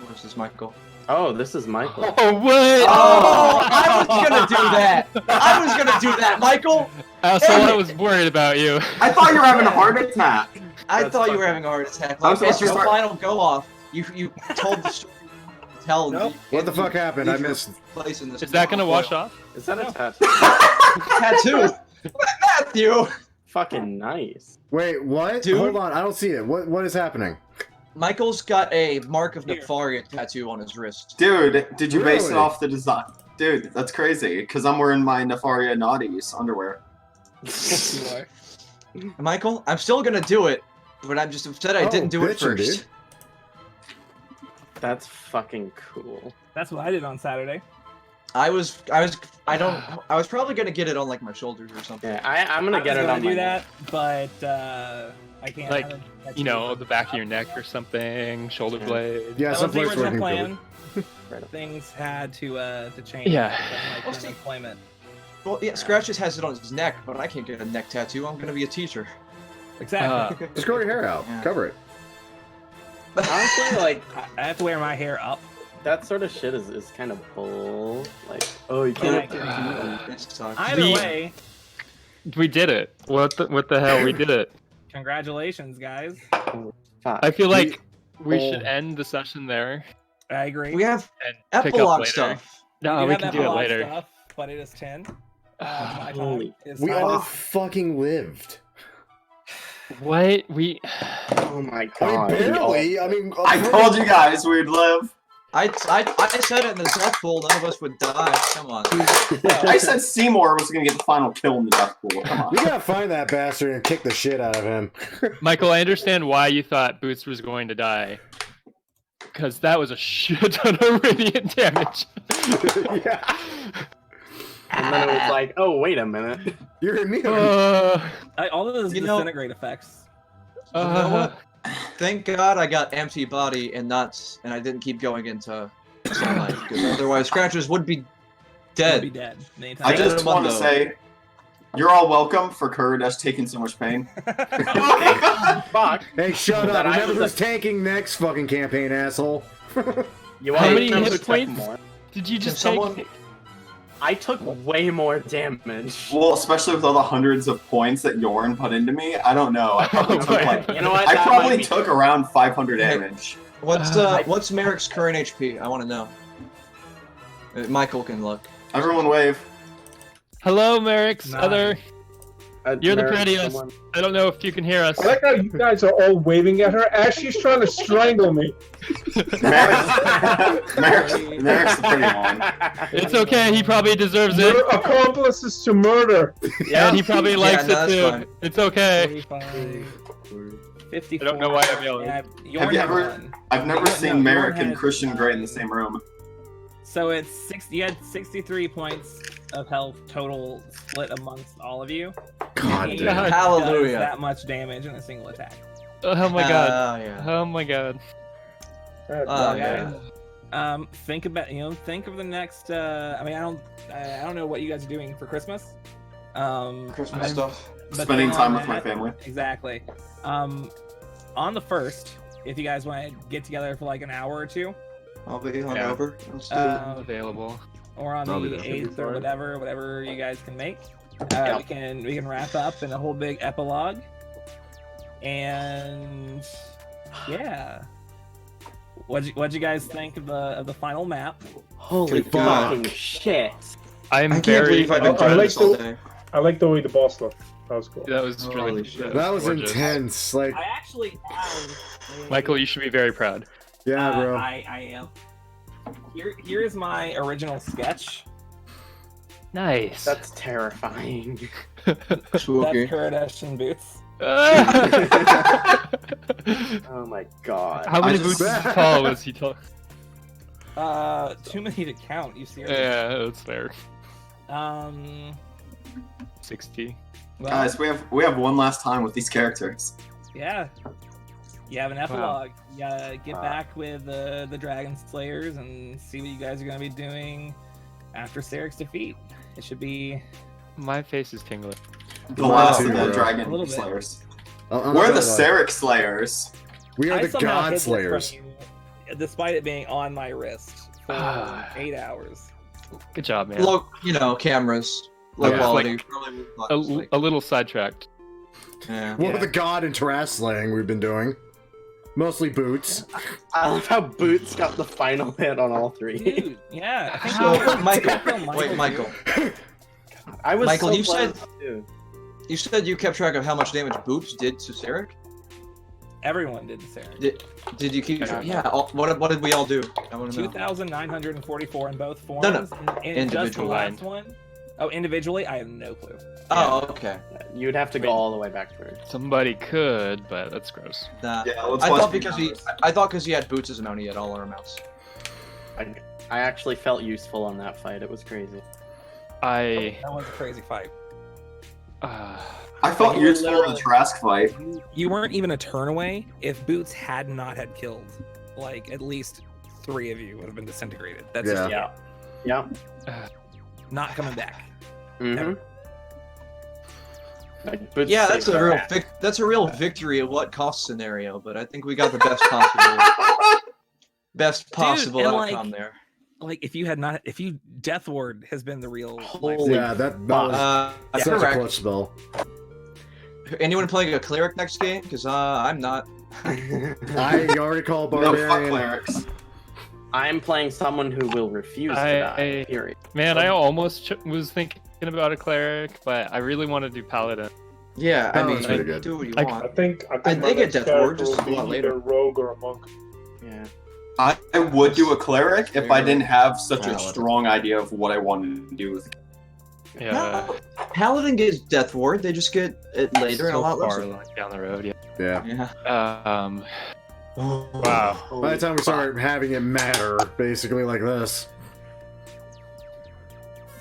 Where's this Michael? Oh, this is Michael. Oh, what? Oh, I was gonna do that! I was gonna do that, Michael! I was worried about you. I thought you were having a heart attack. I thought you were having a heart attack. I'm Like, supposed it's to your start- final go-off. You told the story. Tell Nope. What the fuck happened? I missed. Place in this Is that gonna wash off? Is that a tattoo? tattoo? Matthew! Fucking nice. Wait, what? Dude. Hold on, I don't see it. What is happening? Michael's got a Mark of Nefaria tattoo on his wrist. Dude, did you base it Really? off the design? Dude, that's crazy, because I'm wearing my Nefaria Naughties underwear. Michael, I'm still gonna do it, but I'm just upset I didn't do it bitchin', first. dude. That's fucking cool. That's what I did on Saturday. I was probably gonna get it on like my shoulders or something. Yeah, I'm gonna get it on do my that, but I can't. Like, have it- You know, the back of your neck or something, shoulder blade. Yeah, that some was the place original working plan. Things had to change. Yeah. Like unemployment. Well, yeah, Scratches has it on his neck, but I can't get a neck tattoo. I'm gonna be a teacher. Exactly. Just grow your hair out. Yeah. Cover it. Honestly, like I have to wear my hair up. that sort of shit is kind of bull. Like, oh, you can't. Either way, We did it. What the hell? We did it. congratulations, guys. I feel like we should end the session there I agree. We have and pick up epilogue later. stuff. No, we have can do it epilogue later. Stuff, but it is 10. My Holy- time is We time all is- fucking lived. What? We Oh my I mean, god. barely. I mean, I told you guys we'd live. I said it in the death pool, none of us would die. Come on. I said Seymour was gonna get the final kill in the death pool. Come on. We gotta find that bastard and kick the shit out of him. Michael, I understand why you thought Boots was going to die. Because that was a shit ton of radiant damage. Yeah. And then it was like, oh, wait a minute. You're immune. All of those You know- disintegrate effects. You know what? Thank God I got empty body and I didn't keep going into sunlight, because otherwise Scratchers would be You'll dead. be dead. I just want to say, you're all welcome for Kurdash taking so much pain. Fuck. Hey, shut That up. I Remember was who's tanking next fucking campaign, asshole. You How wanna many know who hit took points more? did you just Can take? someone- I took way more damage. Well, especially with all the hundreds of points that Yorn put into me, I don't know. I probably took like You know what? I That probably might be took around 500 damage. What's Merrick's current HP? I want to know. Michael can look. Everyone wave. Hello, Merrick's Nice. other. You're the Merrick, prettiest. someone- I don't know if you can hear us. I like how you guys are all waving at her as she's trying to strangle me. Merrick's the pretty one. It's okay. He probably deserves it. Your accomplices to murder. And he probably likes no, it that's too. fine. It's okay. 45, 54. I don't know why I'm yelling. Yeah, Have you Yorn ever? won. I've never No, seen Yorn Merrick and had, Christian Grey in the same room. So it's you had 63 points of health total split amongst all of you. God He damn. does Hallelujah. that much damage in a single attack. Oh my god. Yeah. Oh my god. Oh, Yeah. yeah. Think about think of the next. I mean, I don't know what you guys are doing for Christmas. Christmas stuff. but Spending then time on with my that- family. Exactly. On the 1st, if you guys want to get together for like an hour or two, I'll be hungover. Let's do it. I'm available. or on I'll the be there. 8th or whatever you guys can make, Yeah. we can wrap up in a whole big epilogue. And yeah, what'd you guys think of the final map? Holy Good God. fucking shit. I'm I can't very. believe I've been I doing like this all the- day. I like the way the boss looked. That was cool. That was Holy really. shit. That was gorgeous. intense. Like, I actually have Michael, you should be very proud. yeah, bro. I am. Here's my original sketch. Nice. That's terrifying. Spooky. That's Kurdash and Boots. Oh my god. How many I boots just- tall was he tall? Too many to count. You serious? Yeah, that's fair. 60. Well, Guys, we have one last time with these characters. yeah. You have an epilogue. You gotta get back with the Dragon Slayers and see what you guys are gonna be doing after Sarek's defeat. It should be My face is tingling. The Wow. last of Bro. the A Dragon little bit. Slayers. I'm We're not the gonna lie. Sarek Slayers. We are I the somehow hid God this Slayers. from you, despite it being on my wrist for Ah. 8 hours. Good job, man. Low, cameras. Low Yeah. quality. Like- Probably A, like, a little sidetracked. yeah. What with the God and Tarrasque slaying we've been doing? Mostly boots. I love how Boots got the final hit on all three. Dude, yeah. I think So, Michael- Michael, wait, too. Michael. I was Michael, so you said- close, too. You said you kept track of how much damage Boots did to Sarek? Everyone did the Sarek. Did you keep track? Yeah. What did we all do? I want to know. 2,944 in both forms. No. And just the Individual last one. Oh, individually, I have no clue. Oh, okay. You'd have to go all the way back through. Somebody could, but that's gross. Nah. Yeah, let's I watch thought the because numbers. I thought because he had Boots' amount, he had all our amounts. I actually felt useful on that fight. It was crazy. I. That was a crazy fight. I felt You were useful in the literally- Trask fight. You weren't even a turn away if Boots had not had killed. Like, at least 3 of you would have been disintegrated. That's Yeah. just Yeah. not coming back. Mm-hmm. Yeah, that's a real victory at what cost scenario, but I think we got the best possible and, like, outcome there. Like, if you Death Ward has been the real. Holy Yeah, that was such a correct. clutch spell. Anyone playing a cleric next game? Because I'm not. I already called No, fuck Barbarian. clerics. I'm playing someone who will refuse to die. Period. Man, I almost was thinking about a cleric, but I really want to do paladin. Yeah, I That mean, was pretty good. do what you I- want. I think I my think next at Death Ward, character just will a lot be later. either a rogue or a monk. Yeah. I would do a cleric if I didn't have such a Paladin. strong idea of what I wanted to do with it. Yeah. No, Paladin gets Death Ward. They just get it later and a lot far less. like, down the road. Yeah. Yeah. Yeah. Wow. By the time we start having it matter, basically like this.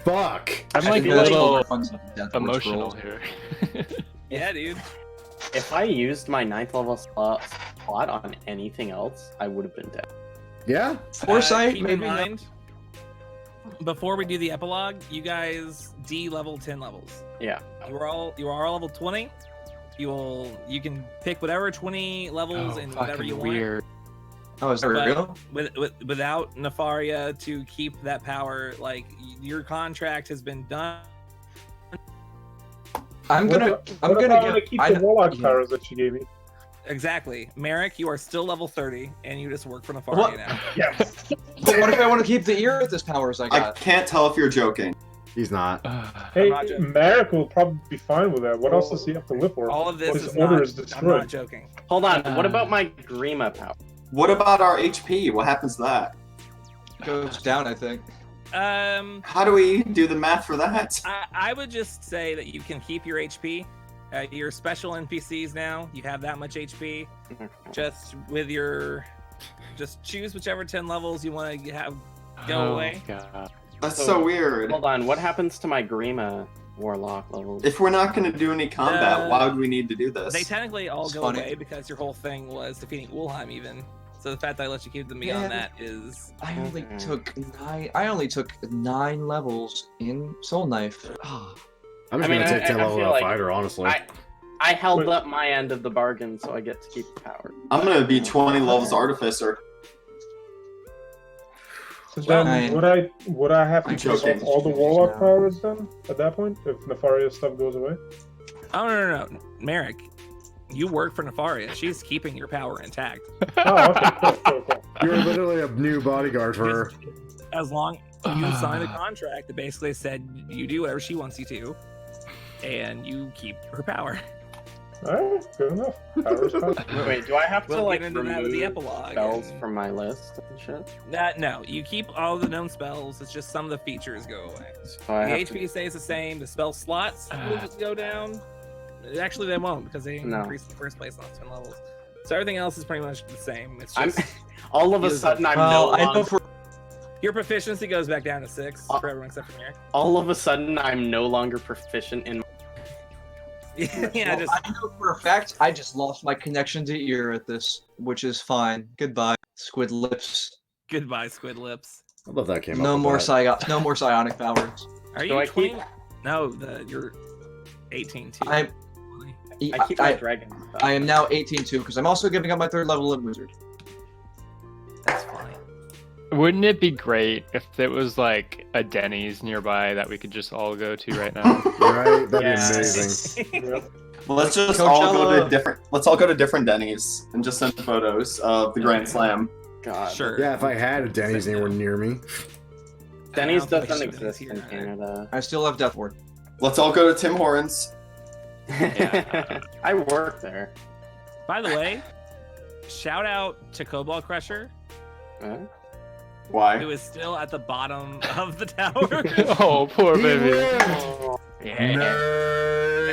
Fuck! I'm like a feel like little fun stuff with Death Ward's emotional roll. here. Yeah, dude. If I used my 9th level slot on anything else, I would have been dead. Yeah? Foresight, Keep in maybe. mind, before we do the epilogue, you guys level 10 levels. Yeah. You are all level 20. You can pick whatever 20 levels and whatever you want. weird. Oh, is there But real? without Nefaria to keep that power, like your contract has been done. I'm What gonna if I wanna keep the warlock powers that she gave me. Exactly, Merrick. You are still level 30, and you just work for Nefaria What? now. Yes. But what if I want to keep the ear with this powers I I got? can't tell if you're joking. He's not. Hey, not joking. Merrick will probably be fine with that. What else does he have to live for? All of this His is order not. is I'm destroyed. not joking. Hold on. What about my Grima power? What about our HP? What happens to that? Goes down, I think. How do we do the math for that? I would just say that you can keep your HP. Your special NPCs now, you have that much HP. Just with just choose whichever 10 levels you want to have go away. God. That's so weird. Hold on. What happens to my Grima warlock levels? If we're not going to do any combat, why would we need to do this? They technically all It's go funny. away because your whole thing was defeating Ulheim even. So the fact that I let you keep them beyond Yeah. that is... I only took 9 levels in Soul Knife. Ah. I'm just I mean, gonna take 10 I level feel of like fighter, honestly. I held up my end of the bargain, so I get to keep the power. I'm going to be 20 levels Artificer. So then, would I have to I'm give up joking. all the warlock powers then at that point if Nefaria stuff goes away? Oh, no. Merrick, you work for Nefaria. She's keeping your power intact. Oh, okay, cool. You're literally a new bodyguard for her. As long you sign a contract that basically said you do whatever she wants you to, and you keep her power. Alright, good enough. Powers pass. Wait, do I have to We'll like get into that with the remove epilogue. spells and- from my list and shit? No, you keep all the known spells. It's just some of the features go away. So I The have HP stays the same. The spell slots will go down. Actually, they won't because they No. increased in the first place last 10 levels. So everything else is pretty much the same. It's I'm just all of a use sudden it. I'm Well, no I know longer, for your proficiency goes back down to 6 for everyone except for Merrick. all of a sudden I'm no longer proficient in. Yeah, just I know for a fact I just lost my connection to ear at this, which is fine. Goodbye, squid lips. goodbye, squid lips. I love that came up. No with more that. no more psionic powers. Are Do you I 20? keep- No, you're 18 too. I I keep my dragon stuff. I am now 18 too because I'm also giving up my 3rd level in wizard. That's fine. Wouldn't it be great if it was like a Denny's nearby that we could just all go to right now? Right? That'd Yeah. be amazing. Yep. Well, let's just all go Coachella. to different. Let's all go to different Denny's and just send photos of the Grand Slam. God. Sure. Yeah, if I had a Denny's anywhere near me. Denny's I don't think doesn't she does exist here in either. Canada. I still have Death Ward. Let's all go to Tim Hortons. I work there. By the way, shout out to Cobalt Crusher, Huh? Why? who is still at the bottom of the tower. Oh, poor He baby. lived!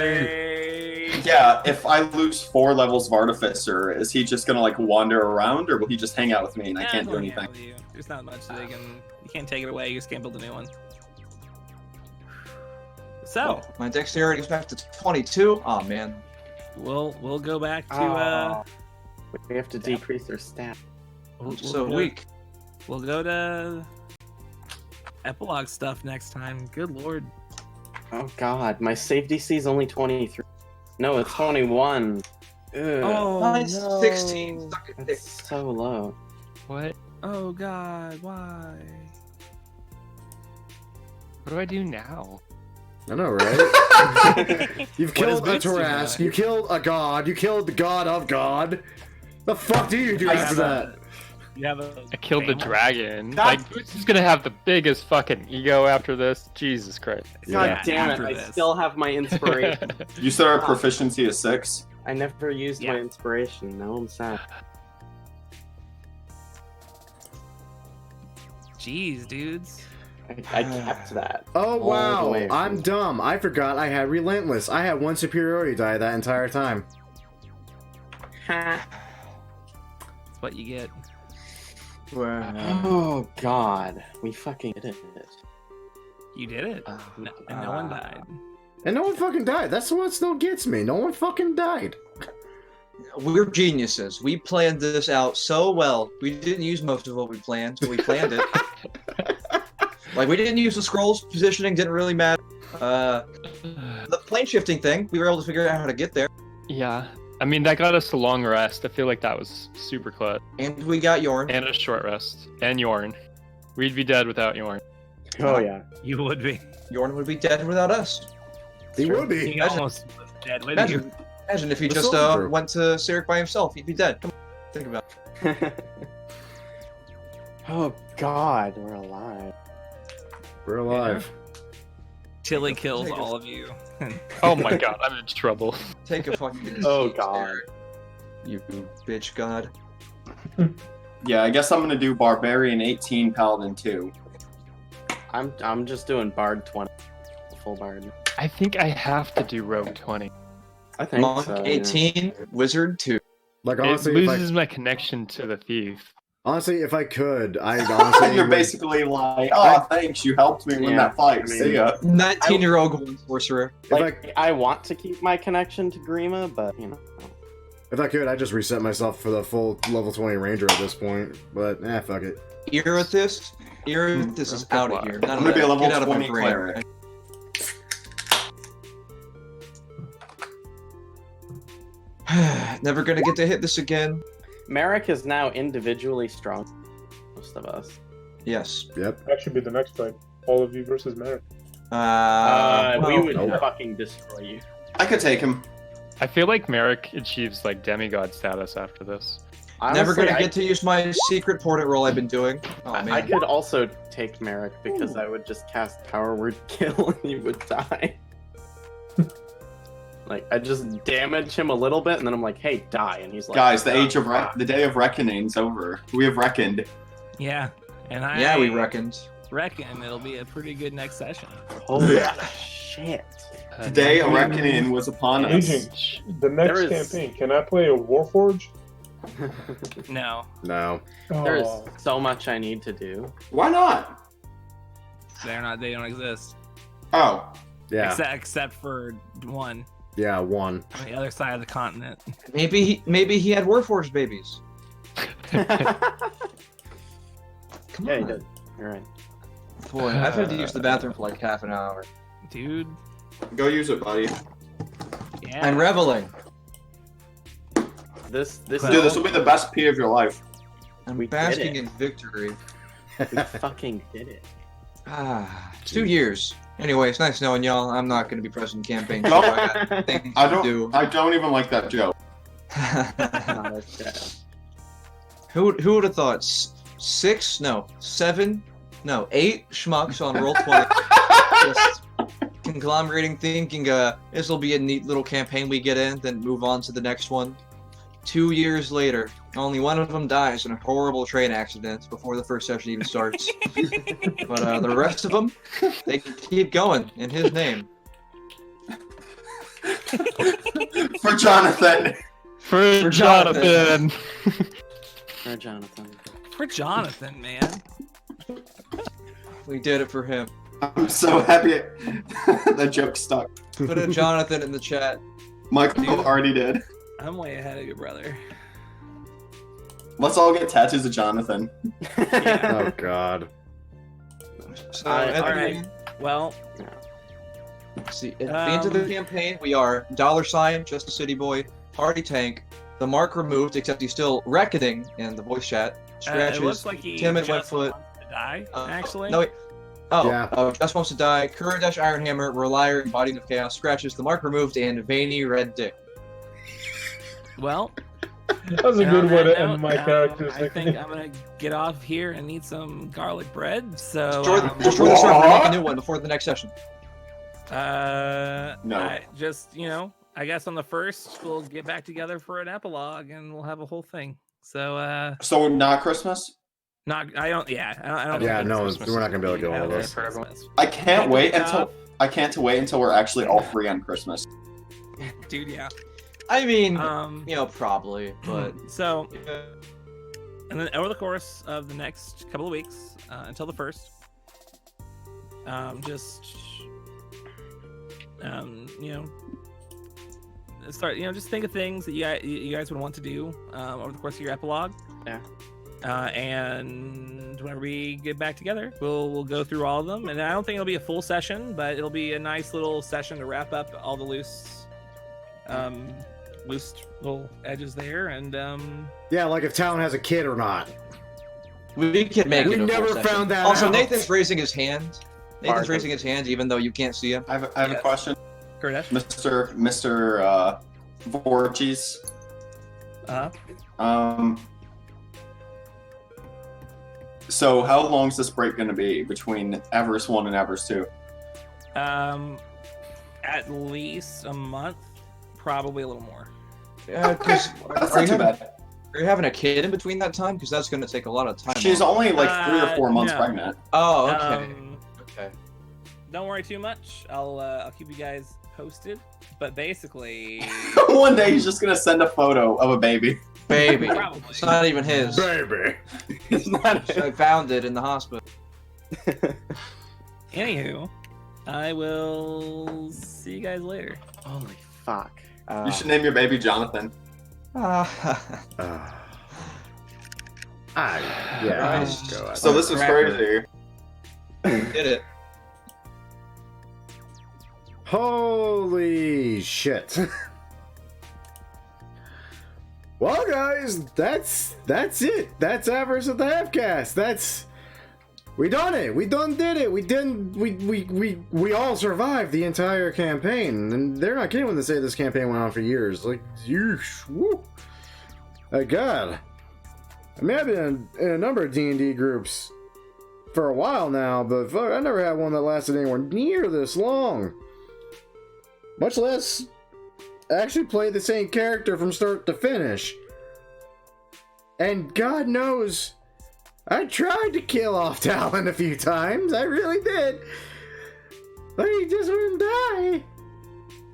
Hey. Yeah, if I lose 4 levels of Artificer, is he just gonna like wander around, or will he just hang out with me and I Nah, can't do he'll hang out anything? with you. There's not much they can. You can't take it away. You just can't build a new one. So My dexterity is back to 22. Oh man. we'll go back to Oh, we have to decrease their stat. we'll So go- weak. We'll go to epilogue stuff next time. Good lord. Oh god, my save DC is only 23. No, it's 21. Ugh, Mine's 16. Suck it, dick. that's so low. What? Oh god, why? What do I do now? I know, right? You've What killed does a Boots do Tarask, now? you killed a god, you killed the god of god. The fuck do you do after that? You have a. I killed the family? dragon. God. Like, Boots is gonna have the biggest fucking ego after this. Jesus Christ. God Yeah. damn it, After I this. still have my inspiration. You said our proficiency is 6. I never used Yeah. my inspiration. Now I'm sad. Jeez, dudes. I kept that. Oh all the wow, way I'm from- dumb. I forgot I had Relentless. I had one superiority die that entire time. That's what you get. Oh god, we fucking did it. You did it. No, and no one died. And no one fucking died. That's what still gets me. No one fucking died. We're geniuses. We planned this out so well. We didn't use most of what we planned, but we planned it. Like, we didn't use the scrolls. Positioning didn't really matter. The plane shifting thing, we were able to figure out how to get there. Yeah. I mean, that got us a long rest. I feel like that was super clutch. And we got Yorn. And a short rest. And Yorn. We'd be dead without Yorn. Oh yeah. You would be. Yorn would be dead without us. He would be. He almost was dead with you. Imagine if he The just soldier. went to Sirik by himself. He'd be dead. Come on, think about it. Oh god, we're alive. We're alive. Chili kills all of you. Oh my god, I'm in trouble. Take a fucking Oh, seat God. there, you bitch god. Yeah, I guess I'm gonna do Barbarian 18, Paladin 2. I'm just doing Bard 20. Full Bard. I think I have to do Rogue 20. I think Monk so, yeah. 18, Wizard 2. Like It honestly, loses my connection to the thief. honestly, if I could, I honestly. You're would- basically like, oh, thanks, you helped me win Yeah, that fight. I mean- See ya. 19-year-old golden sorcerer. Like, I want to keep my connection to Grima, but you know. If I could, I'd just reset myself for the full level 20 ranger at this point. But fuck it. Erathis is out of here. None I'm of gonna be that. a level Get out of my 20 brain. cleric. Never gonna get to hit this again. Merrick is now individually strong. Most of us. Yes. Yep. That should be the next fight. All of you versus Merrick. We would nope. fucking destroy you. I could take him. I feel like Merrick achieves like demigod status after this. Never Honestly, gonna get to use my secret portent roll I've been doing. Oh man. I could also take Merrick because I would just cast Power Word Kill and he would die. Like, I just damage him a little bit and then I'm like, hey, die. And he's like, Guys, the "Oh, age of fuck." the day of reckoning's over. We have reckoned. Yeah. And I Yeah, we reckoned. reckon it'll be a pretty good next session. Holy shit. The day of reckoning was upon us. Agent, the next There is- campaign, can I play a Warforge? No. No. There's Oh. so much I need to do. Why not? They don't exist. Oh, Yeah. Except for one Yeah, one. on the other side of the continent. Maybe he had Warforged babies. Come Yeah, he on. did. You're right. Boy, I've had to use the bathroom for like half an hour. Dude. go use it, buddy. Yeah. I'm reveling. This Dude, this will be the best pee of your life. I'm We did basking it. in victory. we fucking did it. Ah, 2 years. Anyway, it's nice knowing y'all. I'm not going to be present in campaign. No. So I got things I to do. don't even like that joke. Not a shit. Who would have thought? 6? No. 7? No. 8 schmucks on roll 20. Just conglomerating, thinking this will be a neat little campaign we get in, then move on to the next one. 2 years later, only one of them dies in a horrible train accident before the first session even starts. But the rest of them, they keep going in his name. For Jonathan. For Jonathan. For Jonathan. For Jonathan, man. We did it for him. I'm so happy that joke stuck. Put a Jonathan in the chat. Michael already did. I'm way ahead of your brother. Let's all get tattoos of Jonathan. Oh god. So, Alright, at the alright. beginning- Well, see, at the end of the campaign, we are $, just a city boy, party tank, the mark removed, except he's still reckoning in the voice chat. it Scratches, looks like he timid just Wetfoot. wants to die, actually. No, wait. Oh, Yeah. just wants to die. Courage Ironhammer, Relier, Embodiment of Chaos, Scratches, the mark removed, and Veiny Red Dick. Well, That was a and good on way that to end note, my character's I think nickname. I'm gonna get off here and eat some garlic bread. So, Destroy the server, make a new one before the next session. No. I just I guess on the first we'll get back together for an epilogue and we'll have a whole thing. So, So not Christmas? Not, I don't. Yeah, I don't. Yeah, think no, Christmas we're not gonna be able to go I all don't this. think Christmas. I can't wait Tough. until we're actually all free on Christmas. Dude, yeah. I mean, Um, probably, but so, and then over the course of the next couple of weeks, until the 1st, just think of things that you guys would want to do over the course of your epilogue. Yeah. And whenever we get back together, we'll go through all of them. And I don't think it'll be a full session, but it'll be a nice little session to wrap up all the loose little edges there. And Yeah, like if Talon has a kid or not. we can make We it a full never session. found that Also, out. Nathan's raising his hand. Nathan's Bargain. raising his hand, even though you can't see him. I have a question, Kurdesh. Mr. Vorges. So how long is this break going to be between Avarice 1 and Avarice 2? At least a month, probably a little more. Yeah, because That's not too bad. are you having a kid in between that time? Because that's going to take a lot of time. She's off. only like 3 or 4 months no. pregnant. Oh, okay. Okay. Don't worry too much. I'll keep you guys posted. But basically, One day he's just going to send a photo of a baby. Baby. Probably. It's not even his. Baby. It's not I found it in the hospital. Anywho, I will see you guys later. Holy fuck. You should name your baby Jonathan. Yeah. Christ. Go So this is crazy. Did it. Holy shit. Well, guys, that's it. That's Avarice of the Half-Caste. We done it. We done did it. We all survived the entire campaign, and they're not kidding when they say this campaign went on for years. Like, yeesh, woo. My God. I mean, I've been in a number of D&D groups for a while now, but fuck, I never had one that lasted anywhere near this long. Much less actually play the same character from start to finish. And God knows, I tried to kill off Talon a few times. I really did. But he just wouldn't die.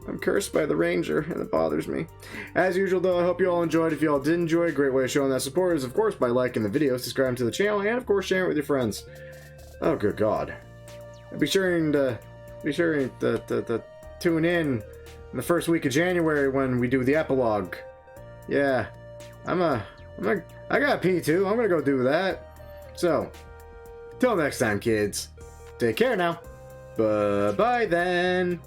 I'm cursed by the ranger, and it bothers me. As usual, though, I hope you all enjoyed. If you all did enjoy, a great way of showing that support is, of course, by liking the video, subscribing to the channel, and, of course, sharing it with your friends. Oh, good God. And be sure to tune in the first week of January when we do the epilogue. Yeah, I got pee too. I'm gonna go do that. So, till next time, kids. Take care now. Bye-bye then.